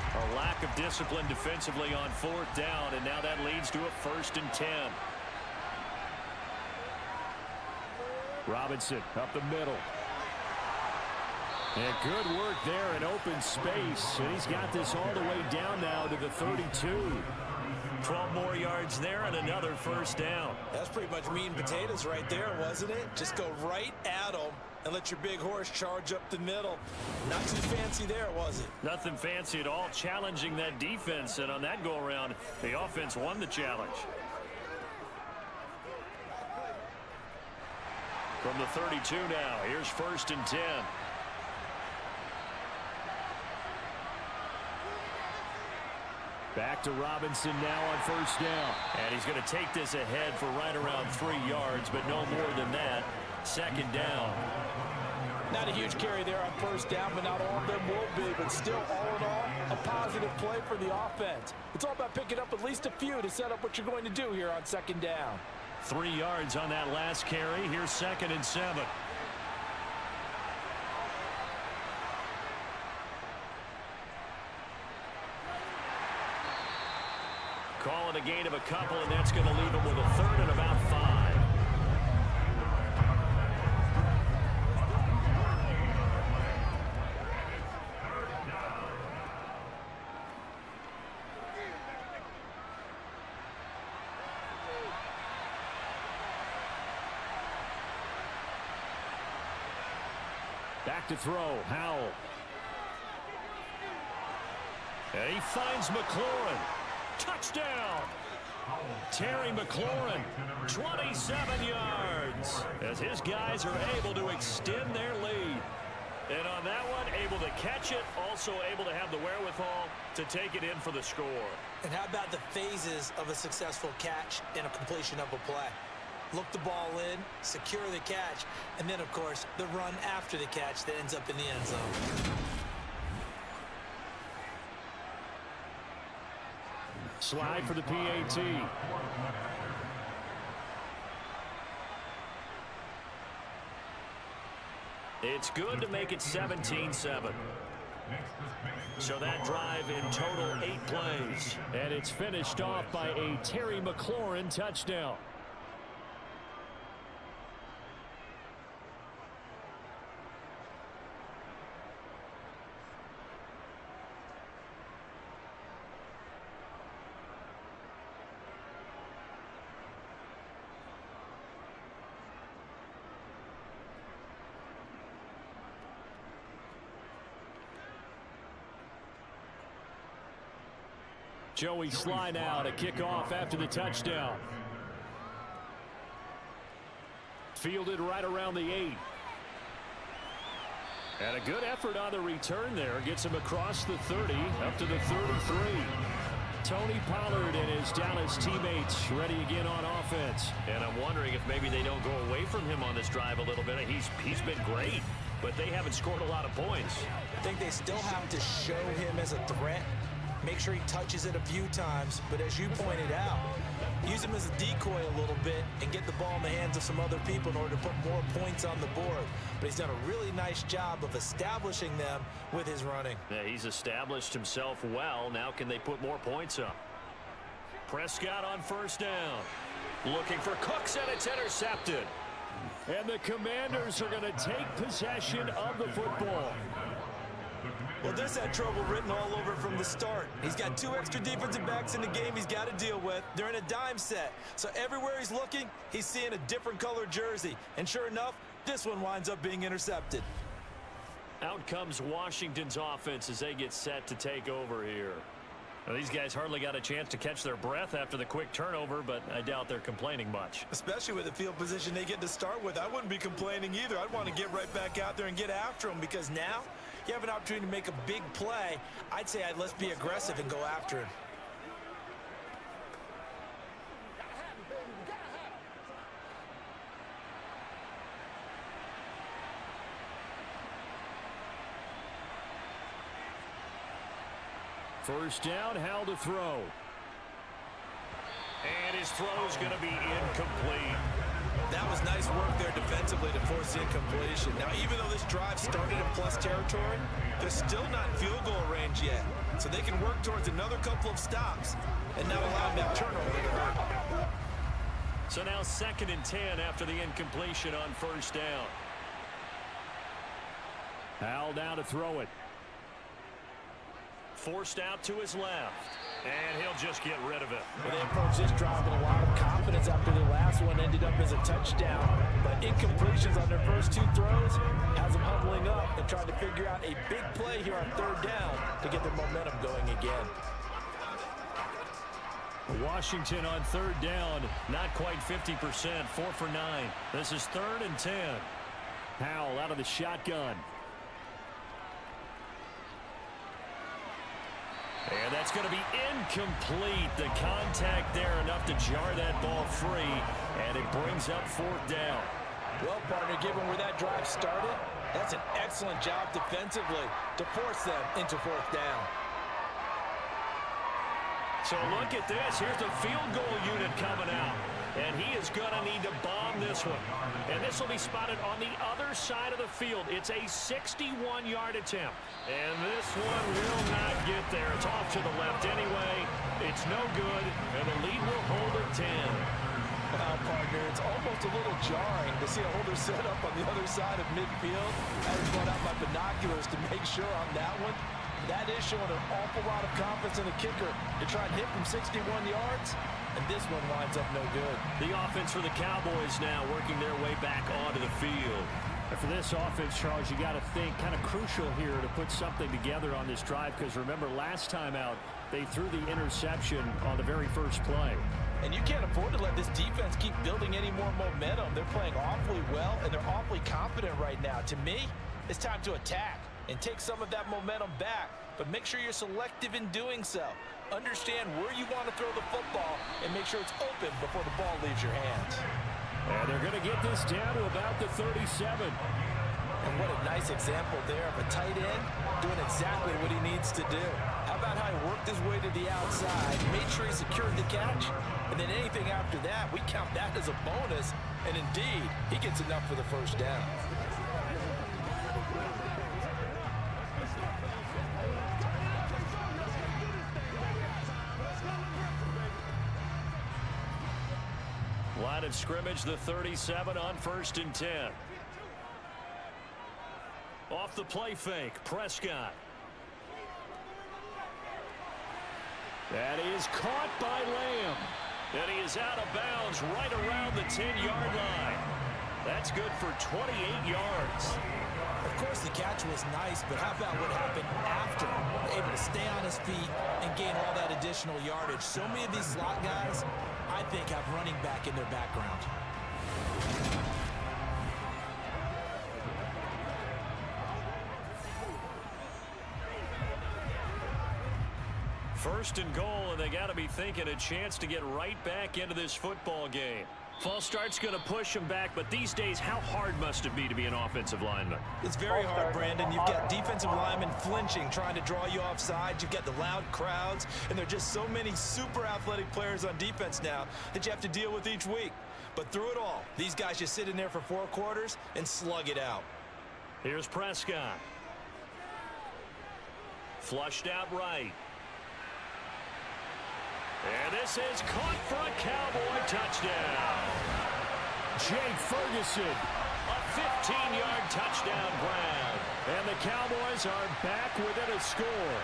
A lack of discipline defensively on 4th down, and now that leads to a 1st and 10. Robinson up the middle. And good work there in open space, and he's got this all the way down now to the 32. 12 more yards there and another first down. That's pretty much meat and potatoes right there, wasn't it? Just go right at them and let your big horse charge up the middle. Not too fancy there, was it? Nothing fancy at all, challenging that defense, and on that go-around, the offense won the challenge. From the 32 now, here's 1st and 10. Back to Robinson now on 1st down. And he's going to take this ahead for right around 3 yards, but no more than that. 2nd down. Not a huge carry there on 1st down, but not all of them will be. But still, all in all, a positive play for the offense. It's all about picking up at least a few to set up what you're going to do here on second down. 3 yards on that last carry. Here's 2nd and 7. Call it a gain of a couple, and that's going to leave him with a 3rd and about 5. Back to throw, Howell. And he finds McLaurin. Touchdown! Terry McLaurin, 27 yards, as his guys are able to extend their lead. And on that one, able to catch it, also able to have the wherewithal to take it in for the score. And how about the phases of a successful catch and a completion of a play? Look the ball in, secure the catch, and then, of course, the run after the catch that ends up in the end zone. Slide for the PAT. It's good to make it 17-7. So that drive in total 8 plays. And it's finished off by a Terry McLaurin touchdown. Joey Sly now to kick off after the touchdown. Fielded right around the 8. And a good effort on the return there. Gets him across the 30, up to the 33. Tony Pollard and his Dallas teammates ready again on offense. And I'm wondering if maybe they don't go away from him on this drive a little bit. He's been great, but they haven't scored a lot of points. I think they still have to show him as a threat. Make sure he touches it a few times, but as you pointed out, use him as a decoy a little bit and get the ball in the hands of some other people in order to put more points on the board. But he's done a really nice job of establishing them with his running. Yeah, he's established himself well. Now can they put more points up? Prescott on first down. Looking for Cooks, and it's intercepted. And the Commanders are going to take possession of the football. Well, this had trouble written all over from the start. He's got 2 extra defensive backs in the game he's got to deal with. They're in a dime set. So everywhere he's looking, he's seeing a different color jersey. And sure enough, this one winds up being intercepted. Out comes Washington's offense as they get set to take over here. Well, these guys hardly got a chance to catch their breath after the quick turnover, but I doubt they're complaining much. Especially with the field position they get to start with. I wouldn't be complaining either. I'd want to get right back out there and get after them, because now you have an opportunity to make a big play. I'd say let's be aggressive and go after him. First down, Howell to throw. And his throw's going to be incomplete. That was nice work there defensively to force the incompletion. Now, even though this drive started in plus territory, they're still not in field goal range yet. So they can work towards another couple of stops and not allow that turnover to hurt. So now 2nd and 10 after the incompletion on first down. Howell down to throw it. Forced out to his left. And he'll just get rid of it. Well, they approached this drive with a lot of confidence after the last one ended up as a touchdown. But incompletions on their first 2 throws has them huddling up and trying to figure out a big play here on 3rd down to get their momentum going again. Washington on 3rd down, not quite 50%, 4 for 9. This is 3rd and 10. Howell out of the shotgun. And that's going to be incomplete. The contact there enough to jar that ball free, and it brings up 4th down. Well, partner, given where that drive started, that's an excellent job defensively to force them into 4th down. So look at this. Here's the field goal unit coming out. And he is going to need to bomb this one. And this will be spotted on the other side of the field. It's a 61-yard attempt. And this one will not get there. It's off to the left anyway. It's no good. And the lead will hold at 10. Well, partner, it's almost a little jarring to see a holder set up on the other side of midfield. I just brought out my binoculars to make sure on that one. That is showing an awful lot of confidence in the kicker to try and hit from 61 yards. And this one winds up no good. The offense for the Cowboys now working their way back onto the field. For this offense, Charles, you got to think kind of crucial here to put something together on this drive, because remember last time out they threw the interception on the very first play. And you can't afford to let this defense keep building any more momentum. They're playing awfully well, and they're awfully confident right now. To me, it's time to attack and take some of that momentum back, but make sure you're selective in doing so. Understand where you want to throw the football and make sure it's open before the ball leaves your hands. And they're going to get this down to about the 37. And what a nice example there of a tight end doing exactly what he needs to do. How about how he worked his way to the outside, made sure he secured the catch, and then anything after that, we count that as a bonus, and indeed, he gets enough for the first down. Line of scrimmage, the 37 on 1st and 10. Off the play fake, Prescott. That is caught by Lamb. And he is out of bounds right around the 10-yard line. That's good for 28 yards. Of course, the catch was nice, but how about what happened after? Able to stay on his feet and gain all that additional yardage. So many of these slot guys, I think, have running back in their background. First and goal, and they got to be thinking a chance to get right back into this football game. False start's going to push them back, but these days, how hard must it be to be an offensive lineman? It's very hard, Brandon. You've got defensive linemen flinching, trying to draw you offside. You've got the loud crowds, and there are just so many super athletic players on defense now that you have to deal with each week. But through it all, these guys just sit in there for 4 quarters and slug it out. Here's Prescott. Flushed out right. And this is caught for a Cowboy touchdown. Jake Ferguson. A 15-yard touchdown grab. And the Cowboys are back within a score.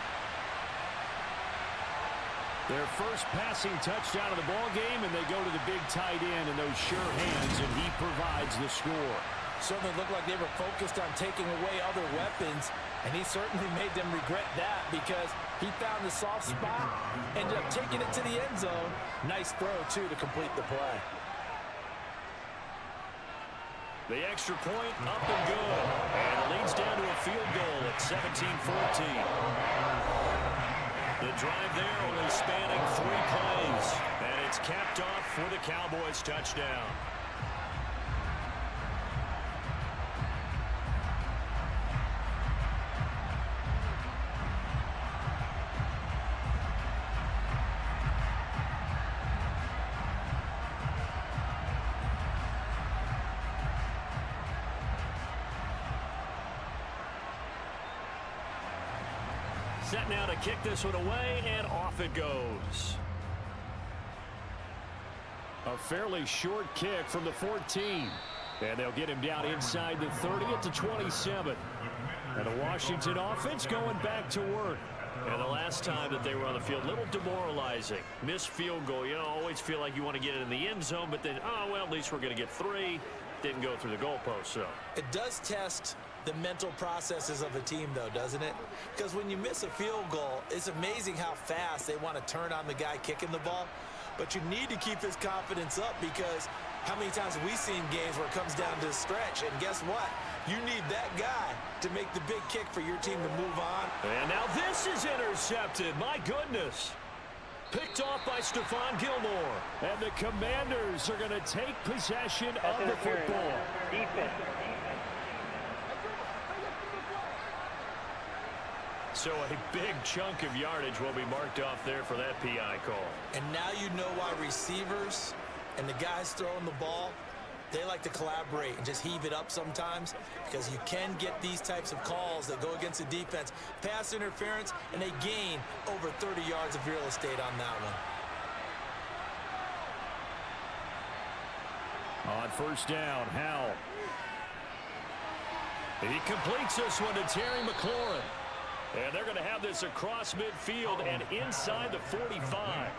Their first passing touchdown of the ball game, and they go to the big tight end in those sure hands, and he provides the score. Certainly looked like they were focused on taking away other weapons, and he certainly made them regret that because he found the soft spot, ended up taking it to the end zone. Nice throw, too, to complete the play. The extra point up and good. And it leads down to a field goal at 17-14. The drive there only spanning 3 plays. And it's capped off for the Cowboys touchdown. Set now to kick this one away, and off it goes. A fairly short kick from the 14. And they'll get him down inside the 30 at the 27. And the Washington offense going back to work. And the last time that they were on the field, a little demoralizing. Missed field goal. You know, always feel like you want to get it in the end zone, but then, oh, well, at least we're going to get 3. Didn't go through the goalpost, so. It does test the mental processes of a team, though, doesn't it? Because when you miss a field goal, it's amazing how fast they want to turn on the guy kicking the ball. But you need to keep his confidence up, because how many times have we seen games where it comes down to a stretch? And guess what? You need that guy to make the big kick for your team to move on. And now this is intercepted. My goodness. Picked off by Stephon Gilmore. And the Commanders are going to take possession of the football. So a big chunk of yardage will be marked off there for that PI call. And now you know why receivers and the guys throwing the ball, they like to collaborate and just heave it up sometimes, because you can get these types of calls that go against the defense. Pass interference, and they gain over 30 yards of real estate on that one. On first down, Howell. He completes this one to Terry McLaurin. And they're going to have this across midfield and inside the 45.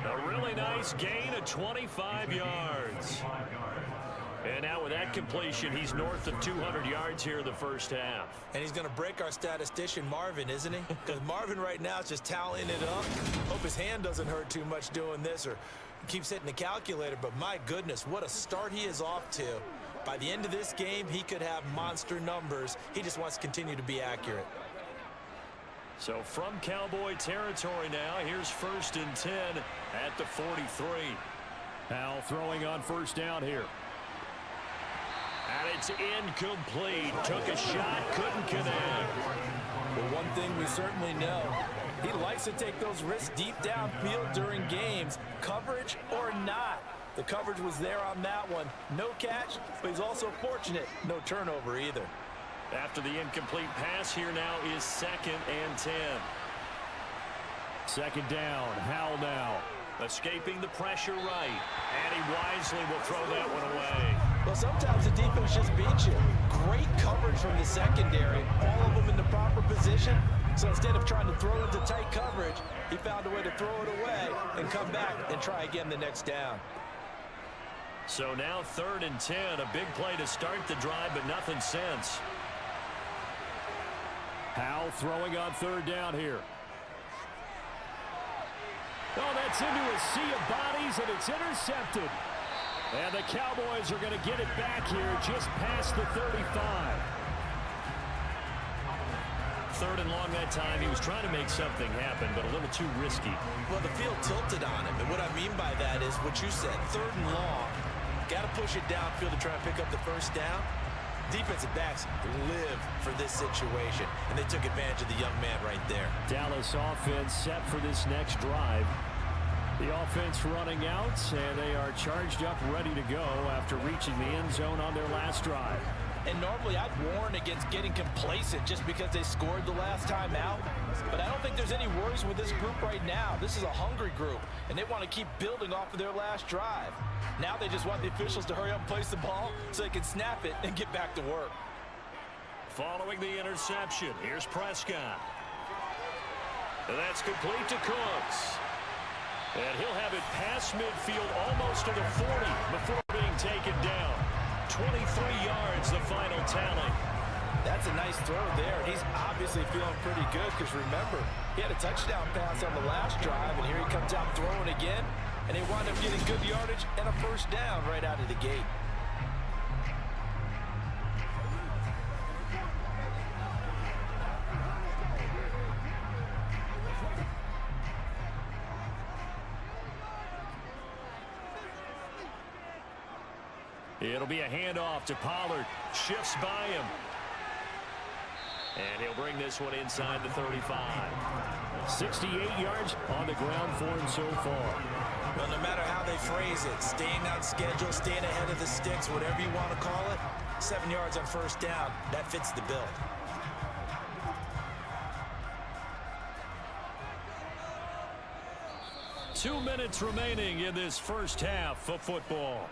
A really nice gain of 25 yards. And now with that completion, he's north of 200 yards here in the first half. And he's going to break our statistician, Marvin, isn't he? Because Marvin right now is just tallying it up. Hope his hand doesn't hurt too much doing this, or keeps hitting the calculator. But my goodness, what a start he is off to. By the end of this game, he could have monster numbers. He just wants to continue to be accurate. So from Cowboy territory now, here's 1st and 10 at the 43. Howell throwing on first down here. And it's incomplete. Took a shot, couldn't connect. Well, one thing we certainly know, he likes to take those risks deep downfield during games, coverage or not. The coverage was there on that one. No catch, but he's also fortunate. No turnover either. After the incomplete pass, here now is 2nd and 10. 2nd down, Howell now. Escaping the pressure right. And he wisely will throw that one away. Well, sometimes the defense just beats you. Great coverage from the secondary. All of them in the proper position. So instead of trying to throw into tight coverage, he found a way to throw it away and come back and try again the next down. So now 3rd and 10. A big play to start the drive, but nothing since. Howell throwing on 3rd down here. Oh, that's into a sea of bodies, and it's intercepted. And the Cowboys are going to get it back here just past the 35. 3rd and long that time. He was trying to make something happen, but a little too risky. Well, the field tilted on him, and what I mean by that is what you said, 3rd and long. Got to push it downfield to try and pick up the first down. Defensive backs live for this situation, and they took advantage of the young man right there. Dallas offense set for this next drive. The offense running out, and they are charged up, ready to go after reaching the end zone on their last drive. And normally I'd warn against getting complacent just because they scored the last time out. But I don't think there's any worries with this group right now. This is a hungry group, and they want to keep building off of their last drive. Now they just want the officials to hurry up and place the ball so they can snap it and get back to work. Following the interception, here's Prescott. And that's complete to Cooks. And he'll have it past midfield almost to the 40 before being taken down. 23 yards, the final tally. That's a nice throw there. He's obviously feeling pretty good because, remember, he had a touchdown pass on the last drive, and here he comes out throwing again, and they wind up getting good yardage and a first down right out of the gate. It'll be a handoff to Pollard. Shifts by him. And he'll bring this one inside the 35. 68 yards on the ground for him so far. Well, no matter how they phrase it, staying on schedule, staying ahead of the sticks, whatever you want to call it, 7 yards on first down, that fits the bill. Two minutes remaining in this first half of football.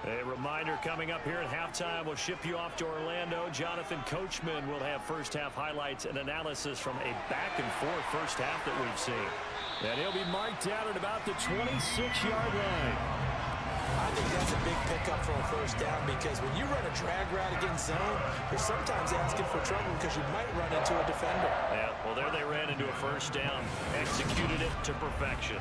A reminder coming up here at halftime, we'll ship you off to Orlando. Jonathan Coachman will have first half highlights and analysis from a back and forth first half that we've seen. And he'll be marked down at about the 26-yard line. I think that's a big pickup for a first down, because when you run a drag route against zone, you're sometimes asking for trouble because you might run into a defender. Yeah, well, there they ran into a first down, executed it to perfection.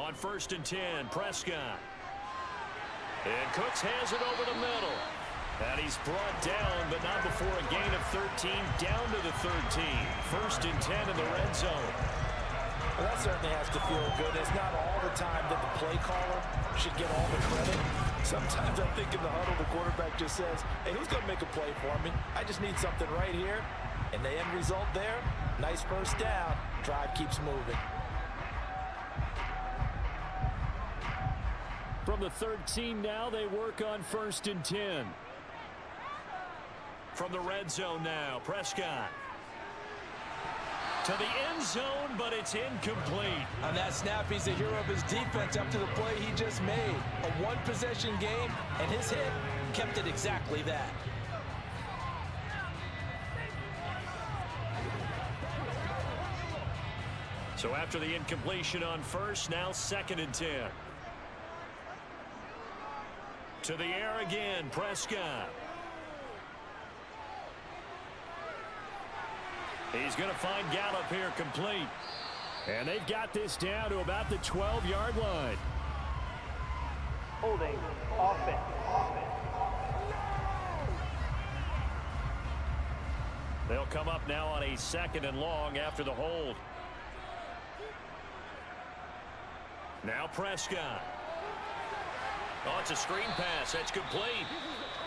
On 1st and 10, Prescott. And Cooks has it over the middle. And he's brought down, but not before a gain of 13, down to the 13. 1st and 10 in the red zone. Well, that certainly has to feel good. It's not all the time that the play caller should get all the credit. Sometimes I think in the huddle, the quarterback just says, hey, who's going to make a play for me? I just need something right here. And the end result there, nice first down. Drive keeps moving. From the 13 now, they work on 1st and 10. From the red zone now, Prescott. To the end zone, but it's incomplete. On that snap, he's the hero of his defense up to the play he just made. A one-possession game, and his hit kept it exactly that. So after the incompletion on 1st, now 2nd and 10. To the air again, Prescott. He's going to find Gallup here complete. And they've got this down to about the 12-yard line. Holding. Offense. They'll come up now on a 2nd and long after the hold. Now Prescott. Oh, it's a screen pass. That's complete.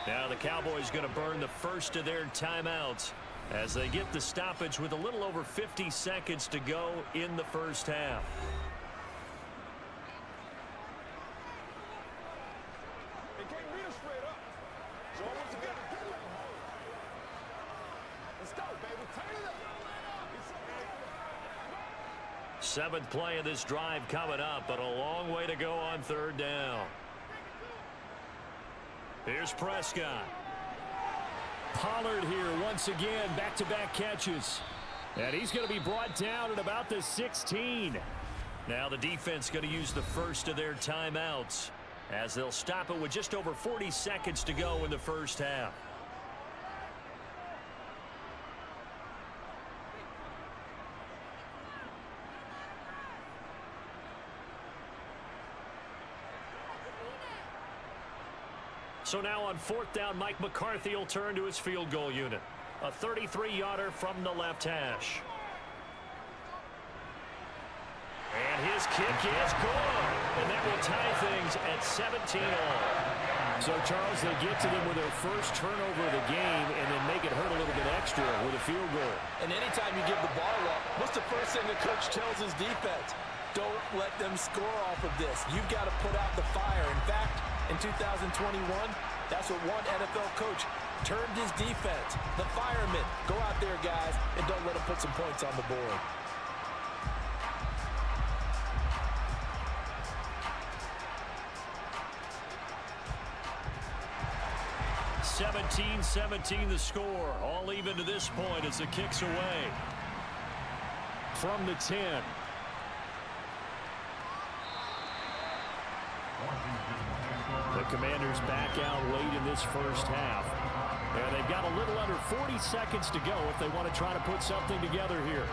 Now the Cowboys going to burn the first of their timeouts as they get the stoppage with a little over 50 seconds to go in the first half. Seventh play of this drive coming up, but a long way to go on 3rd down. Here's Prescott. Pollard here once again, back-to-back catches. And he's going to be brought down at about the 16. Now the defense going to use the first of their timeouts as they'll stop it with just over 40 seconds to go in the first half. So now on 4th down, Mike McCarthy will turn to his field goal unit. A 33-yarder from the left hash. And his kick is good. And that will tie things at 17-all. So, Charles, they get to them with their first turnover of the game and then make it hurt a little bit extra with a field goal. And anytime you give the ball up, what's the first thing the coach tells his defense? Don't let them score off of this. You've got to put out the fire. In fact, in 2021, that's what one NFL coach termed his defense. The firemen. Go out there, guys, and don't let them put some points on the board. (17-17) the score. All even to this point as the kick's away. From the 10. The Commanders back out late in this first half. And they've got a little under 40 seconds to go if they want to try to put something together here.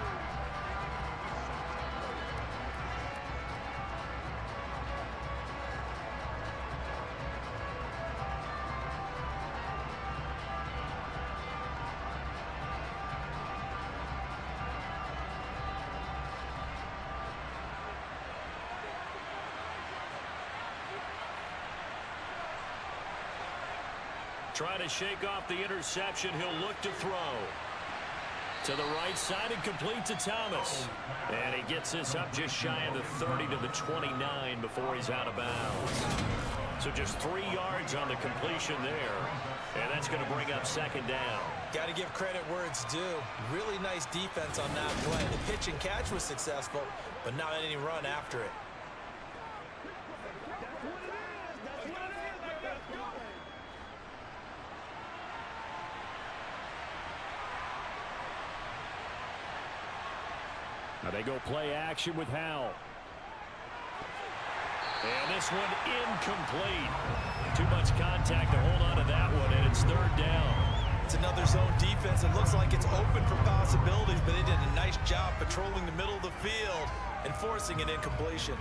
Trying to shake off the interception. He'll look to throw. To the right side and complete to Thomas. And he gets this up just shy of the 30 to the 29 before he's out of bounds. So just 3 yards on the completion there. And that's going to bring up 2nd down. Got to give credit where it's due. Really nice defense on that play. The pitch and catch was successful, but not any run after it. Now they go play action with Howell. And this one incomplete. Too much contact to hold on to that one, and it's 3rd down. It's another zone defense. It looks like it's open for possibilities, but they did a nice job patrolling the middle of the field and forcing an incompletion.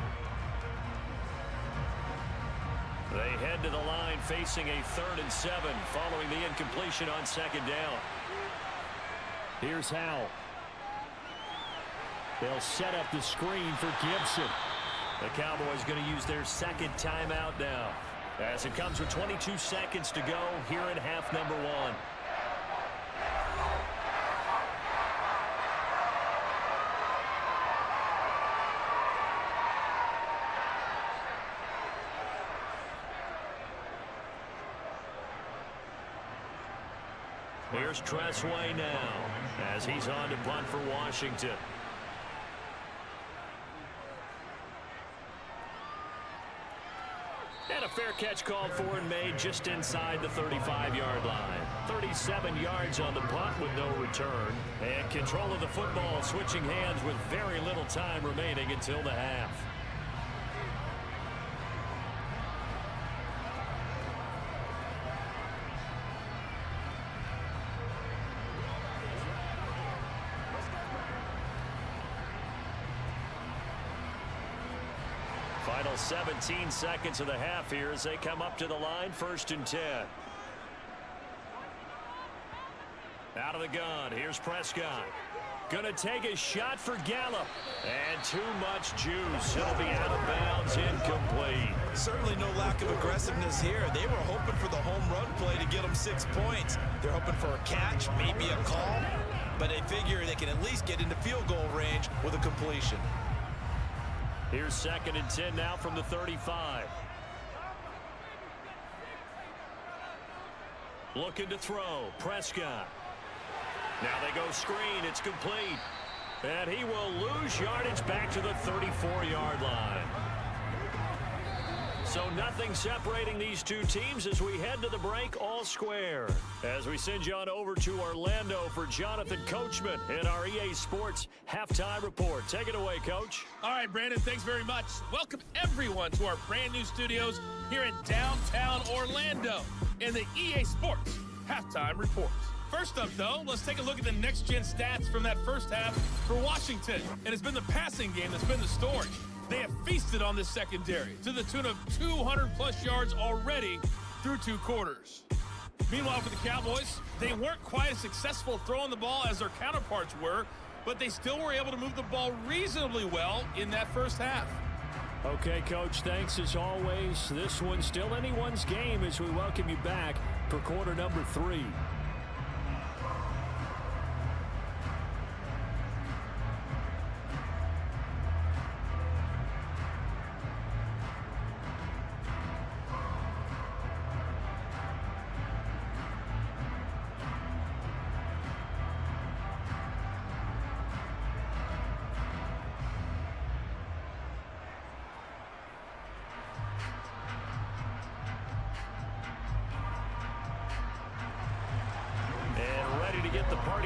They head to the line facing a 3rd and 7 following the incompletion on 2nd down. Here's Howell. They'll set up the screen for Gibson. The Cowboys going to use their 2nd timeout now, as it comes with 22 seconds to go here in half number 1. Here's Tressway now, as he's on to punt for Washington. And a fair catch called for and made just inside the 35-yard line. 37 yards on the punt with no return. And control of the football switching hands with very little time remaining until the half. Final 17 seconds of the half here as they come up to the line, 1st and 10. Out of the gun, here's Prescott. Gonna take a shot for Gallup. And too much juice. It'll be out of bounds, incomplete. Certainly no lack of aggressiveness here. They were hoping for the home run play to get them 6 points. They're hoping for a catch, maybe a call, but they figure they can at least get into field goal range with a completion. Here's 2nd and 10 now from the 35. Looking to throw. Prescott. Now they go screen. It's complete. And he will lose yardage back to the 34-yard line. So nothing separating these two teams as we head to the break, all square. As we send you on over to Orlando for Jonathan Coachman in our EA Sports Halftime Report. Take it away, Coach. All right, Brandon, thanks very much. Welcome everyone to our brand new studios here in downtown Orlando in the EA Sports Halftime Report. First up, though, let's take a look at the next-gen stats from that first half for Washington. And it's been the passing game that's been the story. They have feasted on this secondary to the tune of 200-plus yards already through 2 quarters. Meanwhile, for the Cowboys, they weren't quite as successful throwing the ball as their counterparts were, but they still were able to move the ball reasonably well in that first half. Okay, Coach, thanks as always. This one's still anyone's game as we welcome you back for quarter number 3.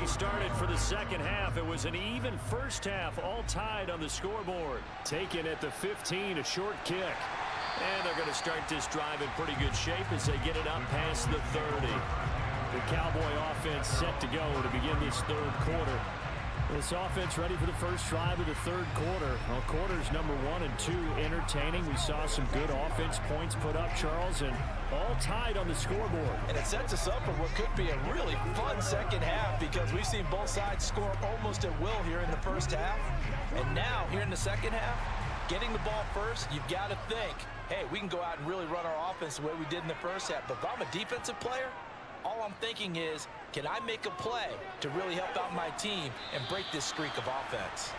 Started for the second half. It was an even first half, all tied on the scoreboard. Taken at the 15, a short kick. And they're going to start this drive in pretty good shape as they get it up past the 30. The Cowboy offense set to go to begin this 3rd quarter. This offense ready for the first drive of the 3rd quarter. Well, quarters number 1 and 2 entertaining. We saw some good offense points put up, Charles, and all tied on the scoreboard. And it sets us up for what could be a really fun second half because we've seen both sides score almost at will here in the first half. And now, here in the second half, getting the ball first, you've got to think, hey, we can go out and really run our offense the way we did in the first half. But if I'm a defensive player, all I'm thinking is, can I make a play to really help out my team and break this streak of offense?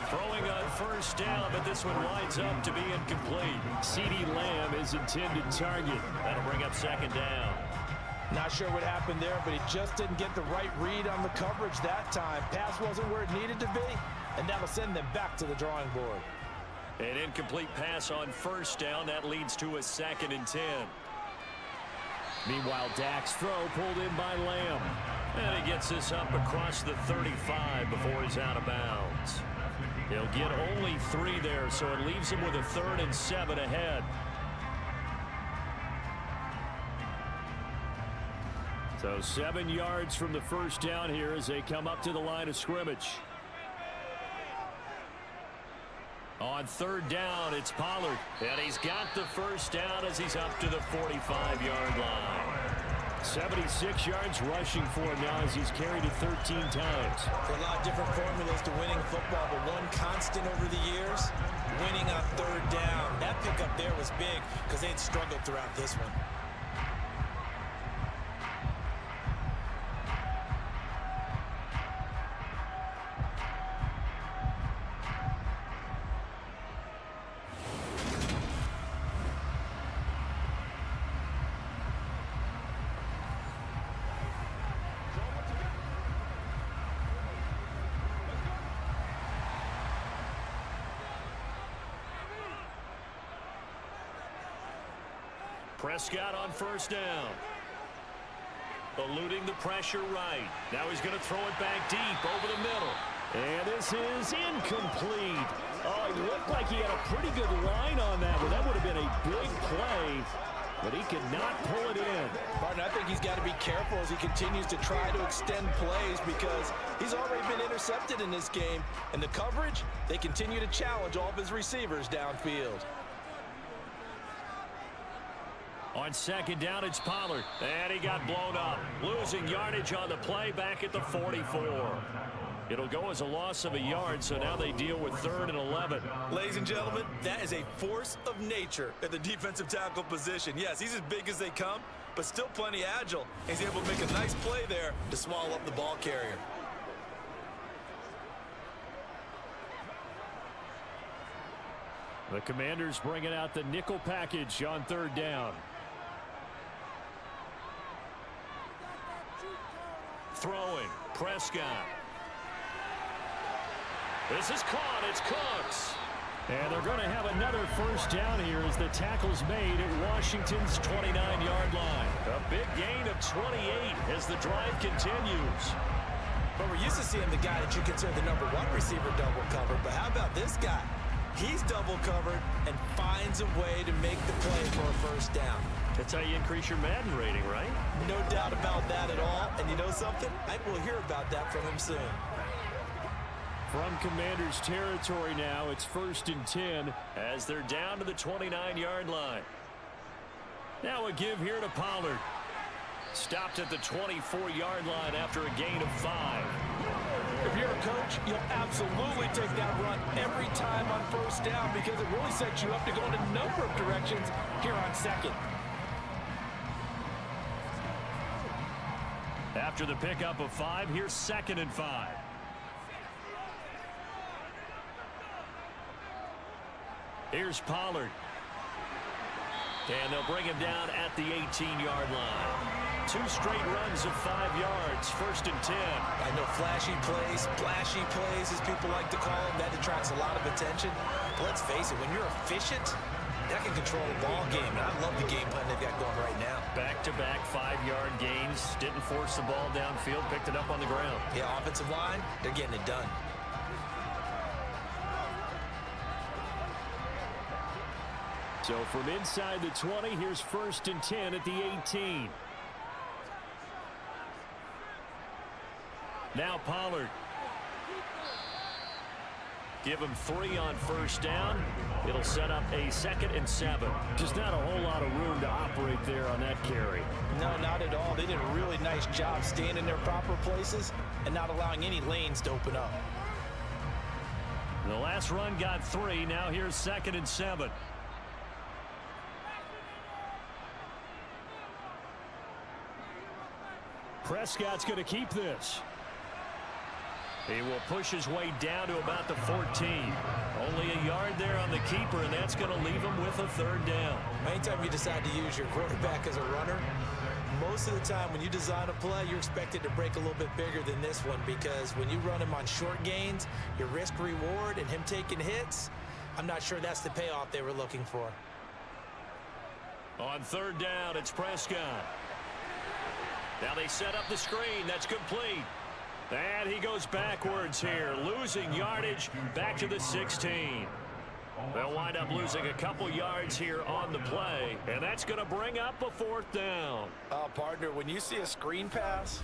Throwing on first down, but this one winds up to be incomplete. CeeDee Lamb is intended target. That'll bring up 2nd down. Not sure what happened there, but he just didn't get the right read on the coverage that time. Pass wasn't where it needed to be, and that'll send them back to the drawing board. An incomplete pass on first down. That leads to a 2nd and 10. Meanwhile, Dak's throw pulled in by Lamb. And he gets this up across the 35 before he's out of bounds. He'll get only 3 there, so it leaves him with a 3rd and 7 ahead. So 7 yards from the first down here as they come up to the line of scrimmage. On third down, it's Pollard. And he's got the first down as he's up to the 45-yard line. 76 yards rushing for him now as he's carried it 13 times. There are a lot of different formulas to winning football, but one constant over the years, winning on third down. That pickup there was big because they had struggled throughout this one. Prescott on first down. Eluding the pressure right. Now he's going to throw it back deep over the middle. And this is incomplete. Oh, he looked like he had a pretty good line on that, but that would have been a big play. But he could not pull it in. Martin, I think he's got to be careful as he continues to try to extend plays because he's already been intercepted in this game. And the coverage, they continue to challenge all of his receivers downfield. On second down, it's Pollard. And he got blown up. Losing yardage on the play back at the 44. It'll go as a loss of a yard, so now they deal with 3rd and 11. Ladies and gentlemen, that is a force of nature at the defensive tackle position. Yes, he's as big as they come, but still plenty agile. He's able to make a nice play there to swallow up the ball carrier. The Commanders bringing out the nickel package on third down. Throwing, Prescott. This is caught, it's Cooks. And they're going to have another first down here as the tackle's made at Washington's 29-yard line. A big gain of 28 as the drive continues. But we're used to seeing the guy that you consider the #1 receiver double covered. But how about this guy? He's double covered and finds a way to make the play for a first down. That's how you increase your Madden rating, right? No doubt about that at all. And you know something? I will hear about that from him soon. From Commanders territory now, it's 1st and 10 as they're down to the 29-yard line. Now a give here to Pollard. Stopped at the 24-yard line after a gain of 5. If you're a coach, you'll absolutely take that run every time on first down because it really sets you up to go in a number of directions here on second. After the pickup of 5, here's 2nd and 5. Here's Pollard. And they'll bring him down at the 18-yard line. 2 straight runs of 5 yards, 1st and 10. I know flashy plays, as people like to call them, that attracts a lot of attention. But let's face it, when you're efficient, that can control the ball game. And I love the game plan they've got going right now. Back-to-back 5-yard gains. Didn't force the ball downfield, picked it up on the ground. Yeah, offensive line, they're getting it done. So from inside the 20, here's 1st and 10 at the 18. Now Pollard. Give him 3 on first down. It'll set up a 2nd and 7. Just not a whole lot of room to operate there on that carry. No, not at all. They did a really nice job staying in their proper places and not allowing any lanes to open up. The last run got 3. Now here's 2nd and 7. Prescott's going to keep this. He will push his way down to about the 14. Only a yard there on the keeper, and that's going to leave him with a 3rd down. Anytime you decide to use your quarterback as a runner, most of the time when you design a play, you're expected to break a little bit bigger than this one because when you run him on short gains, your risk-reward and him taking hits, I'm not sure that's the payoff they were looking for. On 3rd down, it's Prescott. Now they set up the screen. That's complete. And he goes backwards here, losing yardage back to the 16. They'll wind up losing a couple yards here on the play, and that's going to bring up a 4th down. Partner, when you see a screen pass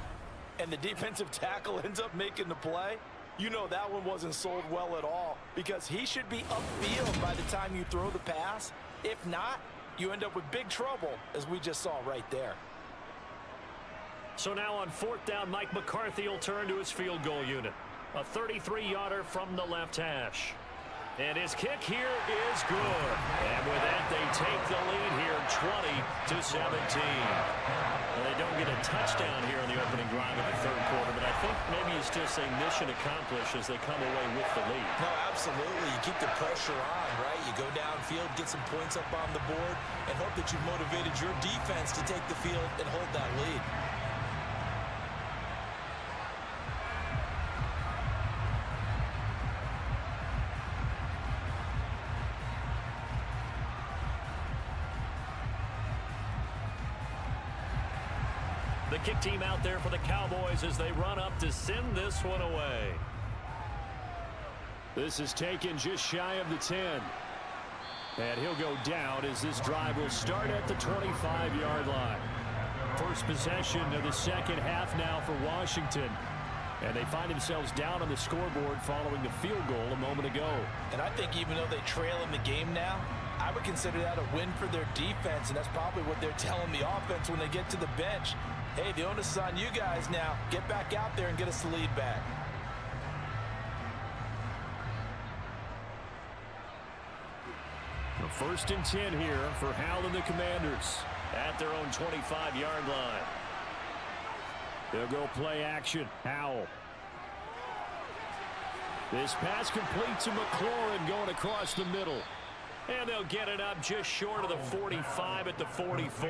and the defensive tackle ends up making the play, you know that one wasn't sold well at all because he should be upfield by the time you throw the pass. If not, you end up with big trouble, as we just saw right there. So now on 4th down, Mike McCarthy will turn to his field goal unit. A 33-yarder from the left hash. And his kick here is good. And with that, they take the lead here, 20-17. Well, they don't get a touchdown here in the opening drive of the third quarter, but I think maybe you still say mission accomplished as they come away with the lead. No, absolutely. You keep the pressure on, right? You go downfield, get some points up on the board, and hope that you've motivated your defense to take the field and hold that lead. The kick team out there for the Cowboys as they run up to send this one away. This is taken just shy of the 10. And he'll go down as this drive will start at the 25-yard line. First possession of the second half now for Washington. And they find themselves down on the scoreboard following the field goal a moment ago. And I think even though they trail in the game now, I would consider that a win for their defense, and that's probably what they're telling the offense when they get to the bench. Hey, the onus is on you guys now. Get back out there and get us the lead back. The 1st and 10 here for Howell and the Commanders at their own 25-yard line. They'll go play action. Howell. This pass complete to McLaurin going across the middle. And they'll get it up just short of the 45 at the 44.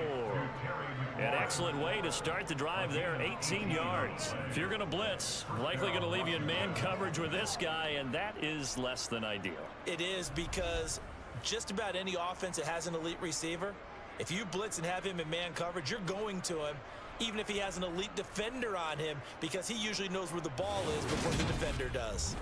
An excellent way to start the drive there, 18 yards. If you're going to blitz, likely going to leave you in man coverage with this guy, and that is less than ideal. It is because just about any offense that has an elite receiver, if you blitz and have him in man coverage, you're going to him, even if he has an elite defender on him, because he usually knows where the ball is before the defender does.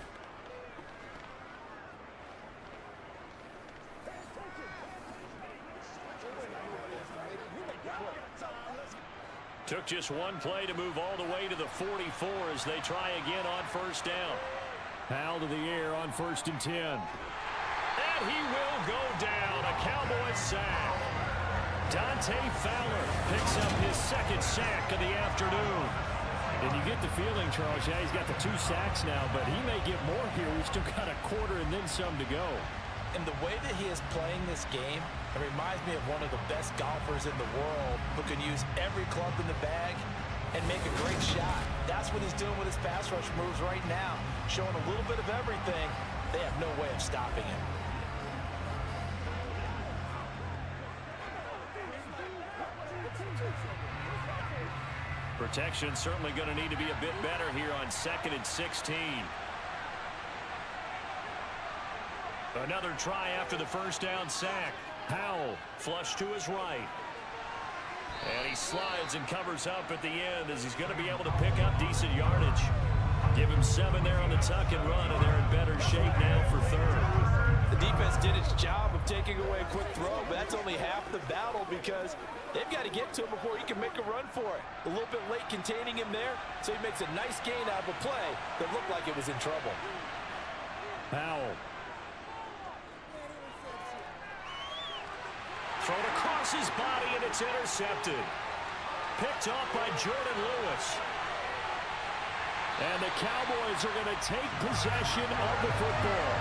Took just one play to move all the way to the 44 as they try again on 1st down. Howell to the air on 1st and 10. And he will go down. A Cowboys sack. Dante Fowler picks up his 2nd sack of the afternoon. And you get the feeling, Charles, yeah, he's got the 2 sacks now, but he may get more here. We've still got a quarter and then some to go. And the way that he is playing this game, it reminds me of one of the best golfers in the world who can use every club in the bag and make a great shot. That's what he's doing with his pass rush moves right now, showing a little bit of everything. They have no way of stopping him. Protection certainly going to need to be a bit better here on 2nd and 16. Another try after the 1st down sack. Howell flush to his right. And he slides and covers up at the end as he's going to be able to pick up decent yardage. Give him 7 there on the tuck and run, and they're in better shape now for 3rd. The defense did its job of taking away a quick throw, but that's only half the battle because they've got to get to him before he can make a run for it. A little bit late containing him there, so he makes a nice gain out of a play that looked like it was in trouble. Howell. Thrown across his body, and it's intercepted. Picked off by Jordan Lewis. And the Cowboys are going to take possession of the football.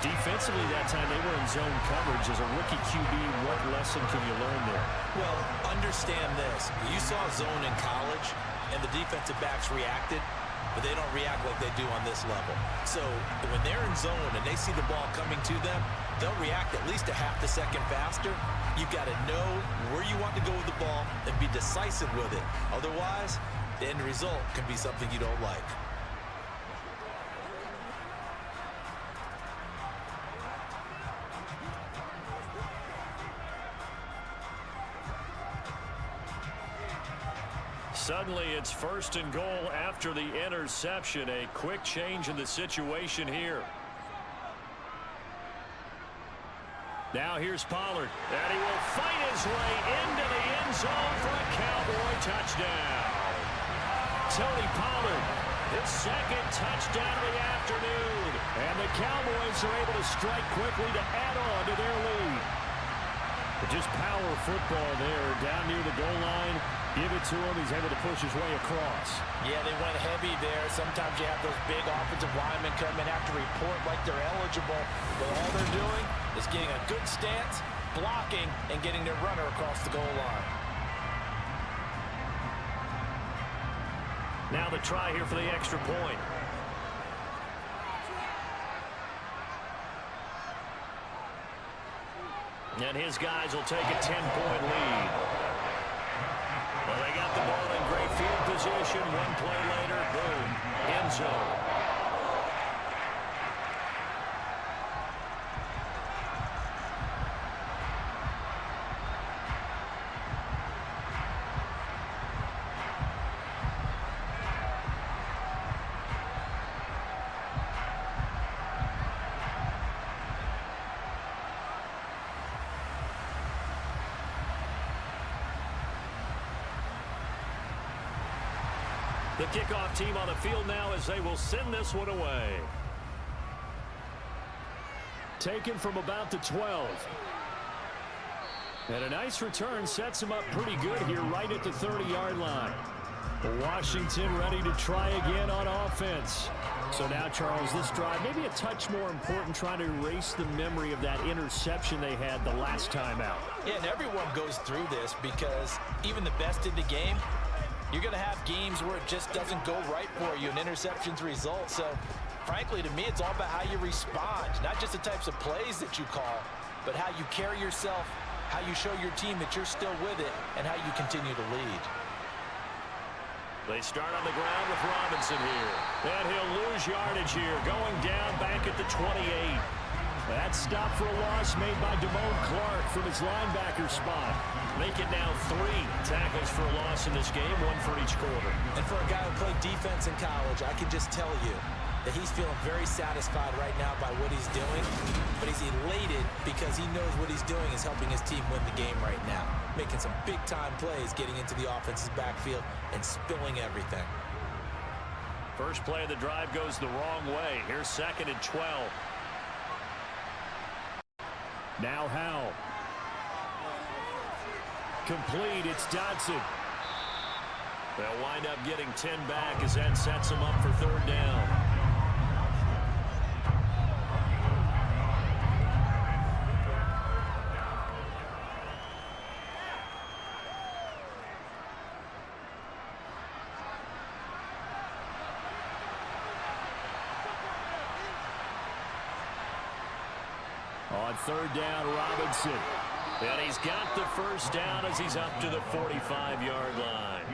Defensively that time, they were in zone coverage. As a rookie QB, what lesson can you learn there? Well, understand this. You saw zone in college, and the defensive backs reacted, but they don't react like they do on this level. So when they're in zone and they see the ball coming to them, they'll react at least a half a second faster. You've got to know where you want to go with the ball and be decisive with it. Otherwise, the end result can be something you don't like. Suddenly, it's 1st and goal after the interception. A quick change in the situation here. Now here's Pollard, and he will fight his way into the end zone for a Cowboy touchdown. Tony Pollard, his second touchdown of the afternoon. And the Cowboys are able to strike quickly to add on to their lead. But just power football there down near the goal line. Give it to him. He's able to push his way across. Yeah, they went heavy there. Sometimes you have those big offensive linemen come in, have to report like they're eligible. But all they're doing is getting a good stance, blocking, and getting their runner across the goal line. Now the try here for the extra point. And his guys will take a 10-point lead. Well, they got the ball in great field position. One play later, boom, end zone. The kickoff team on the field now as they will send this one away. Taken from about the 12. And a nice return sets him up pretty good here right at the 30-yard line. Washington ready to try again on offense. So now, Charles, this drive maybe a touch more important, trying to erase the memory of that interception they had the last time out. Yeah, and everyone goes through this because even the best in the game, you're going to have games where it just doesn't go right for you, and interceptions result. So, frankly, to me, it's all about how you respond, not just the types of plays that you call, but how you carry yourself, how you show your team that you're still with it, and how you continue to lead. They start on the ground with Robinson here. And he'll lose yardage here, going down back at the 28. That stop for a loss made by Damone Clark from his linebacker spot. Make it now 3 tackles for a loss in this game, 1 for each quarter. And for a guy who played defense in college, I can just tell you that he's feeling very satisfied right now by what he's doing. But he's elated because he knows what he's doing is helping his team win the game right now. Making some big-time plays, getting into the offense's backfield and spilling everything. First play of the drive goes the wrong way. Here's 2nd and 12. Now Howell. Complete, it's Dodson. They'll wind up getting 10 back as that sets them up for 3rd down. On 3rd down, Robinson. And he's got the first down as he's up to the 45-yard line.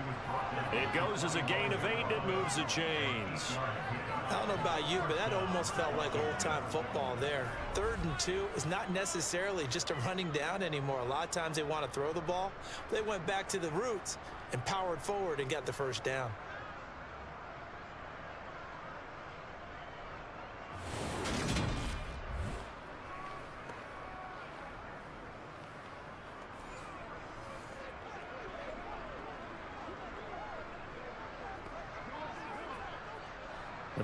It goes as a gain of 8, and it moves the chains. I don't know about you, but that almost felt like old-time football there. 3rd and 2 is not necessarily just a running down anymore. A lot of times they want to throw the ball. They went back to the roots and powered forward and got the first down.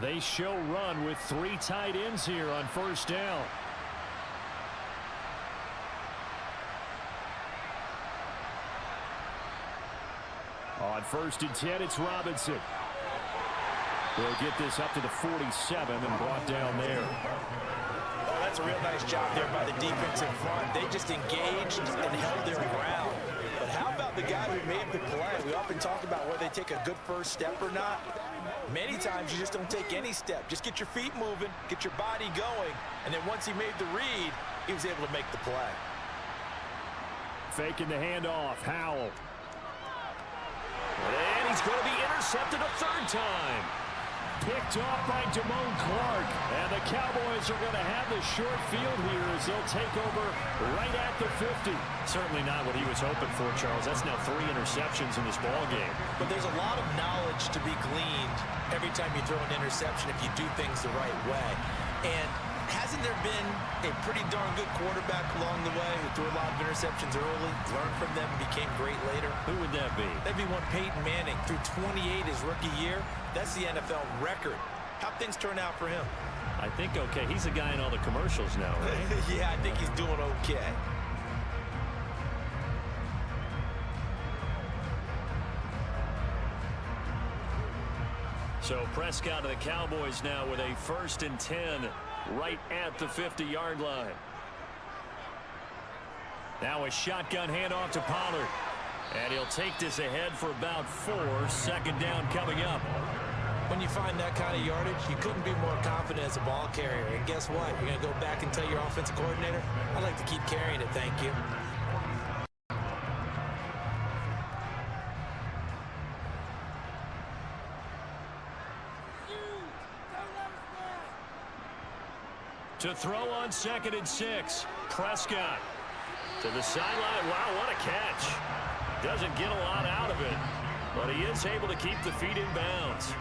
They show run with 3 tight ends here on 1st down. On 1st and 10, it's Robinson. They'll get this up to the 47 and brought down there. Oh, that's a real nice job there by the defensive front. They just engaged and held their ground. But how about the guy who made the play? We often talk about whether they take a good first step or not. Many times you just don't take any step. Just get your feet moving, get your body going, and then once he made the read, he was able to make the play. Faking the handoff, Howell. And he's going to be intercepted a 3rd time. Picked off by Damone Clark. And the Cowboys are going to have the short field here as they'll take over right at the 50. Certainly not what he was hoping for, Charles. That's now 3 interceptions in this ball game. But there's a lot of knowledge to be gleaned every time you throw an interception if you do things the right way. And hasn't there been a pretty darn good quarterback along the way who threw a lot of interceptions early, learned from them, and became great later? Who would that be? That'd be one Peyton Manning. Threw 28 his rookie year. That's the NFL record. How'd things turn out for him? I think okay. He's a guy in all the commercials now, right? Yeah, I think he's doing okay. So Prescott of the Cowboys now with a 1st and 10 right at the 50-yard line. Now a shotgun handoff to Pollard. And he'll take this ahead for about 4. 2nd down coming up. When you find that kind of yardage, you couldn't be more confident as a ball carrier. And guess what? You're going to go back and tell your offensive coordinator, I'd like to keep carrying it, thank you. To throw on 2nd and 6. Prescott to the sideline. Wow, what a catch. Doesn't get a lot out of it, but he is able to keep the feet in bounds.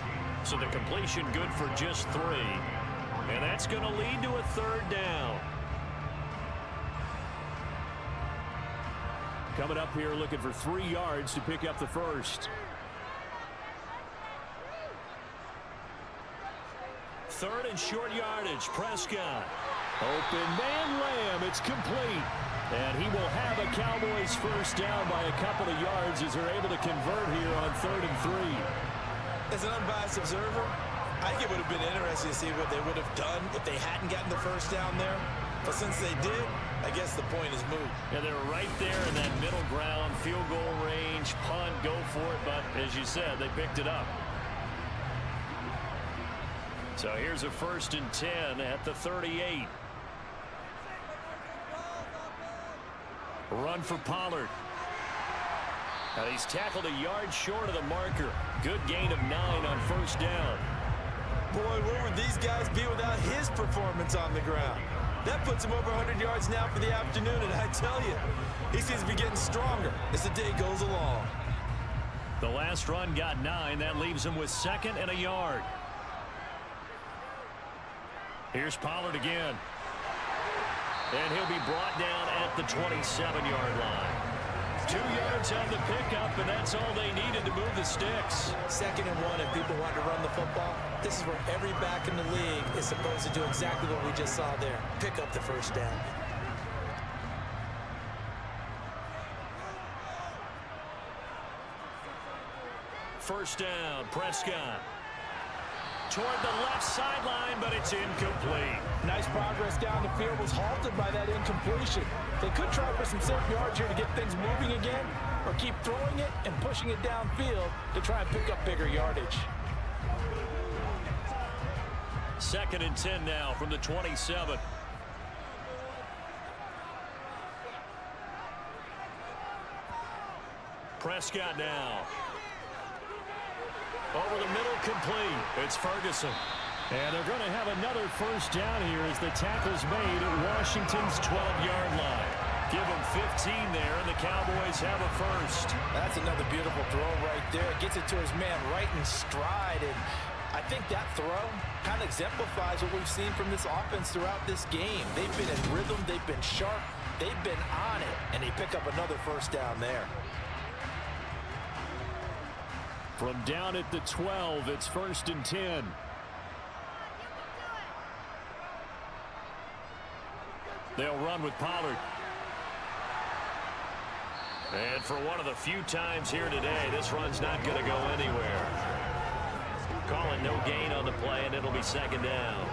So the completion good for just 3. And that's going to lead to a 3rd down. Coming up here looking for 3 yards to pick up the first. 3rd and short yardage. Prescott. Open man Lamb. It's complete. And he will have a Cowboys first down by a couple of yards as they're able to convert here on 3rd and 3. As an unbiased observer, I think it would have been interesting to see what they would have done if they hadn't gotten the first down there. But since they did, I guess the point is moot. Yeah, they're right there in that middle ground, field goal range, punt, go for it. But as you said, they picked it up. So here's a 1st and 10 at the 38. Run for Pollard. Now he's tackled a yard short of the marker. Good gain of 9 on 1st down. Boy, where would these guys be without his performance on the ground? That puts him over 100 yards now for the afternoon, and I tell you, he seems to be getting stronger as the day goes along. The last run got 9. That leaves him with 2nd and a yard. Here's Pollard again. And he'll be brought down at the 27-yard line. 2 yards on the pickup, and that's all they needed to move the sticks. 2nd and 1, and people want to run the football. This is where every back in the league is supposed to do exactly what we just saw there. Pick up the first down. First down, Prescott. Toward the left sideline, but it's incomplete. Nice progress down the field, was halted by that incompletion. They could try for some safe yards here to get things moving again, or keep throwing it and pushing it downfield to try and pick up bigger yardage. 2nd and 10 now from the 27. Prescott now. Over the middle, complete. It's Ferguson. And they're going to have another first down here as the tackle's made at Washington's 12-yard line. Give him 15 there, and the Cowboys have a first. That's another beautiful throw right there. Gets it to his man right in stride, and I think that throw kind of exemplifies what we've seen from this offense throughout this game. They've been in rhythm. They've been sharp. They've been on it, and they pick up another first down there. From down at the 12, it's 1st and 10. They'll run with Pollard. And for one of the few times here today, this run's not going to go anywhere. Calling no gain on the play, and it'll be 2nd down.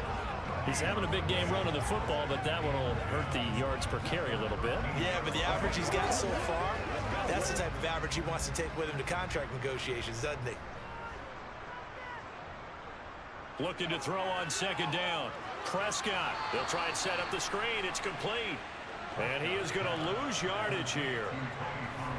He's having a big game running the football, but that one will hurt the yards per carry a little bit. Yeah, but the average he's got so far, that's the type of average he wants to take with him to contract negotiations, doesn't he? Looking to throw on 2nd down. Prescott. They'll try and set up the screen. It's complete. And he is going to lose yardage here.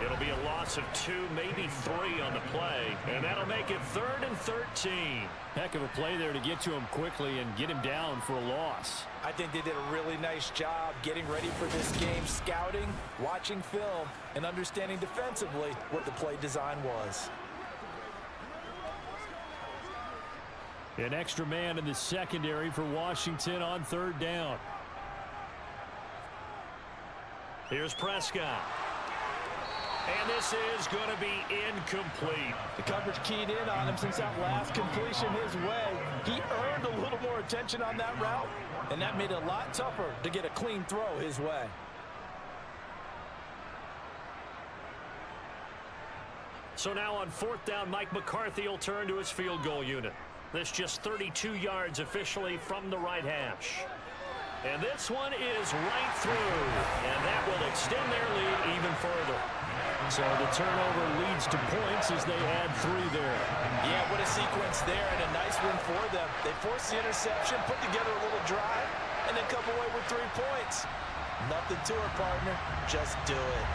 It'll be a loss of 2, maybe 3 on the play. And that'll make it 3rd and 13. Heck of a play there to get to him quickly and get him down for a loss. I think they did a really nice job getting ready for this game, scouting, watching film, and understanding defensively what the play design was. An extra man in the secondary for Washington on third down. Here's Prescott. And this is going to be incomplete. The coverage keyed in on him since that last completion his way. He earned a little more attention on that route, and that made it a lot tougher to get a clean throw his way. So now on fourth down, Mike McCarthy will turn to his field goal unit. This just 32 yards officially from the right hash. And this one is right through, and that will extend their lead even further. So the turnover leads to points as they add 3 there. Yeah, what a sequence there, and a nice win for them. They forced the interception, put together a little drive, and then come away with 3 points. Nothing to it, partner. Just do it.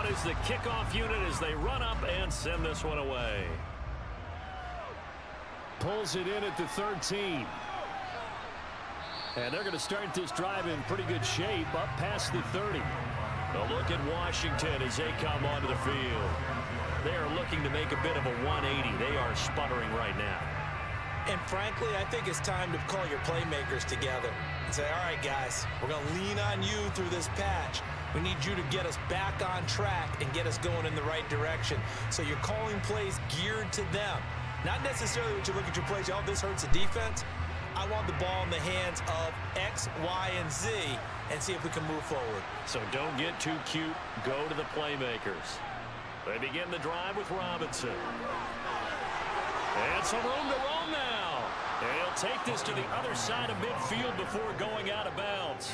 Is the kickoff unit as they run up and send this one away. Pulls it in at the 13. And they're going to start this drive in pretty good shape up past the 30. A look at Washington as they come onto the field. They are looking to make a bit of a 180. They are sputtering right now. And frankly, I think it's time to call your playmakers together and say, all right, guys, we're going to lean on you through this patch. We need you to get us back on track and get us going in the right direction. So you're calling plays geared to them. Not necessarily when you look at your plays, oh, this hurts the defense. I want the ball in the hands of X, Y, and Z and see if we can move forward. So don't get too cute. Go to the playmakers. They begin the drive with Robinson. And some room to roam now. And he'll take this to the other side of midfield before going out of bounds.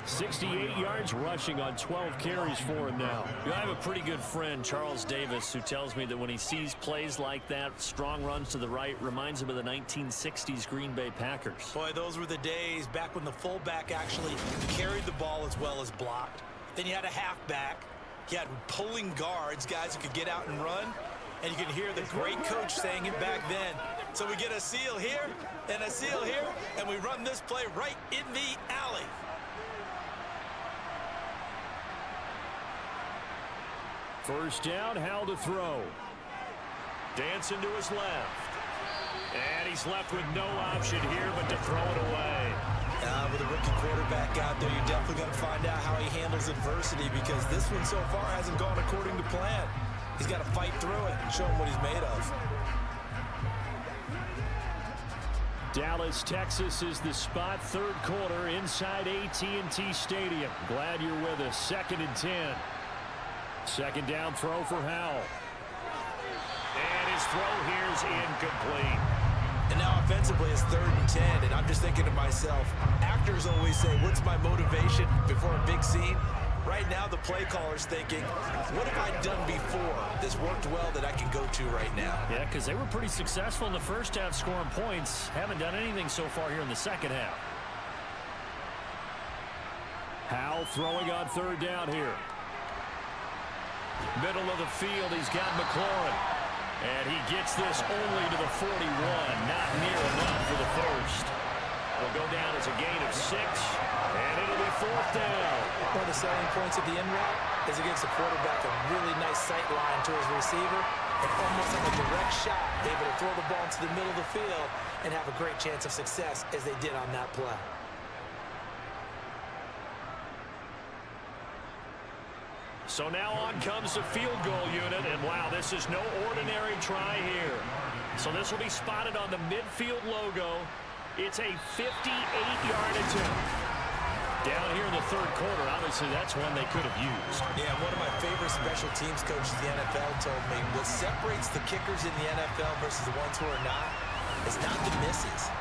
68 yards rushing on 12 carries for him now. I have a pretty good friend, Charles Davis, who tells me that when he sees plays like that, strong runs to the right, reminds him of the 1960s Green Bay Packers. Boy, those were the days back when the fullback actually carried the ball as well as blocked. Then you had a halfback. You had pulling guards, guys who could get out and run. And you can hear the great coach saying it back then. So we get a seal here and a seal here, and we run this play right in the alley. First down, Howell to throw. Dancing to his left. And he's left with no option here but to throw it away. With a rookie quarterback out there, you're definitely going to find out how he handles adversity, because this one so far hasn't gone according to plan. He's got to fight through it and show him what he's made of. Dallas, Texas is the spot. Third quarter inside AT&T Stadium. Glad you're with us. 2nd and 10. Second down throw for Howell. And his throw here's incomplete. And now offensively it's 3rd and 10. And I'm just thinking to myself, actors always say, what's my motivation before a big scene? Right now the play caller's thinking, what have I done before this worked well that I can go to right now? Yeah, because they were pretty successful in the first half scoring points. Haven't done anything so far here in the second half. Howell throwing on 3rd down here. Middle of the field, he's got McLaurin. And he gets this only to the 41. Not near enough for the first. It'll go down as a gain of 6. And it'll be 4th down. One of the selling points of the in route is against the quarterback, a really nice sight line to his receiver, and almost like a direct shot, able to throw the ball into the middle of the field and have a great chance of success as they did on that play. So now on comes the field goal unit, and wow, this is no ordinary try here. So this will be spotted on the midfield logo. It's a 58-yard attempt. Down here in the 3rd quarter, obviously that's one they could have used. Yeah, one of my favorite special teams coaches in the NFL told me what separates the kickers in the NFL versus the ones who are not is not the misses.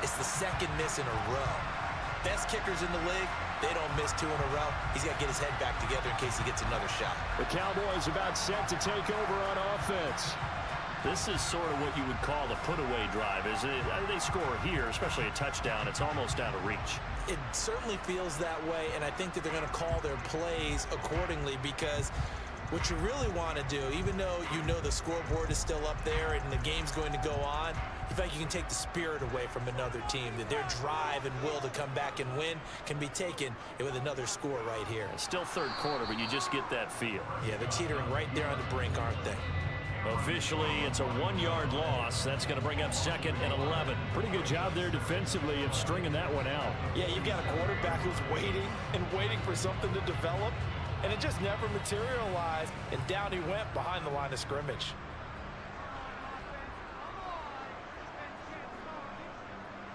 It's the second miss in a row. Best kickers in the league, they don't miss 2 in a row. He's got to get his head back together in case he gets another shot. The Cowboys about set to take over on offense. This is sort of what you would call the put-away drive, isn't it? They score here, especially a touchdown. It's almost out of reach. It certainly feels that way, and I think that they're going to call their plays accordingly, because What you really want to do, even though you know the scoreboard is still up there and the game's going to go on, you think you can take the spirit away from another team, that their drive and will to come back and win can be taken with another score right here. It's still third quarter, but you just get that feel. Yeah, they're teetering right there on the brink, aren't they? Officially, it's a 1-yard loss. That's going to bring up 2nd and 11. Pretty good job there defensively of stringing that one out. Yeah, you've got a quarterback who's waiting and waiting for something to develop, and it just never materialized, and down he went behind the line of scrimmage.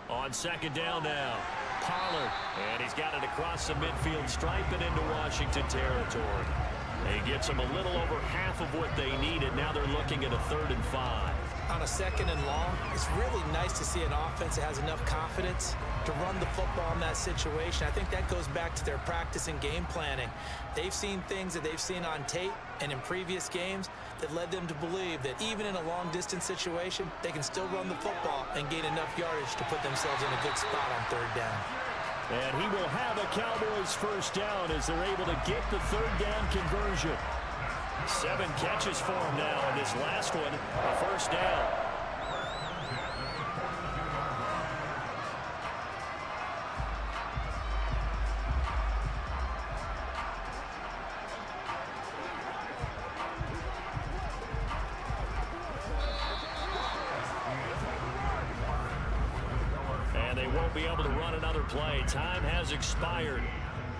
On 2nd down now, Pollard, and he's got it across the midfield stripe and into Washington territory. He gets them a little over half of what they needed. Now they're looking at a 3rd and 5. On a 2nd and long, it's really nice to see an offense that has enough confidence to run the football in that situation. I think that goes back to their practice and game planning. They've seen things that they've seen on tape and in previous games that led them to believe that even in a long-distance situation, they can still run the football and gain enough yardage to put themselves in a good spot on 3rd down. And he will have a Cowboys first down as they're able to get the 3rd down conversion. 7 catches for him now, and this last one, a first down. And they won't be able to run another play. Time has expired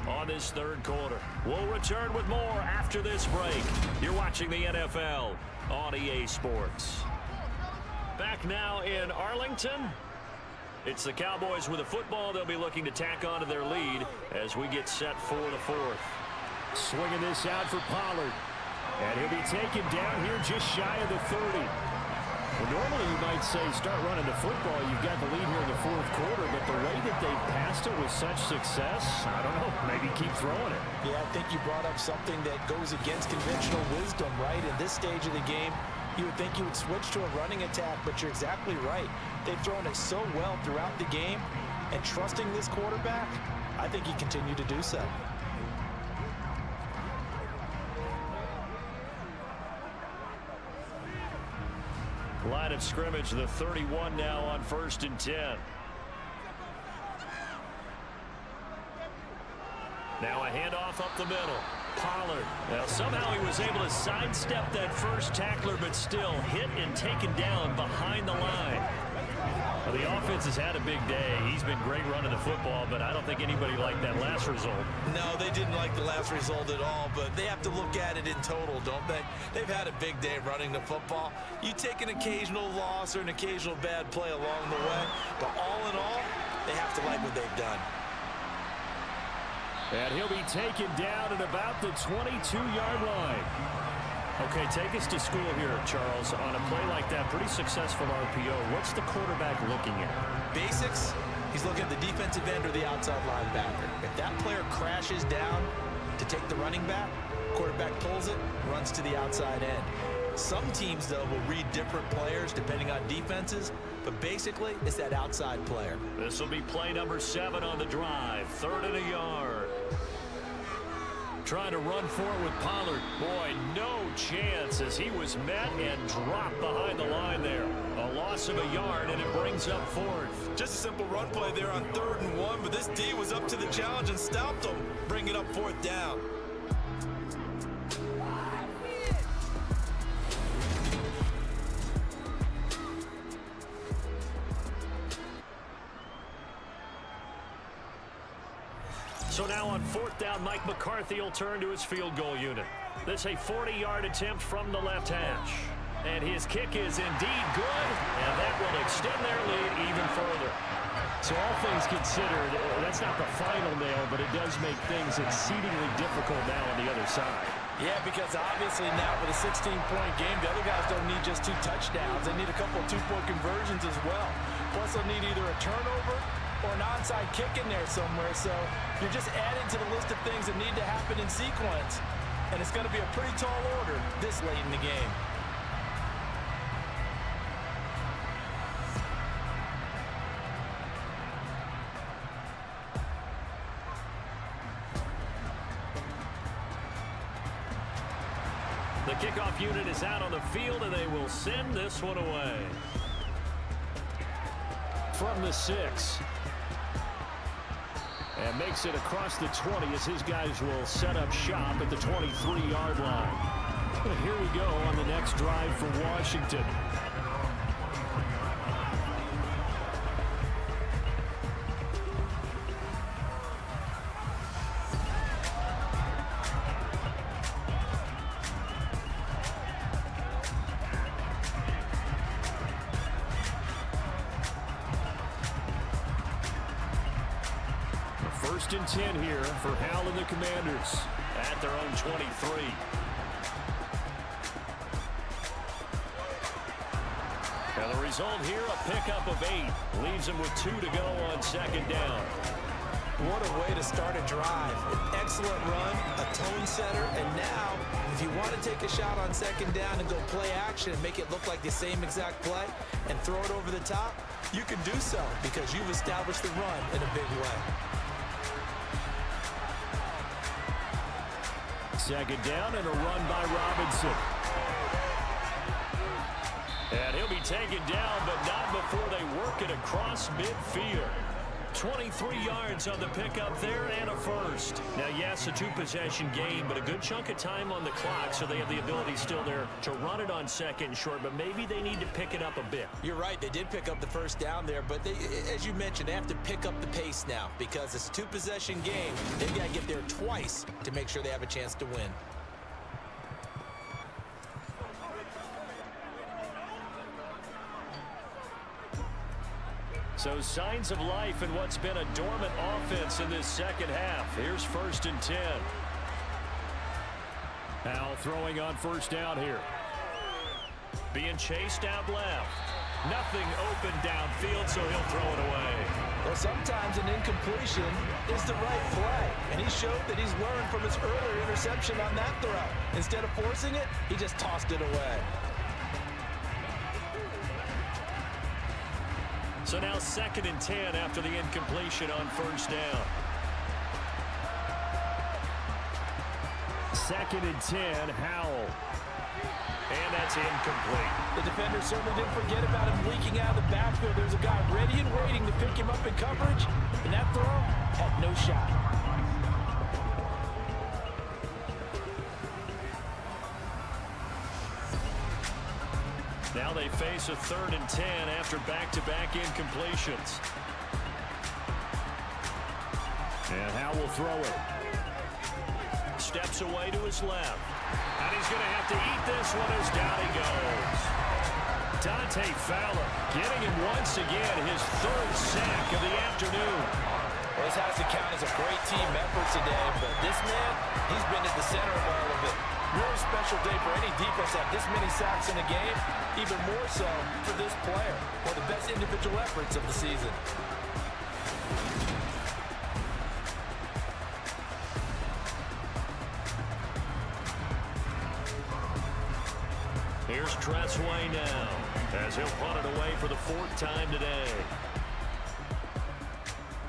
on this 3rd quarter. We'll return with more after this break. You're watching the NFL on EA Sports. Back now in Arlington. It's the Cowboys with a football. They'll be looking to tack on to their lead as we get set for the 4th. Swinging this out for Pollard. And he'll be taken down here just shy of the 30. Well, normally you might say start running the football. You've got the lead here in the 4th quarter, but the way that they've passed it with such success, I don't know, maybe keep throwing it. Yeah, I think you brought up something that goes against conventional wisdom, right? In this stage of the game, you would think you would switch to a running attack, but you're exactly right. They've thrown it so well throughout the game, and trusting this quarterback, I think he continued to do so. Line of scrimmage, the 31 now on 1st and 10. Now a handoff up the middle. Pollard. Now somehow he was able to sidestep that first tackler, but still hit and taken down behind the line. Well, the offense has had a big day. He's been great running the football, but I don't think anybody liked that last result. No, they didn't like the last result at all, but they have to look at it in total, don't they? They've had a big day running the football. You take an occasional loss or an occasional bad play along the way, but all in all, they have to like what they've done. And he'll be taken down at about the 22-yard line. Okay, take us to school here, Charles. On a play like that, pretty successful RPO. What's the quarterback looking at? Basics, he's looking at the defensive end or the outside linebacker. If that player crashes down to take the running back, quarterback pulls it, runs to the outside end. Some teams, though, will read different players depending on defenses, but basically, it's that outside player. This will be play number 7 on the drive. 3rd and a yard. Trying to run for it with Pollard. Boy, no chance as he was met and dropped behind the line there. A loss of a yard, and it brings up 4th. Just a simple run play there on 3rd and 1, but this D was up to the challenge and stopped him, bringing up 4th down. So now on 4th down, Mike McCarthy will turn to his field goal unit. This a 40-yard attempt from the left hash. And his kick is indeed good, and that will extend their lead even further. So all things considered, that's not the final nail, but it does make things exceedingly difficult now on the other side. Yeah, because obviously now with a 16-point game, the other guys don't need just 2 touchdowns. They need a couple of 2-point conversions as well. Plus, they'll need either a turnover or an onside kick in there somewhere. So you're just adding to the list of things that need to happen in sequence. And it's going to be a pretty tall order this late in the game. The kickoff unit is out on the field, and they will send this one away. From the 6. And makes it across the 20 as his guys will set up shop at the 23-yard line. And here we go on the next drive for Washington. First and 10 here for Hal and the Commanders at their own 23. And the result here, a pickup of 8. Leaves them with 2 to go on second down. What a way to start a drive. An excellent run, a tone setter, and now, if you want to take a shot on second down and go play action and make it look like the same exact play and throw it over the top, you can do so because you've established the run in a big way. Second down and a run by Robinson. And he'll be taken down, but not before they work it across midfield. 23 yards on the pickup there and a first. Now, yes, a 2-possession game, but a good chunk of time on the clock, so they have the ability still there to run it on second and short, but maybe they need to pick it up a bit. You're right. They did pick up the first down there, but they, as you mentioned, they have to pick up the pace now because it's a 2-possession game. They've got to get there twice to make sure they have a chance to win. So signs of life in what's been a dormant offense in this second half. Here's first and 10. Hal throwing on first down here. Being chased out left. Nothing open downfield, so he'll throw it away. Well, sometimes an incompletion is the right play, and he showed that he's learned from his earlier interception on that throw. Instead of forcing it, he just tossed it away. So now second and 10 after the incompletion on first down. Second and 10, Howell. And that's incomplete. The defender certainly didn't forget about him leaking out of the backfield. There's a guy ready and waiting to pick him up in coverage, and that throw had no shot. Now they face a third and 10 after back-to-back incompletions. And Howell will throw it. Steps away to his left. And he's going to have to eat this one as down he goes. Dante Fowler getting him once again, his third sack of the afternoon. Well, this has to count as a great team effort today, but this man, he's been at the center of all of it. Real special day for any defense to have this many sacks in a game, even more so for this player. One of the best individual efforts of the season. Here's Tressway now, as he'll punt it away for the 4th time today.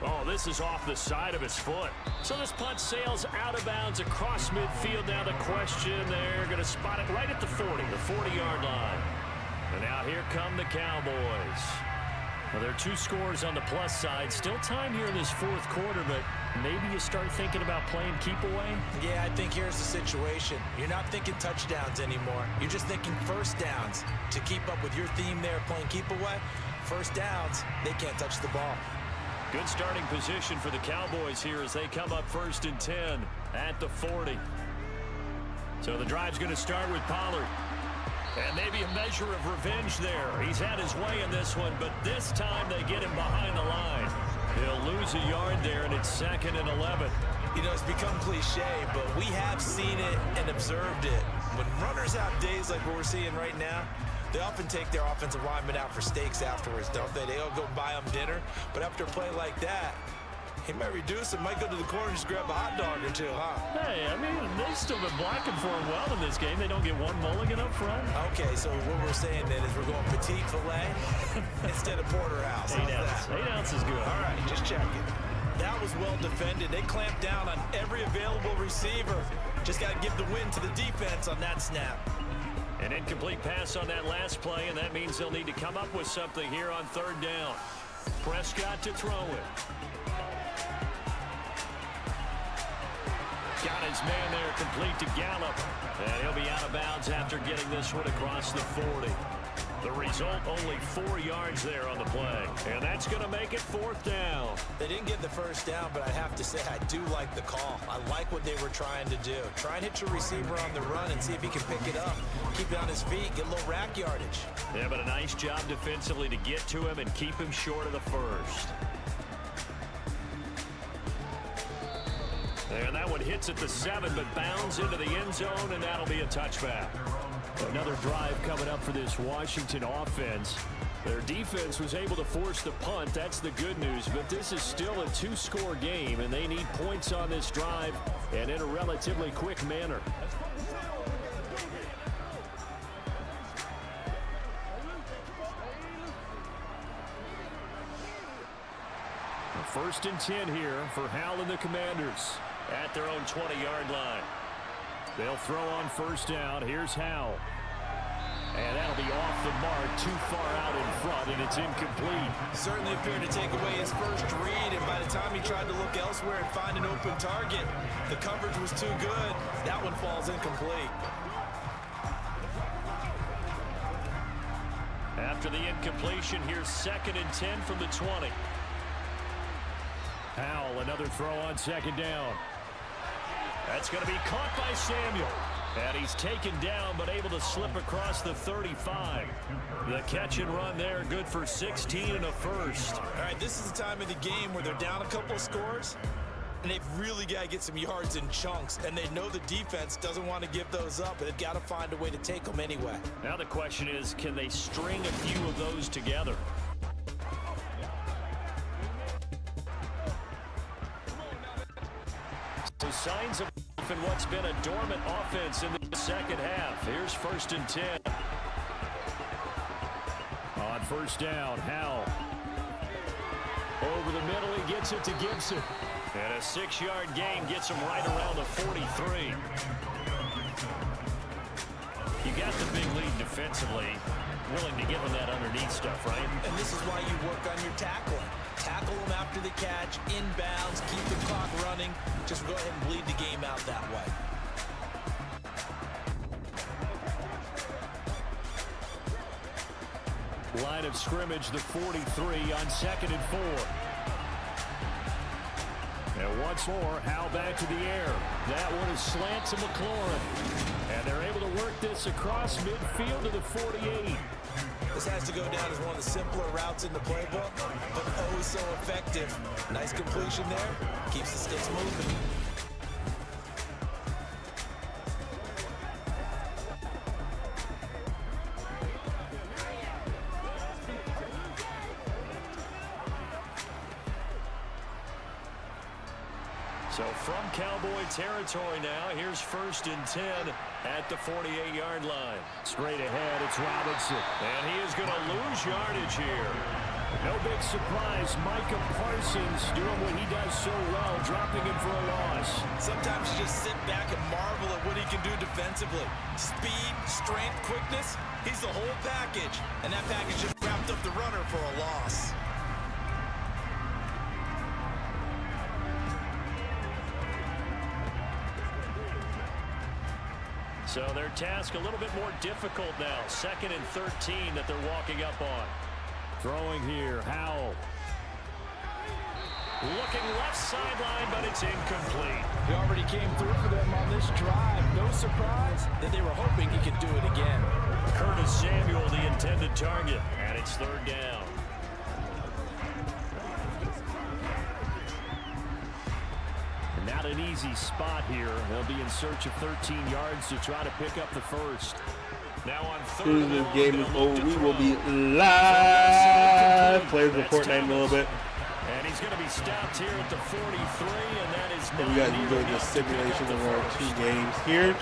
Oh, this is off the side of his foot. So this punt sails out of bounds across midfield. Now the question, they're going to spot it right at the 40, the 40-yard line. And now here come the Cowboys. Well, there are 2 scores on the plus side. Still time here in this 4th quarter, but maybe you start thinking about playing keep away? Yeah, I think here's the situation. You're not thinking touchdowns anymore. You're just thinking first downs. To keep up with your theme there, playing keep away, first downs, they can't touch the ball. Good starting position for the Cowboys here as they come up first and 10 at the 40. So the drive's going to start with Pollard. And maybe a measure of revenge there. He's had his way in this one, but this time they get him behind the line. He'll lose a yard there, and it's 2nd and 11. You know, it's become cliche, but we have seen it and observed it. When runners have days like what we're seeing right now, they often take their offensive linemen out for steaks afterwards, don't they? They all go buy them dinner. But after a play like that, he might reduce it, might go to the corner and just grab a hot dog or 2, huh? Hey, I mean, they've still been blocking for him well in this game. They don't get one mulligan up front. Okay, so what we're saying then is we're going petite filet instead of porterhouse. 8 ounces. 8 ounces is good. All right, just checking. That was well defended. They clamped down on every available receiver. Just got to give the win to the defense on that snap. An incomplete pass on that last play, and that means they'll need to come up with something here on third down. Prescott to throw it. Got his man there, complete to Gallup. And he'll be out of bounds after getting this one across the 40. The result, only 4 yards there on the play. And that's going to make it fourth down. They didn't get the first down, but I have to say I do like the call. I like what they were trying to do. Try and hit your receiver on the run and see if he can pick it up. Keep it on his feet, get a little rack yardage. Yeah, but a nice job defensively to get to him and keep him short of the first. And that one hits at the 7, but bounds into the end zone, and that'll be a touchback. Another drive coming up for this Washington offense. Their defense was able to force the punt. That's the good news, but this is still a 2-score game, and they need points on this drive and in a relatively quick manner. First and 10 here for Howell and the Commanders at their own 20-yard line. They'll throw on first down. Here's Howell. And that'll be off the mark, too far out in front, and it's incomplete. Certainly appeared to take away his first read, and by the time he tried to look elsewhere and find an open target, the coverage was too good. That one falls incomplete. After the incompletion, here's second and 10 from the 20. Howell, another throw on second down. That's going to be caught by Samuel. And he's taken down, but able to slip across the 35. The catch and run there, good for 16 and a first. All right, this is the time of the game where they're down a couple of scores, and they've really got to get some yards in chunks, and they know the defense doesn't want to give those up, but they've got to find a way to take them anyway. Now the question is, can they string a few of those together? So signs of in what's been a dormant offense in the second half. Here's first and 10. On first down, Howell. Over the middle, he gets it to Gibson. And a 6-yard gain gets him right around the 43. You got the big lead defensively. Willing to give him that underneath stuff, right? And this is why you work on your tackling. Tackle them after the catch, inbounds, keep the clock running. Just go ahead and bleed the game out that way. Line of scrimmage, the 43 on second and 4. And once more, Howell back to the air. That one is slant to McLaurin. And they're able to work this across midfield to the 48. This has to go down as one of the simpler routes in the playbook, but oh so effective. Nice completion there. Keeps the sticks moving. So from Cowboy territory now, here's first and 10 at the 48-yard line. Straight ahead, it's Robinson. And he is going to lose yardage here. No big surprise. Micah Parsons doing what he does so well, dropping him for a loss. Sometimes you just sit back and marvel at what he can do defensively. Speed, strength, quickness, he's the whole package. And that package just wrapped up the runner for a loss. So their task a little bit more difficult now. Second and 13 that they're walking up on. Throwing here, Howell. Looking left sideline, but it's incomplete. He already came through for them on this drive. No surprise that they were hoping he could do it again. Curtis Samuel, the intended target, and it's third down. Not an easy spot here. They'll be in search of 13 yards to try to pick up the first. Now on third. As soon as this game is over, we will be live. Players report name a little bit. And he's going to be stopped here at the 43, and that is So we got to do the simulation of our 2 games here.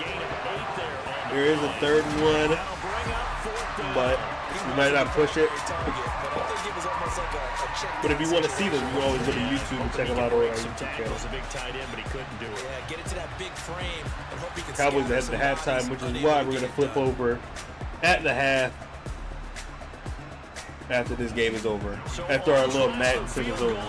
There is a third one, but we might not push it. I think it was almost like a But if you want to see them, you always go to YouTube and check them out on our YouTube channel. A big tight end, but he couldn't do it. Yeah, get into that big frame and hope he can. Cowboys at the halftime, which is why we're going to flip over at the half after this game is over. After our little Madden Sim is over.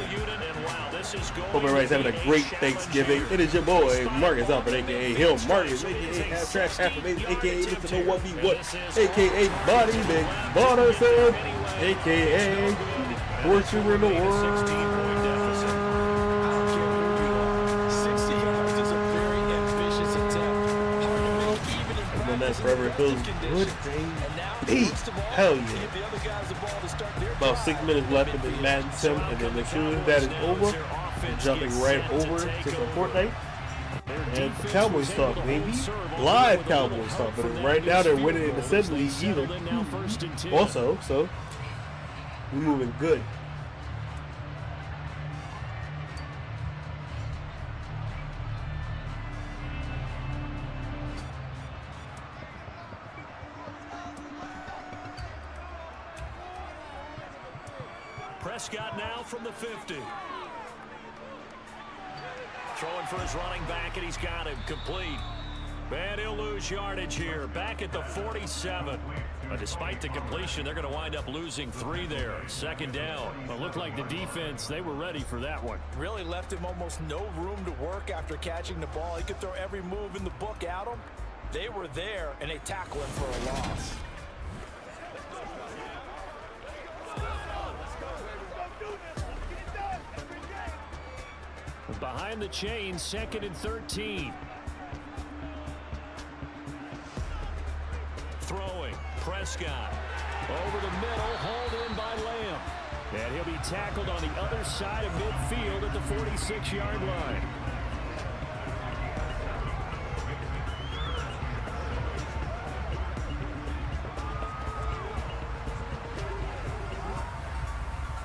Hope everybody's having a great Thanksgiving. It is your boy, Marcus Alford, a.k.a. Hill Marcus, a.k.a. Half Trash, Half Amazing, a.k.a. Mr. No 1v1, a.k.a. Body Big Bonnerson, a.k.a. Worst Shooter in the world. 60 yards is a very ambitious attempt. Hard to make even in And then that practice forever in feels practice good, conditions. And now he baby. wants the ball Hell to yeah. give the other guys the ball to start their About drive. 6 minutes left in the Madden Sim, and then as soon as that is over, we're jumping right over to the Fortnite. And the Cowboys talk, baby. Live Cowboys talk. But right now they're winning in the Sim League either. Also, so we're moving good. Prescott now from the 50. Throwing for his running back, and he's got him complete. And he'll lose yardage here, back at the 47. But despite the completion, they're going to wind up losing 3 there. Second down. It looked like the defense, they were ready for that one. Really left him almost no room to work after catching the ball. He could throw every move in the book at him. They were there, and they tackle him for a loss. Behind the chain, 2nd and 13. Throwing, Prescott. Over the middle, hauled in by Lamb. And he'll be tackled on the other side of midfield at the 46-yard line.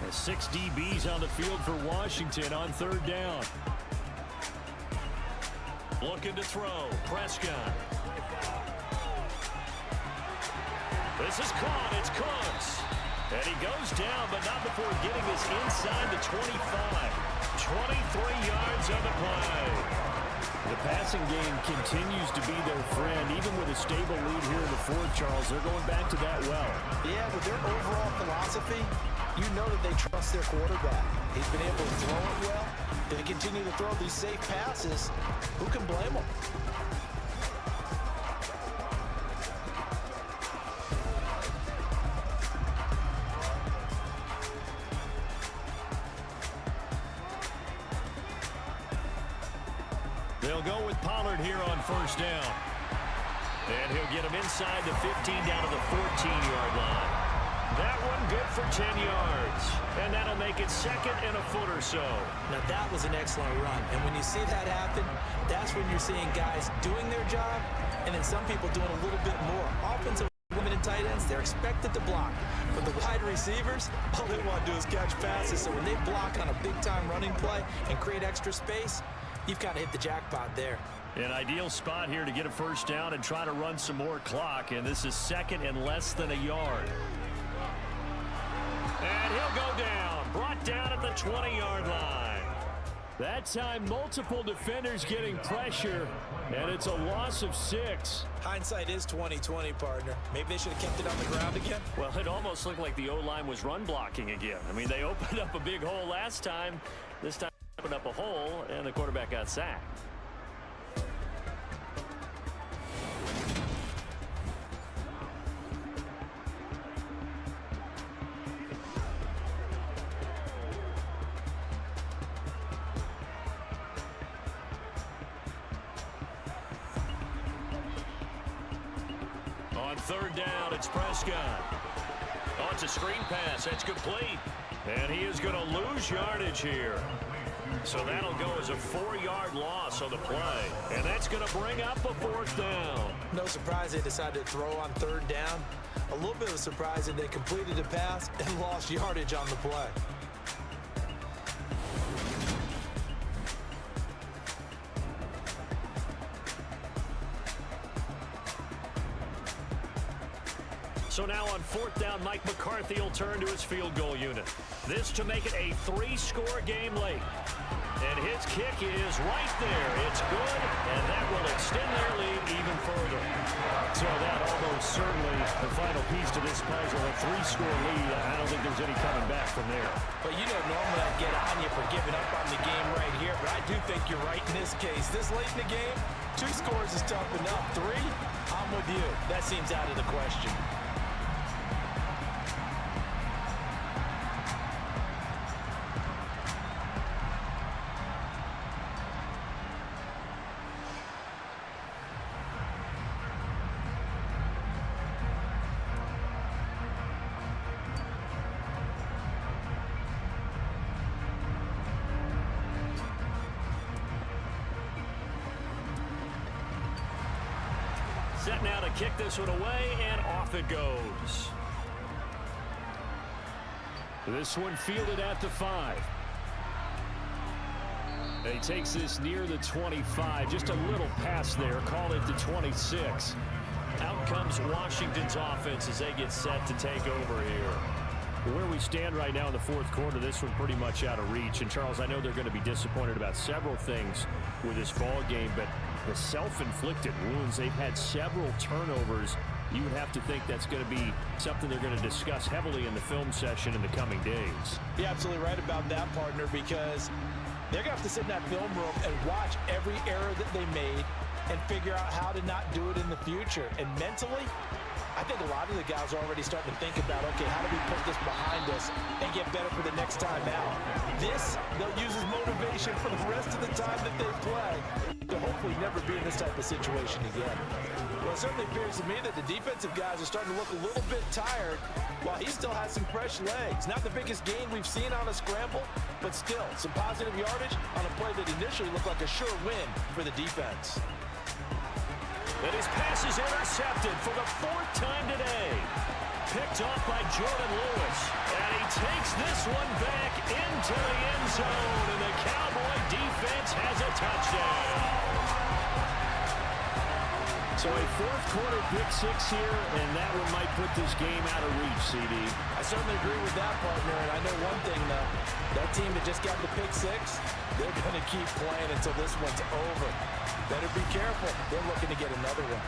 And 6 DBs on the field for Washington on 3rd down. Looking to throw, Prescott. This is caught, it's Cooks. And he goes down, but not before getting this inside the 25. 23 yards on the play. The passing game continues to be their friend, even with a stable lead here in the 4th, Charles. They're going back to that well. Yeah, with their overall philosophy, you know that they trust their quarterback. He's been able to throw it well. They continue to throw these safe passes. Who can blame them? They'll go with Pollard here on 1st down. And he'll get him inside the 15 down to the 14-yard line. That one good for 10 yards. And that'll make it 2nd and a foot or so. Now that was an excellent run. And when you see that happen, that's when you're seeing guys doing their job and then some people doing a little bit more. Offensive women and tight ends, they're expected to block. But the wide receivers, all they want to do is catch passes. So when they block on a big-time running play and create extra space, you've got to hit the jackpot there. An ideal spot here to get a 1st down and try to run some more clock. And this is 2nd and less than a yard. And he'll go down. Brought down at the 20-yard line. That time, multiple defenders getting pressure, and it's a loss of 6. Hindsight is 20/20, partner. Maybe they should have kept it on the ground again. Well, it almost looked like the O-line was run blocking again. I mean, they opened up a big hole last time. This time, they opened up a hole, and the quarterback got sacked. On 3rd down, it's Prescott. Oh, it's a screen pass. That's complete. And he is going to lose yardage here. So that'll go as a 4-yard loss on the play. And that's going to bring up a 4th down. No surprise they decided to throw on 3rd down. A little bit of a surprise that they completed the pass and lost yardage on the play. So now on 4th down, Mike McCarthy will turn to his field goal unit. This to make it a 3-score game late. And his kick is right there. It's good, and that will extend their lead even further. So that almost certainly the final piece to this puzzle, a 3-score lead. I don't think there's any coming back from there. But normally I'd get on you for giving up on the game right here, but I do think you're right in this case. This late in the game, 2 scores is tough enough. 3, I'm with you. That seems out of the question. Set now to kick this one away, and off it goes. This one fielded at the 5. And he takes this near the 25. Just a little pass there. Call it the 26. Out comes Washington's offense as they get set to take over here. Where we stand right now in the 4th quarter, this one pretty much out of reach. And, Charles, I know they're going to be disappointed about several things with this ball game, but the self-inflicted wounds, they've had several turnovers. You would have to think that's going to be something they're going to discuss heavily in the film session in the coming days. You're absolutely right about that, partner, because they're going to have to sit in that film room and watch every error that they made and figure out how to not do it in the future. And mentally, I think a lot of the guys are already starting to think about, okay, how do we put this behind us and get better for the next time out? This, they'll use as motivation for the rest of the time that they play to hopefully never be in this type of situation again. Well, it certainly appears to me that the defensive guys are starting to look a little bit tired while he still has some fresh legs. Not the biggest gain we've seen on a scramble, but still some positive yardage on a play that initially looked like a sure win for the defense. And his pass is intercepted for the 4th time today. Picked off by Jordan Lewis. And he takes this one back into the end zone. And the Cowboy defense has a touchdown. So a 4th quarter pick 6 here, and that one might put this game out of reach, CD. I certainly agree with that, partner. And I know one thing, though. That team that just got the pick 6, they're going to keep playing until this one's over. Better be careful. They're looking to get another one.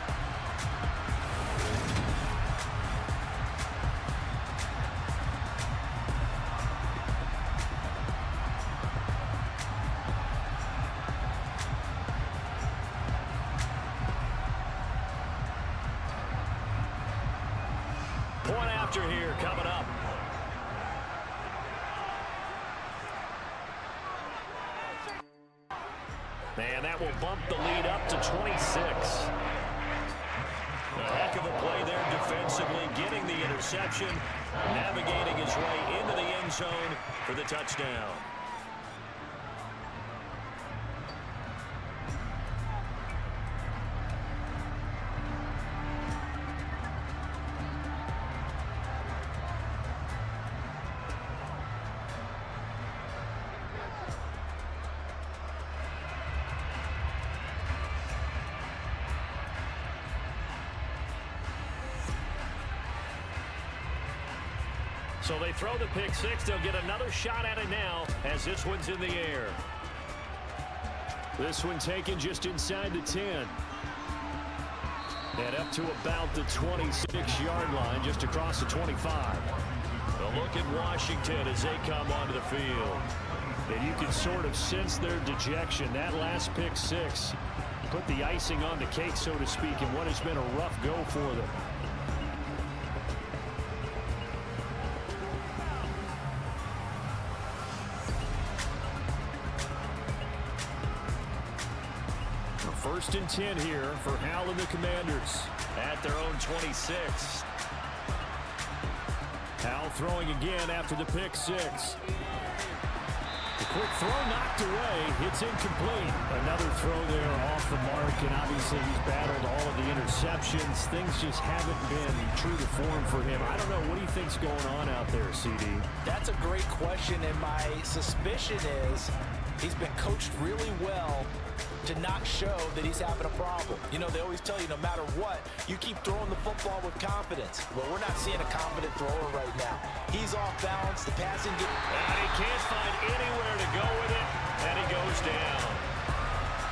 Point after here coming up. And that will bump the lead up to 26. A heck of a play there defensively, getting the interception, navigating his way into the end zone for the touchdown. So they throw the pick 6. They'll get another shot at it now as this one's in the air. This one taken just inside the 10. And up to about the 26-yard line, just across the 25. A look at Washington as they come onto the field. And you can sort of sense their dejection. That last pick 6 put the icing on the cake, so to speak, in what has been a rough go for them. First and 10 here for Hal and the Commanders at their own 26. Hal throwing again after the pick 6. The quick throw knocked away. It's incomplete. Another throw there off the mark, and obviously he's battled all of the interceptions. Things just haven't been true to form for him. I don't know. What do you think's going on out there, CD? That's a great question, and my suspicion is He's been coached really well to not show that he's having a problem. You know, they always tell you no matter what, you keep throwing the football with confidence. Well, we're not seeing a confident thrower right now. He's off balance. The passing game. And he can't find anywhere to go with it, and he goes down.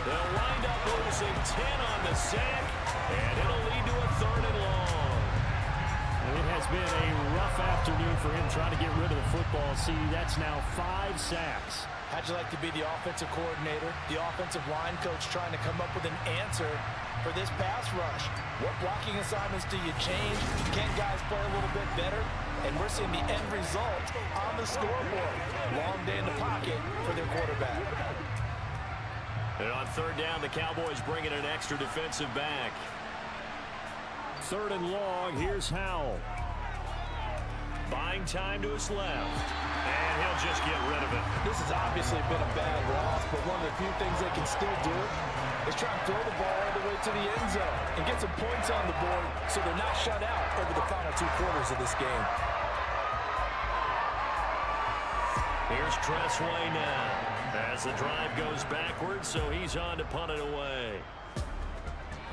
They'll wind up losing 10 on the sack, and it'll lead to a 3rd and long. It has been a rough afternoon for him trying to get rid of the football. See, that's now 5 sacks. How'd you like to be the offensive coordinator, the offensive line coach trying to come up with an answer for this pass rush? What blocking assignments do you change? Can guys play a little bit better? And we're seeing the end result on the scoreboard. Long day in the pocket for their quarterback. And on 3rd down, the Cowboys bring in an extra defensive back. 3rd and long, here's Howell. Buying time to his left. And he'll just get rid of it. This has obviously been a bad loss, but one of the few things they can still do is try and throw the ball all the way to the end zone and get some points on the board so they're not shut out over the final 2 quarters of this game. Here's Tressway now as the drive goes backwards, so he's on to punt it away.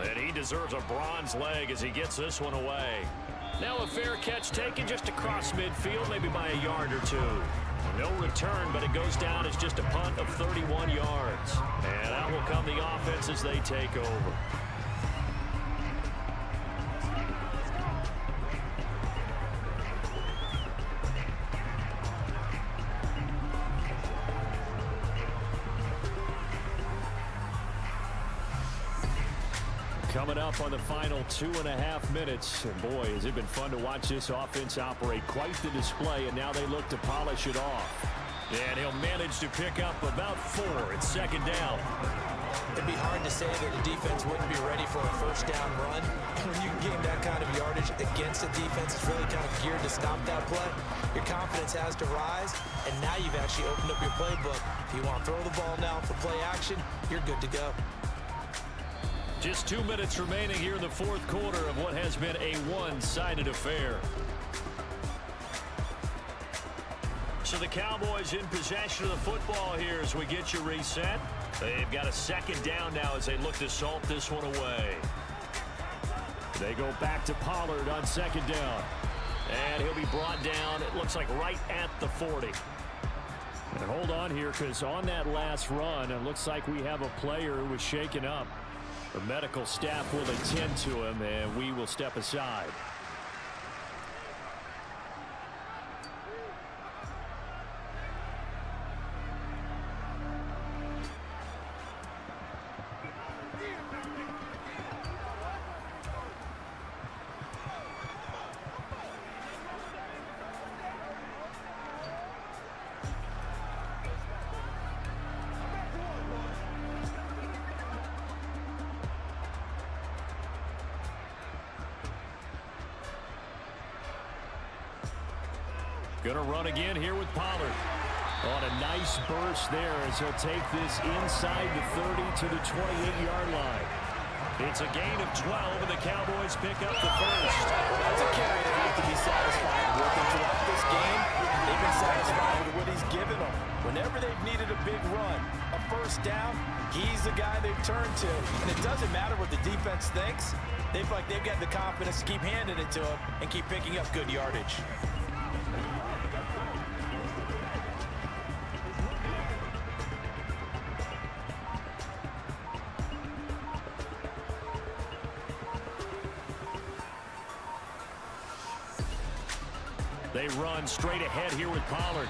And he deserves a bronze leg as he gets this one away. Now a fair catch taken just across midfield, maybe by a yard or 2. No return, but it goes down as just a punt of 31 yards. And out will come the offense as they take over. Coming up on the final 2.5 minutes. And boy, has it been fun to watch this offense operate. Quite the display, and now they look to polish it off. And he'll manage to pick up about 4. It's 2nd down. It'd be hard to say that the defense wouldn't be ready for a 1st down run. When you gain that kind of yardage against a defense that's really kind of geared to stop that play, your confidence has to rise, and now you've actually opened up your playbook. If you want to throw the ball now for play action, you're good to go. Just 2 minutes remaining here in the 4th quarter of what has been a one-sided affair. So the Cowboys in possession of the football here as we get you reset. They've got a 2nd down now as they look to salt this one away. They go back to Pollard on 2nd down. And he'll be brought down, it looks like right at the 40. And hold on here, because on that last run, it looks like we have a player who was shaken up. The medical staff will attend to him, and we will step aside. Going to run again here with Pollard. On a nice burst there as he'll take this inside the 30 to the 28-yard line. It's a gain of 12, and the Cowboys pick up the 1st. That's a carry they have to be satisfied with. And throughout this game, they've been satisfied with what he's given them. Whenever they've needed a big run, a 1st down, he's the guy they've turned to. And it doesn't matter what the defense thinks. They've got the confidence to keep handing it to him and keep picking up good yardage. They run straight ahead here with Pollard.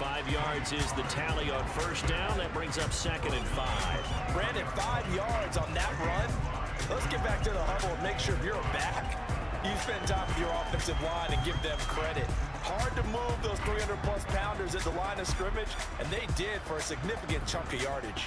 5 yards is the tally on 1st down. That brings up 2nd and 5. Brandon, 5 yards on that run. Let's get back to the huddle and make sure you're back. You spend time with your offensive line and give them credit. Hard to move those 300-plus pounders at the line of scrimmage, and they did for a significant chunk of yardage.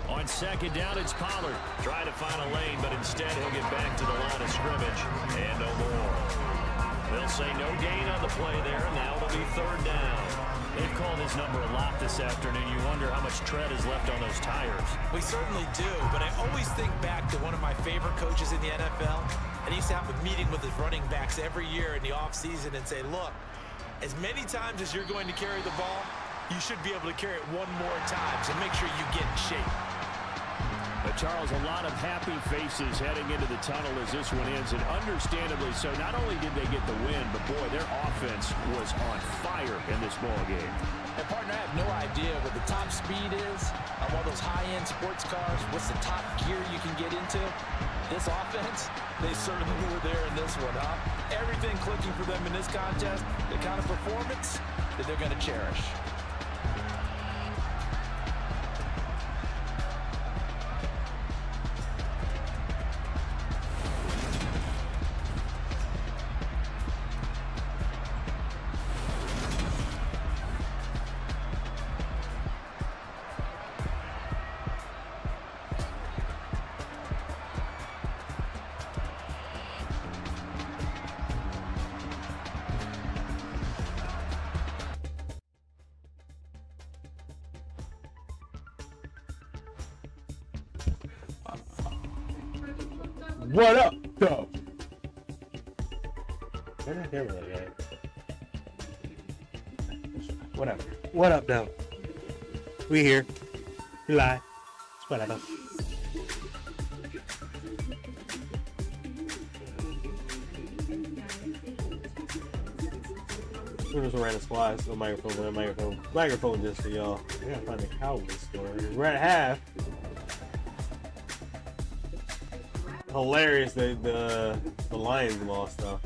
On 2nd down, it's Pollard. Trying to find a lane, but instead he'll get back to the line of scrimmage. And no more. They'll say no gain on the play there, and now it'll be 3rd down. They've called his number a lot this afternoon. You wonder how much tread is left on those tires. We certainly do, but I always think back to one of my favorite coaches in the NFL, and he used to have a meeting with his running backs every year in the offseason and say, look, as many times as you're going to carry the ball, you should be able to carry it one more time, so make sure you get in shape. But Charles, a lot of happy faces heading into the tunnel as this one ends, and understandably so. Not only did they get the win, but boy, their offense was on fire in this ball game. And partner, I have no idea what the top speed is on one of those high-end sports cars. What's the top gear you can get into? This offense, they certainly were there in this one, huh? Everything clicking for them in this contest, the kind of performance that they're going to cherish. What up, though? Where did I hear that? Whatever. What up, though? We here. We live. It's whatever. We're just ran a squad, so microphone just for y'all. I gotta find the Cowboys story. We're at half. Hilarious that the Lions lost though.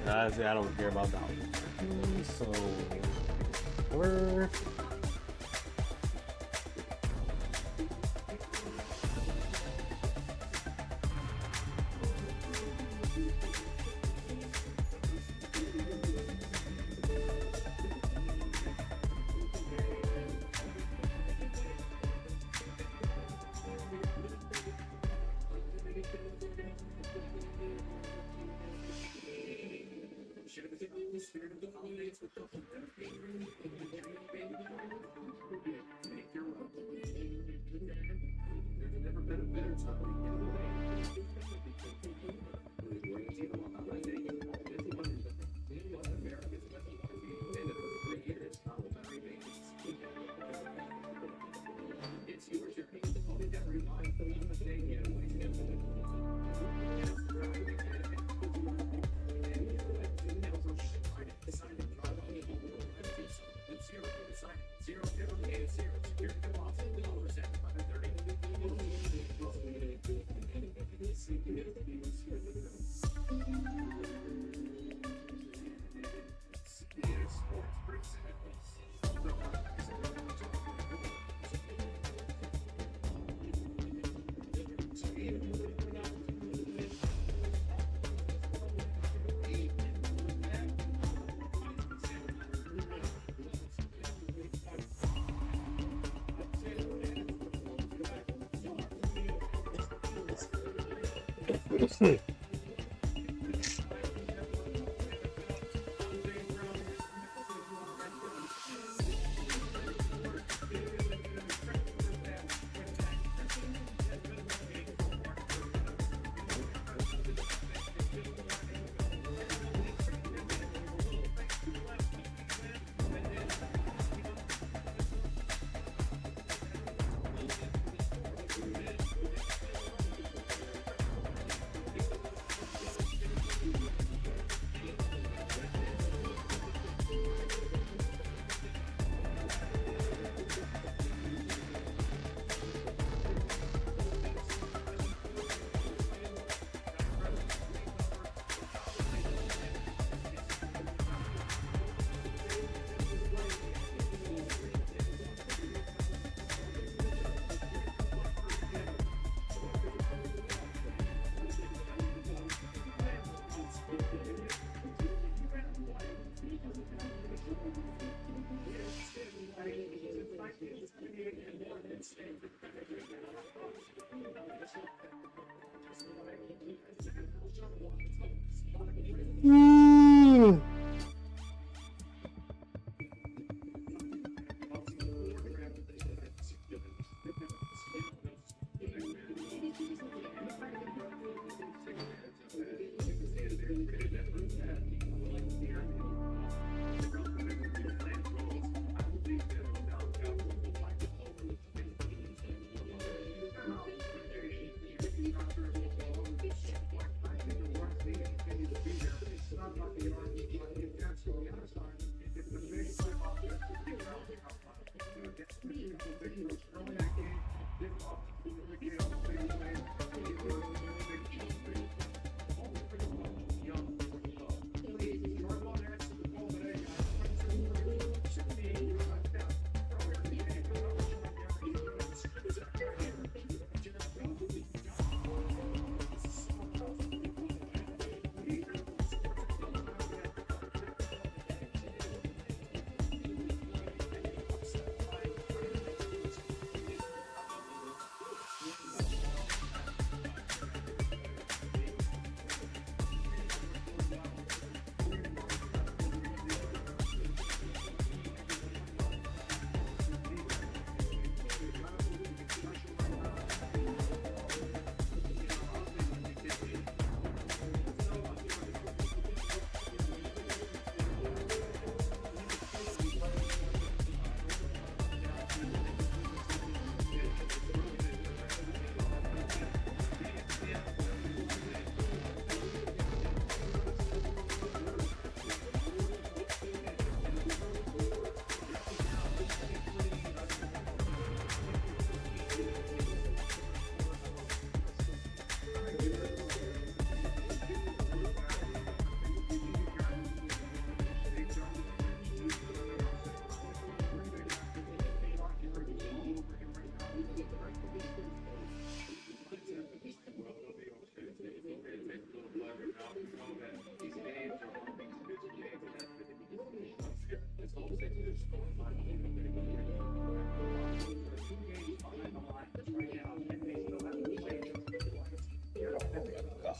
Honestly, I don't care about dollars. So, whatever.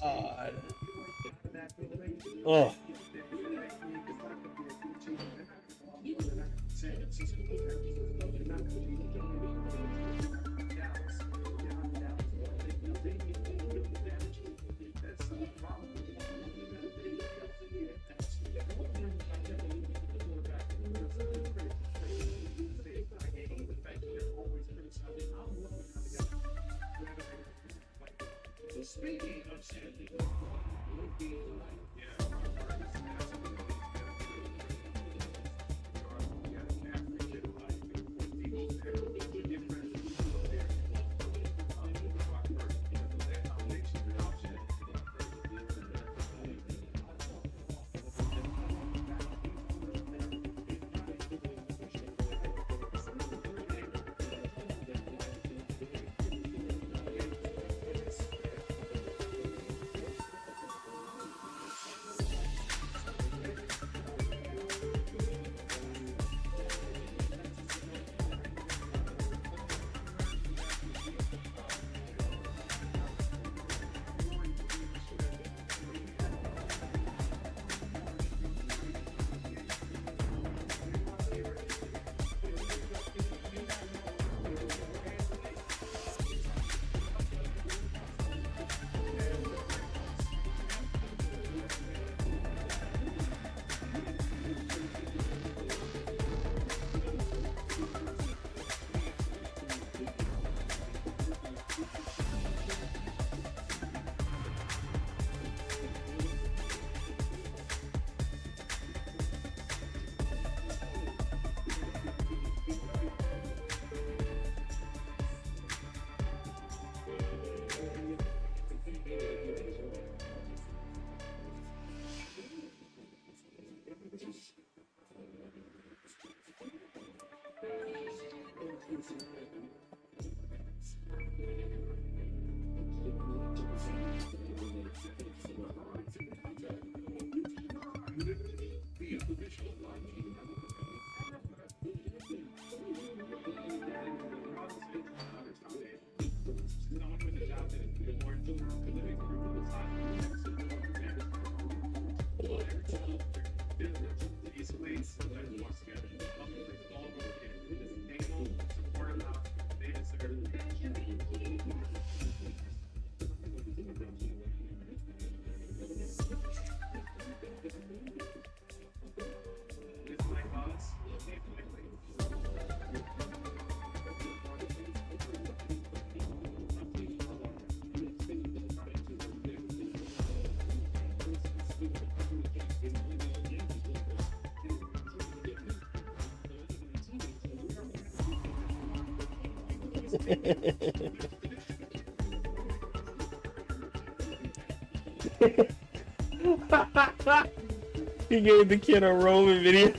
God. Oh. Someone with a job that He gave the kid a Roman video.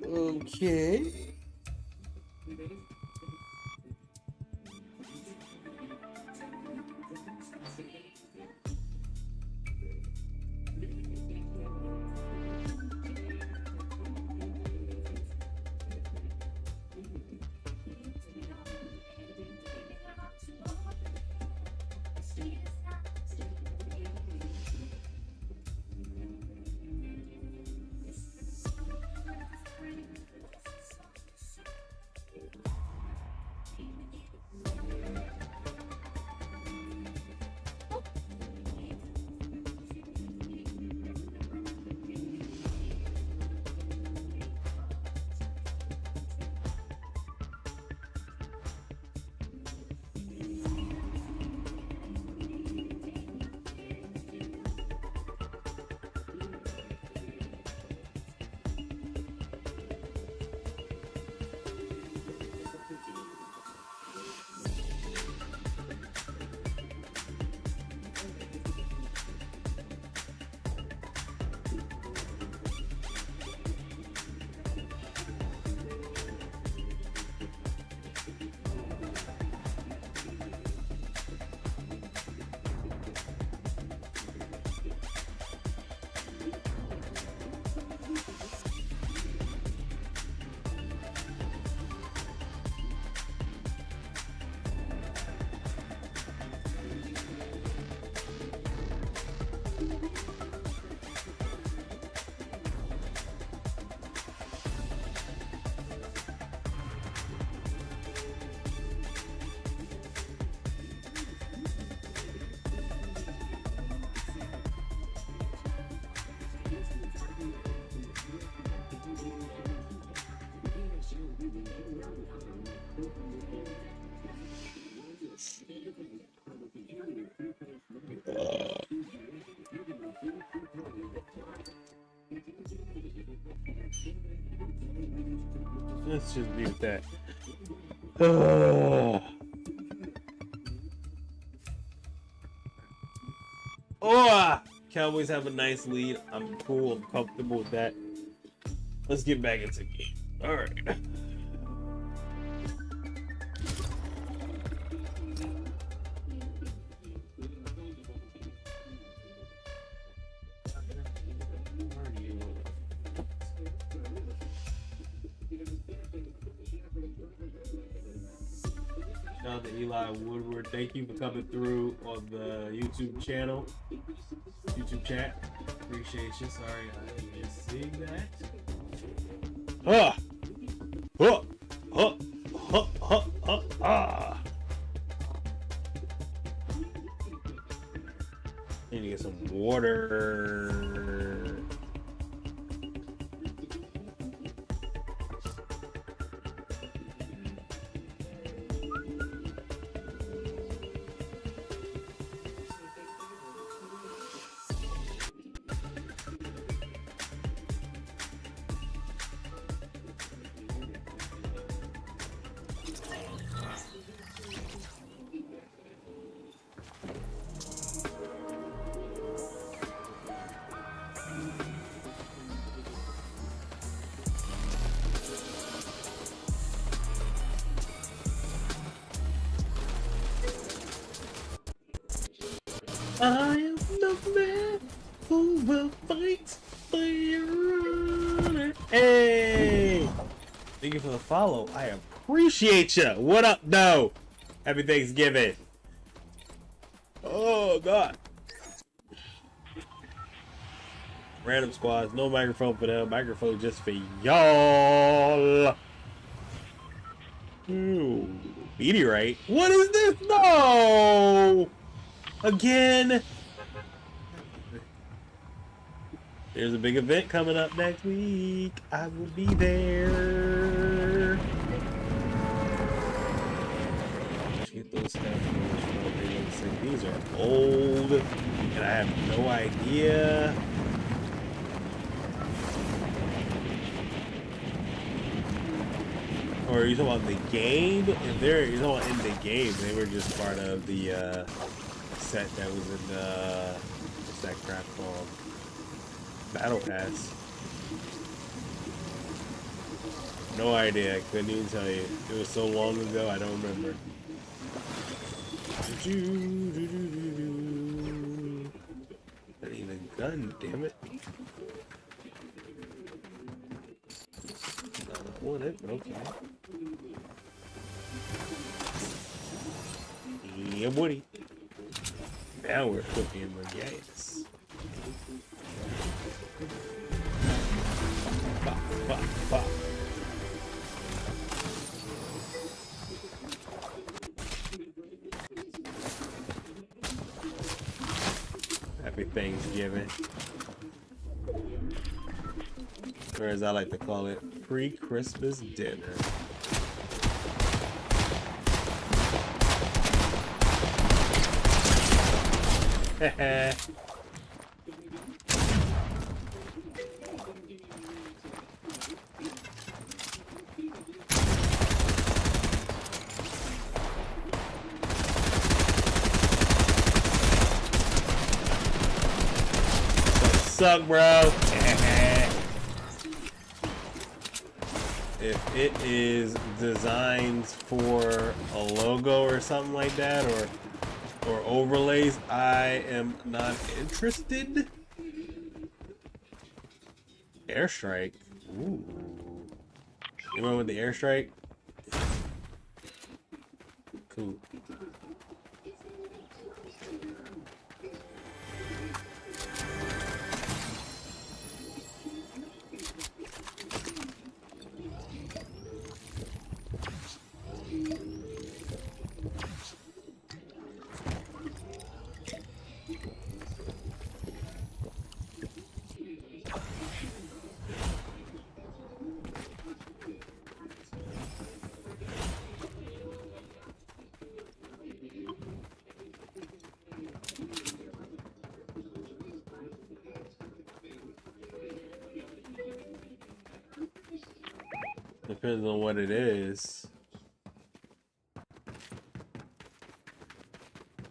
Okay. Let's just leave that. Oh, Cowboys have a nice lead. I'm cool. I'm comfortable with that. Let's get back into the game. All right. Shout out to Eli Woodward. Thank you for coming through on the YouTube channel, YouTube chat. Appreciate you. Sorry I missed seeing that. Need to get some water. I am the man who will fight for your honor. Hey! Thank you for the follow. I appreciate you. What up, though? Happy Thanksgiving. Oh, God. Random squads. No microphone for them. Microphone just for y'all. Ooh. Meteorite? What is this? No! Again? There's a big event coming up next week. I will be there. Get those stuff. These are old, and I have no idea. Or are you talking about the game? If you're talking about in the game, they were just part of the set that was in the what's that crap called? Battle Pass. No idea. I couldn't even tell you. It was so long ago. I don't remember. I need a gun. Damn it. Not wanted, but okay. Yeah, buddy. Now we're cooking with gas. Pop, pop, pop. Happy Thanksgiving. Or as I like to call it, pre-Christmas dinner. Heh. Suck, bro. If it is designed for a logo or something like that, or overlays, I am not interested. Airstrike. Ooh. You remember with the airstrike? Cool. Depends on what it is.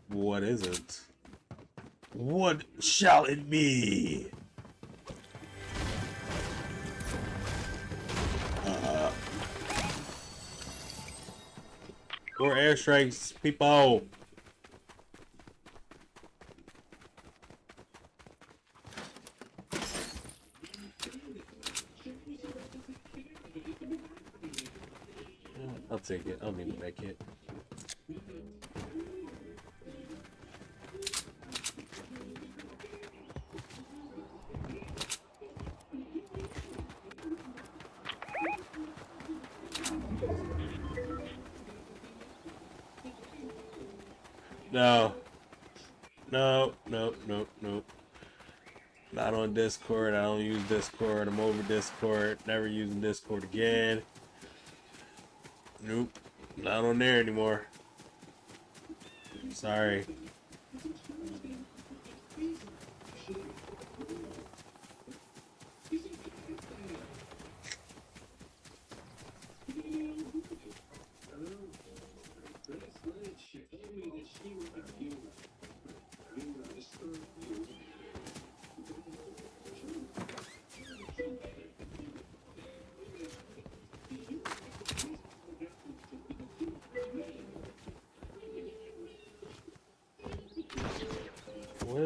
What is it? What shall it be? More airstrikes, people. I'll take it. I'll need to make it. No. No. Not on Discord. I don't use Discord. I'm over Discord. Never using Discord again. Nope. Not on there anymore. Sorry.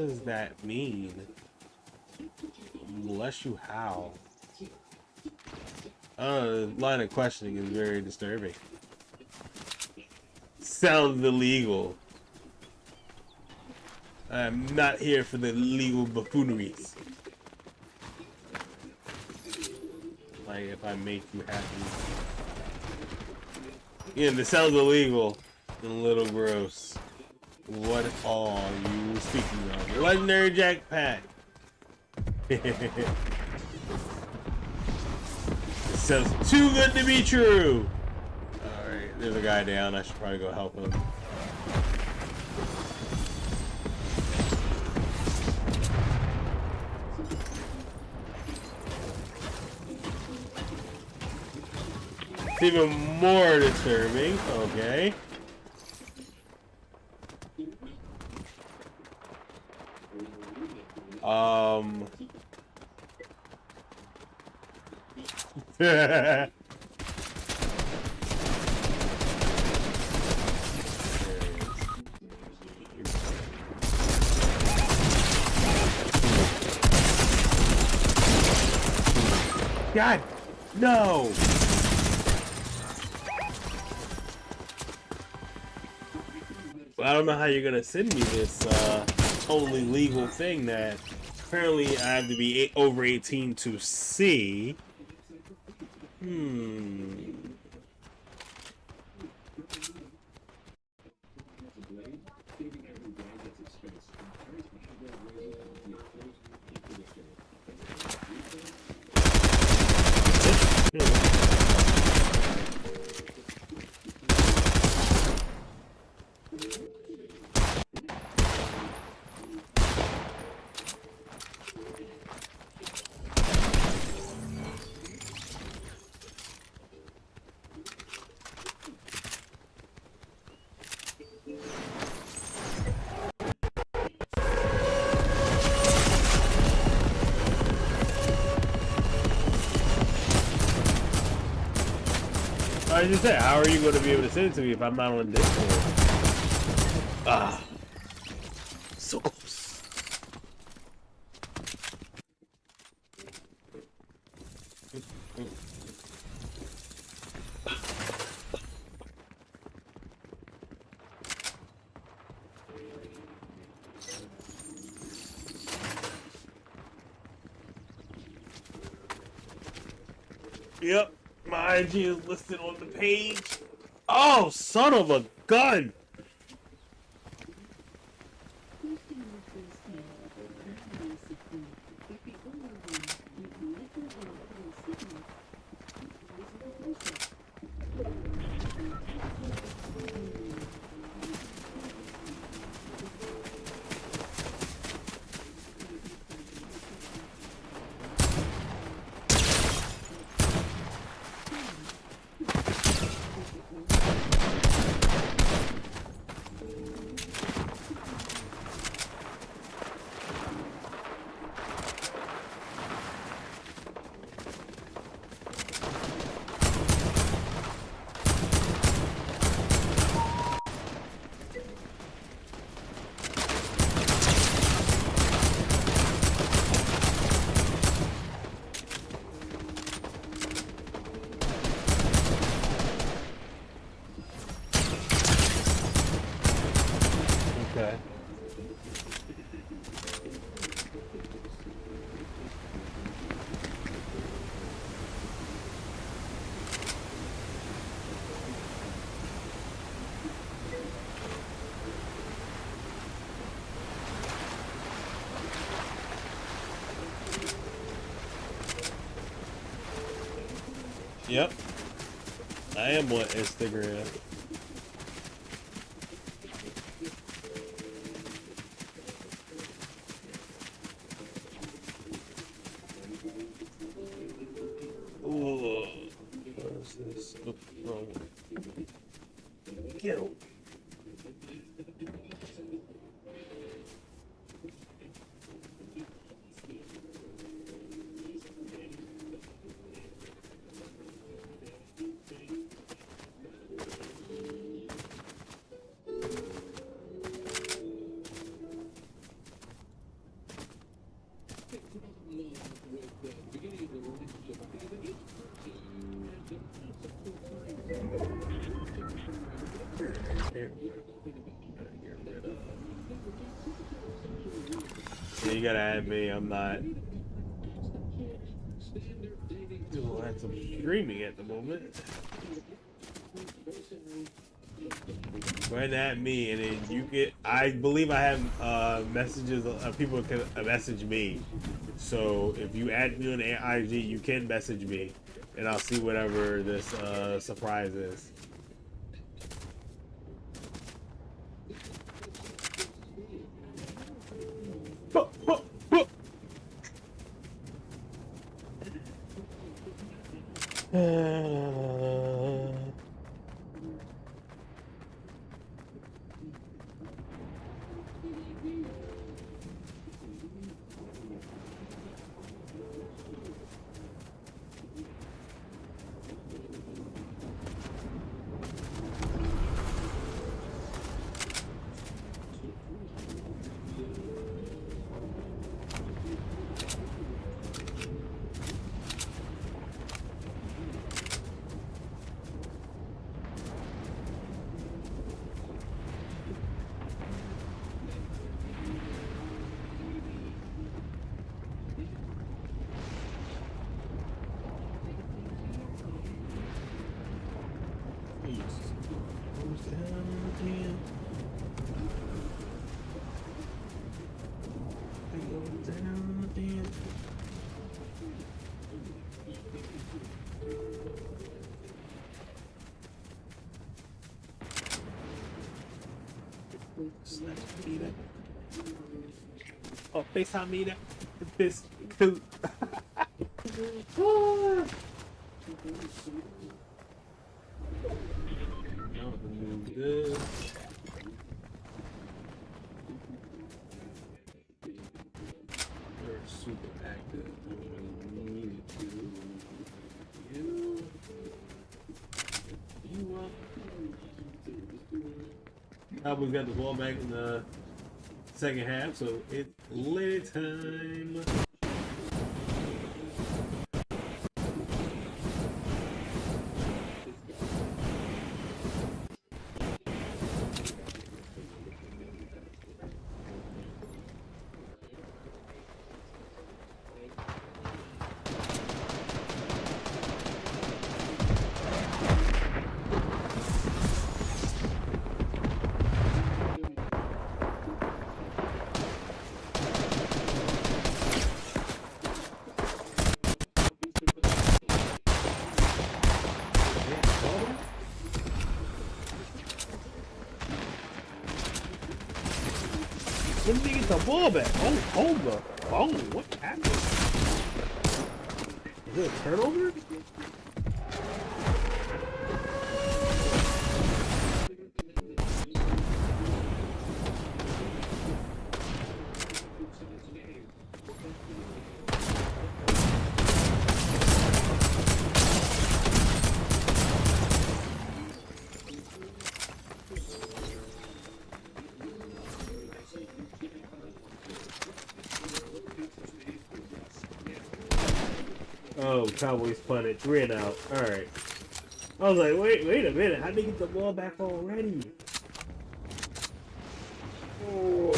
does that mean? Bless you, how? The line of questioning is very disturbing. Sounds illegal. I'm not here for the legal buffooneries. Like, if I make you happy. Yeah, this sounds illegal and a little gross. What are you speaking of? Legendary Jackpack. It sounds too good to be true. Alright, there's a guy down. I should probably go help him. It's even more disturbing. Okay. God, no. Well, I don't know how you're gonna send me this totally legal thing that apparently I have to be over 18 to see. I just said, how are you going to be able to send it to me if I'm not on Discord? Ah, so close. Yep. My IG is listed on the page. Oh, son of a gun! Okay. Yep. I am on Instagram. Get him. Yeah, you gotta add me. I'm not doing some streaming at the moment. Go ahead and add me, and then you get. I believe I have messages. People can message me. So if you add me on IG, you can message me, and I'll see whatever this surprise is. Oh, FaceTime me that. This too. You're super active. You up? Cowboys got the ball back in the second half, so it's lit time. When did he get the ball back? Oh, hold the phone. What happened? Is it a turnover? Oh, Cowboys punted. 3 and out. Alright. I was like, wait a minute. How'd they get the ball back already? Oh.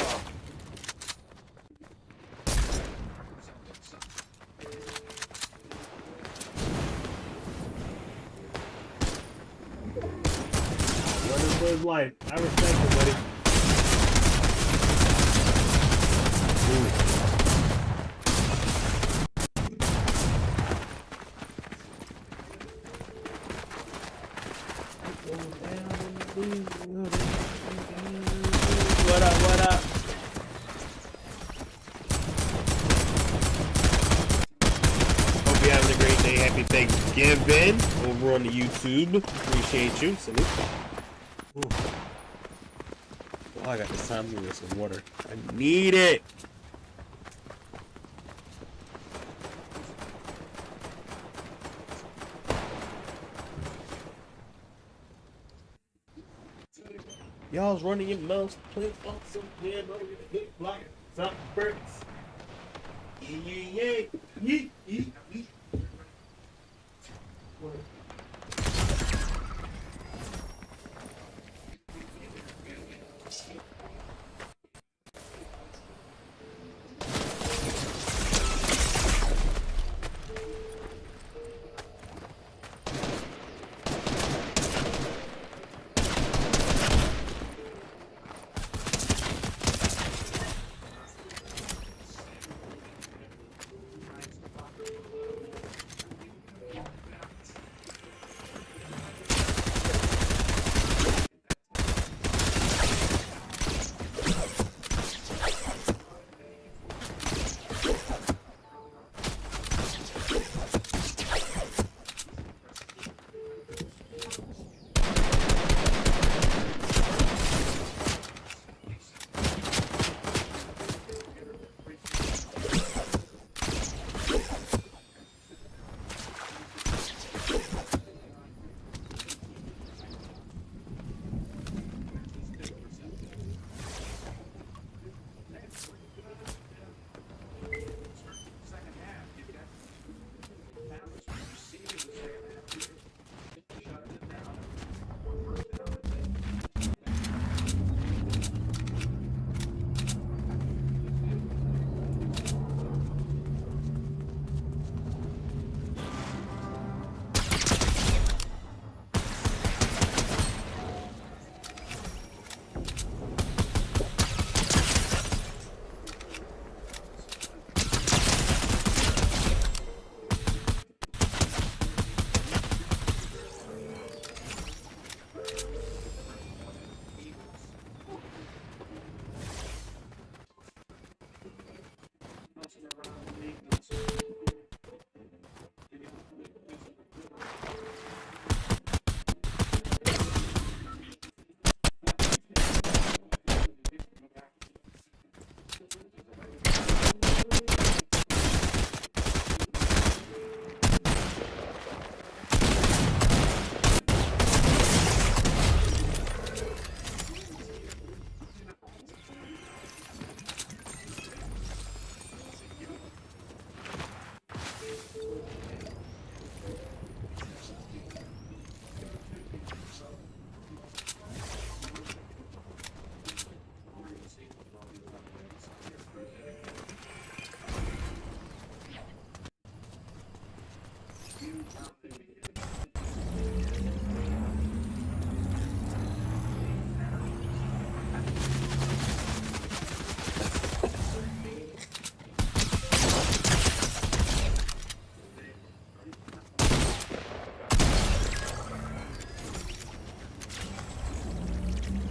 Running for his life. I respect him, buddy. Ooh. What up, what up? Hope you're having a great day. Happy Thanksgiving over on the YouTube. Appreciate you. Salute. Ooh. Oh, I got this time to get some water. I need it. Y'all's running your mouths, play awesome, yeah, no, you hit like some bricks. Yeah.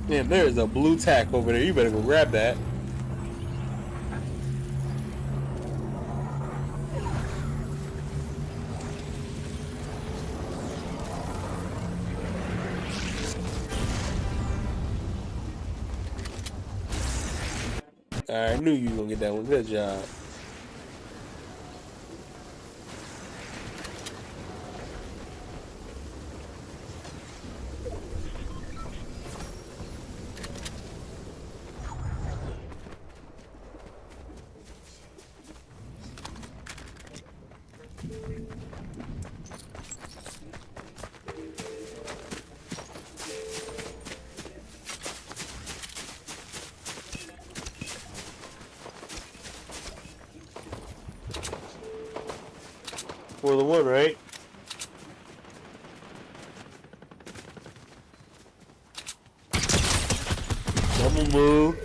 Man, there's a blue tack over there. You better go grab that. I knew you were gonna get that one. Good job. For the one, right? Double move.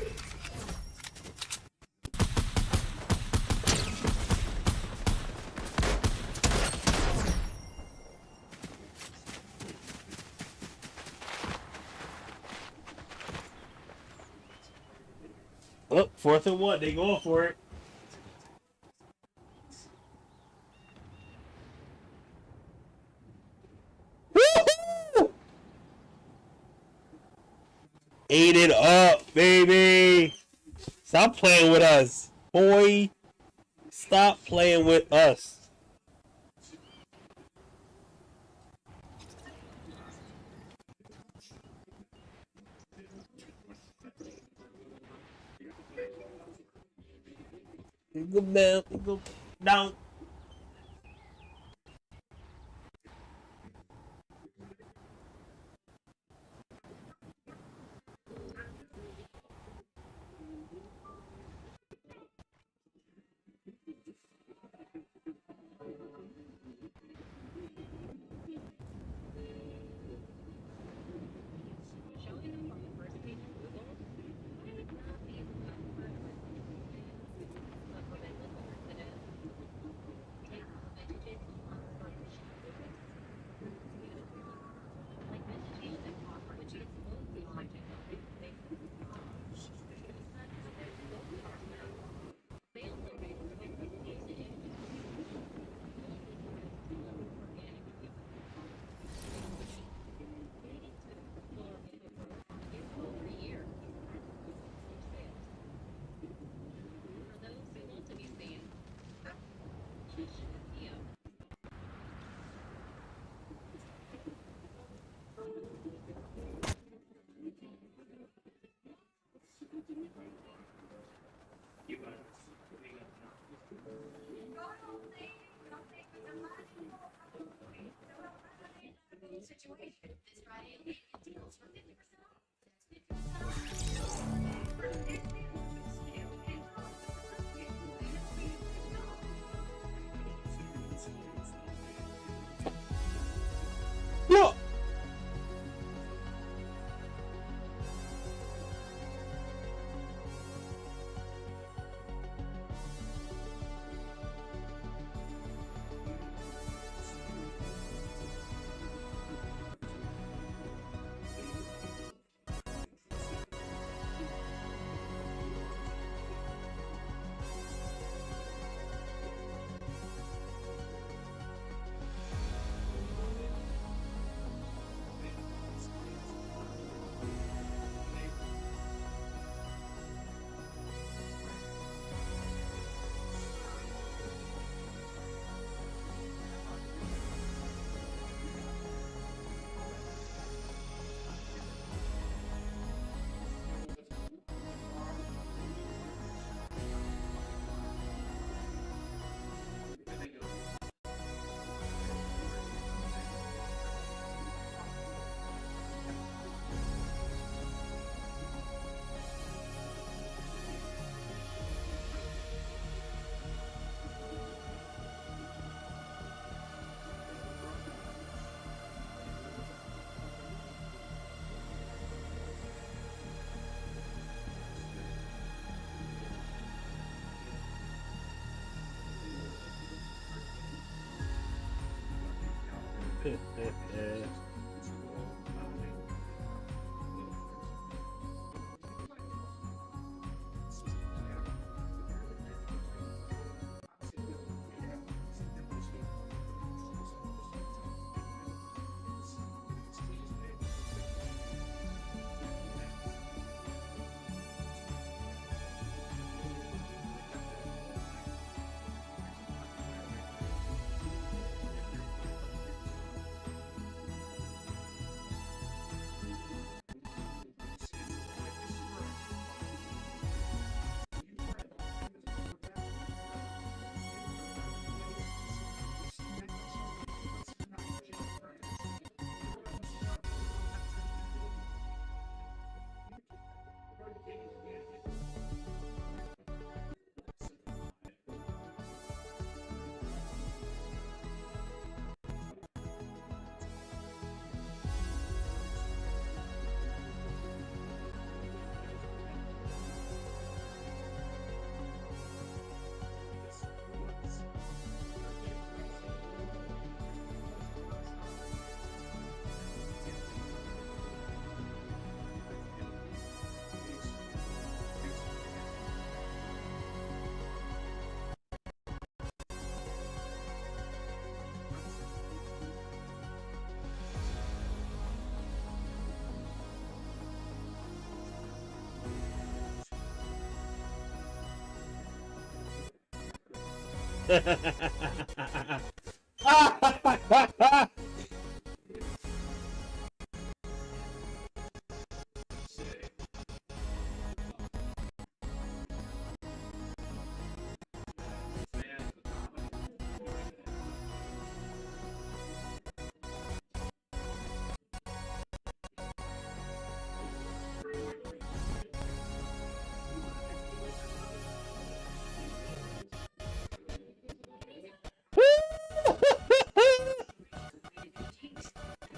Oh, 4th and 1. They going for it. Ate it up, baby. Stop playing with us. Boy, stop playing with us. Go down. Go down. Look.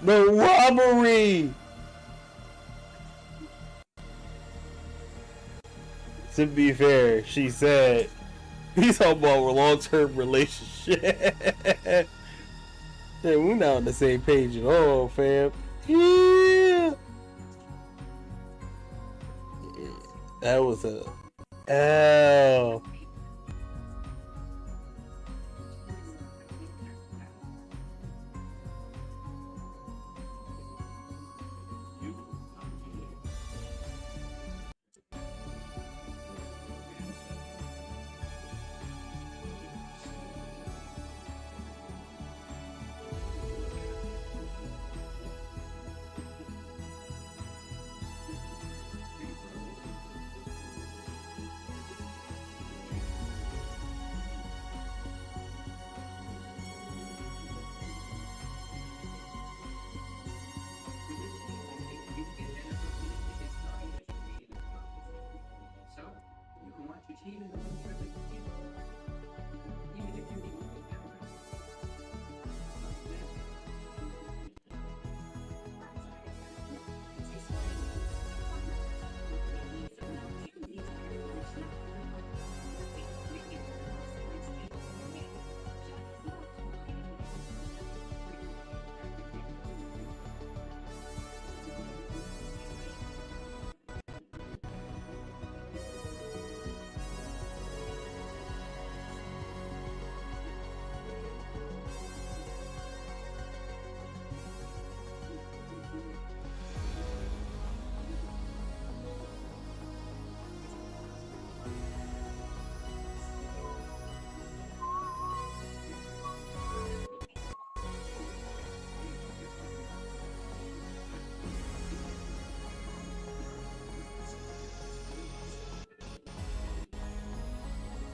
The robbery! To be fair, she said, he's talking about a long-term relationship. We're not on the same page at all, fam. Yeah. That was a L.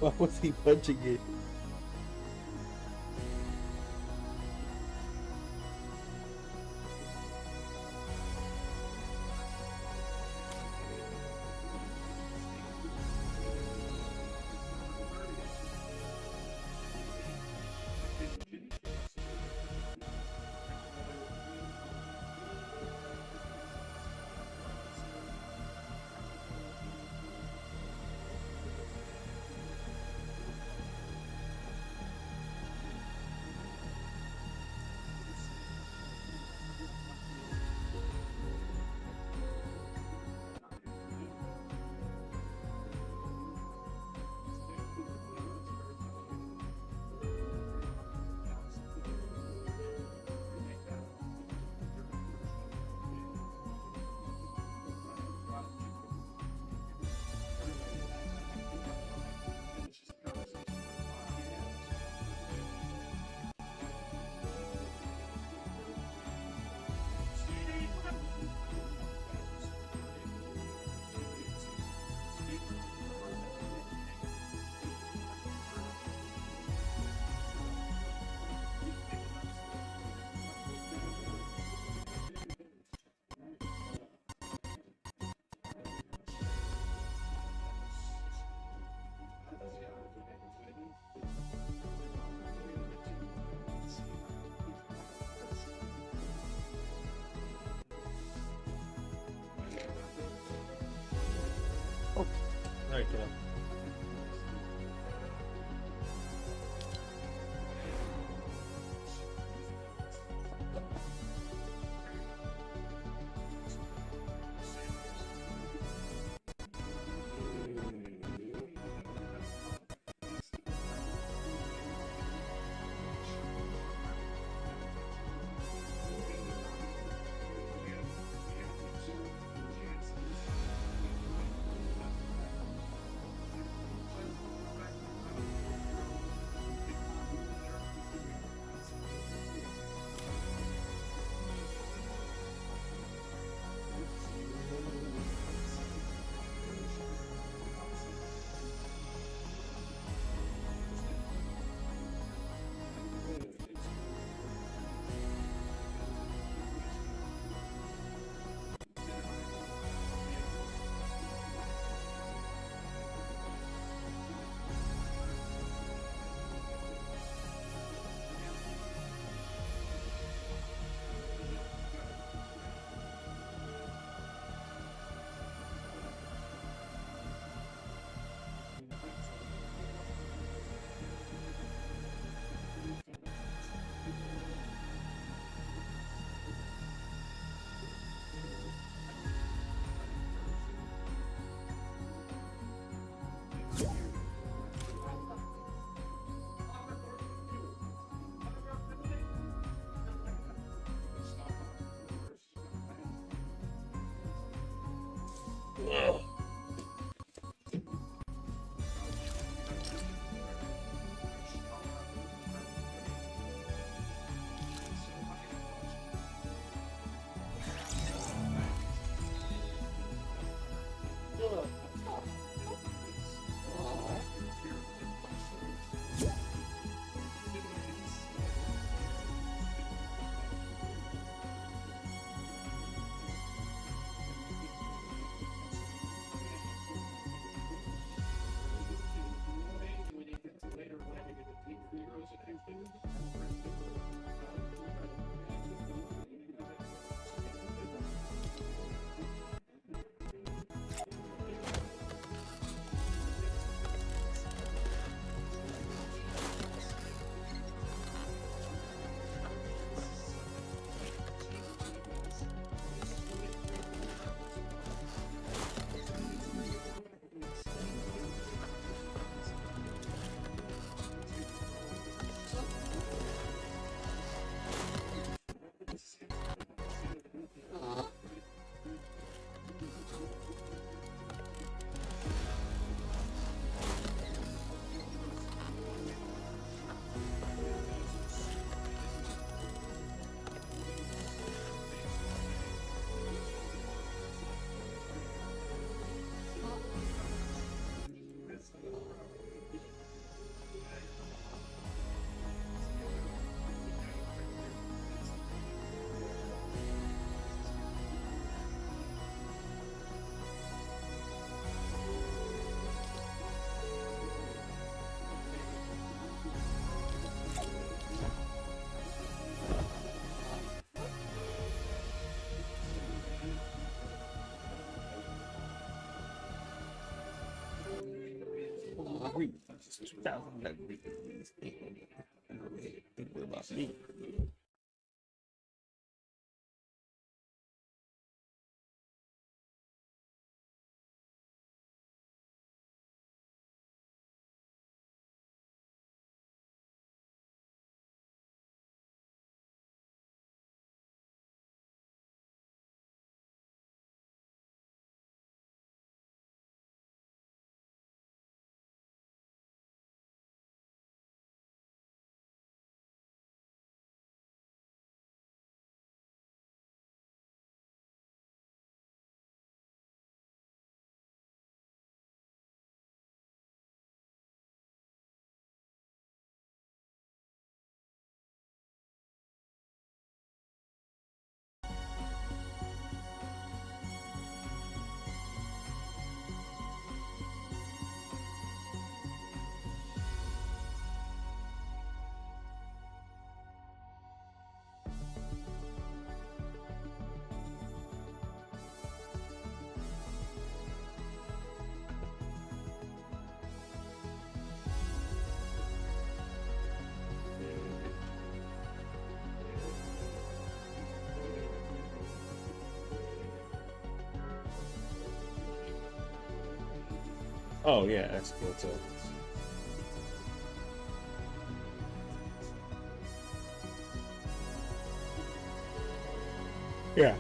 Why was he punching it? Alright, kiddo. degrees. 2,000 degrees. Think about me. Oh yeah, that's cool too. Yeah.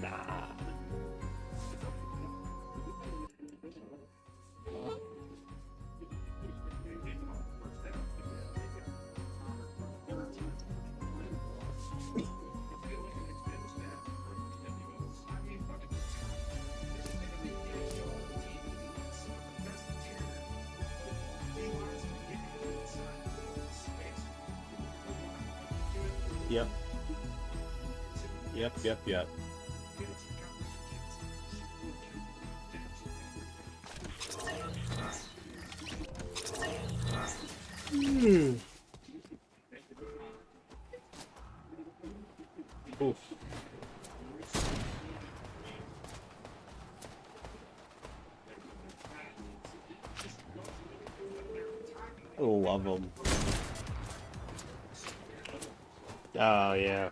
Nah. Yep. Yep. Oof. I love them. Oh yeah.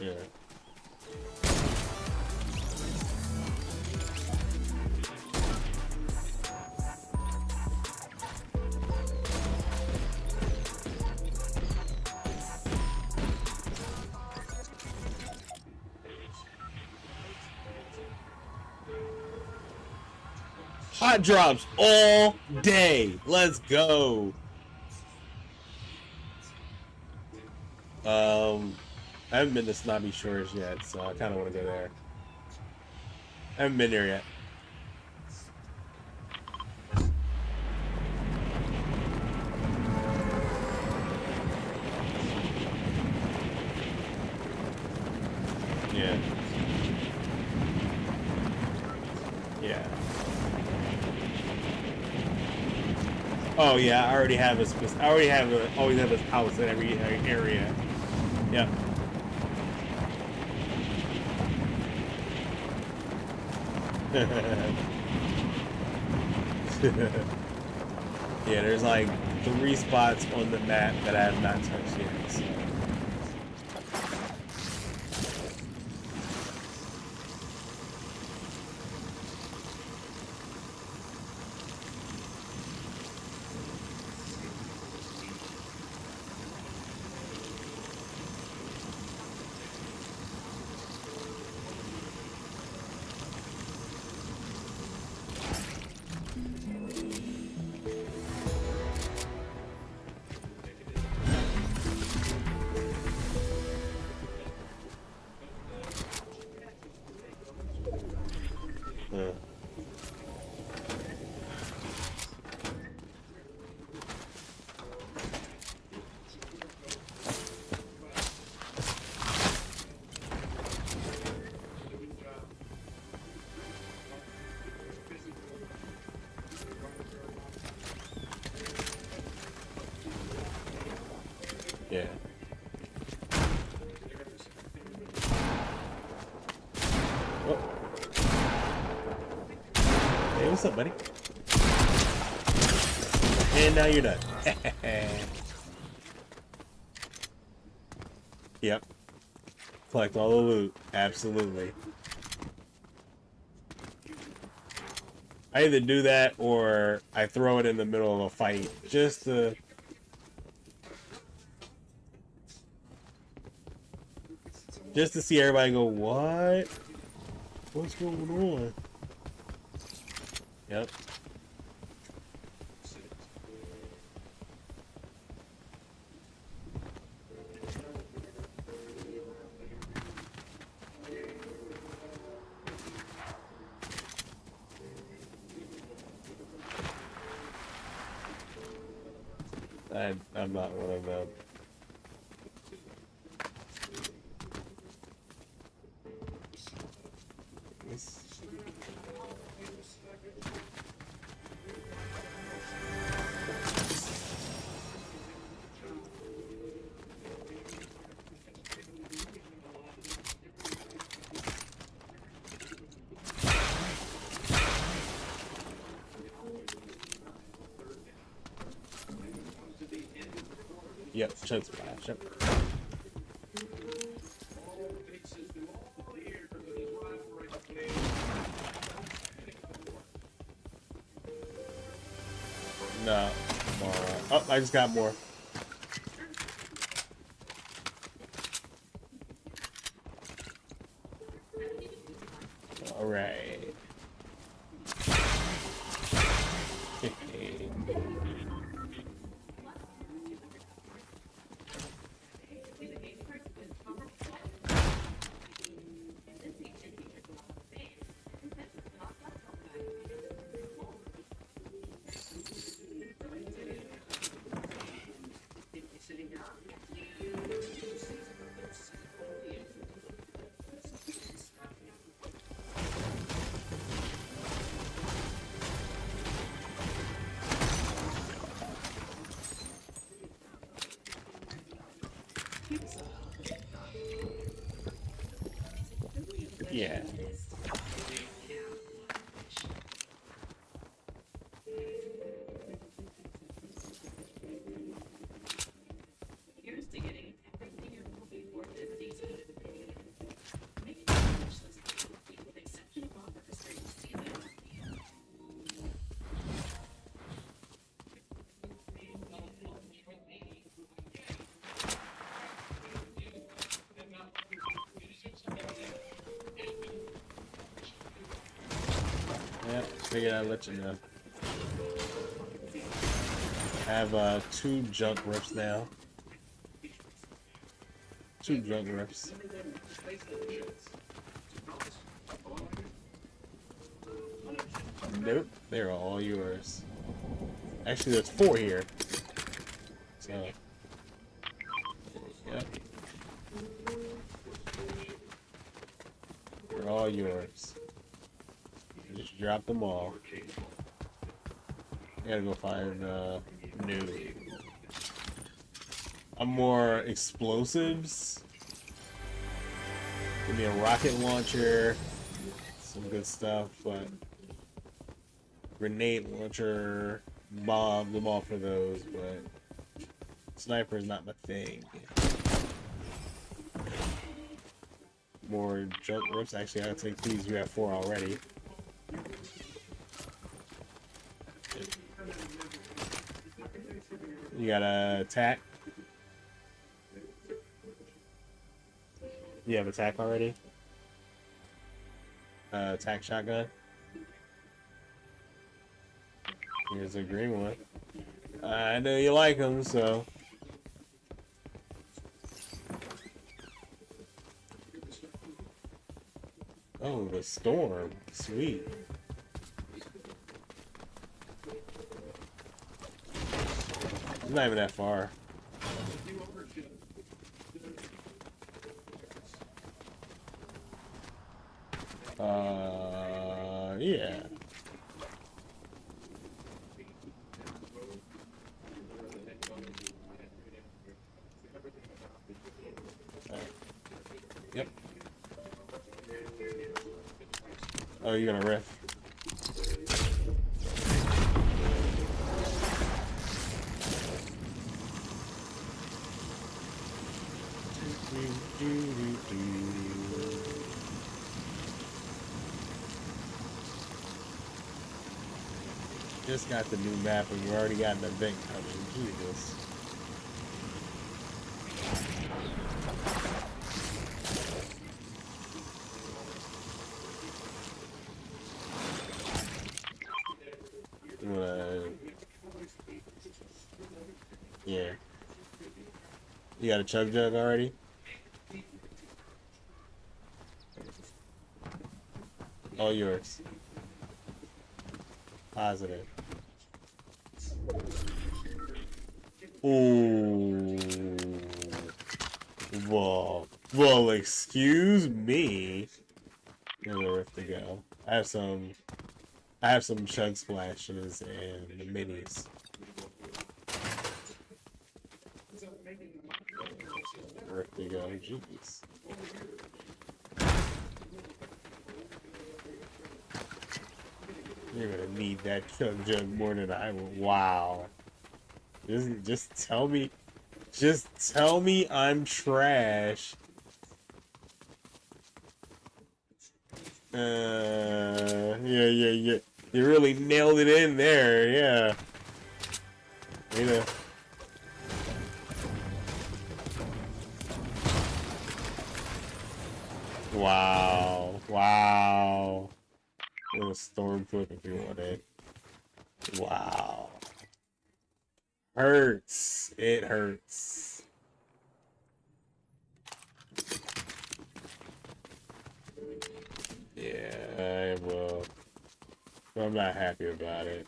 Yeah. Hot drops all day. Let's go. I haven't been to Snobby Shores yet, so I kind of want to go there. I haven't been there yet. Yeah. Yeah. Oh yeah, I already have always have a house in every area. Yep. Yeah, there's like 3 spots on the map that I have not touched yet. So. Yeah. Oh. Hey, what's up, buddy? And now you're done. Yep. Collect all the loot. Absolutely. I either do that or I throw it in the middle of a fight just to... Just to see everybody go, what? What's going on? Yep. I'm not one of them. Yep, chug splash. Yep. No, more. Oh, I just got more. All right. Yeah. Yeah, figured I'd let you know. I have 2 junk rips now. 2 junk rips. Nope, they're all yours. Actually, there's 4 here. So, yep. They're all yours. Just drop them all. I gotta go find new. I'm more explosives. Give me a rocket launcher. some good stuff, but grenade launcher, bombs, I'm all for those, but sniper is not my thing. More jump ropes. Actually, I'll take these. You have 4 already. You got a attack. You have attack already. Attack shotgun. Here's a green one. I know you like them, so. Oh, the storm. Sweet. It's not even that far. Yeah. Yep. Oh, you're gonna riff. Just got the new map and we already got an event coming. Jesus. Yeah. You got a chug jug already? All yours. Positive. Ooh. Well, excuse me. There's a rift to go. I have some chug splashes and the minis. Rift to go. Jeez. You're gonna need that chug jug more than I will. Wow. Just tell me I'm trash. Yeah. You really nailed it in there, yeah. You know. Wow. A little storm flip if you want it. Wow. Hurts. It hurts. Yeah, I will. I'm not happy about it.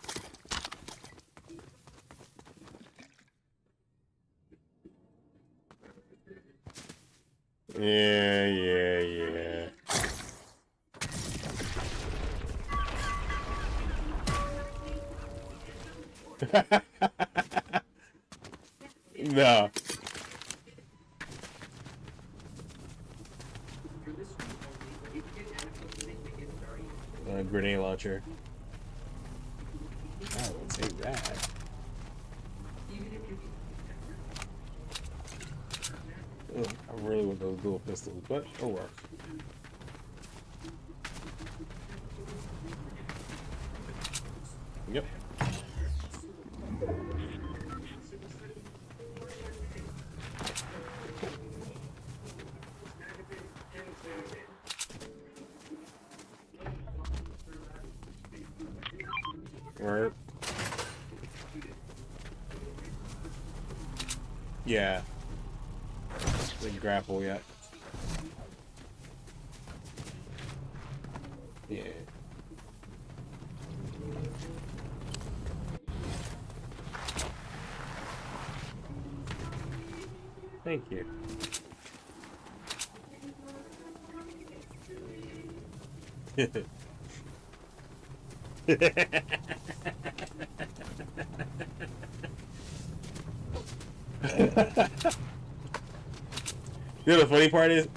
Yeah. No. Grenade launcher. I will take that. Ugh, I really want those dual pistols, but it'll work. Yep. Right. Yeah. Didn't grapple yet. Yeah. Thank you. You know the funny part is,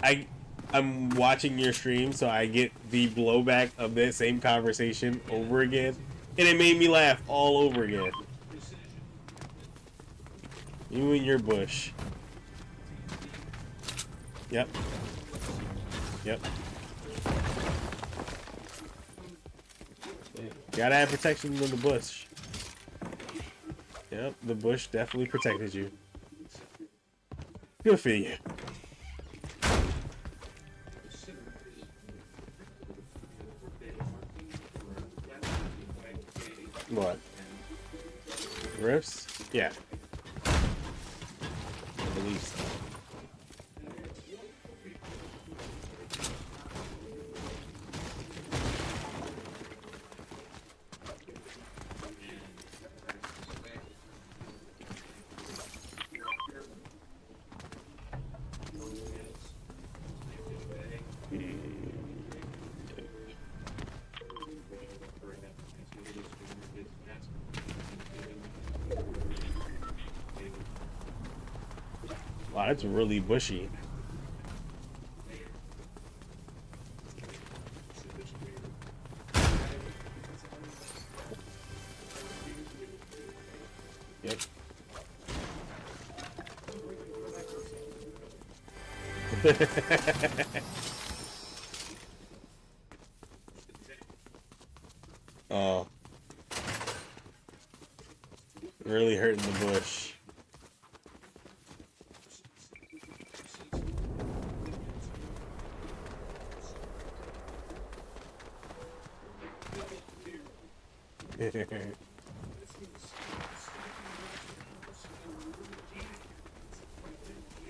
I'm watching your stream, so I get the blowback of that same conversation over again, and it made me laugh all over again. You and your bush. Yep. Yep. Gotta have protection in the bush. Yep, the bush definitely protected you. Good for you. What? Riffs? Yeah. I believe so. Wow, that's really bushy. Yep. Oh. Really hurting the bush.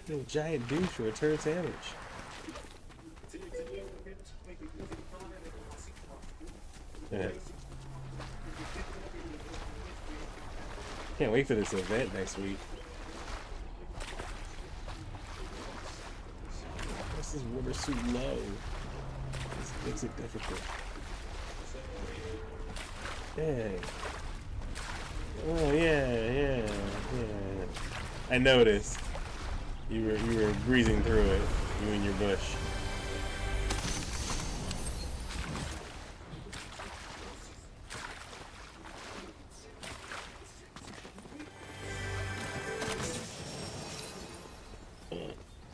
No giant douche return sandwich. Yeah. Can't wait for this event next week. This is water so low. This makes it difficult. Yeah. Oh yeah. I noticed. You were breezing through it, you and your bush.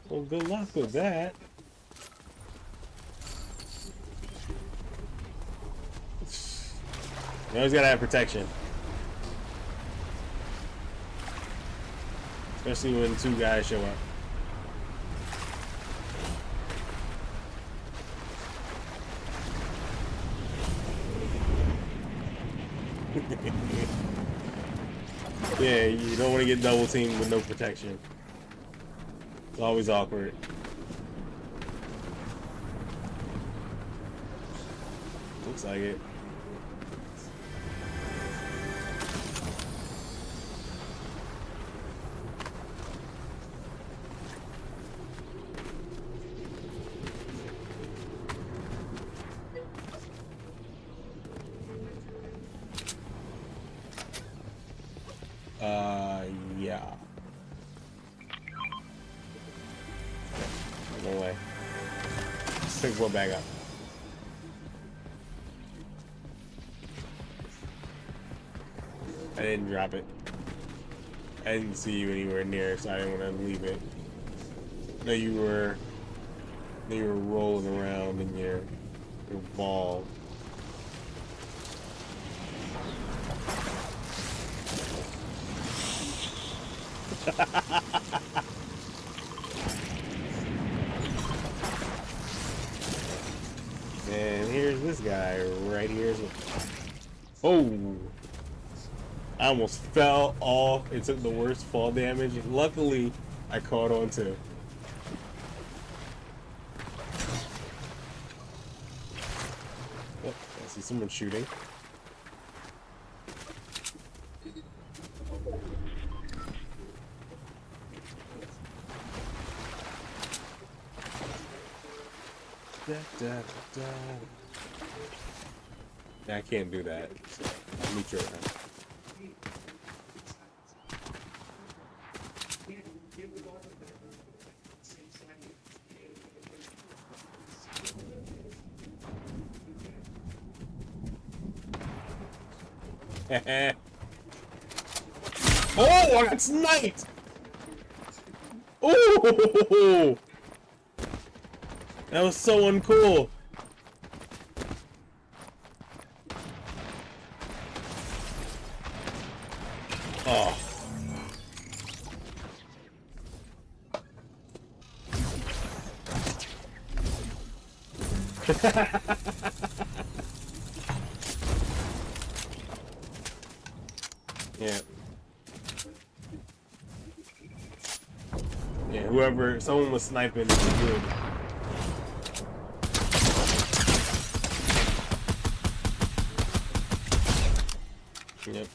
Well, good luck with that. You always gotta have protection. Especially when two guys show up. Yeah, you don't want to get double teamed with no protection. It's always awkward. Looks like it. Yeah. No way. Let's pick one back up. I didn't drop it. I didn't see you anywhere near, so I didn't want to leave it. No, you were rolling around in your ball. And here's this guy right here. Oh! I almost fell off and took the worst fall damage. Luckily, I caught on too. Oh, I see someone shooting. I can't do that. So let me try. Oh, I got sniped! Oh! That was so uncool. Oh. Yeah. Yeah, whoever, someone was sniping was good. Yep.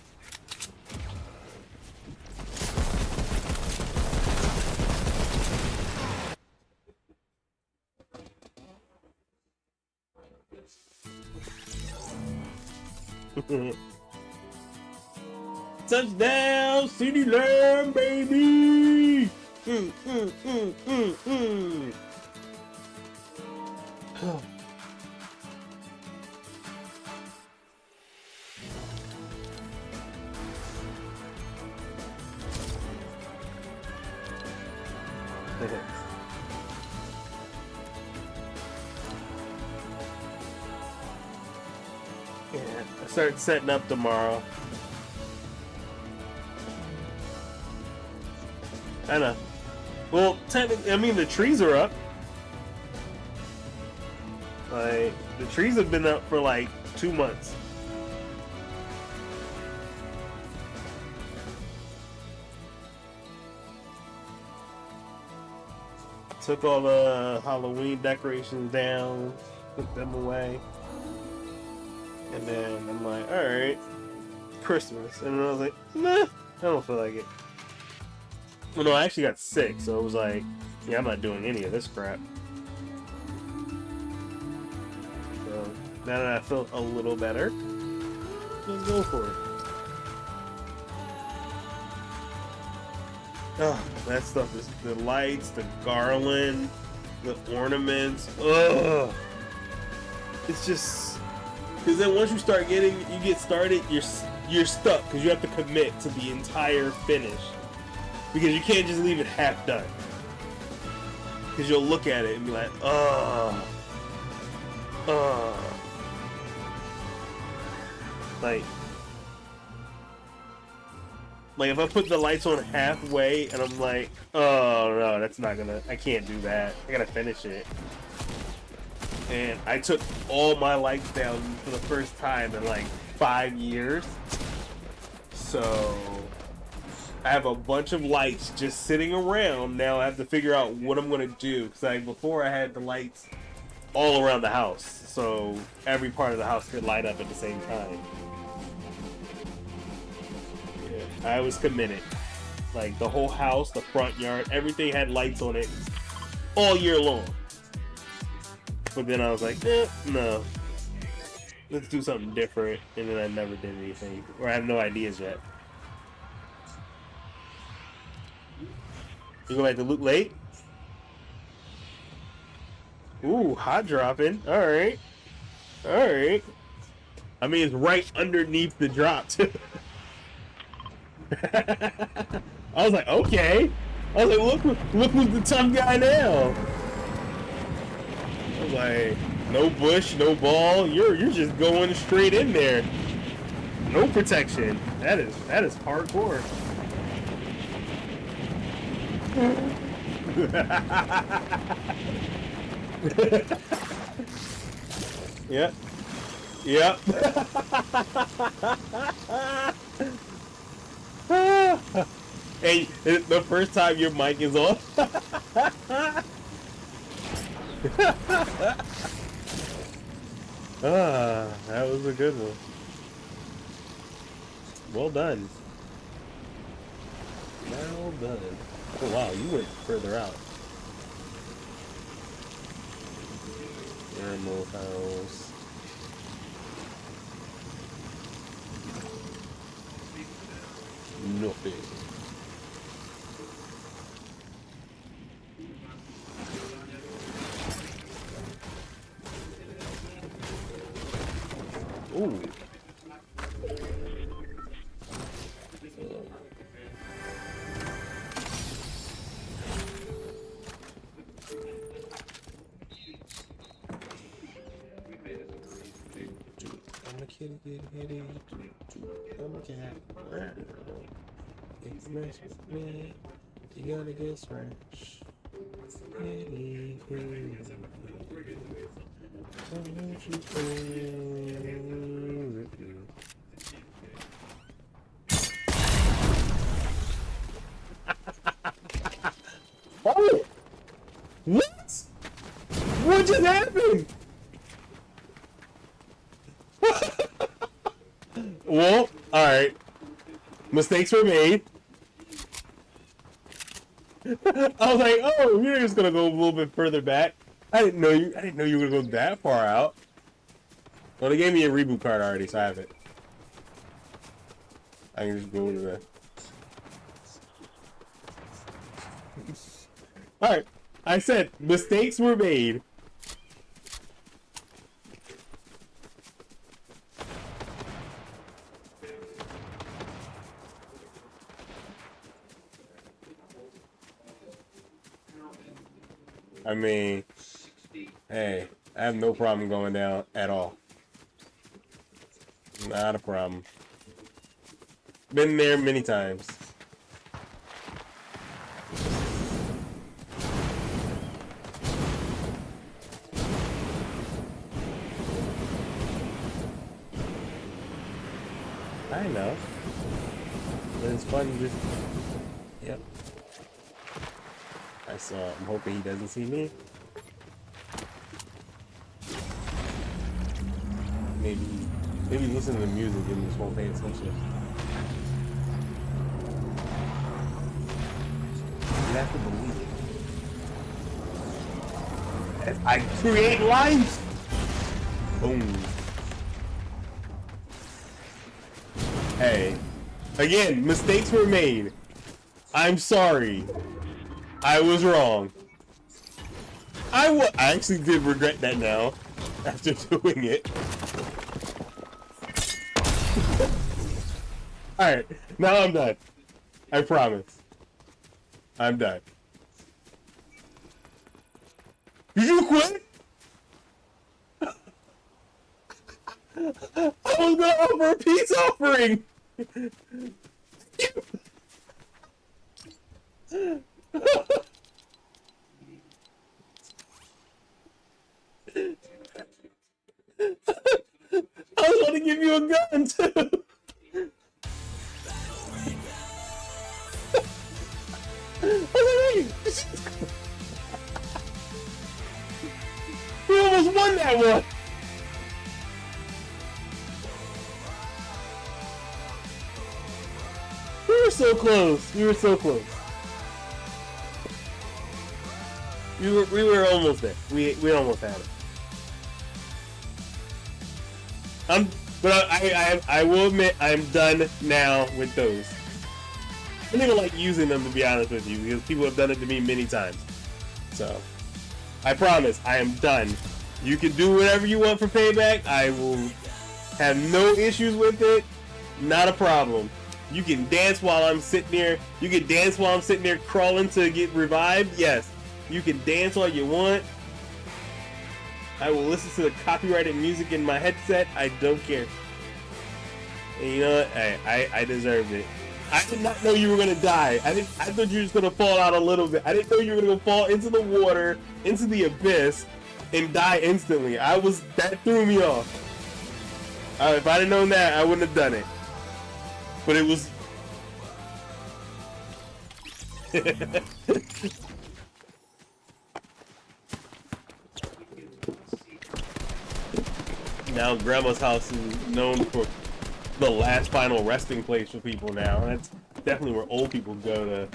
Touchdown, City Lamb, baby! Yeah, I start setting up tomorrow. I know. Well, technically, I mean, the trees are up. Like, the trees have been up for like 2 months. Took all the Halloween decorations down, put them away. And then I'm like, alright, Christmas. And then I was like, nah, I don't feel like it. Well, no, I actually got sick, so it was like, yeah, I'm not doing any of this crap. So, now that I feel a little better, let's go for it. Oh, that stuff is, the lights, the garland, the ornaments, ugh. It's just, because then once you start getting, you get started, you're stuck, because you have to commit to the entire finish. Because you can't just leave it half done. Because you'll look at it and be like, Like if I put the lights on halfway and I'm like, oh no, that's not gonna, I can't do that. I gotta finish it. And I took all my lights down for the first time in like 5 years. So I have a bunch of lights just sitting around. Now I have to figure out what I'm gonna do. Because before I had the lights all around the house, so every part of the house could light up at the same time. Yeah, I was committed. Like the whole house, the front yard, everything had lights on it all year long. But then I was like, no, let's do something different. And then I never did anything, or I have no ideas yet. You go back to Loot Lake? Ooh, hot dropping. Alright. Alright. I mean, it's right underneath the drop, too. I was like, okay. I was like, look who's the tough guy now. I was like, no bush, no ball. You're just going straight in there. No protection. That is hardcore. Yep. Yep. Hey, the first time your mic is on. That was a good one. Well done. Well done. Oh wow, you went further out. Animal house. Nothing. Ooh. It's nice, man. You gotta get fresh. Oh! What? What just happened? Well, alright. Mistakes were made. I was like, oh, you're just gonna go a little bit further back. I didn't know you were gonna go that far out. Well, they gave me a reboot card already, so I have it. I can just go to the. Alright. I said mistakes were made. I mean, hey, I have no problem going down at all. Not a problem. Been there many times. I know. But it's fun to just... Yep. I'm hoping he doesn't see me. Maybe listen to the music and just won't pay attention. You have to believe it. As I create life! Boom. Hey. Again, mistakes were made. I'm sorry. I was wrong. I actually did regret that now, after doing it. Alright, now I'm done. I promise. I'm done. Did you quit? I was gonna offer a peace offering! I was going to give you a gun too. You almost won that one. We were so close. We were so close. We were almost there. We almost had it. But I will admit I'm done now with those. I don't even like using them, to be honest with you, because people have done it to me many times. So I promise I am done. You can do whatever you want for payback. I will have no issues with it. Not a problem. You can dance while I'm sitting there. You can dance while I'm sitting there crawling to get revived. Yes. You can dance all you want. I will listen to the copyrighted music in my headset. I don't care. And you know what? Hey, I deserved it. I did not know you were gonna die. I thought you were just gonna fall out a little bit. I didn't know you were gonna fall into the water, into the abyss, and die instantly. That threw me off. If I'd have known that, I wouldn't have done it. But it was. Now Grandma's house is known for the last final resting place for people now. That's definitely where old people go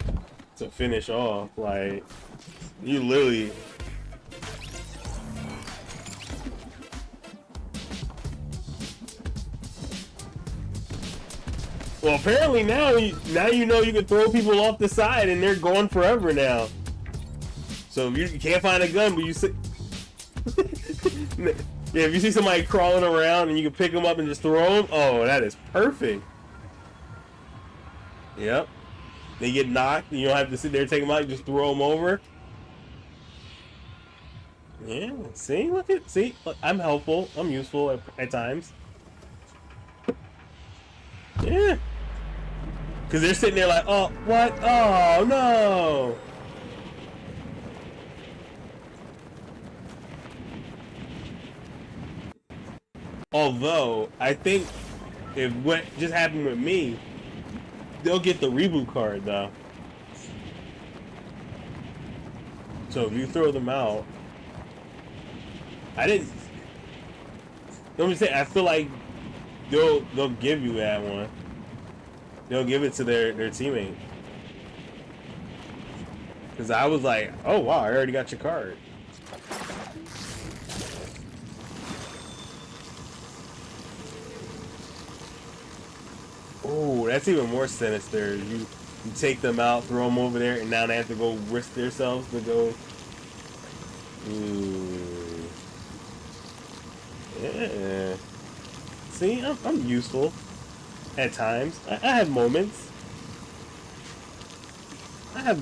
to finish off. Like, you literally... Well, apparently now you know you can throw people off the side and they're gone forever now. So if you can't find a gun, but you see... Yeah, if you see somebody crawling around and you can pick them up and just throw them, oh, that is perfect. Yep. They get knocked, and you don't have to sit there and take them out, you just throw them over. Yeah, see? Look, I'm helpful. I'm useful at times. Yeah. Because they're sitting there like, oh, what? Oh, no. Although, I think if what just happened with me, they'll get the reboot card, though. So if you throw them out, I didn't. Let me say, I feel like they'll give you that one. They'll give it to their teammate. Because I was like, oh wow, I already got your card. Oh, that's even more sinister. You take them out, throw them over there, and now they have to go risk themselves to go. Ooh. Yeah. See, I'm useful at times. I have moments. I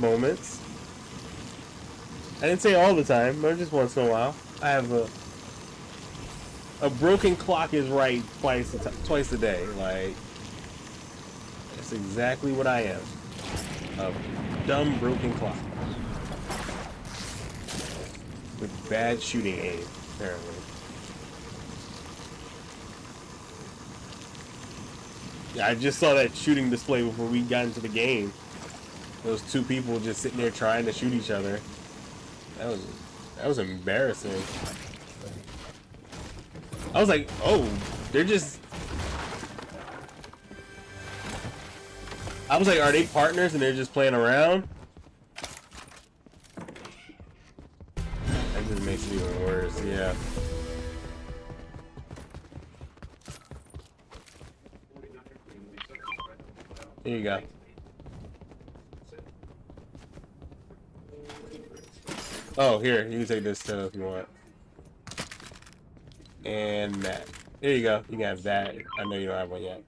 didn't say all the time, but just once in a while. I have a broken clock is right twice a day. Like, that's exactly what I am. A dumb broken clock with bad shooting aim, apparently. Yeah, I just saw that shooting display before we got into the game. Those two people just sitting there trying to shoot each other. That was embarrassing. I was like, oh, they're just. I was like, are they partners and they're just playing around? That just makes it even worse, yeah. Here you go. Oh, here, you can take this too if you want. And that. There you go. You can have that. I know you don't have one yet.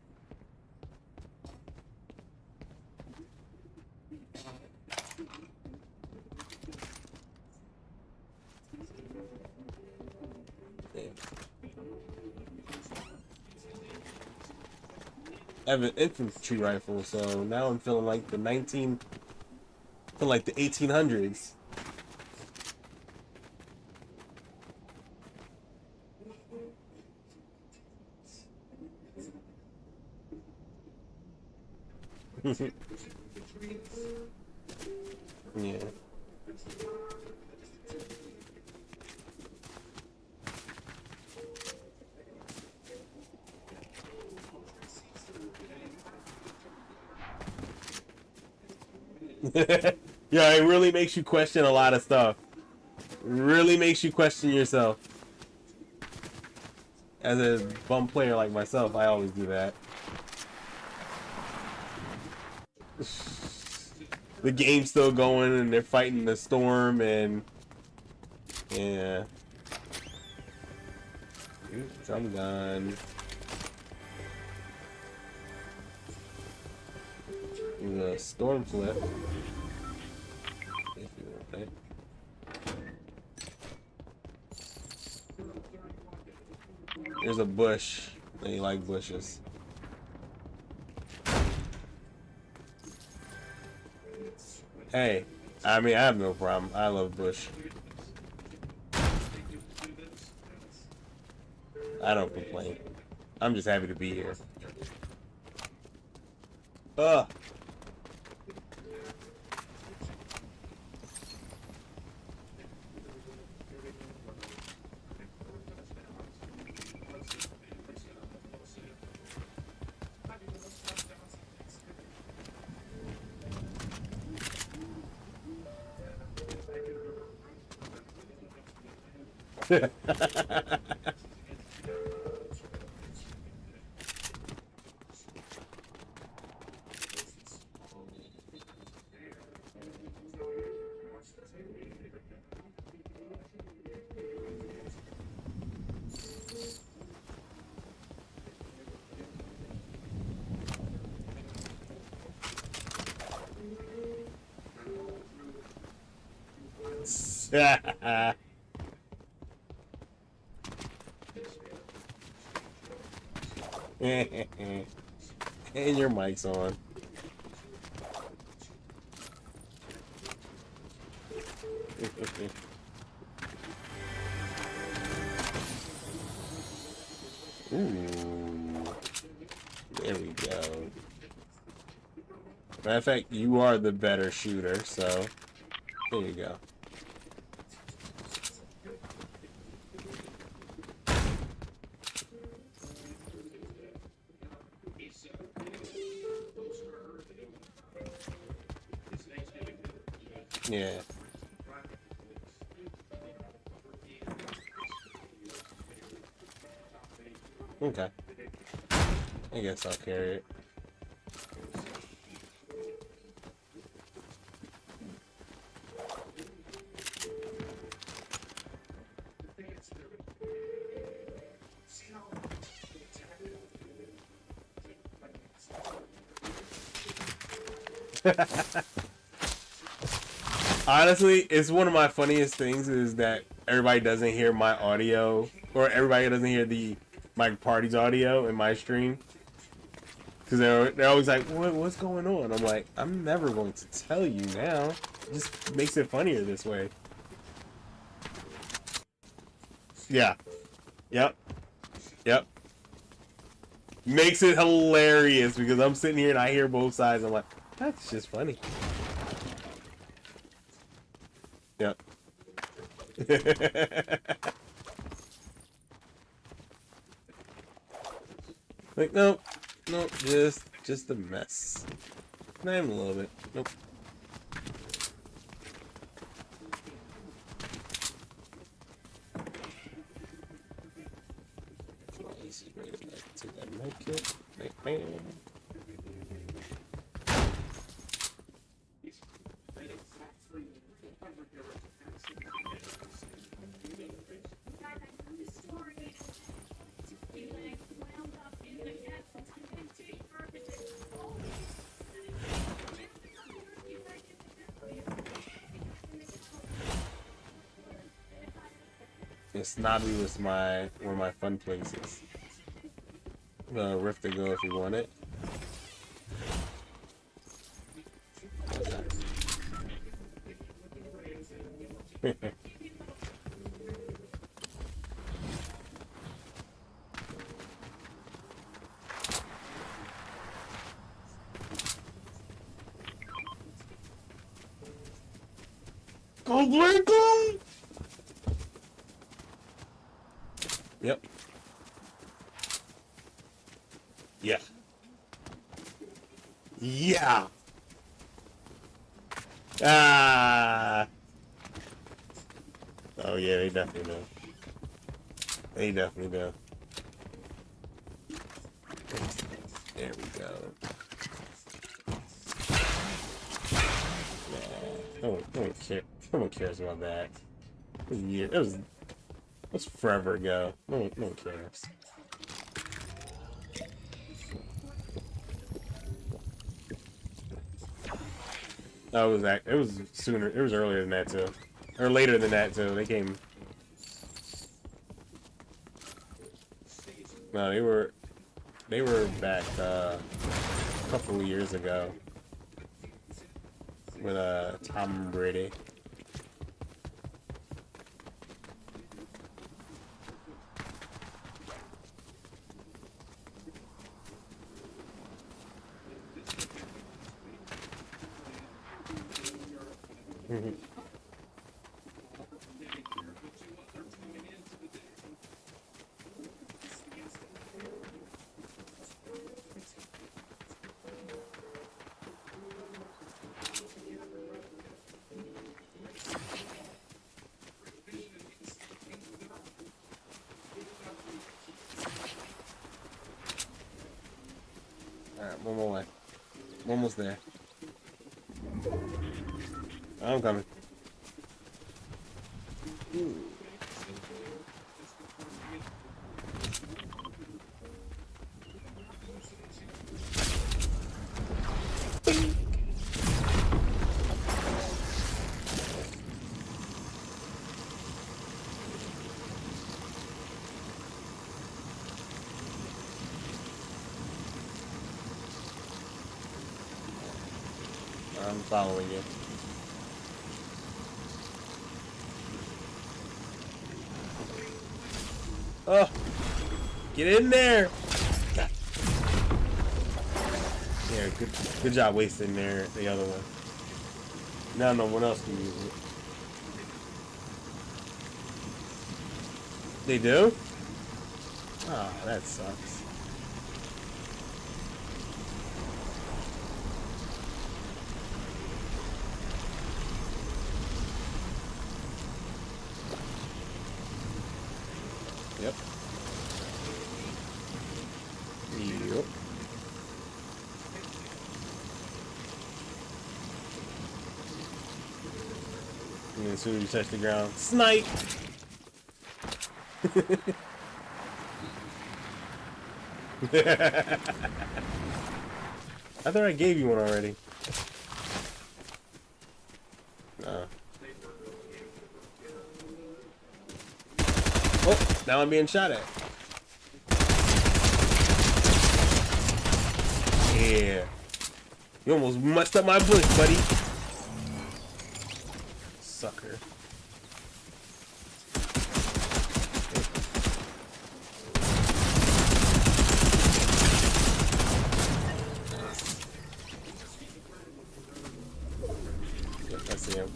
I have an infantry rifle, so now I'm feeling like the 1800s. Yeah. Yeah, it really makes you question a lot of stuff. Really makes you question yourself. As a bum player like myself, I always do that. The game's still going and they're fighting the storm and yeah. Drum gun. The storm flip. If you want that. There's a bush. They like bushes. Hey, I mean, I have no problem. I love bush. I don't complain. I'm just happy to be here. Ugh. And your mic's on. Ooh. There we go. Matter of fact, you are the better shooter, so there you go. Yeah. Okay. I guess I'll carry it. Honestly, it's one of my funniest things is that everybody doesn't hear my audio, or everybody doesn't hear my party's audio in my stream, because they're always like, what's going on? I'm like, I'm never going to tell you now. It just makes it funnier this way. Yeah. Yep. Makes it hilarious because I'm sitting here and I hear both sides. I'm like, that's just funny. Yep. Like, nope, just a mess. Not even a little bit. Nope. Take that med kit. Bam. Snobby was one of my fun places. Rift to go if you want it. Go Blinkum! Yep. Yeah. Yeah. Ah. Oh yeah, they definitely know. They definitely know. There we go. Nah, no one cares. No one cares about that. It was forever ago. No one cares. No, it was sooner. It was earlier than that too, or later than that too. They came. No, they were back a couple of years ago with Tom Brady. Mm-hmm. Alright, one more way. Almost there. I'm coming. I'm following you. Oh, get in there! God. Yeah, good job wasting the other one. Now no one else can use it. They do? Oh, that sucks. Yep. Yep. And then as soon as you touch the ground, snipe! I thought I gave you one already. No. Oh, now I'm being shot at. Yeah. You almost messed up my bush, buddy. Sucker. Yep, I see him.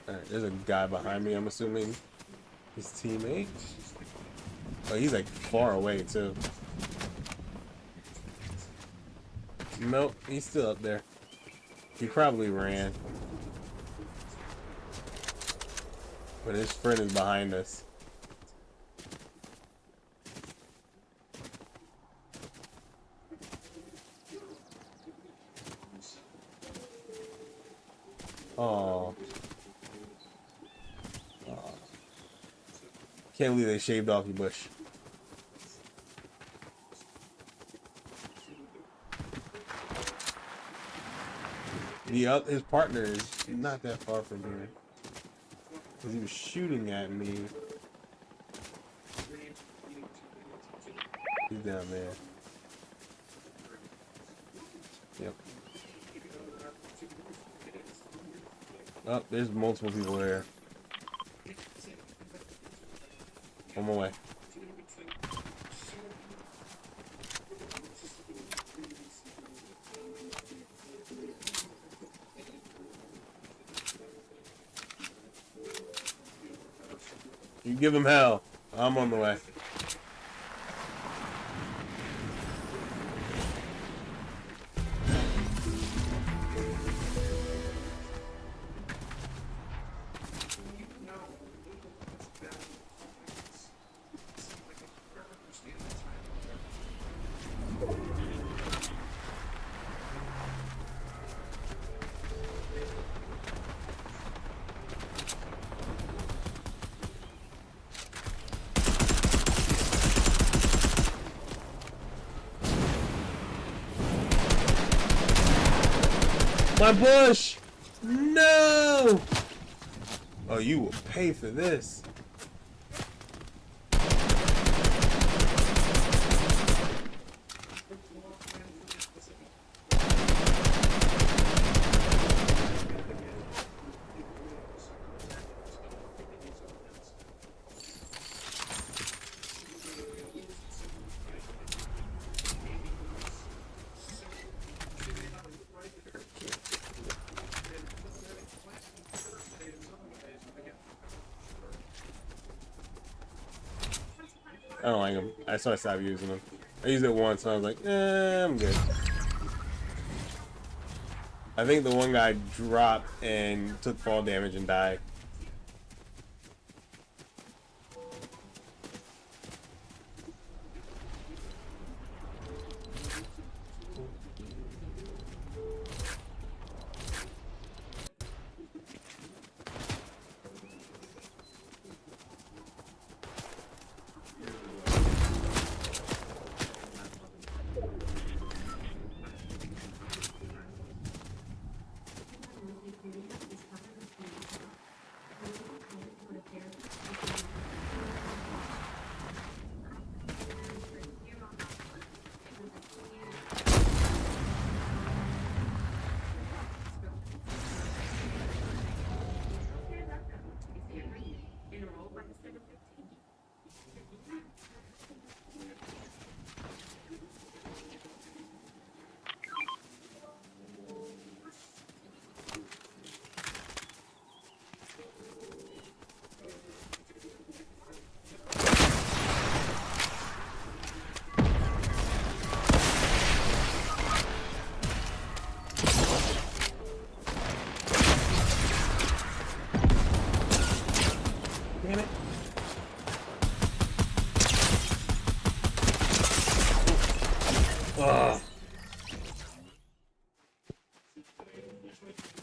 Alright, there's a guy behind me, I'm assuming his teammate. Oh, he's like far away too. Nope, he's still up there. He probably ran. But his friend is behind us. Oh. Can't believe they shaved off your bush. His partner is not that far from here. Because he was shooting at me. He's down there. Yep. Oh, there's multiple people there. On my way. You give him hell. I'm on the way. My bush! No! Oh, you will pay for this. I don't like them. I stopped using them. I used it once and I was like, I'm good. I think the one guy dropped and took fall damage and died.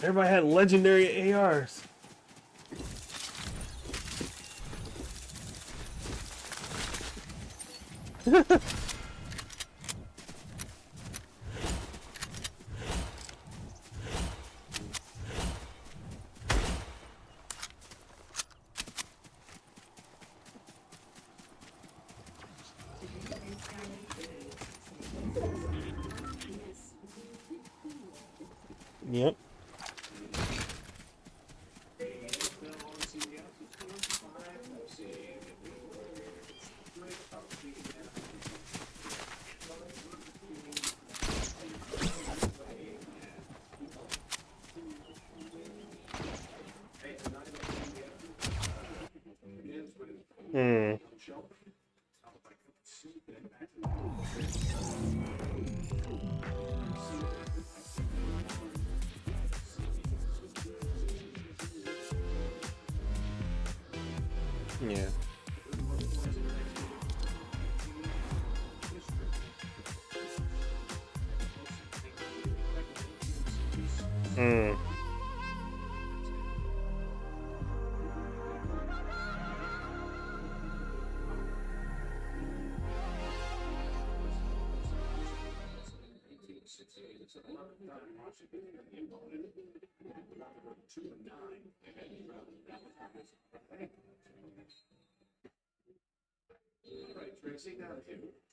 Everybody had legendary ARs. Yep. Yeah.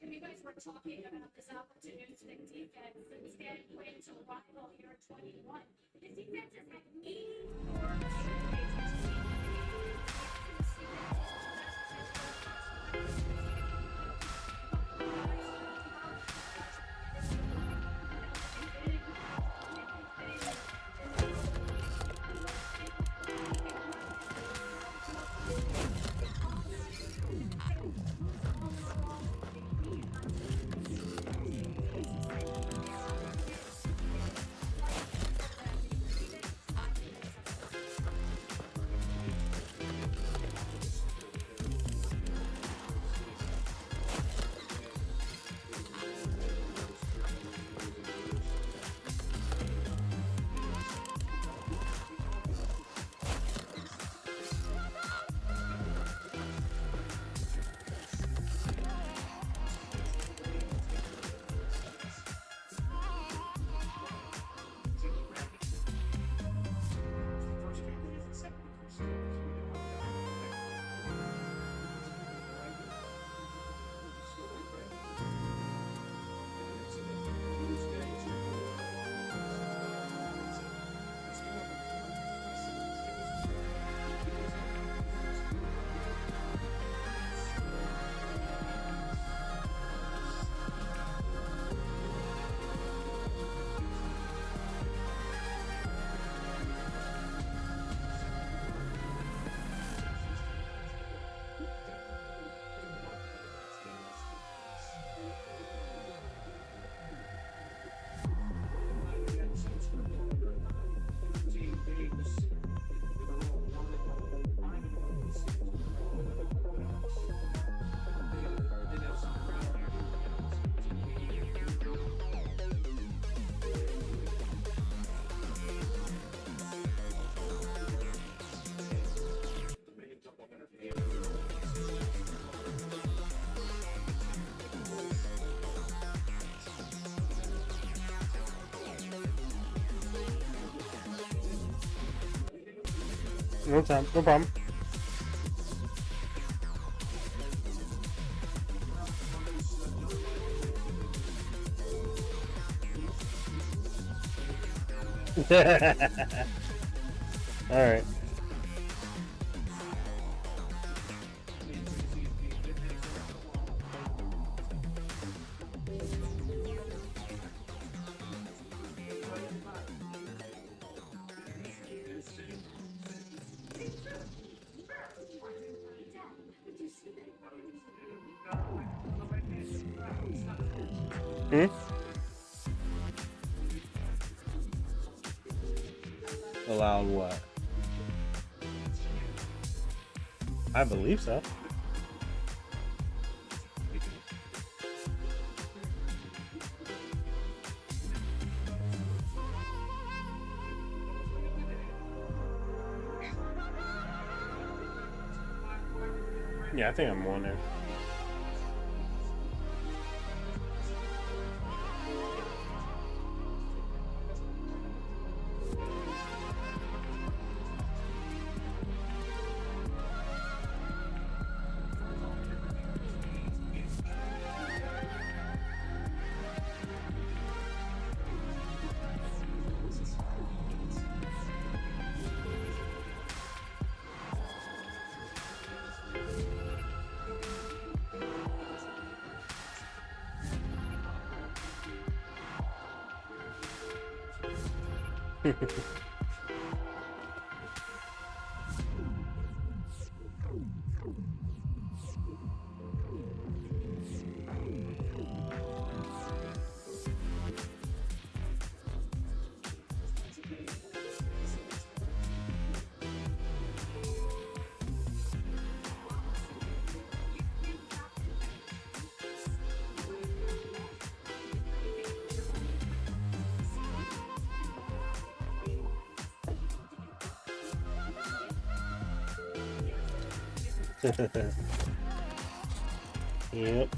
And you guys were talking about this opportunistic defense instead playing to a rival here at 21. His defense has had No time, no problem. All right. Allowed what? I believe so. Yeah, I think I'm on there. Yep.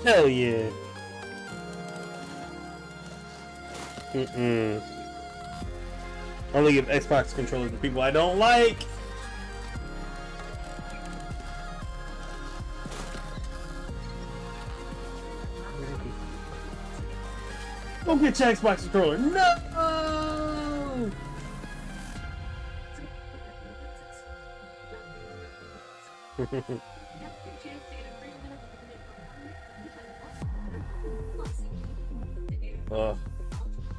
Hell yeah. Only give Xbox controllers to people I don't like. Go get your Xbox controller. No!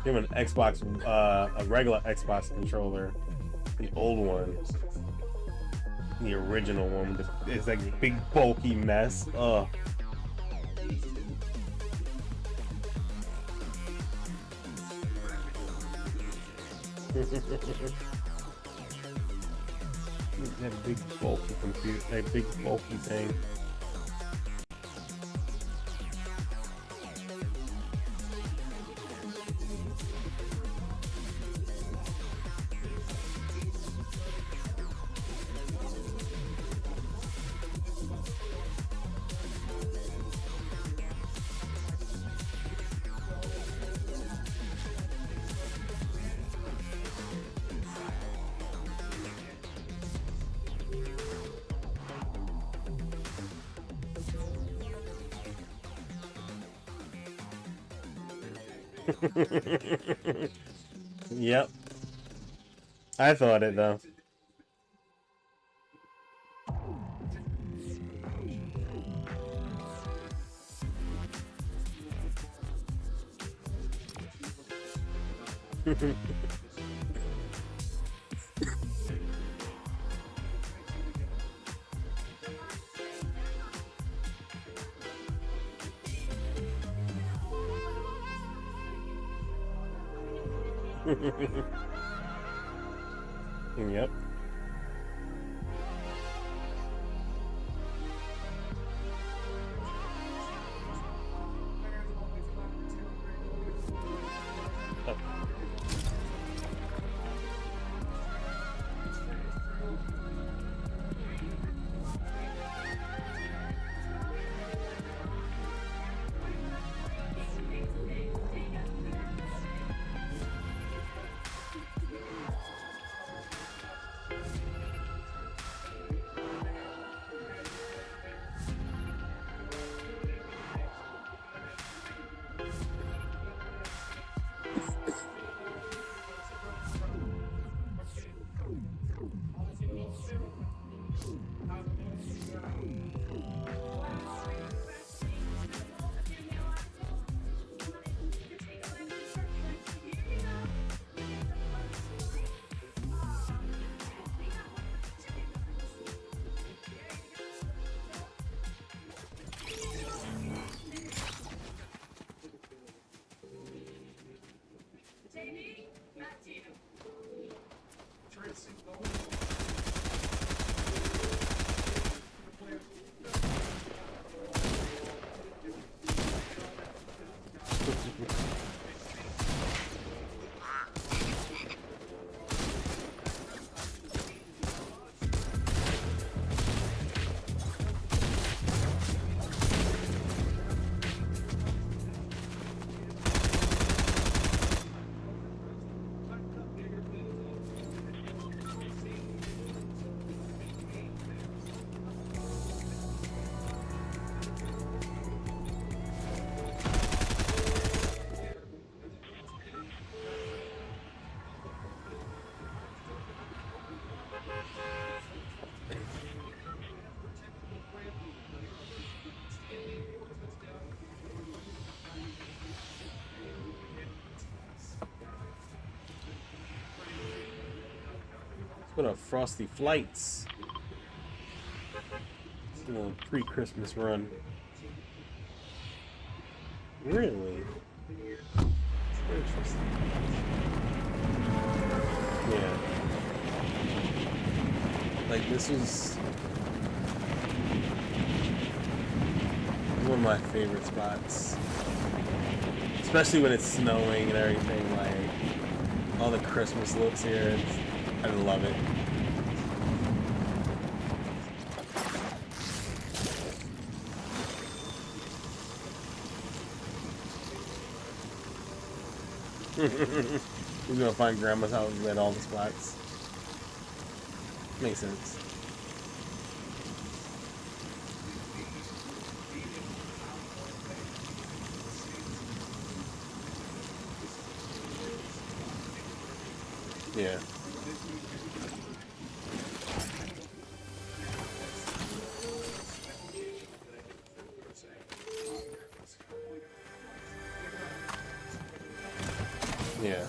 Give an Xbox, a regular Xbox controller, the old one, the original one. It's like a big bulky mess. Ugh. That big bulky computer, that big bulky thing. Yep. I thought it though. Yep. What up, Frosty Flights? It's a little pre-Christmas run. Really? Interesting. Yeah. Like, this was one of my favorite spots. Especially when it's snowing and everything, like, all the Christmas looks here. I love it. He's gonna find grandma's house at all the spots. Makes sense. Yeah. Yeah.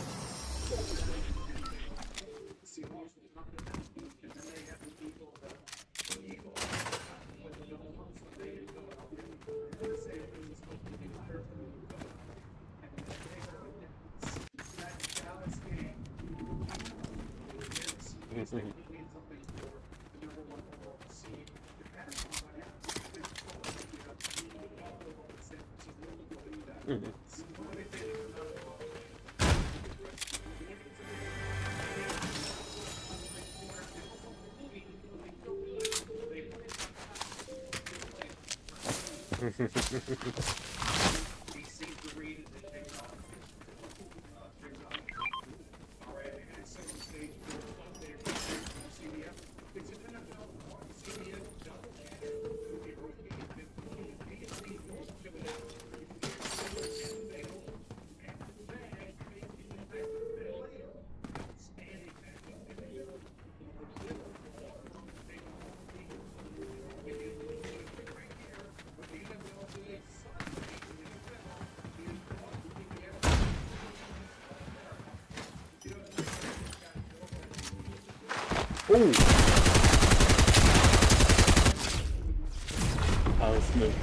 Ooh. I was smooth.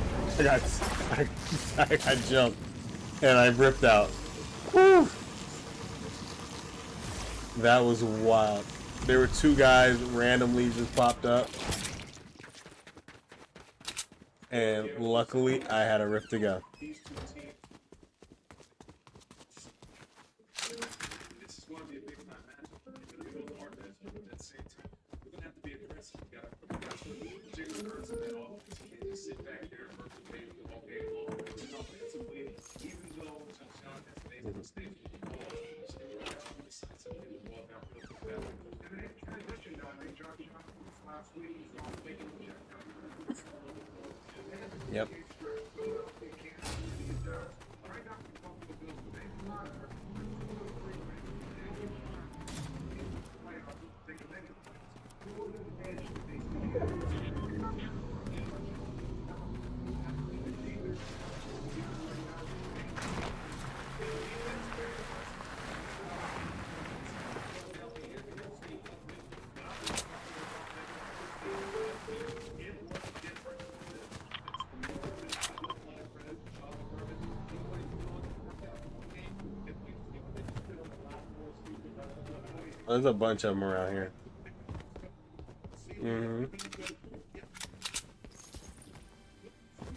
I got jumped and I ripped out. Woo. That was wild. There were two guys randomly just popped up. And luckily I had a rip to go. Yep. There's a bunch of them around here.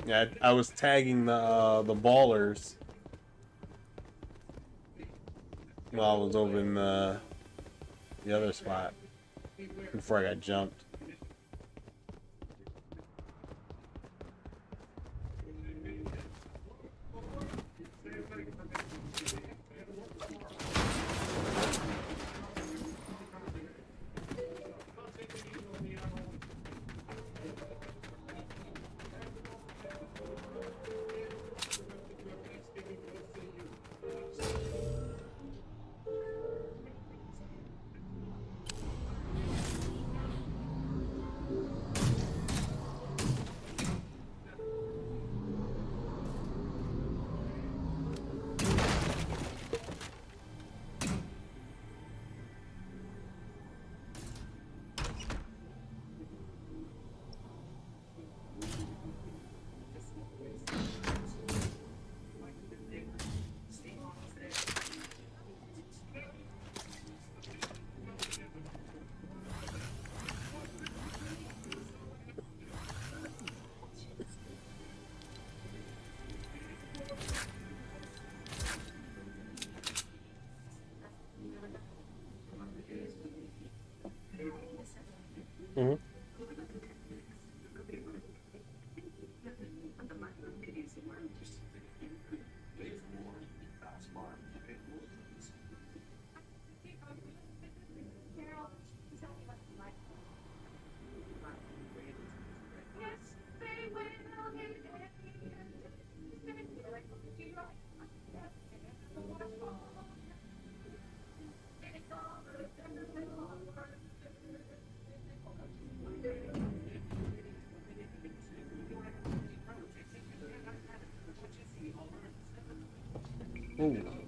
Yeah, I was tagging the ballers while I was over in the other spot before I got jumped. Mm-hmm. Ooh.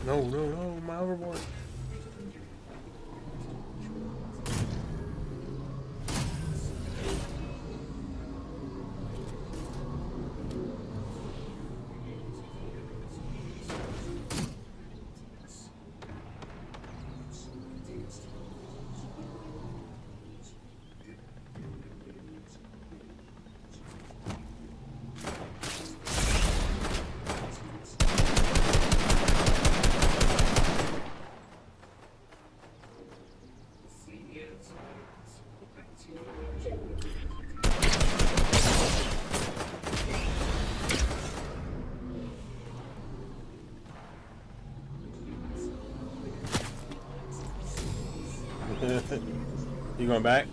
No, no, no, my overboard. You going back?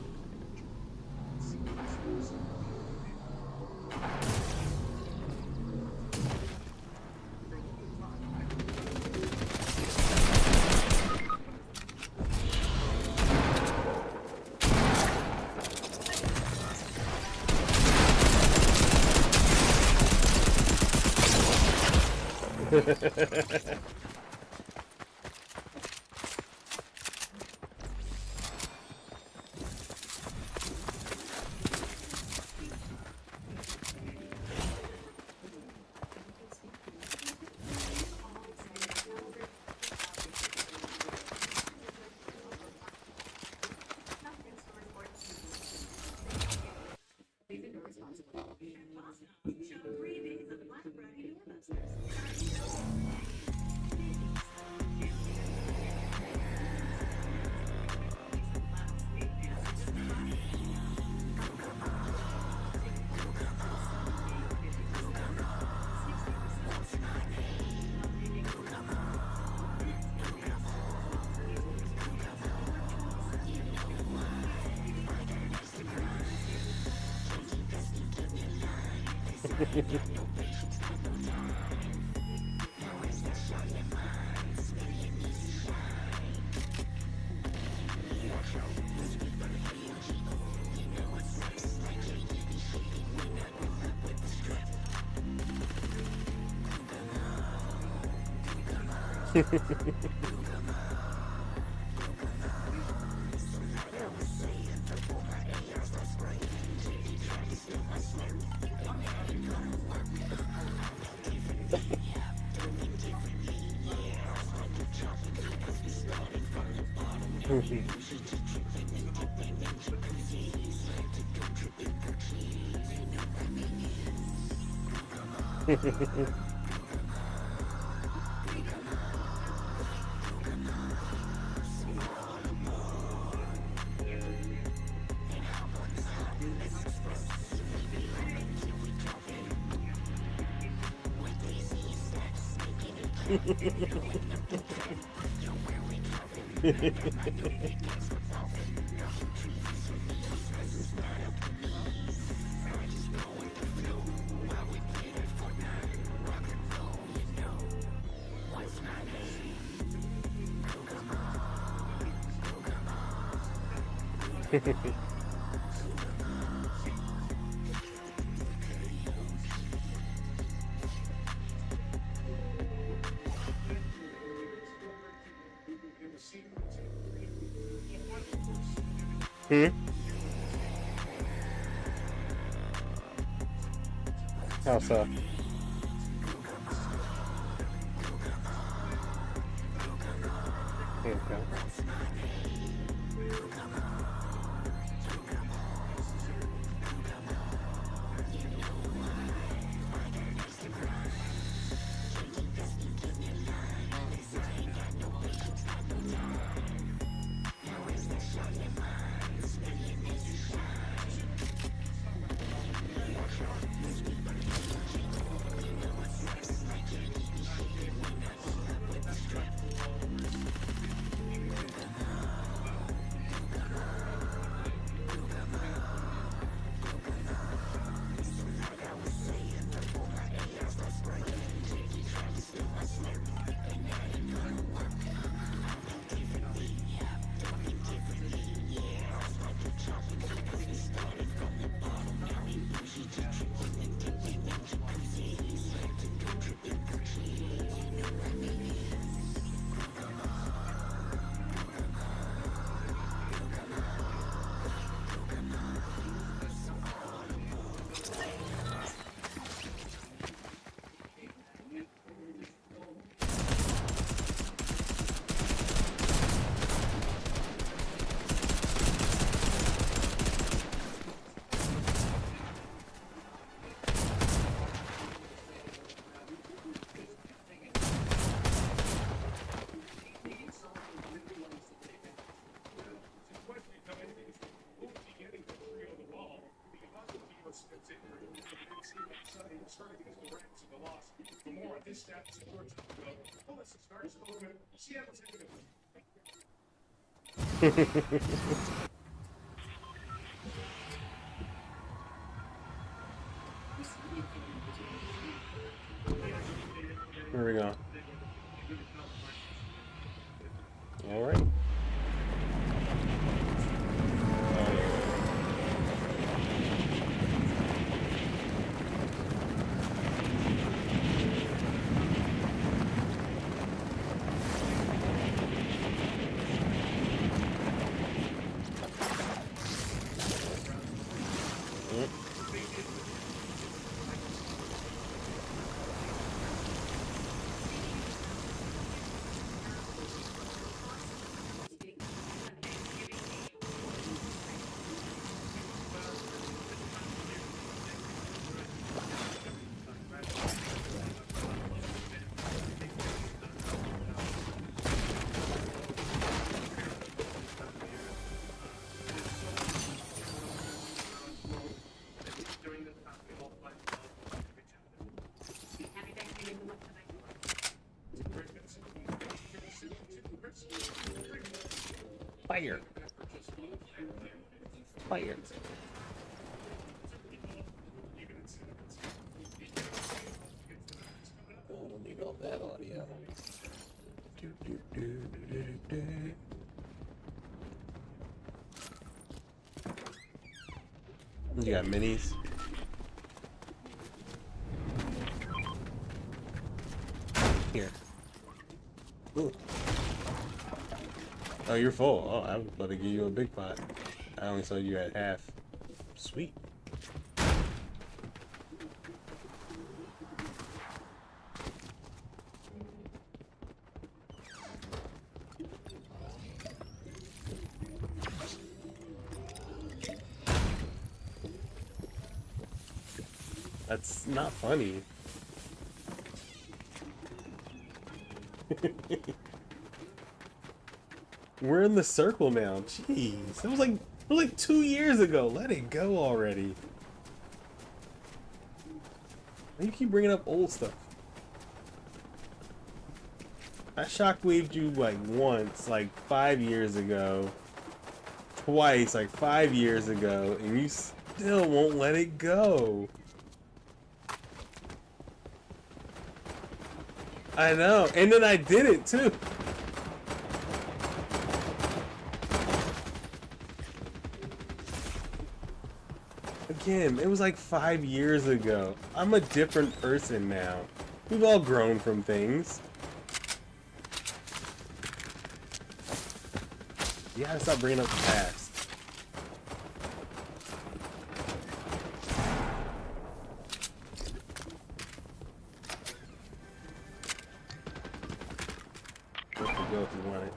How so? Okay. Here we go. All right. Fire. Fire. I don't need all that audio. You got minis? Here. Ooh. Oh, you're full. Oh, I was about to give you a big pot. I only saw you at half. Sweet. That's not funny. We're in the circle now. Jeez, it was like 2 years ago. Let it go already. Why you keep bringing up old stuff? I shockwaved you like once, like 5 years ago. Twice, like 5 years ago, and you still won't let it go. I know, and then I did it too. Kim, it was like 5 years ago. I'm a different person now. We've all grown from things. You gotta stop bringing up the past. Let's go if you want it.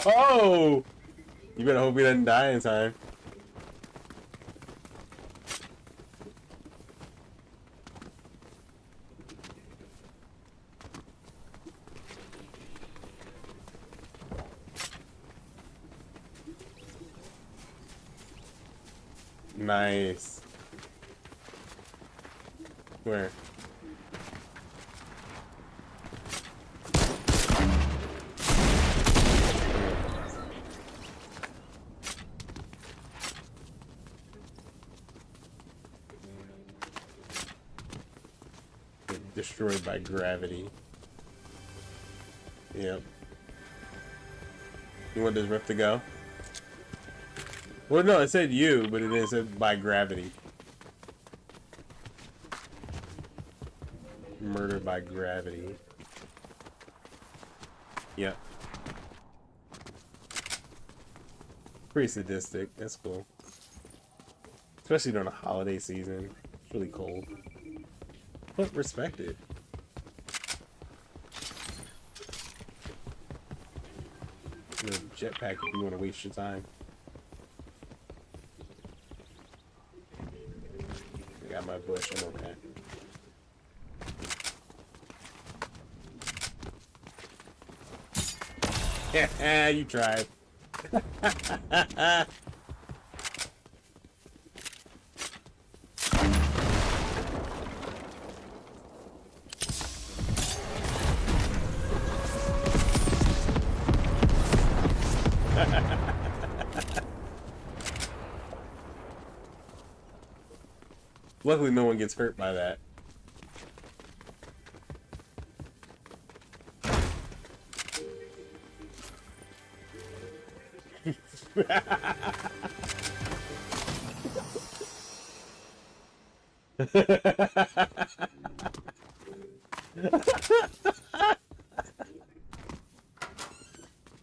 Oh! You better hope he doesn't die in time. Nice. Where? Destroyed by gravity. Yep. You want this rift to go? Well, no, it said you, but it said by gravity. Murdered by gravity. Yep. Pretty sadistic. That's cool. Especially during the holiday season. It's really cold. But respected. No jetpack if you want to waste your time. I got my bush, I'm okay. Yeah, you tried. Luckily, no one gets hurt by that.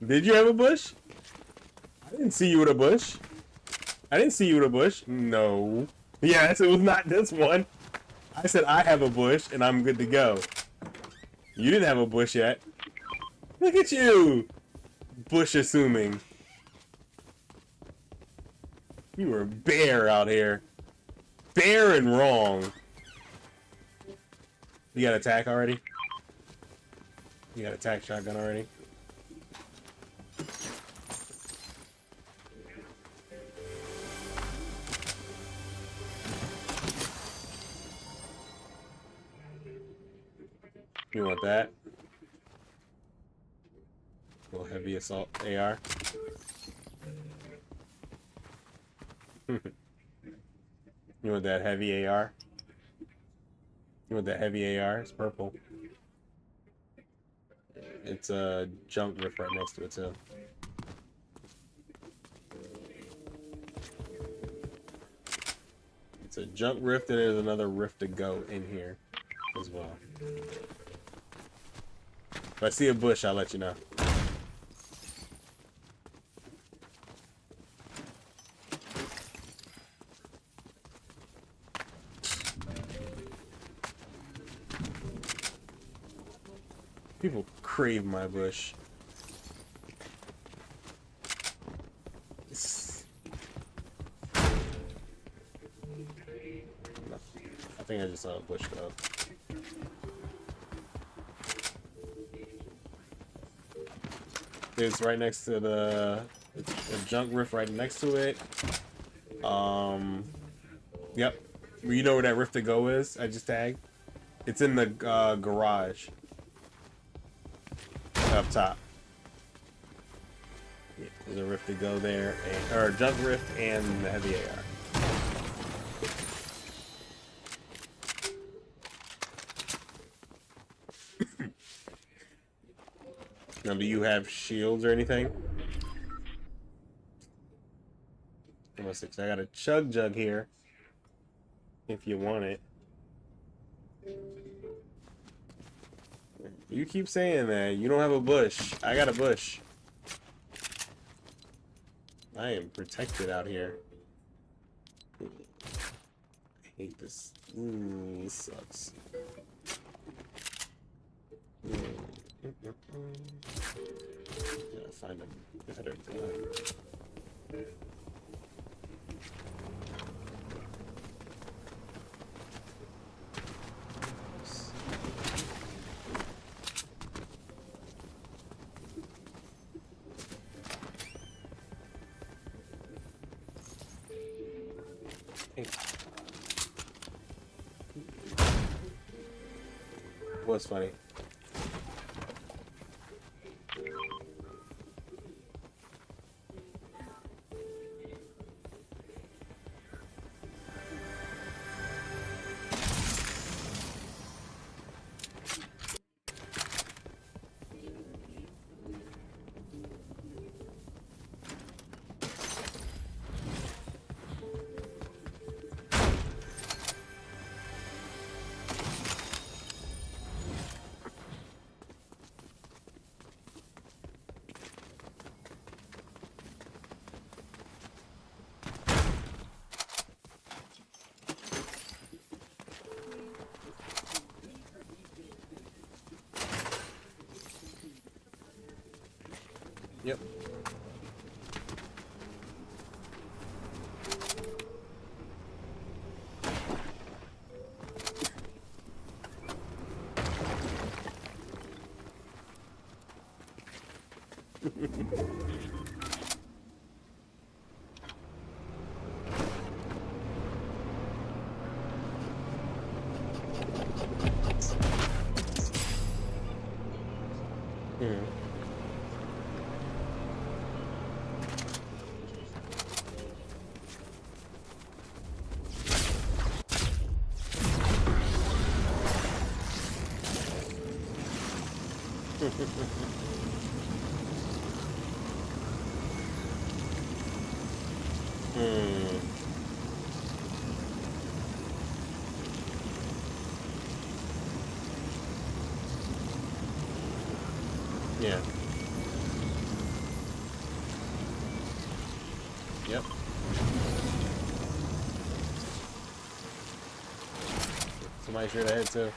Did you have a bush? I didn't see you with a bush. I didn't see you with a bush. No. Yes, it was not this one. I said I have a bush and I'm good to go. You didn't have a bush yet. Look at you. Bush assuming. You were bare out here. Bare and wrong. You got attack already? You got attack shotgun already? You want that? Little heavy assault AR. You want that heavy AR? You want that heavy AR? It's purple. It's a junk rift right next to it too. It's a junk rift and there's another rift to go in here as well. If I see a bush, I'll let you know. People crave my bush. I think I just saw a bush go. It's right next to the junk rift right next to it. Yep. You know where that rift to go is? I just tagged. It's in the garage. Up top. Yeah, there's a rift to go there, or a junk rift and the heavy AR. Now, do you have shields or anything? Number 6. I got a chug jug here. If you want it. You keep saying that. You don't have a bush. I got a bush. I am protected out here. I hate this. Ooh, this sucks. Gotta find a better gun. What's funny? Yep. Yeah. Yep. Somebody should have had to.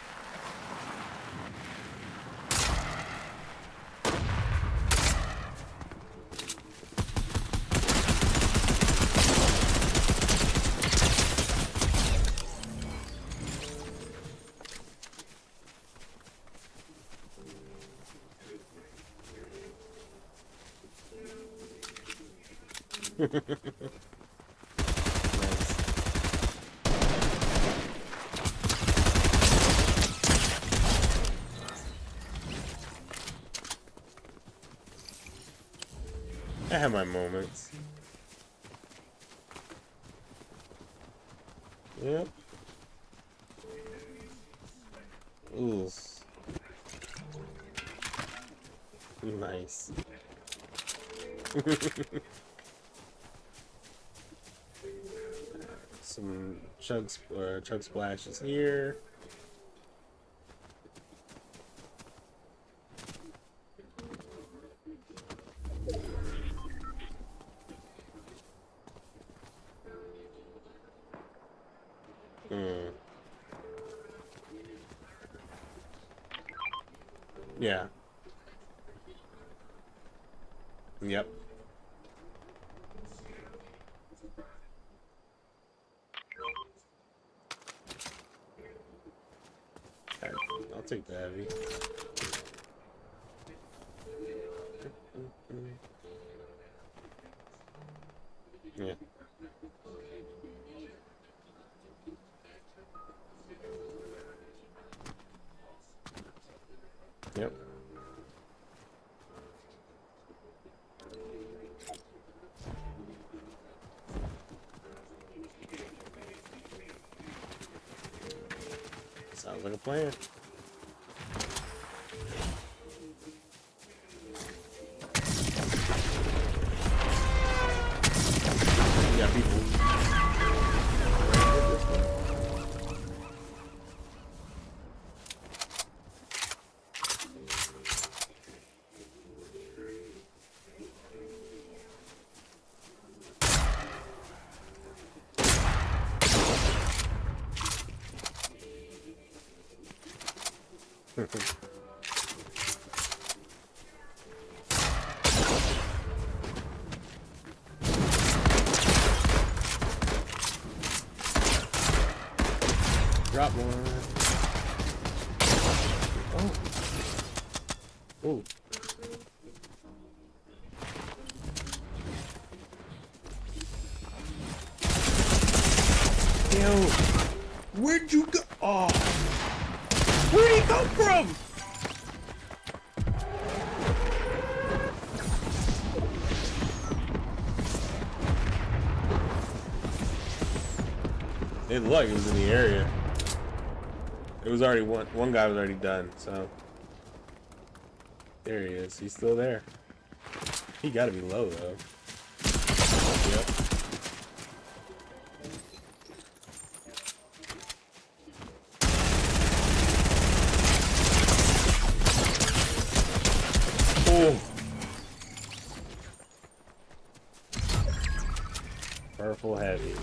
I have my moments. Yep. Ooh. Nice. Some chug splashes here. Yeah. Yep. Right, I'll take the heavy. Yeah. Yep. Sounds like a plan. people. Drop one. Oh. Oh. Yo. Where'd you go? Oh. Where'd he come from? It looked like it was in the area. It was already one guy was already done, so there he is. He's still there. He gotta be low though. Yep. Oh. Purple heavy.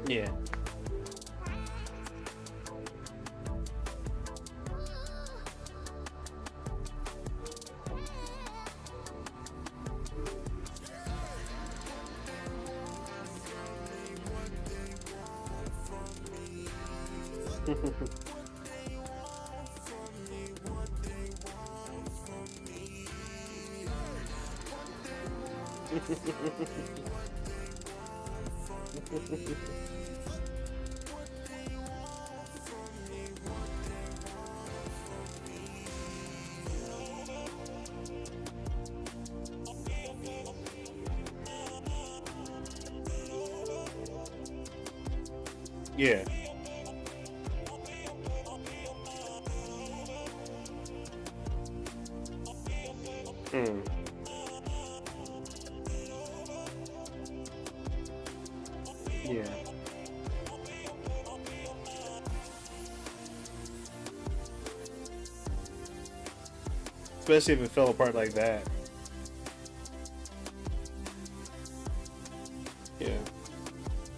Yeah. Yeah. Yeah. Especially if it fell apart like that. Yeah.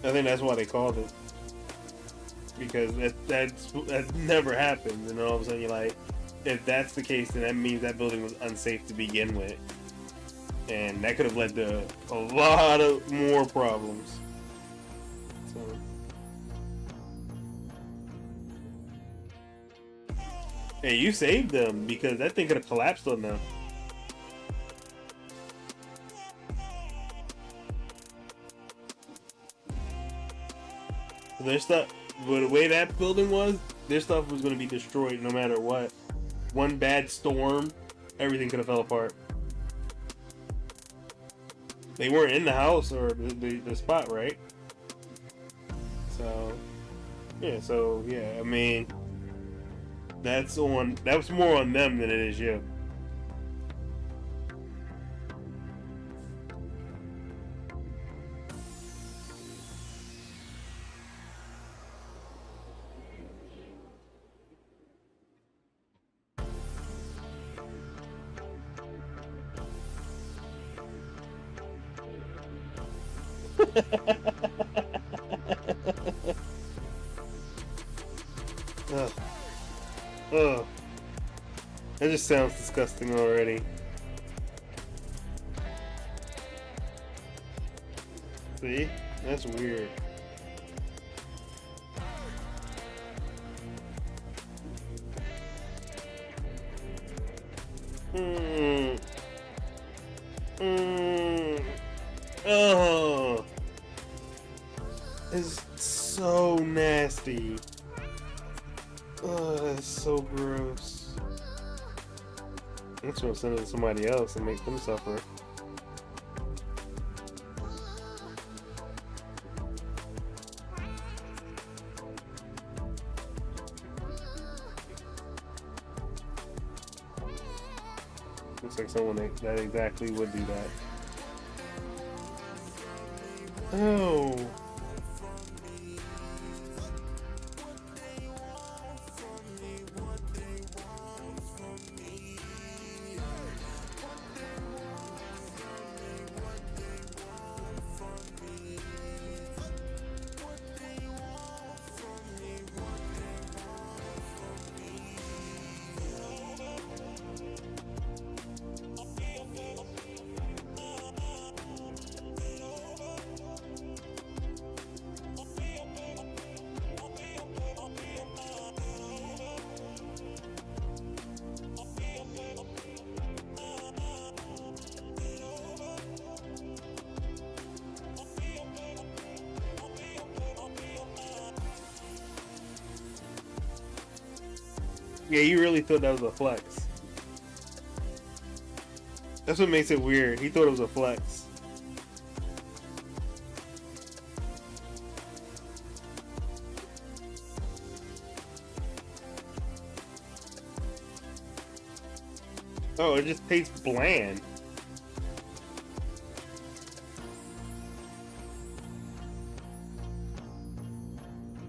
I think that's why they called it. Because that never happens, and all of a sudden you're like, if that's the case, then that means that building was unsafe to begin with, and that could have led to a lot of more problems. So. Hey, you saved them because that thing could have collapsed on them. Their stuff, but the way that building was, their stuff was going to be destroyed no matter what. One bad storm, everything could have fell apart. They weren't in the house or the spot, right? So, yeah, I mean, that was more on them than it is you. Ugh. Ugh. That just sounds disgusting already. See? That's weird. Oh. It's so nasty. Oh, that's so gross. I'm just gonna send it to somebody else and make them suffer. Looks like someone that exactly would do that. Oh. Yeah, you really thought that was a flex. That's what makes it weird. He thought it was a flex. Oh, it just tastes bland.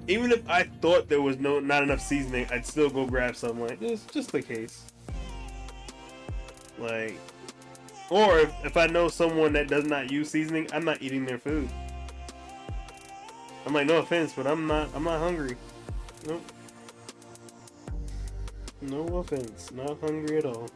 Even if I thought there was not enough seasoning, I'd still go grab some. Like, it's just the case. Like, or if I know someone that does not use seasoning, I'm not eating their food. I'm like, no offense, but I'm not hungry. Nope. No offense, not hungry at all.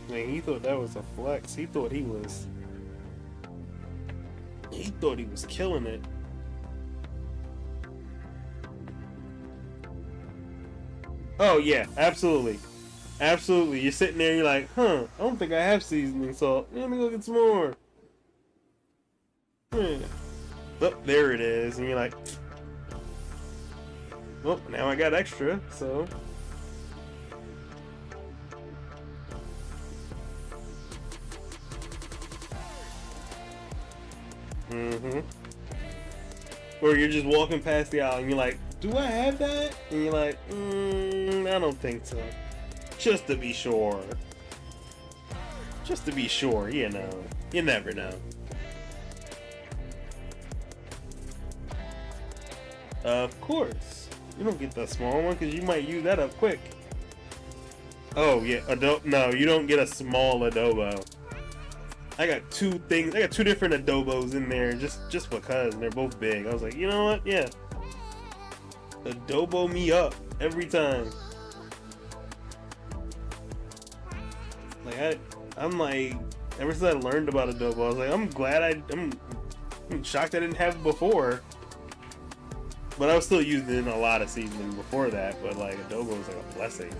Man, he thought that was a flex. He thought he was killing it. Oh yeah, absolutely. Absolutely. You're sitting there, you're like, I don't think I have seasoning salt. Let me go get some more. Oh, there it is. And you're like, well, now I got extra, so. Or you're just walking past the aisle and you're like, do I have that? And you're like, I don't think so. Just to be sure. Just to be sure, you know. You never know. Of course. You don't get the small one because you might use that up quick. Oh, yeah. No, you don't get a small adobo. I got two different adobos in there just because, and they're both big. I was like, you know what? Yeah. Adobo me up every time. Like I'm like, ever since I learned about adobo, I was like, I'm glad I'm shocked I didn't have it before. But I was still using a lot of seasoning before that, but like adobo was like a blessing.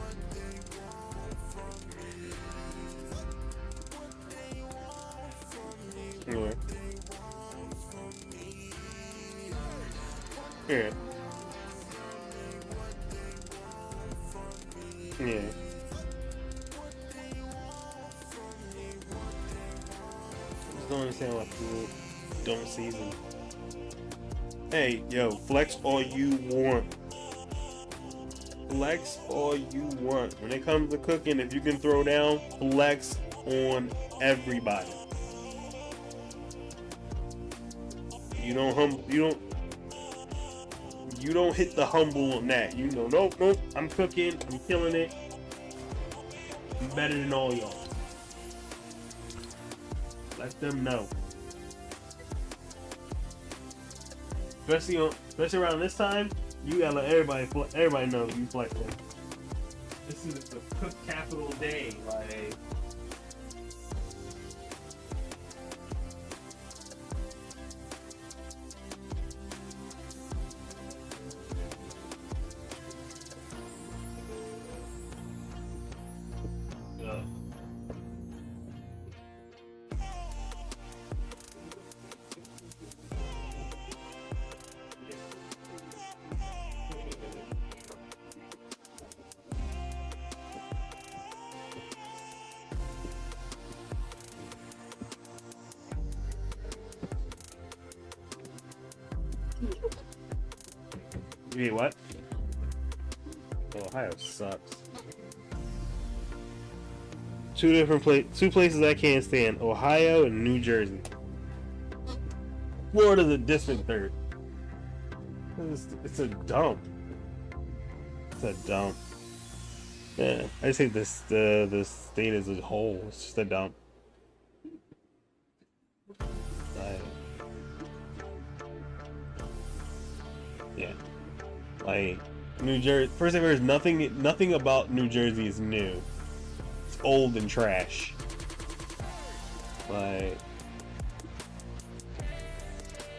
Yeah. Yeah. Yeah. I just don't understand why people don't season. Hey, yo, flex all you want. Flex all you want. When it comes to cooking, if you can throw down, flex on everybody. You don't hit the humble on that. You know, nope, I'm cooking, I'm killing it. I'm better than all y'all. Let them know. Especially around this time, you gotta let everybody know you flexing. This is the Cook Capital Day, like. Wait, what? Ohio sucks. Two places I can't stand: Ohio and New Jersey. Florida's a distant third. It's a dump. It's a dump. Yeah, I just think the state as a whole is just a dump. Yeah. Like New Jersey, first of all, there's nothing about New Jersey is new. It's old and trash. Like,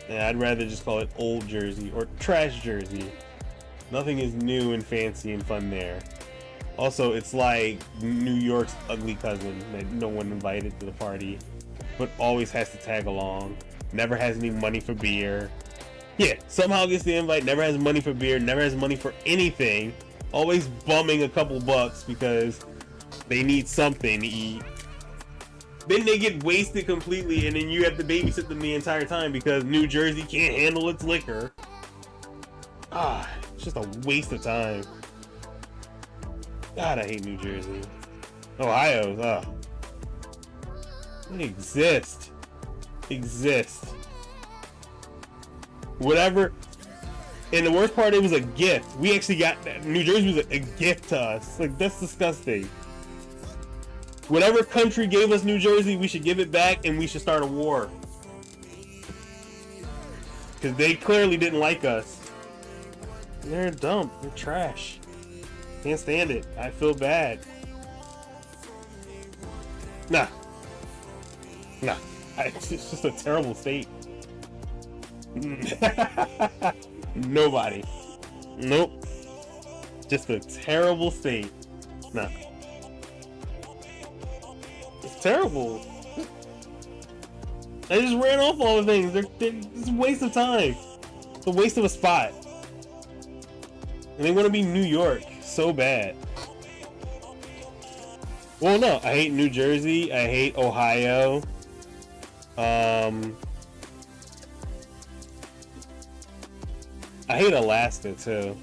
yeah, I'd rather just call it Old Jersey or Trash Jersey. Nothing is new and fancy and fun there. Also, it's like New York's ugly cousin that no one invited to the party, but always has to tag along. Never has any money for beer. Yeah, somehow gets the invite, never has money for beer, never has money for anything. Always bumming a couple bucks because they need something to eat. Then they get wasted completely, and then you have to babysit them the entire time because New Jersey can't handle its liquor. Ah, it's just a waste of time. God, I hate New Jersey. Ohio, they exist. Whatever. And the worst part, it was a gift. We actually got that. New Jersey was a gift to us. Like, that's disgusting. Whatever country gave us New Jersey, we should give it back and we should start a war. Because they clearly didn't like us. They're dumb. They're trash. Can't stand it. I feel bad. Nah. It's just a terrible state. Nobody. Nope. Just a terrible state. Nah. It's terrible. I just ran off all the things. It's a waste of time. It's a waste of a spot. And they want to be New York so bad. Well, no. I hate New Jersey. I hate Ohio. I hate Alaska too.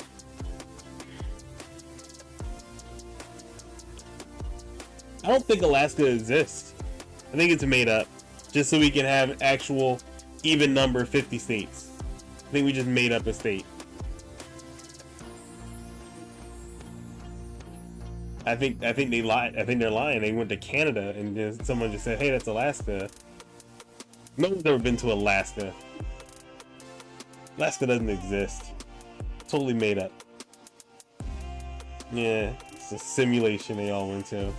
I don't think Alaska exists. I think it's made up just so we can have actual even number 50 states. I think we just made up a state. I think they lied. I think they're lying. They went to Canada and then someone just said, "Hey, that's Alaska." No one's ever been to Alaska. Alaska doesn't exist. Totally made up. Yeah, it's a simulation they all went to.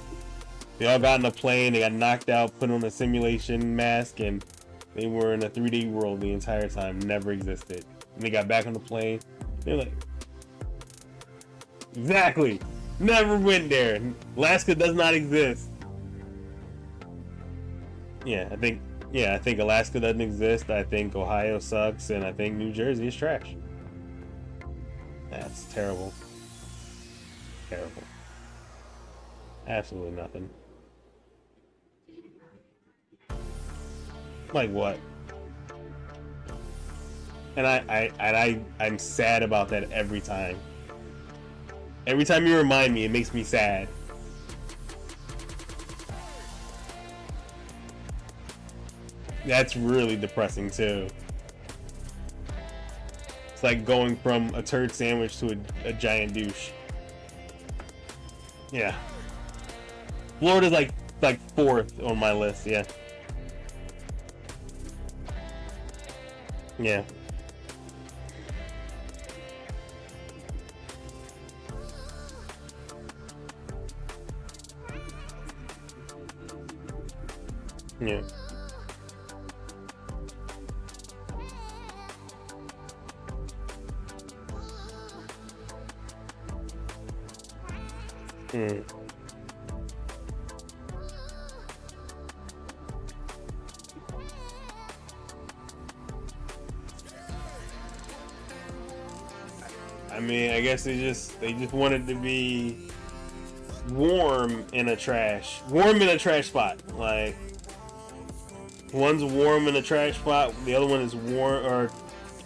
They all got in a plane, they got knocked out, put on a simulation mask, and they were in a 3D world the entire time. Never existed. And they got back on the plane. They're like, exactly. Never went there. Alaska does not exist. I think Alaska doesn't exist. I think Ohio sucks, and I think New Jersey is trash. That's terrible. Terrible. Absolutely nothing. Like what? And I'm sad about that every time. Every time you remind me, it makes me sad. That's really depressing too. It's like going from a turd sandwich to a giant douche. Yeah. Florida's like fourth on my list. Yeah. Yeah. Yeah. Hmm. I mean, I guess they just wanted to be warm in a trash spot. Like, one's warm in a trash spot, the other one is warm or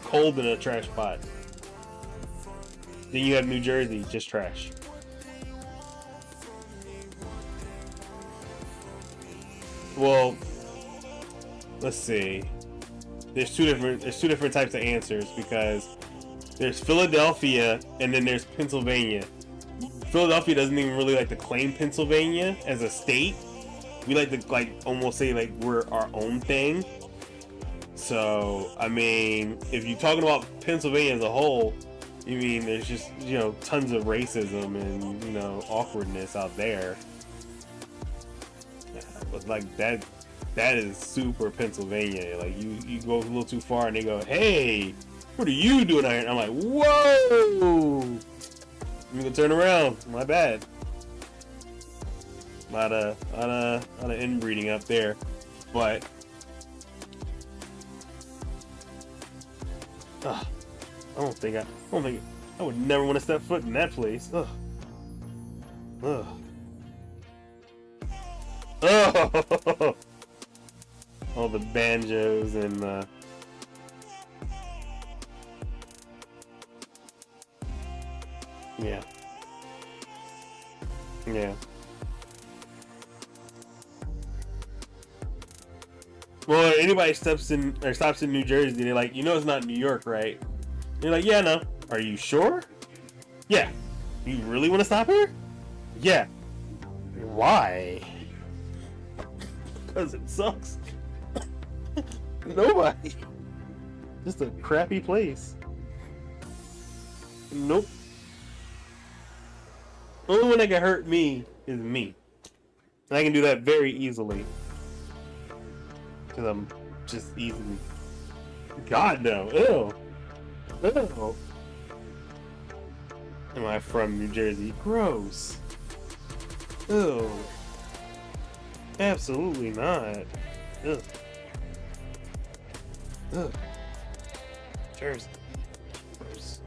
cold in a trash spot. Then you have New Jersey, just trash. Well, let's see. There's two different types of answers, because there's Philadelphia and then there's Pennsylvania. Philadelphia doesn't even really like to claim Pennsylvania as a state. We like to almost say like we're our own thing. So I mean, if you're talking about Pennsylvania as a whole, you mean there's just, you know, tons of racism and, you know, awkwardness out there. Yeah, but like that is super Pennsylvania. Like you go a little too far and they go, "Hey, what are you doing out here?" And I'm like, "Whoa! I'm gonna turn around. My bad." A lot of inbreeding up there, but I don't think I would never want to step foot in that place. Ugh. Ugh. Oh, all the banjos and yeah. Well, anybody stops in New Jersey, they're like, "You know, it's not New York, right?" You're like, "Yeah, no." "Are you sure?" "Yeah." "You really want to stop here?" "Yeah." "Why?" "Because it sucks." Nobody. Just a crappy place. Nope. The only one that can hurt me is me. And I can do that very easily. Because I'm just easily. God, no. Ew. Ew. Am I from New Jersey? Gross. Ew. Absolutely not. Ugh. Ugh. Jersey. Gross.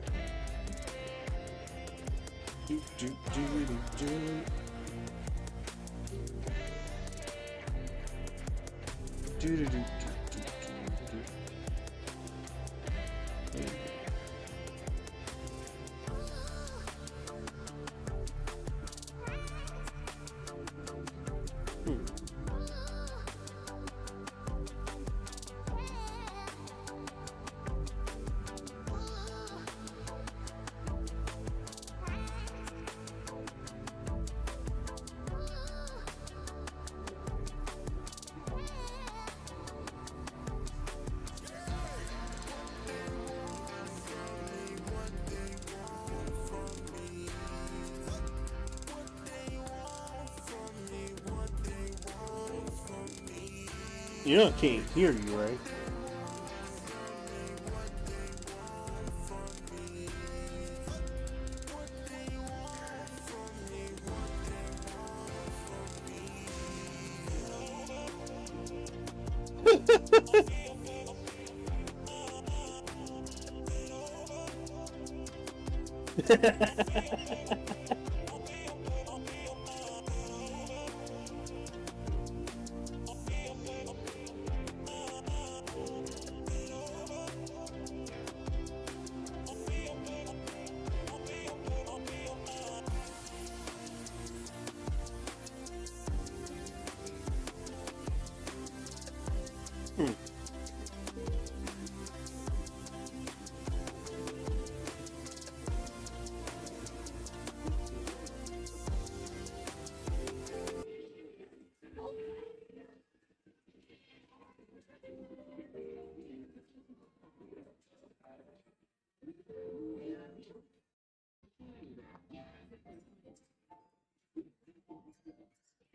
You know I can't hear you, right?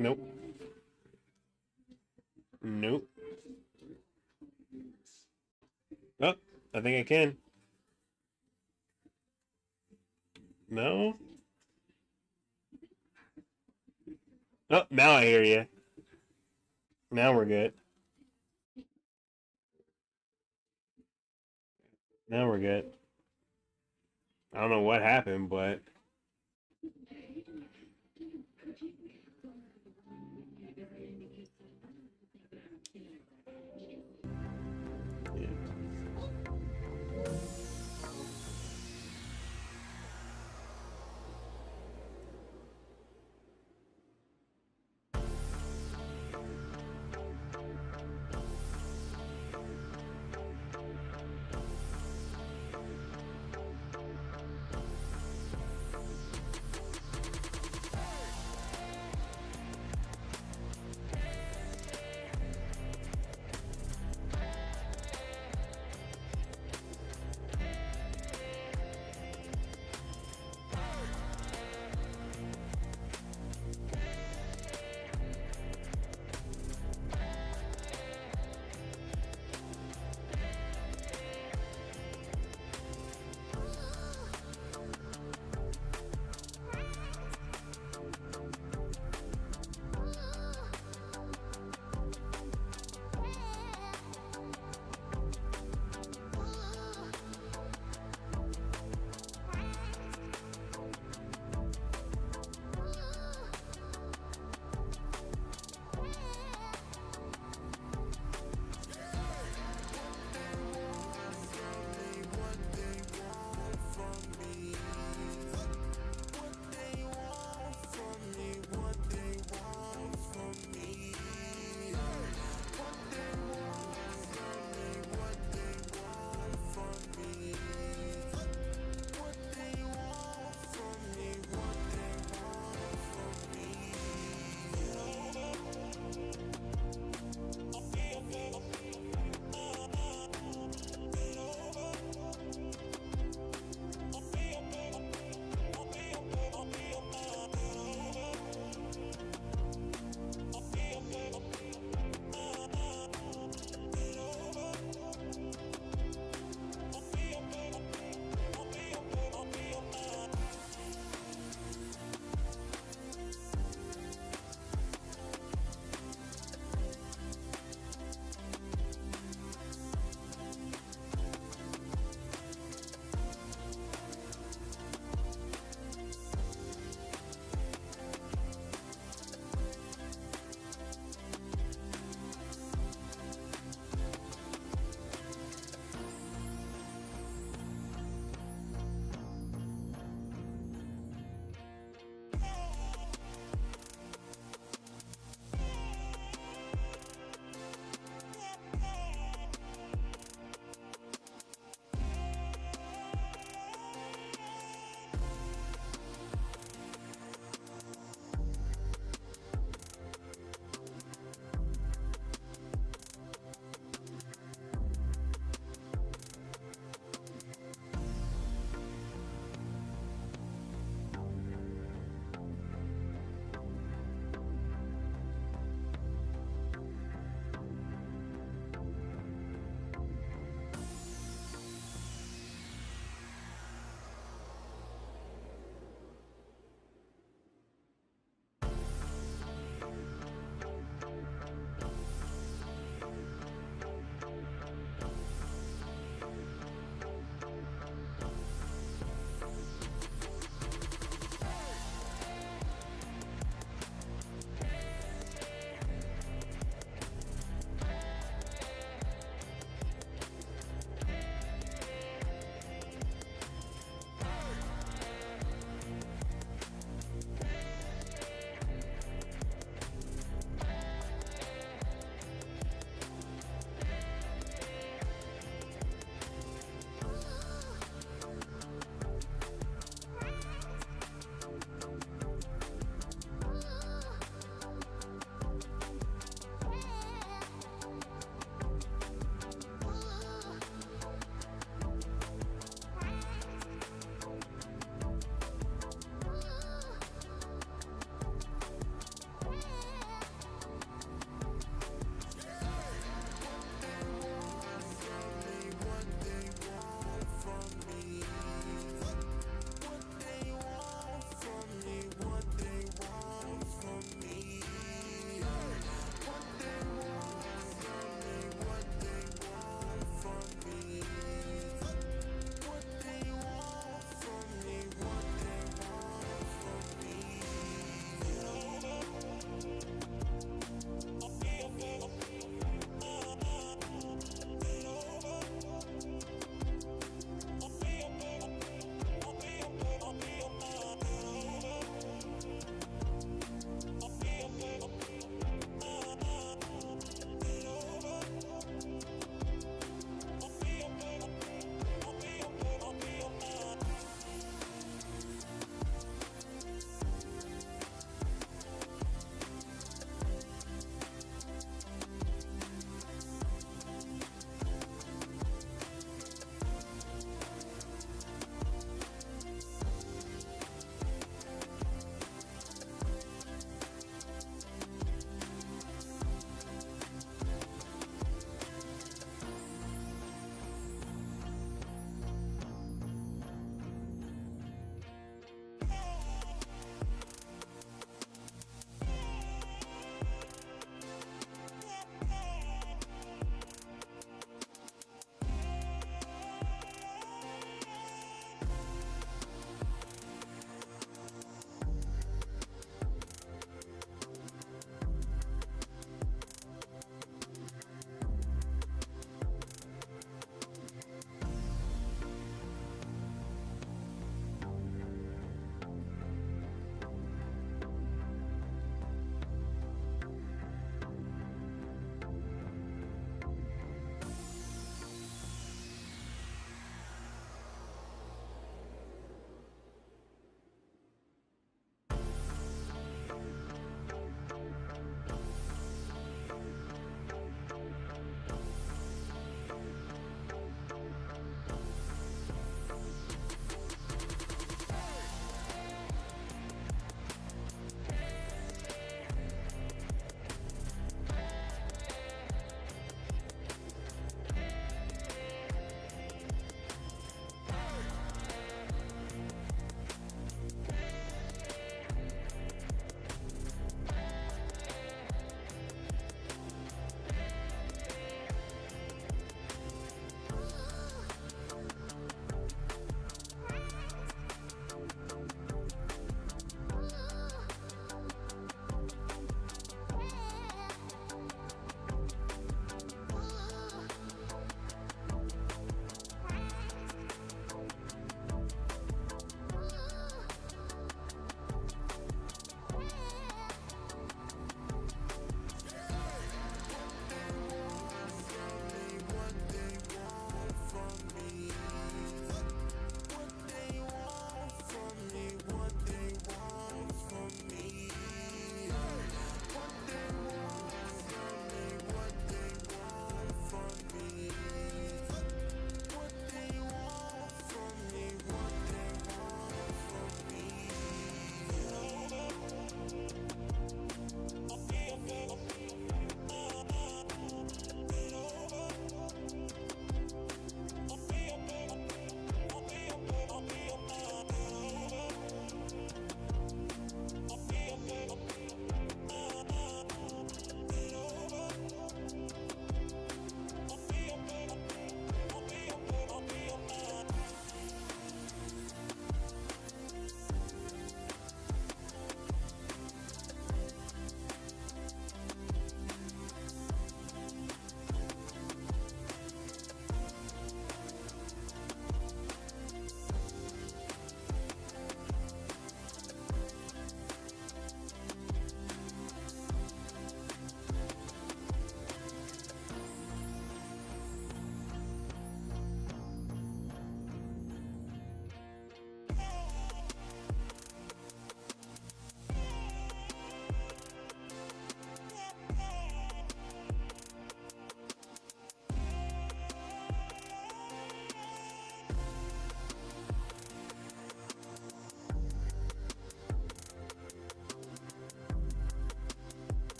Nope. Nope. Oh, I think I can. No? Oh, now I hear you. Now we're good. Now we're good. I don't know what happened, but...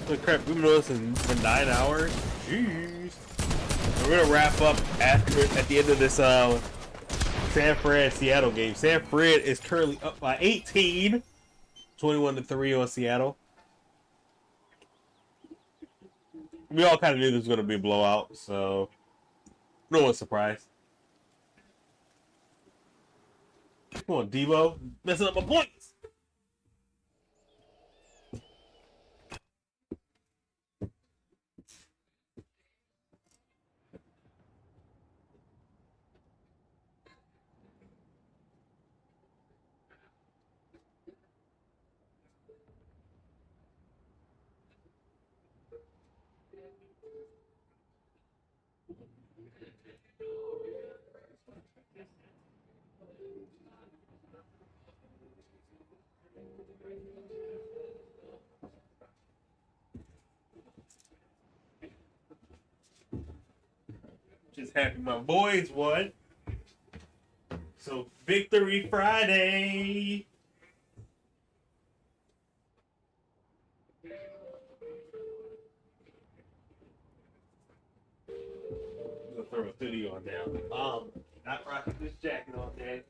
Oh, crap, we've been listening for 9 hours. Jeez. We're gonna wrap up at the end of this San Fran Seattle game. San Fran is currently up by 18, 21-3 on Seattle. We all kind of knew this was gonna be a blowout, so no one's surprised. Come on, Debo, messing up my points. Just happy my boys won. So Victory Friday. I'm gonna throw a hoodie on now. Not rocking this jacket all day.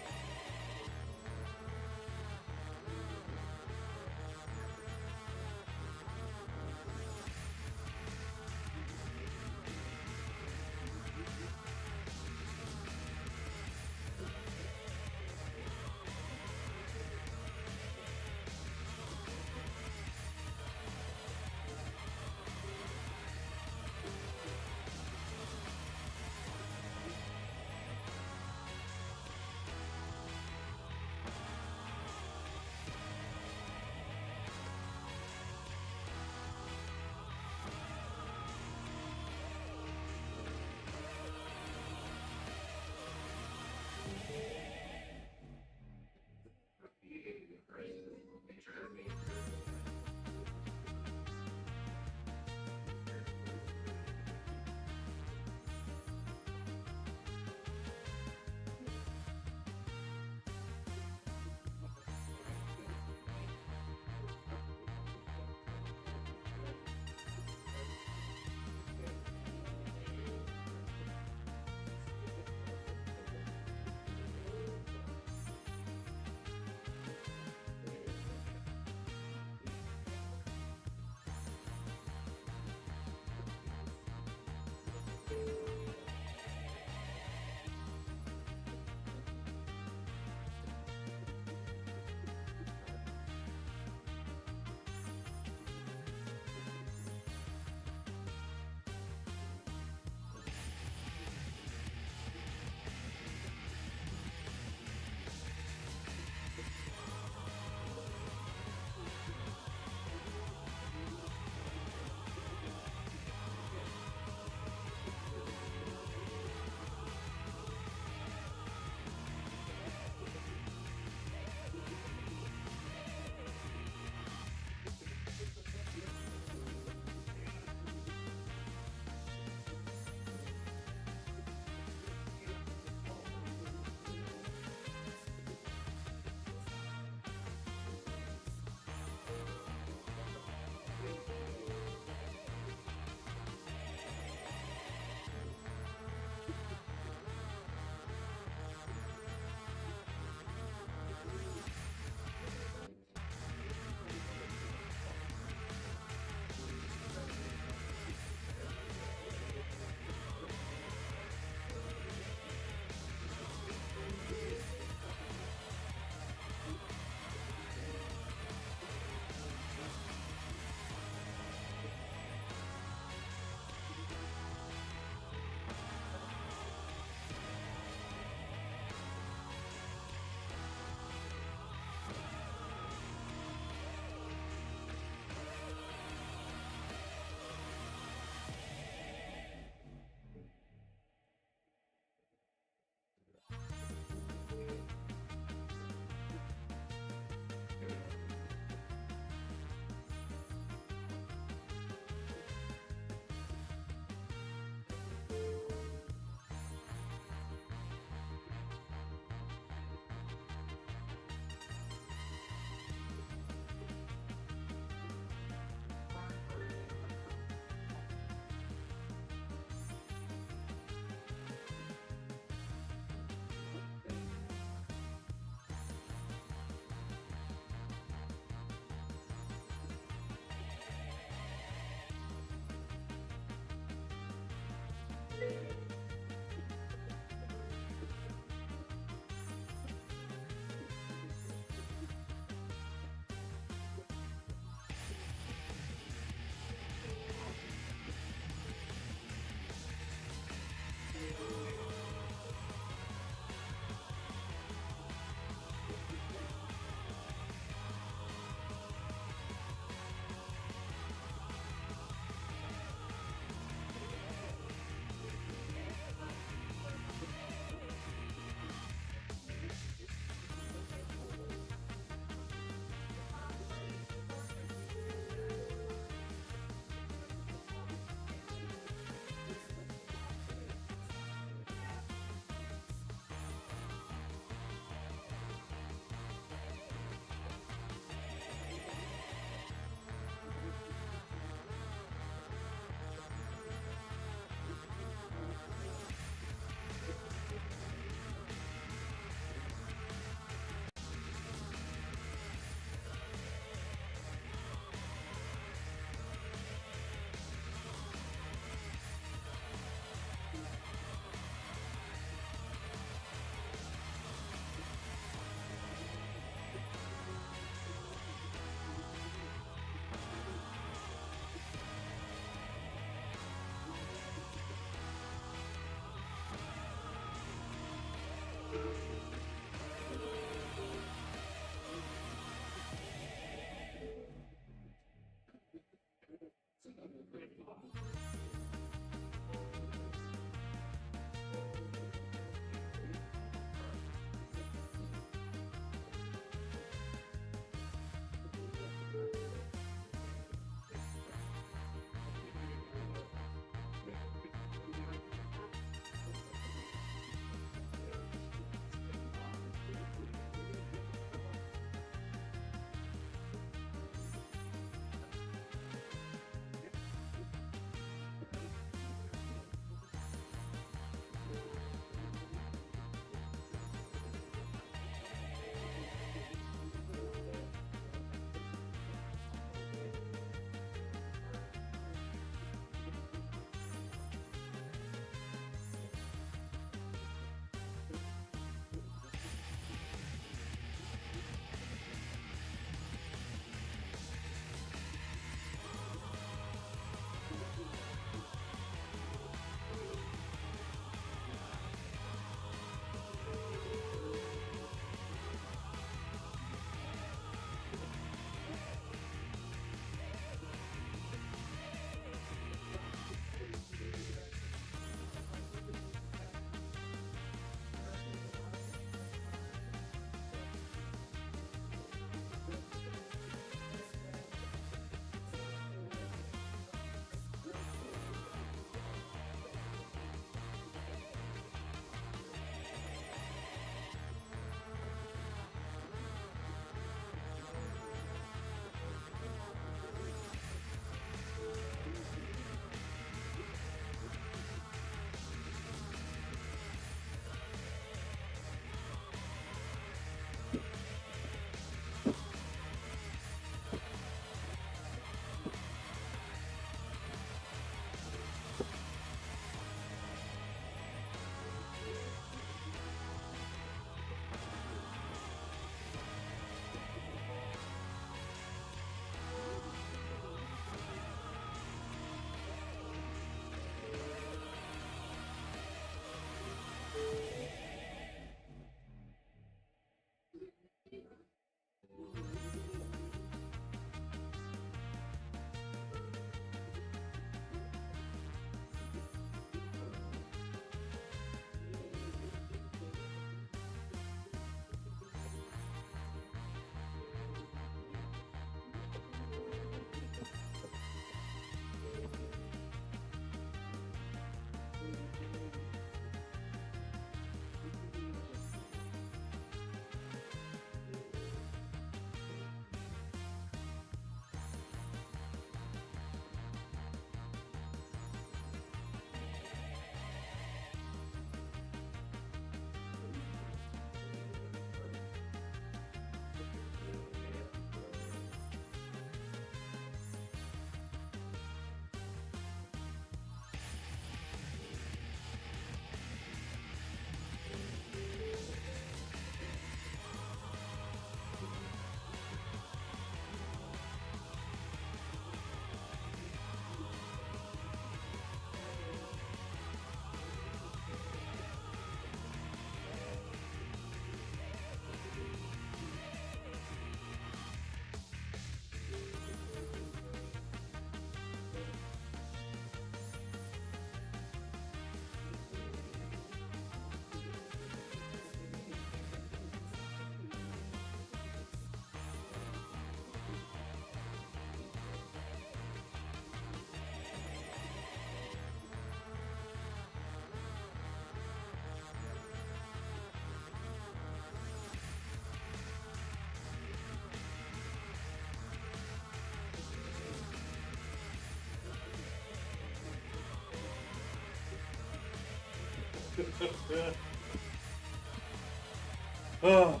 Oh.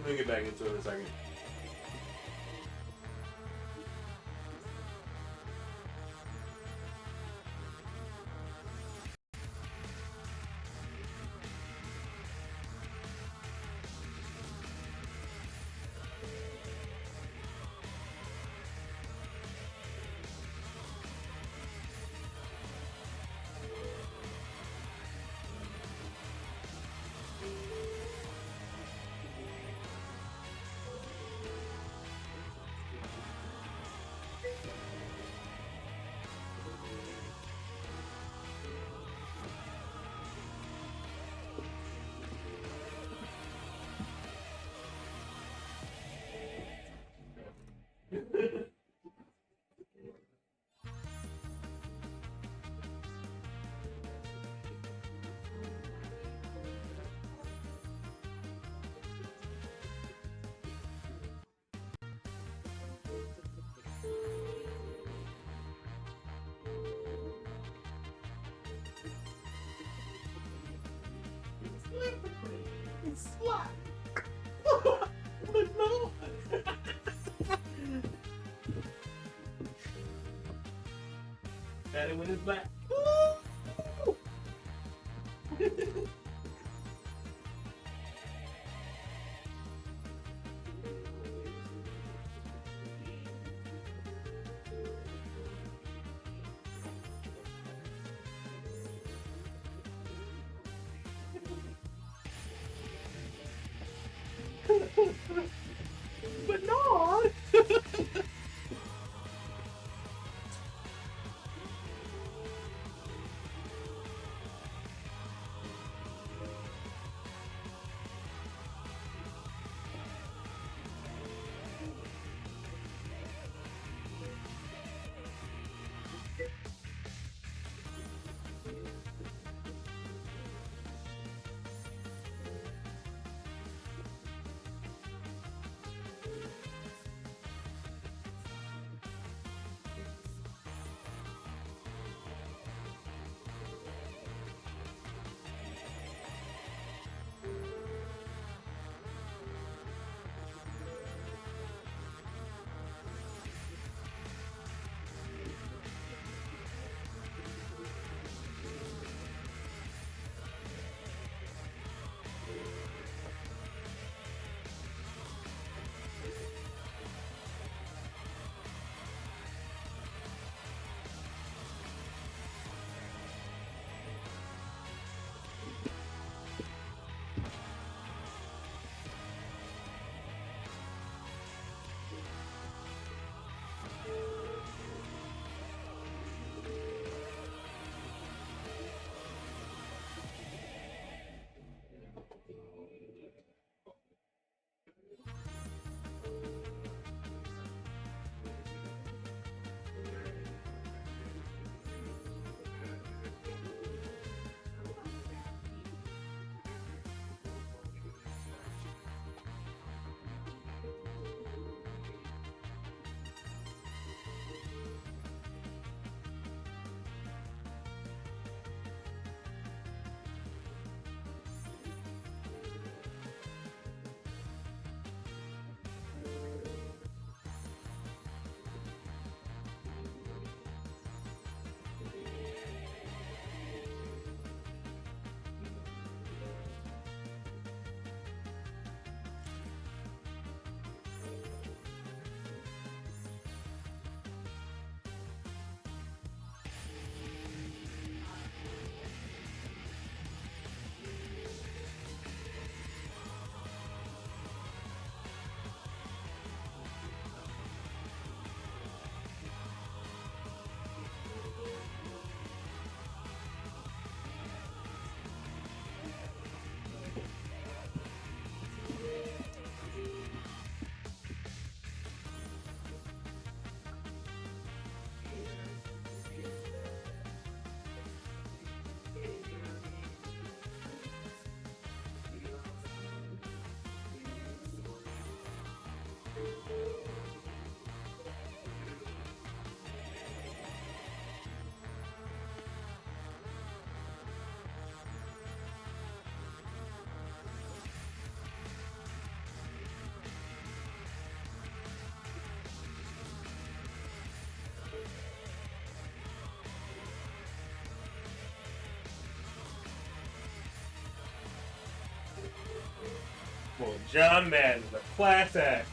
Let me get back into it in a second. Slap. But no. Daddy with his back. But no. John Madden, the class act.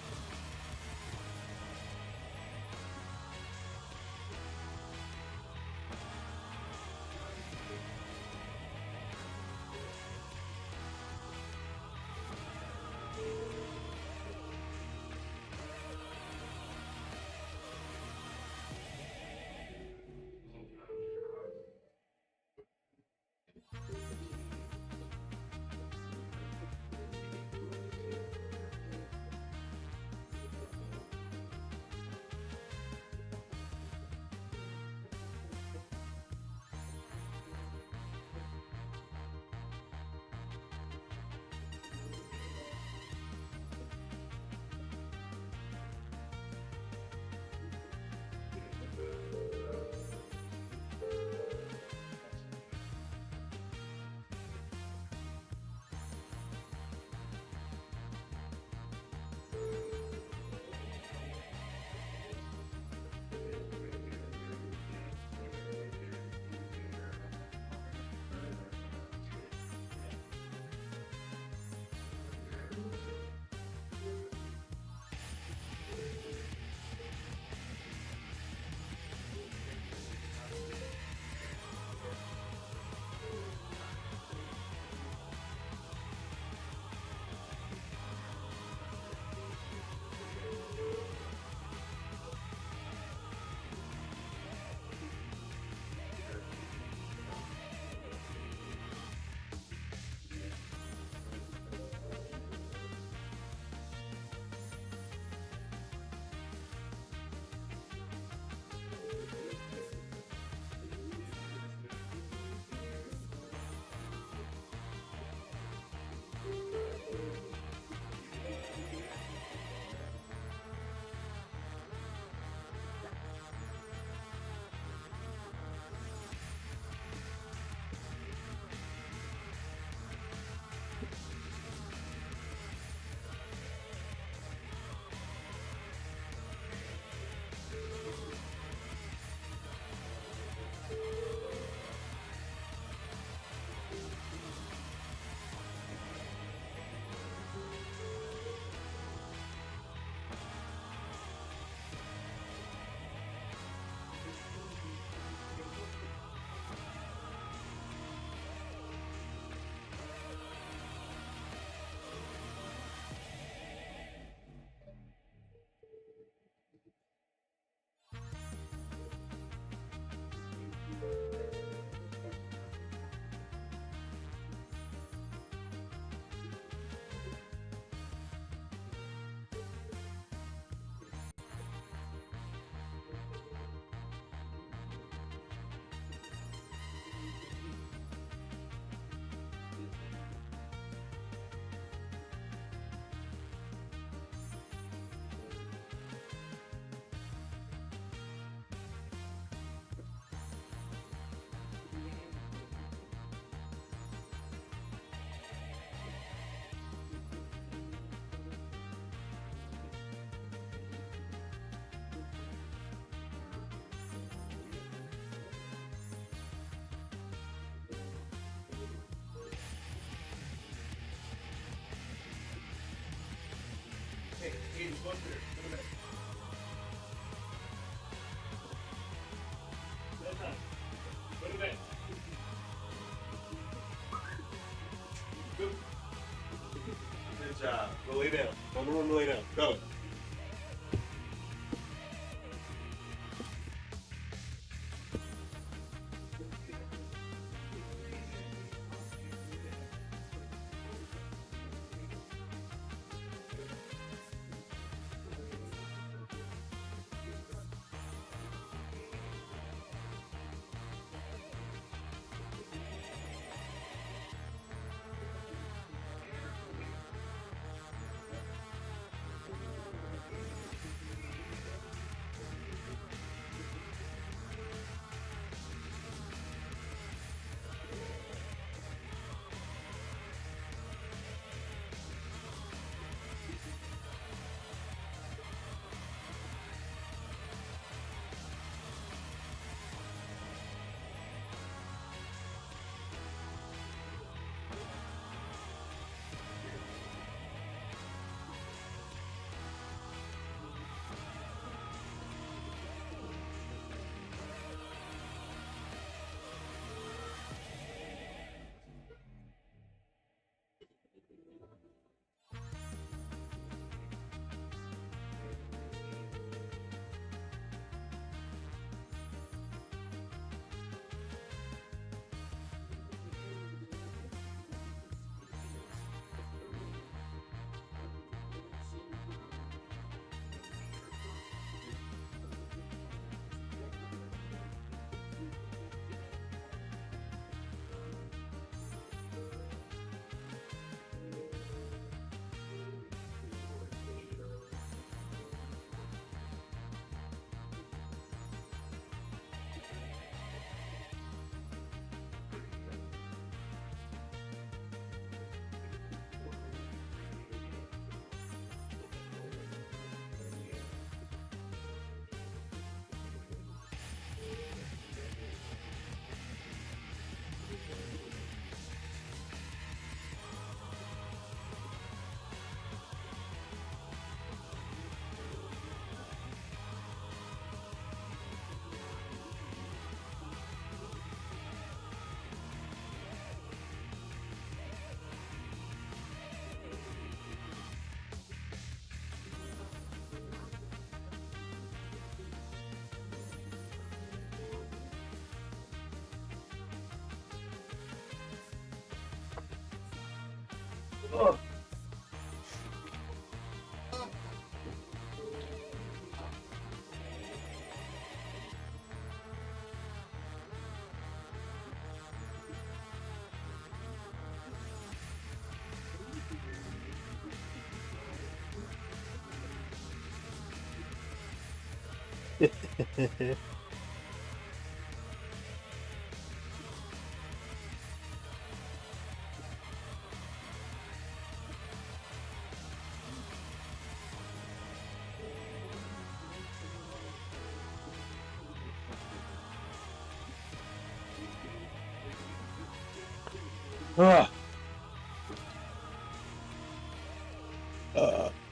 Good job. Go lay down. Go in the room, lay down. Go.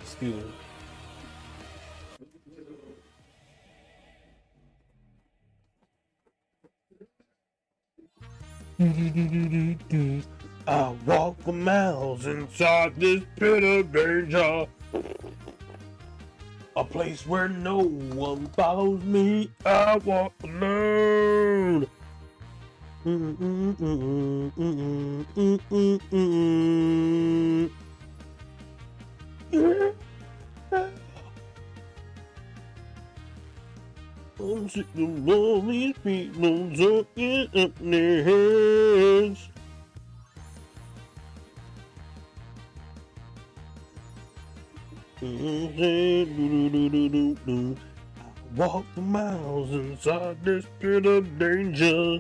Excuse me. I walk for miles inside this pit of danger. A place where no one follows me. I walk alone. I'm sick of all these people talking up their heads. I walk for miles inside this pit of danger.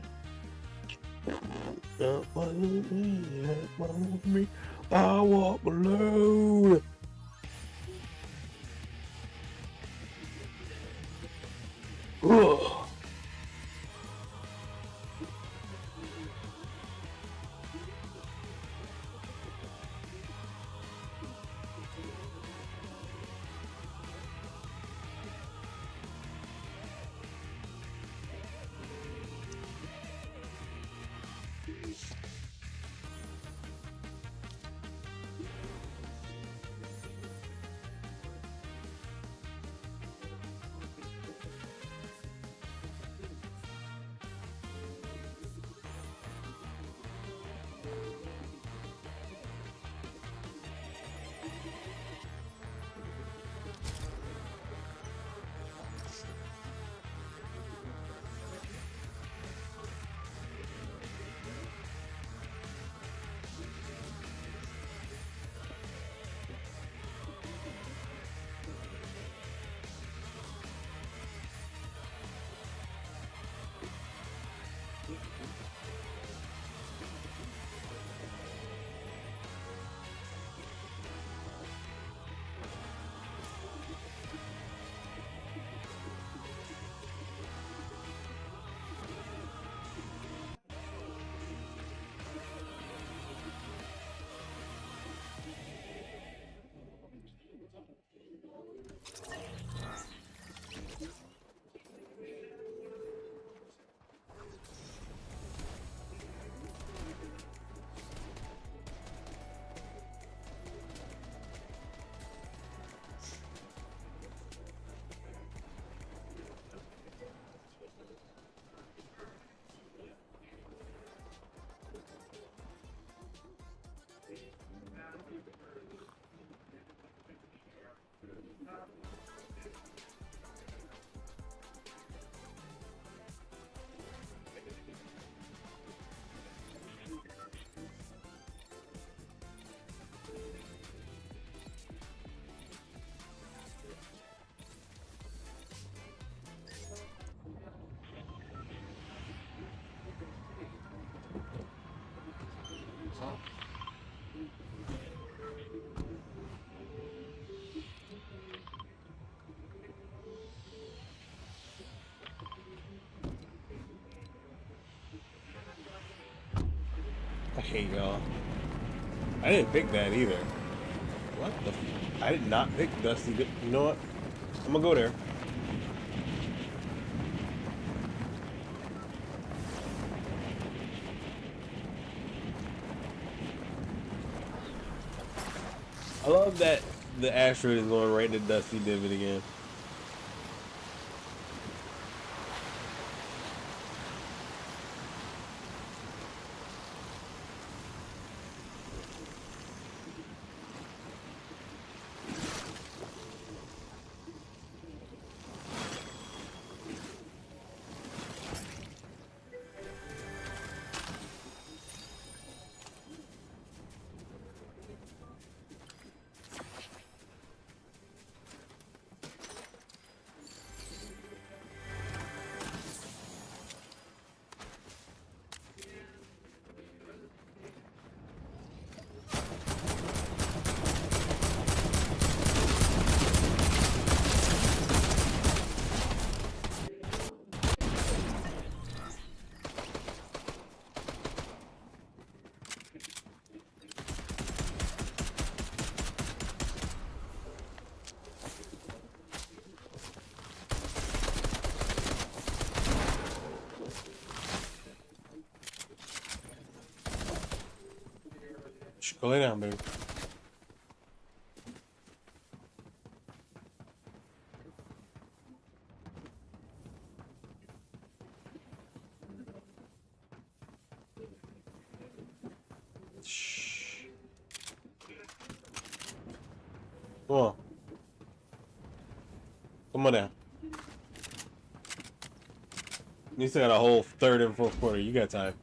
I walk alone. Ugh. I hate y'all. I didn't pick that either. What the I did not pick Dusty. You know what? I'm gonna go there. I love that the asteroid is going right into Dusty Divot again. Go lay down, baby. Shh. Come on. Come on down. You still got a whole third and fourth quarter. You got time.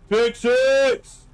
Pick six!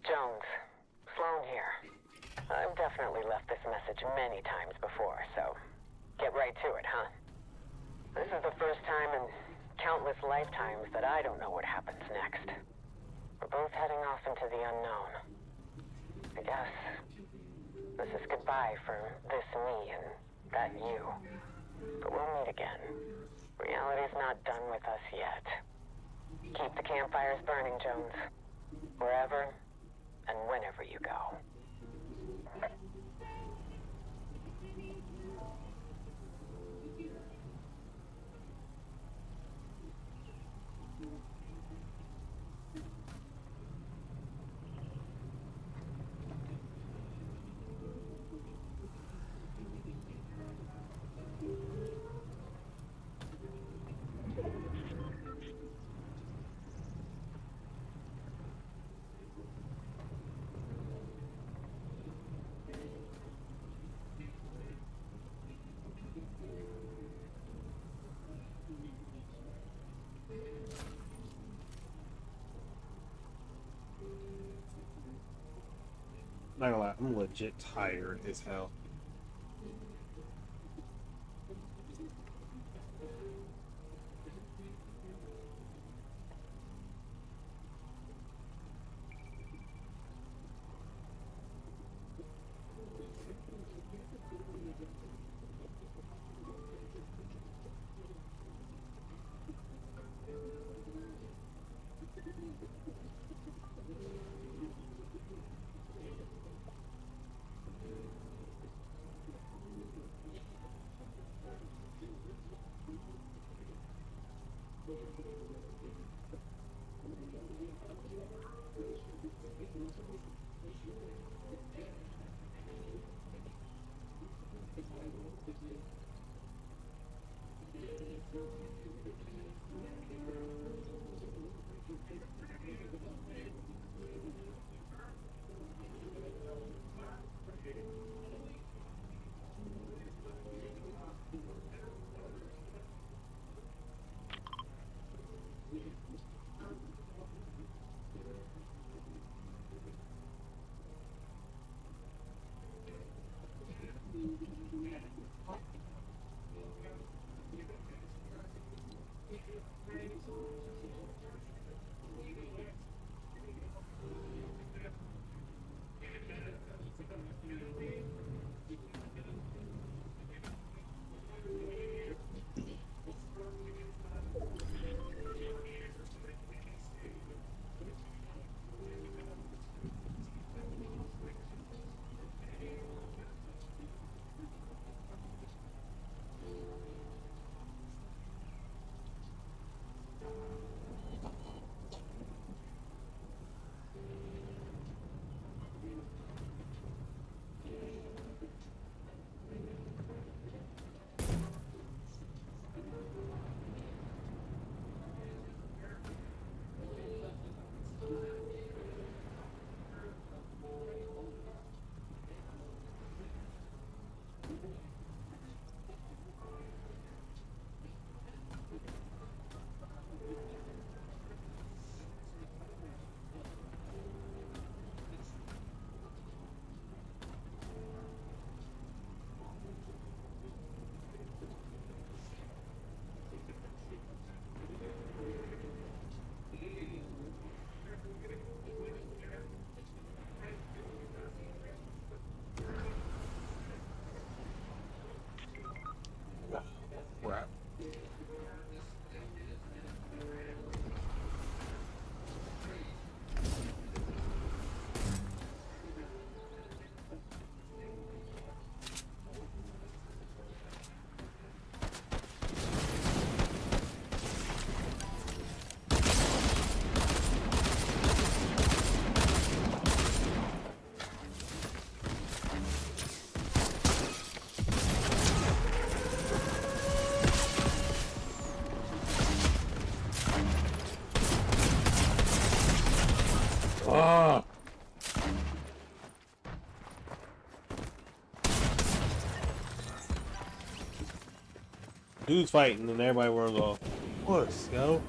Jones, Sloan here. I've definitely left this message many times before, so get right to it, huh? This is the first time in countless lifetimes that I don't know what happens next. We're both heading off into the unknown. I guess this is goodbye for this me and that you. But we'll meet again. Reality's not done with us yet. Keep the campfires burning, Jones. Wherever and whenever you go. Not gonna lie, I'm legit tired as hell. Dude's fighting and everybody runs off. What's yo?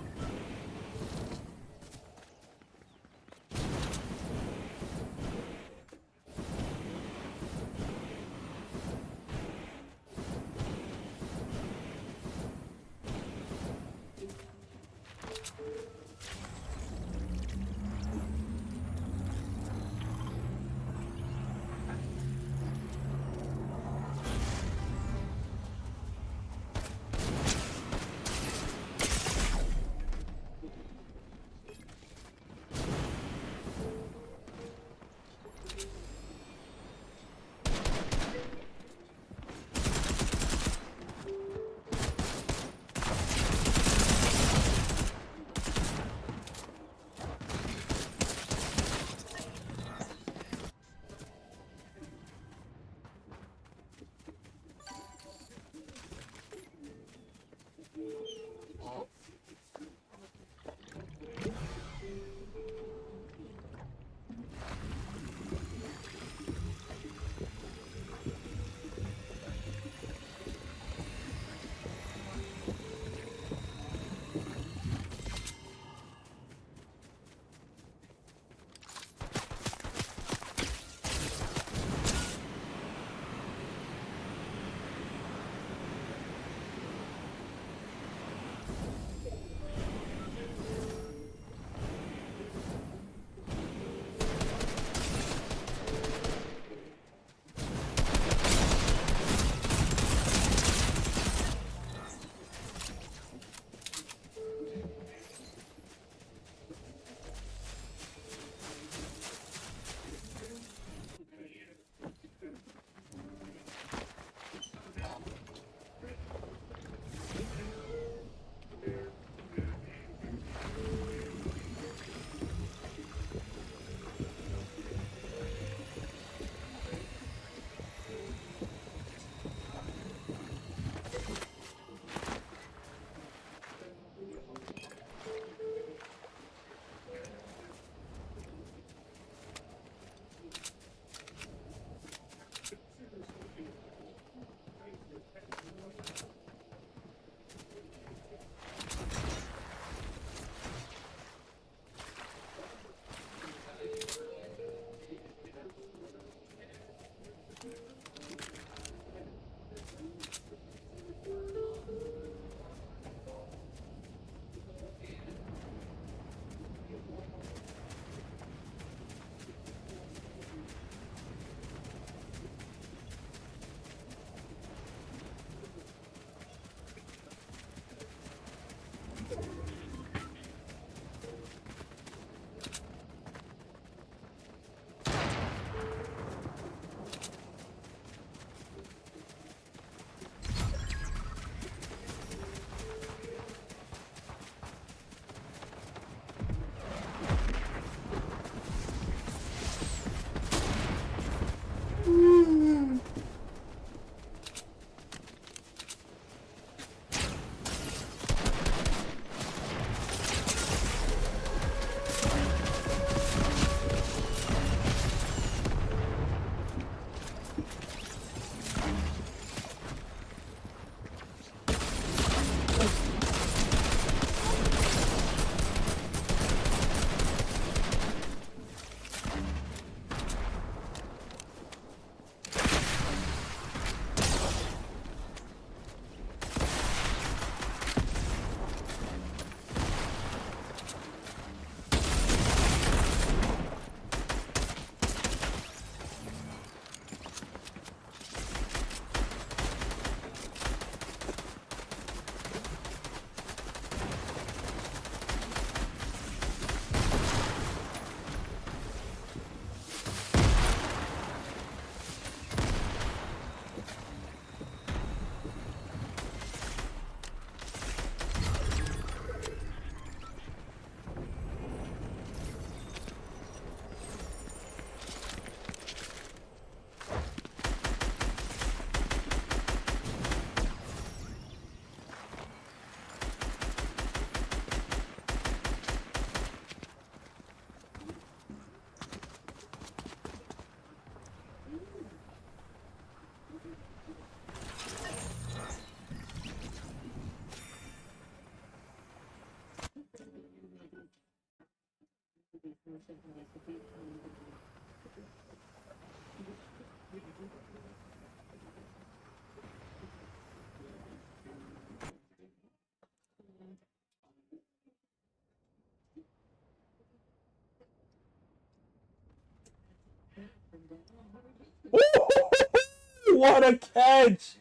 What a catch!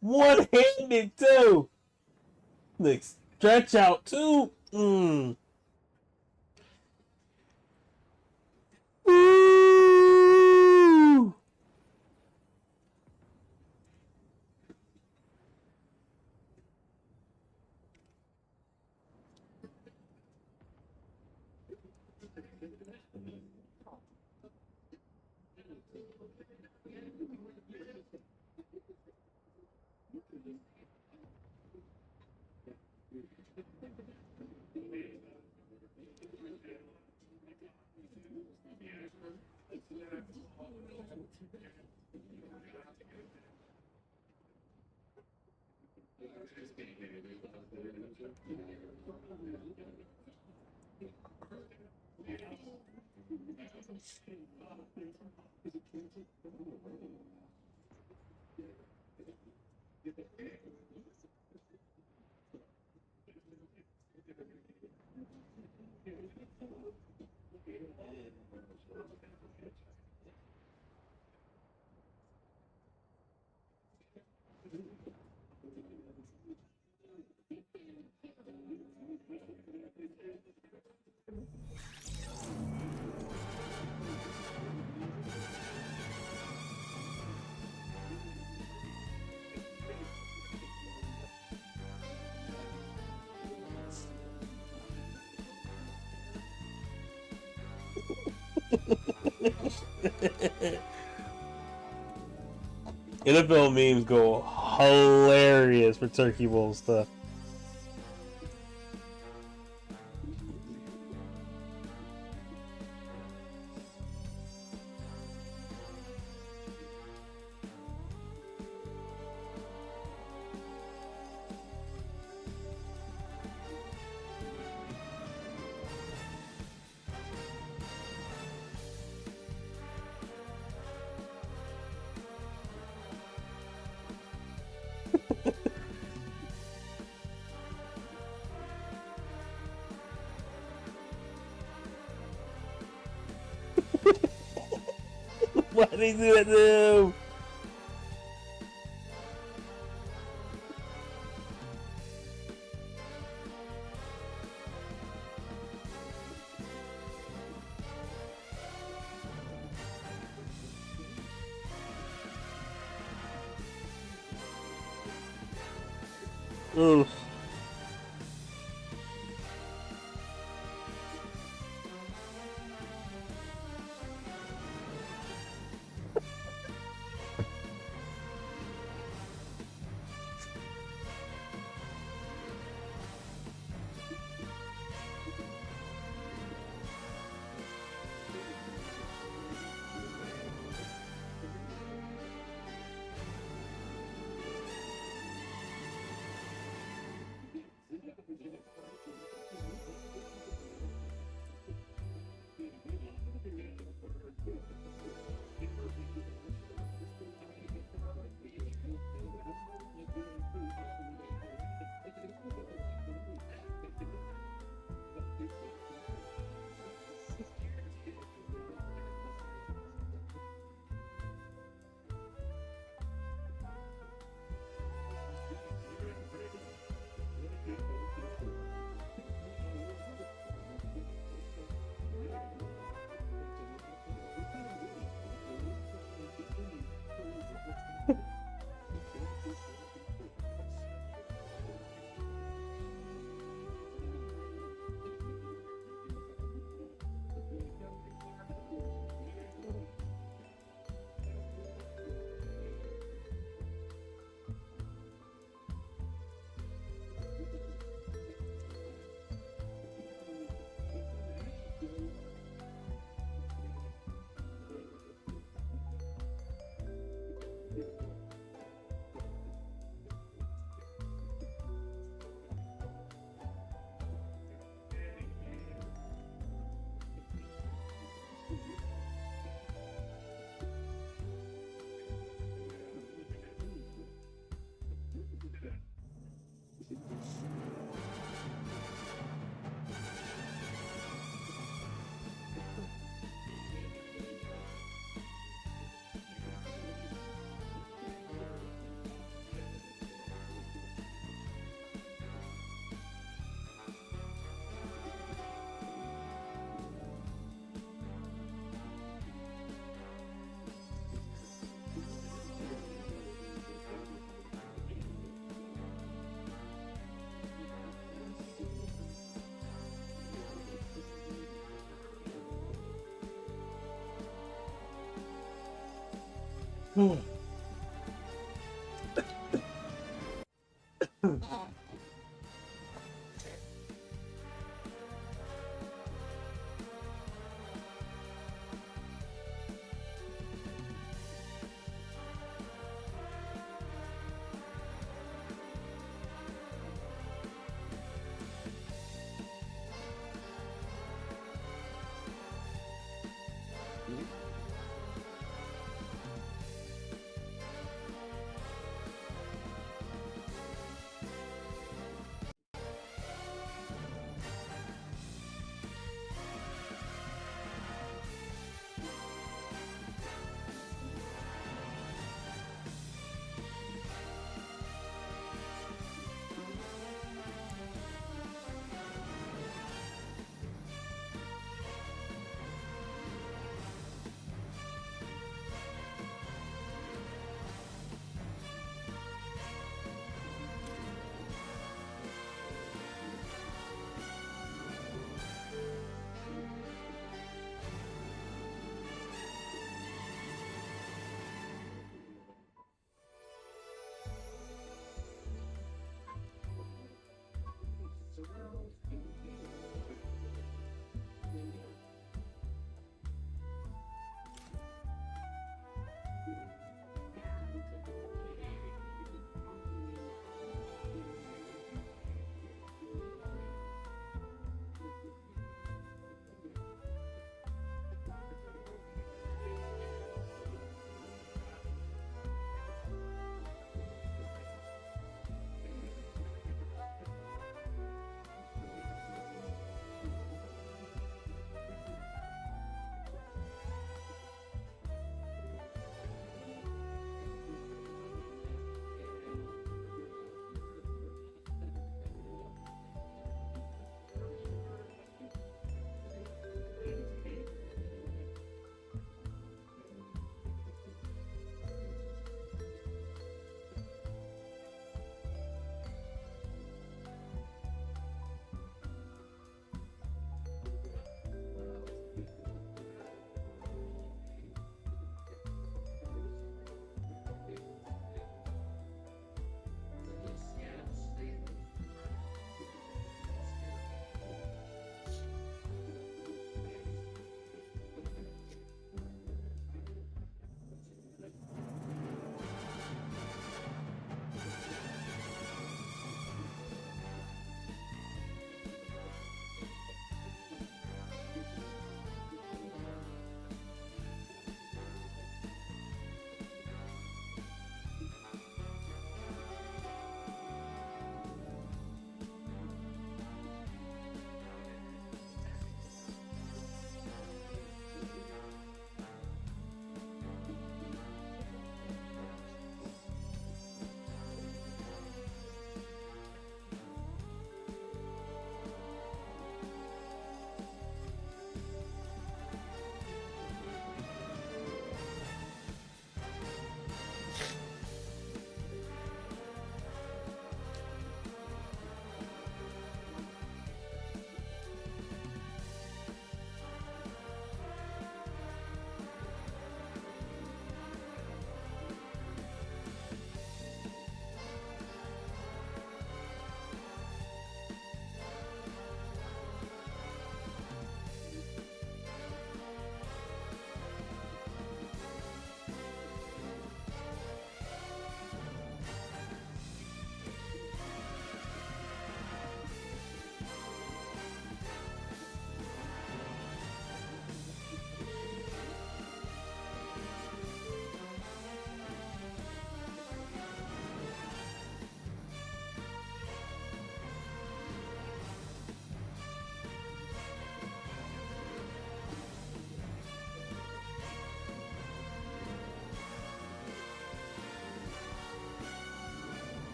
One-handed too. Look, stretch out too. Ooh. NFL memes go hilarious for Turkey Bowl stuff. Why did he do that to him? Oof.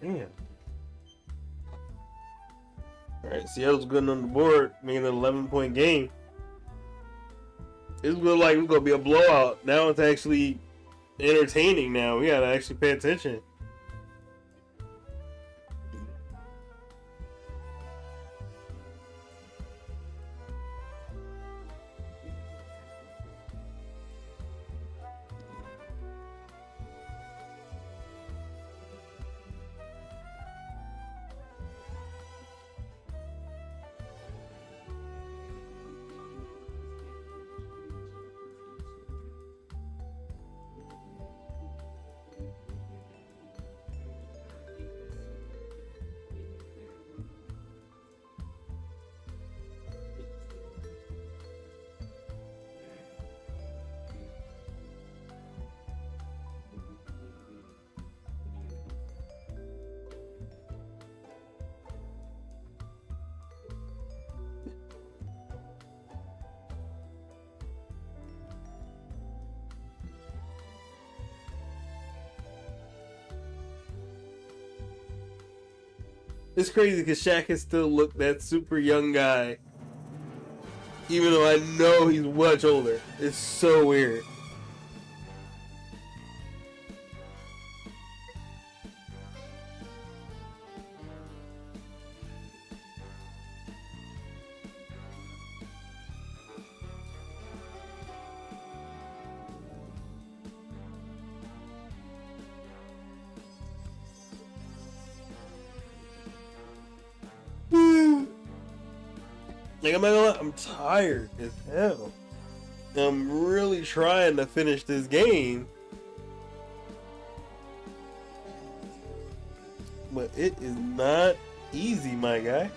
Damn. All right, Seattle's good on the board, making an 11-point game. It looked like it was gonna be a blowout. Now it's actually entertaining. Now we gotta actually pay attention. It's crazy because Shaq can still look that super young guy, even though I know he's much older. It's so weird. Like, I'm not gonna lie, I'm tired as hell. I'm really trying to finish this game, but it is not easy, my guy.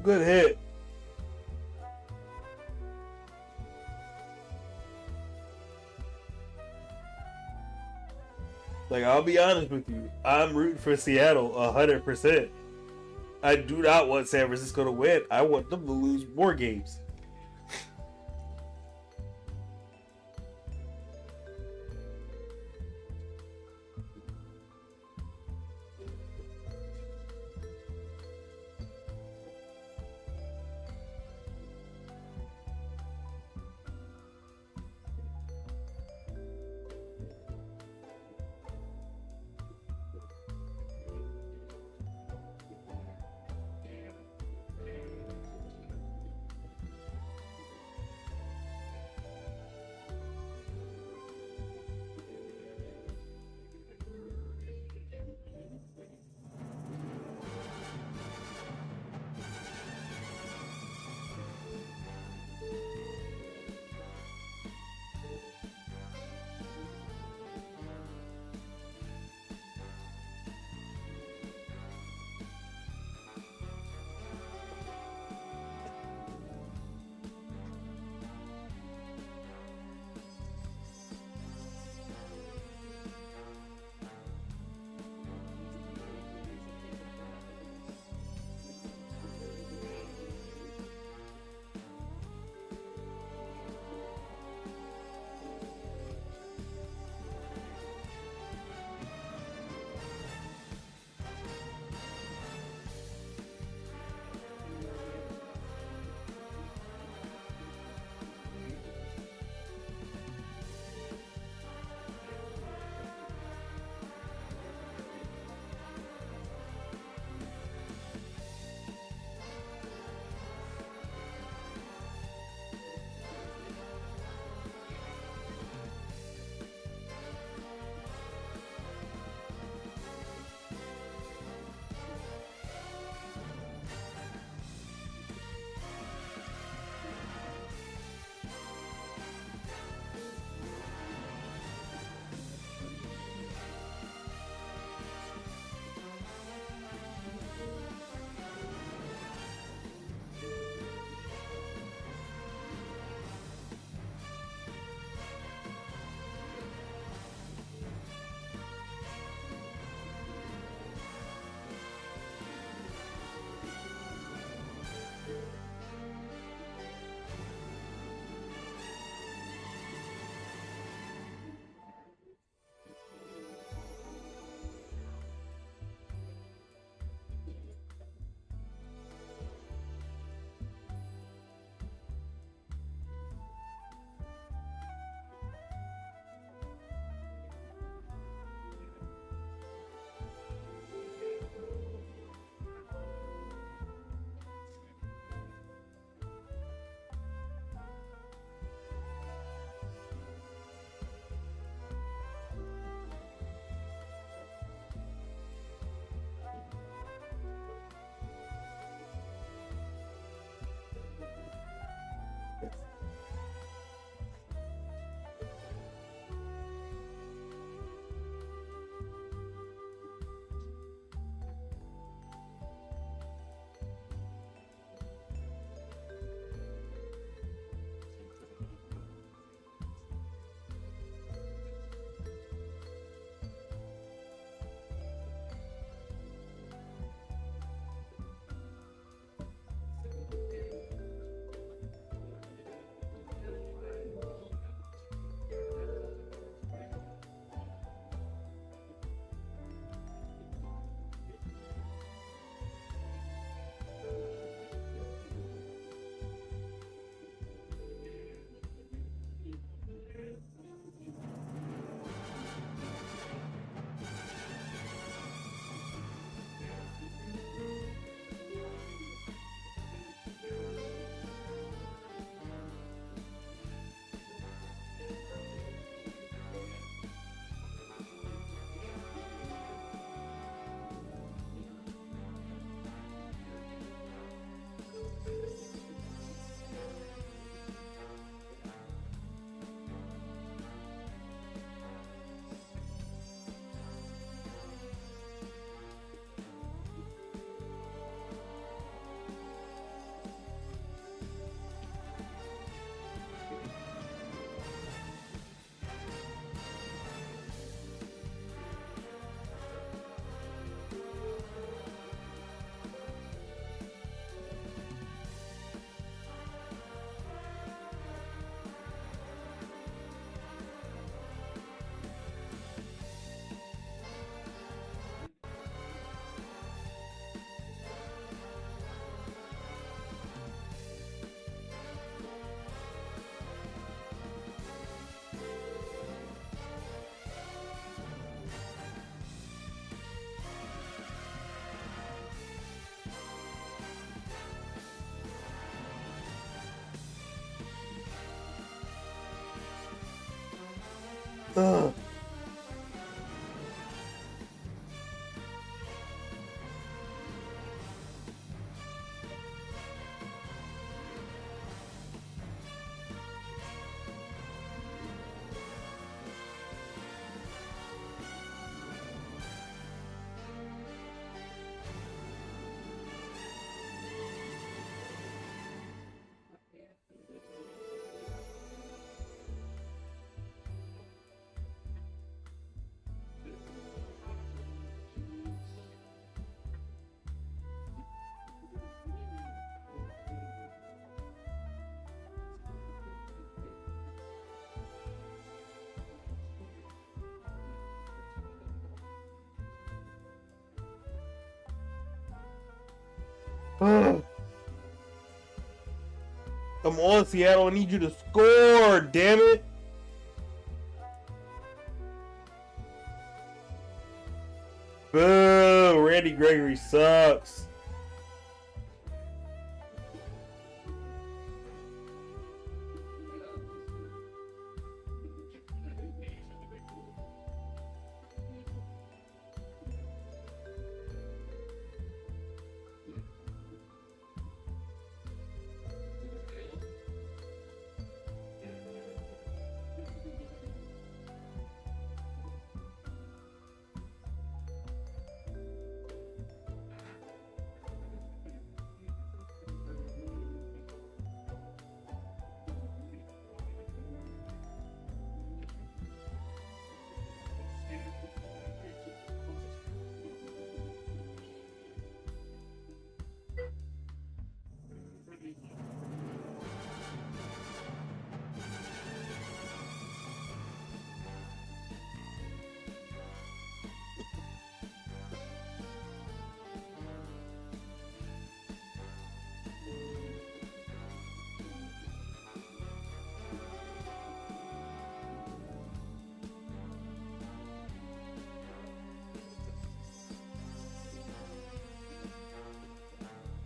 good hit. Like, I'll be honest with you. I'm rooting for Seattle 100%. I do not want San Francisco to win. I want them to lose more games. Ugh. Come on, Seattle. I need you to score, damn it. Boo! Randy Gregory sucks.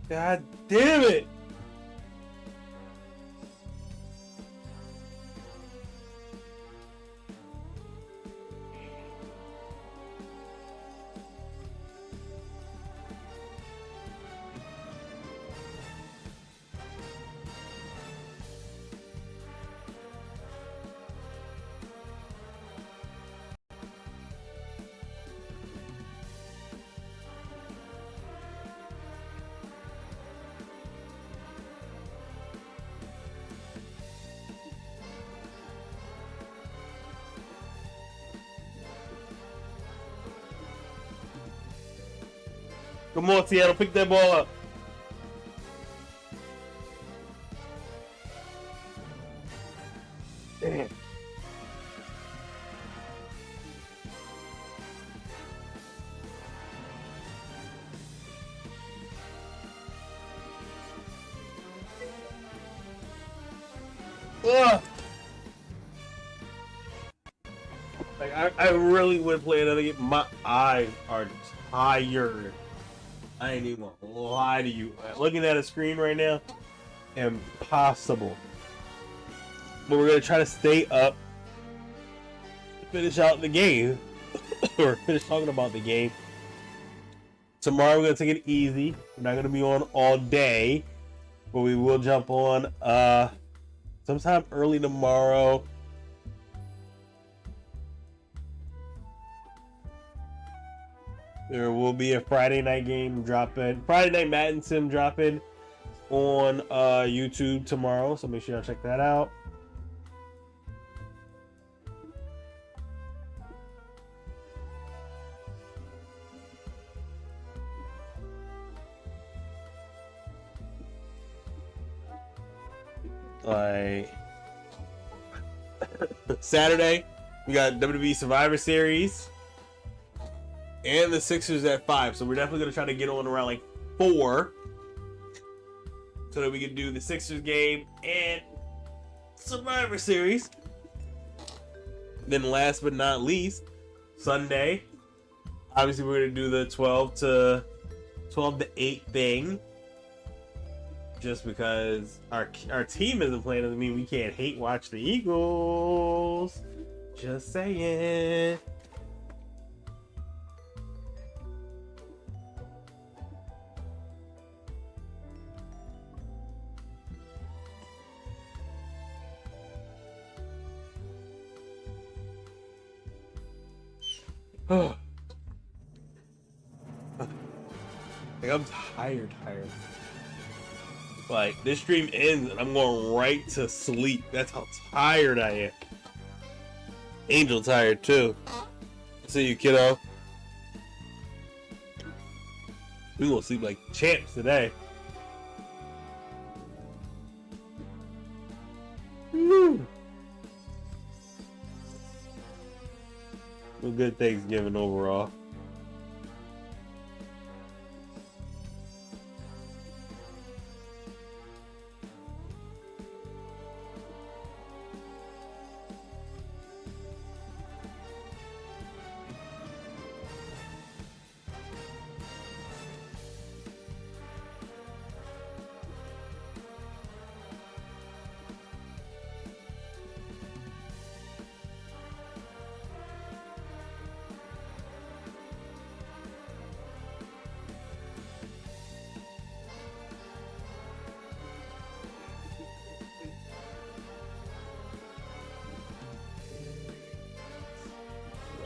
God damn it! Come on, Seattle, pick that ball up. Damn. Ugh. Like I really would play another game. My eyes are tired. I ain't even gonna lie to you. Looking at a screen right now, impossible. But we're gonna try to stay up, finish out the game, or finish talking about the game. Tomorrow we're gonna take it easy. We're not gonna be on all day, but we will jump on sometime early tomorrow. There will be a Friday night game dropping. Friday night Madden Sim dropping on YouTube tomorrow. So make sure y'all check that out. Like Saturday, we got WWE Survivor Series. And the Sixers at 5. So we're definitely going to try to get on around like 4. So that we can do the Sixers game and Survivor Series. Then last but not least, Sunday. Obviously we're going to do the 12 to 8 thing. Just because our team isn't playing doesn't mean we can't hate watch the Eagles. Just saying. Like, I'm tired. Like, this stream ends and I'm going right to sleep. That's how tired I am. Angel tired too. See you, kiddo. We gonna sleep like champs today. Woo. A good Thanksgiving overall.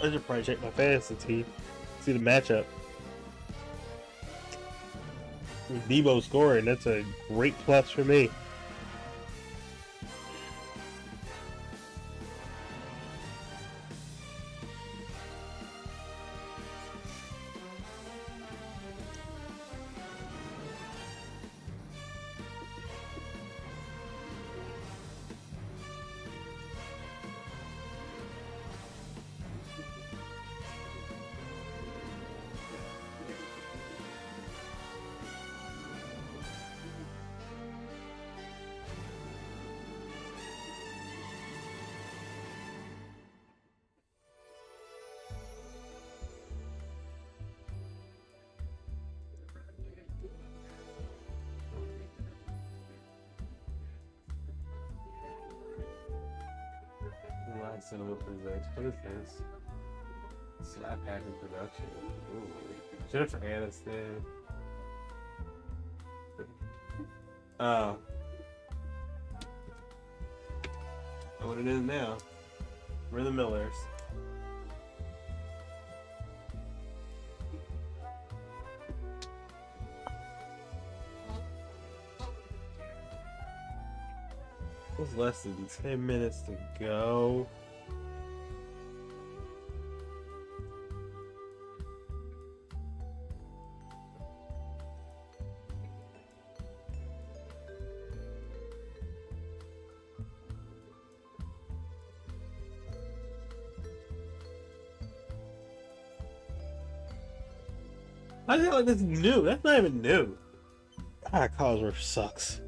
I should probably check my fantasy team. See the matchup. Debo scoring, that's a great plus for me. Cinema presents. What is this? Slap Happy Production. Ooh. Jennifer Aniston. Oh. Know what it is now. We're the Millers. There's less than 10 minutes to go. I feel like this is new. That's not even new. Ah, College Worth sucks.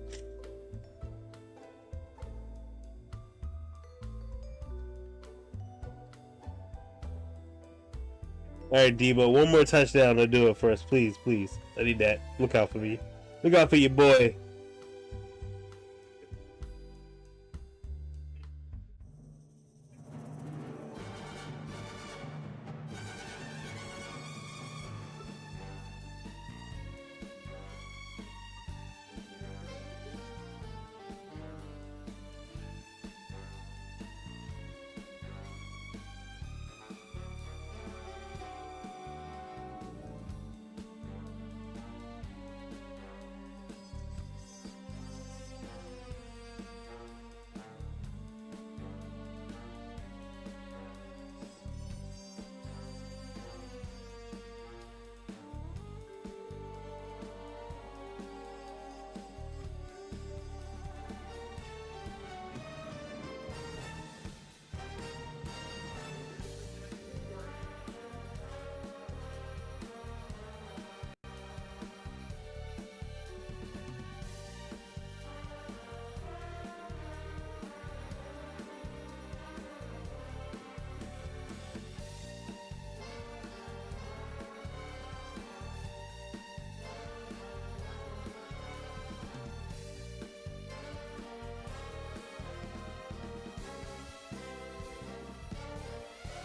Alright, Debo, one more touchdown to do it for us, please, please. I need that. Look out for me. Look out for your boy.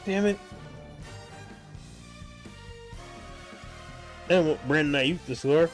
Damn it. And Brandon Ayuk to score.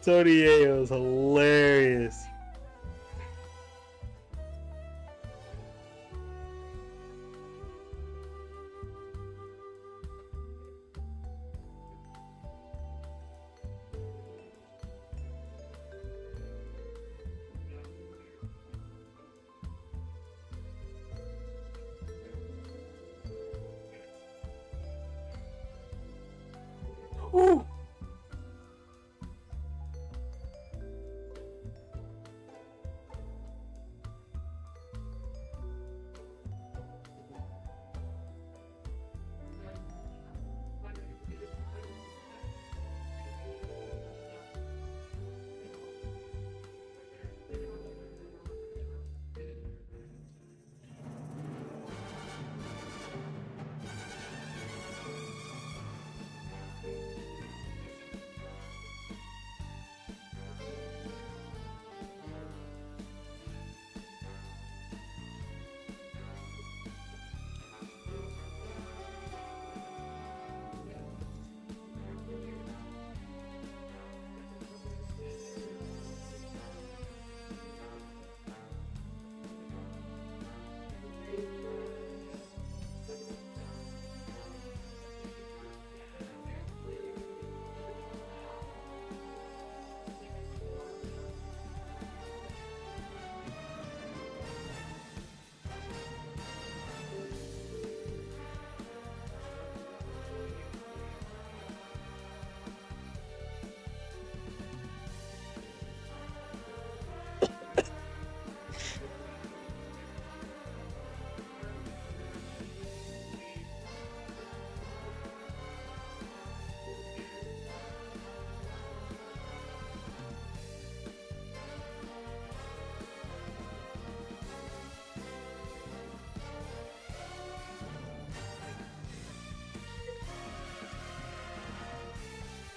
Tony Ayo's hilarious. Woo.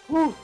Whew.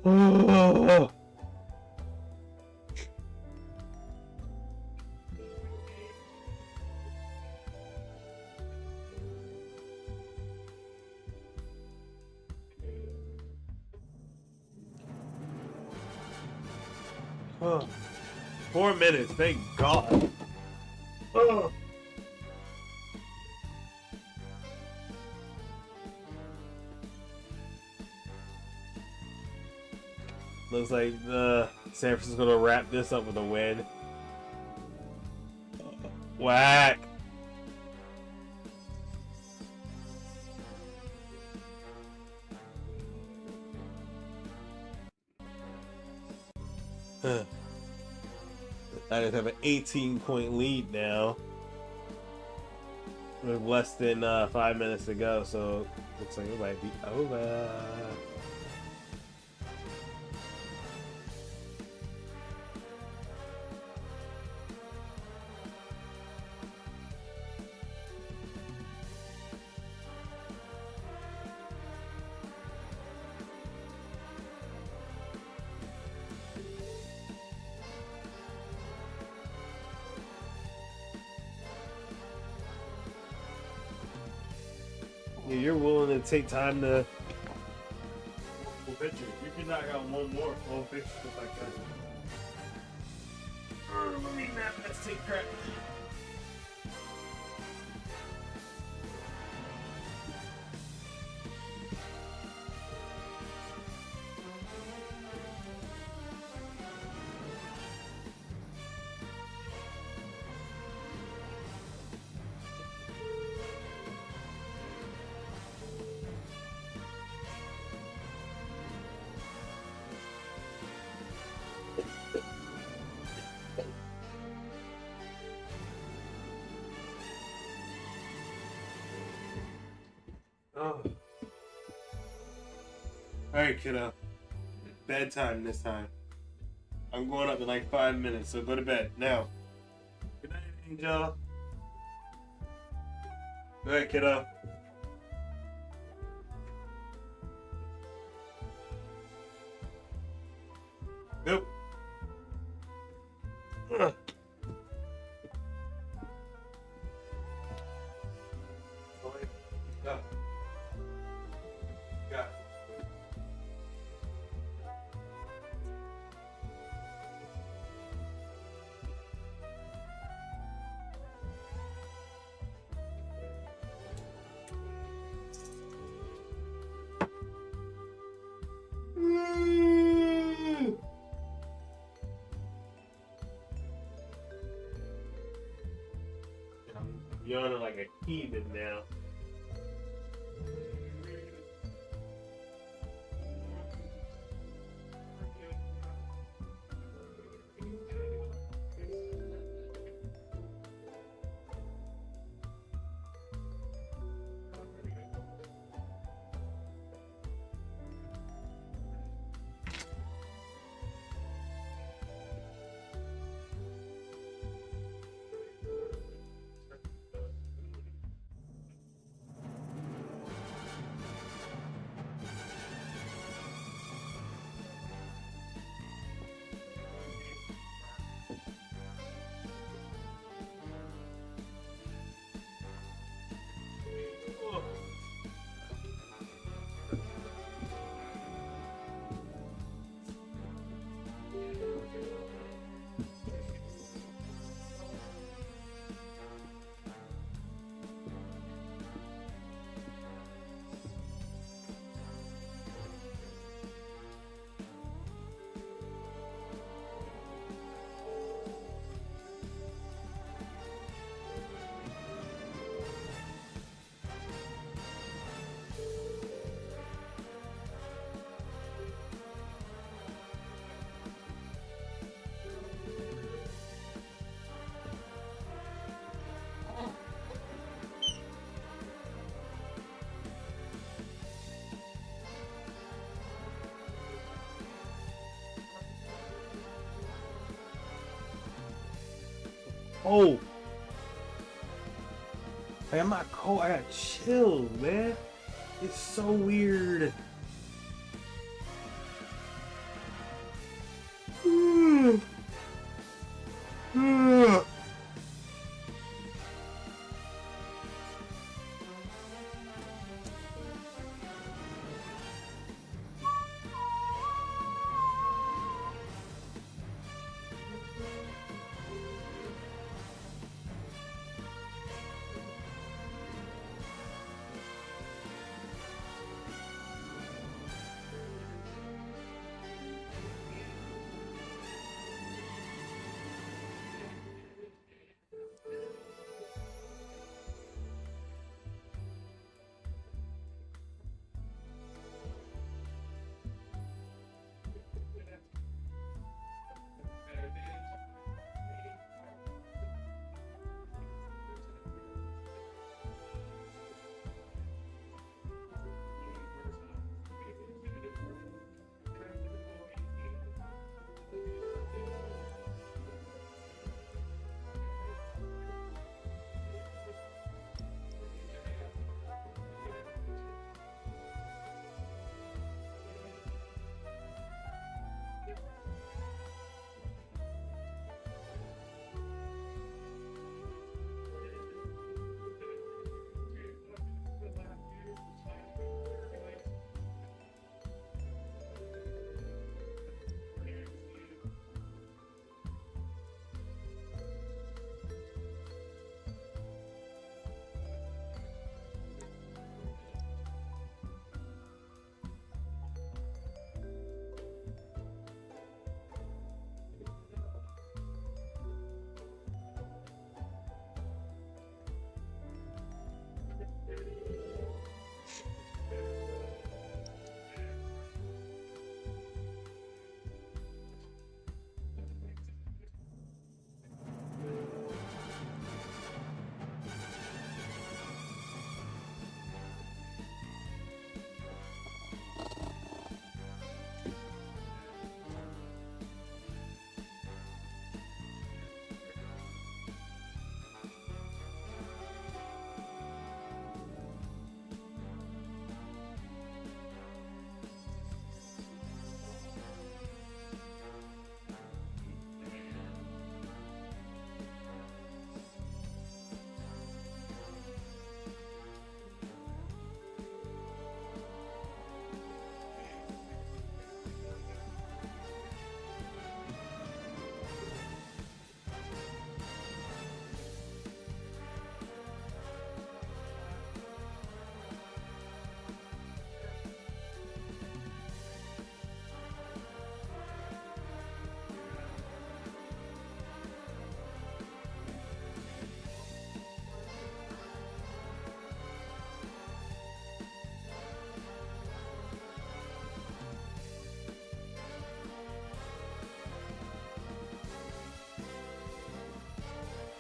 Oh. Oh. 4 minutes, thank God. Oh. Looks like San Francisco's gonna wrap this up with a win. Whack. I just have an 18-point lead now with less than 5 minutes to go, so looks like it might be over. You're willing to take time to full picture. You can knock out one more full picture just like that. Let me nap that sick crap. Oh. Alright, kiddo. Bedtime this time. I'm going up in like 5 minutes, so go to bed now. Good night, Angel. Go ahead, kiddo. Nope. Ugh. I'm yawning like a heathen now. Oh, like I'm not cold. I got chills, man. It's so weird.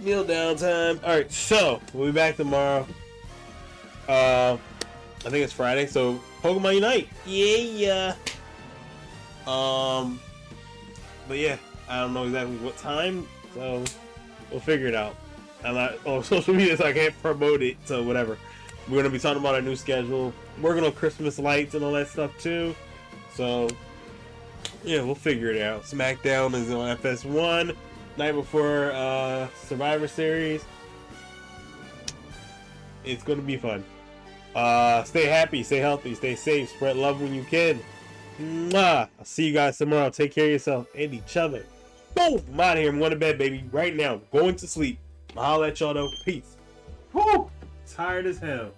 Meal down time. All right, so we'll be back tomorrow. I think it's Friday, so Pokemon Unite. Yeah. But yeah, I don't know exactly what time, so we'll figure it out. I'm not on social media, so I can't promote it, so whatever. We're gonna be talking about our new schedule, working on Christmas lights and all that stuff too. So yeah, we'll figure it out. SmackDown is on FS1 night before Survivor Series. It's gonna be fun. Stay happy, stay healthy, stay safe, spread love when you can. Mwah. I'll see you guys tomorrow. Take care of yourself and each other. Boom! I'm out of here. I'm going to bed, baby. Right now. Going to sleep. I'll let y'all know. Peace. Woo! Tired as hell.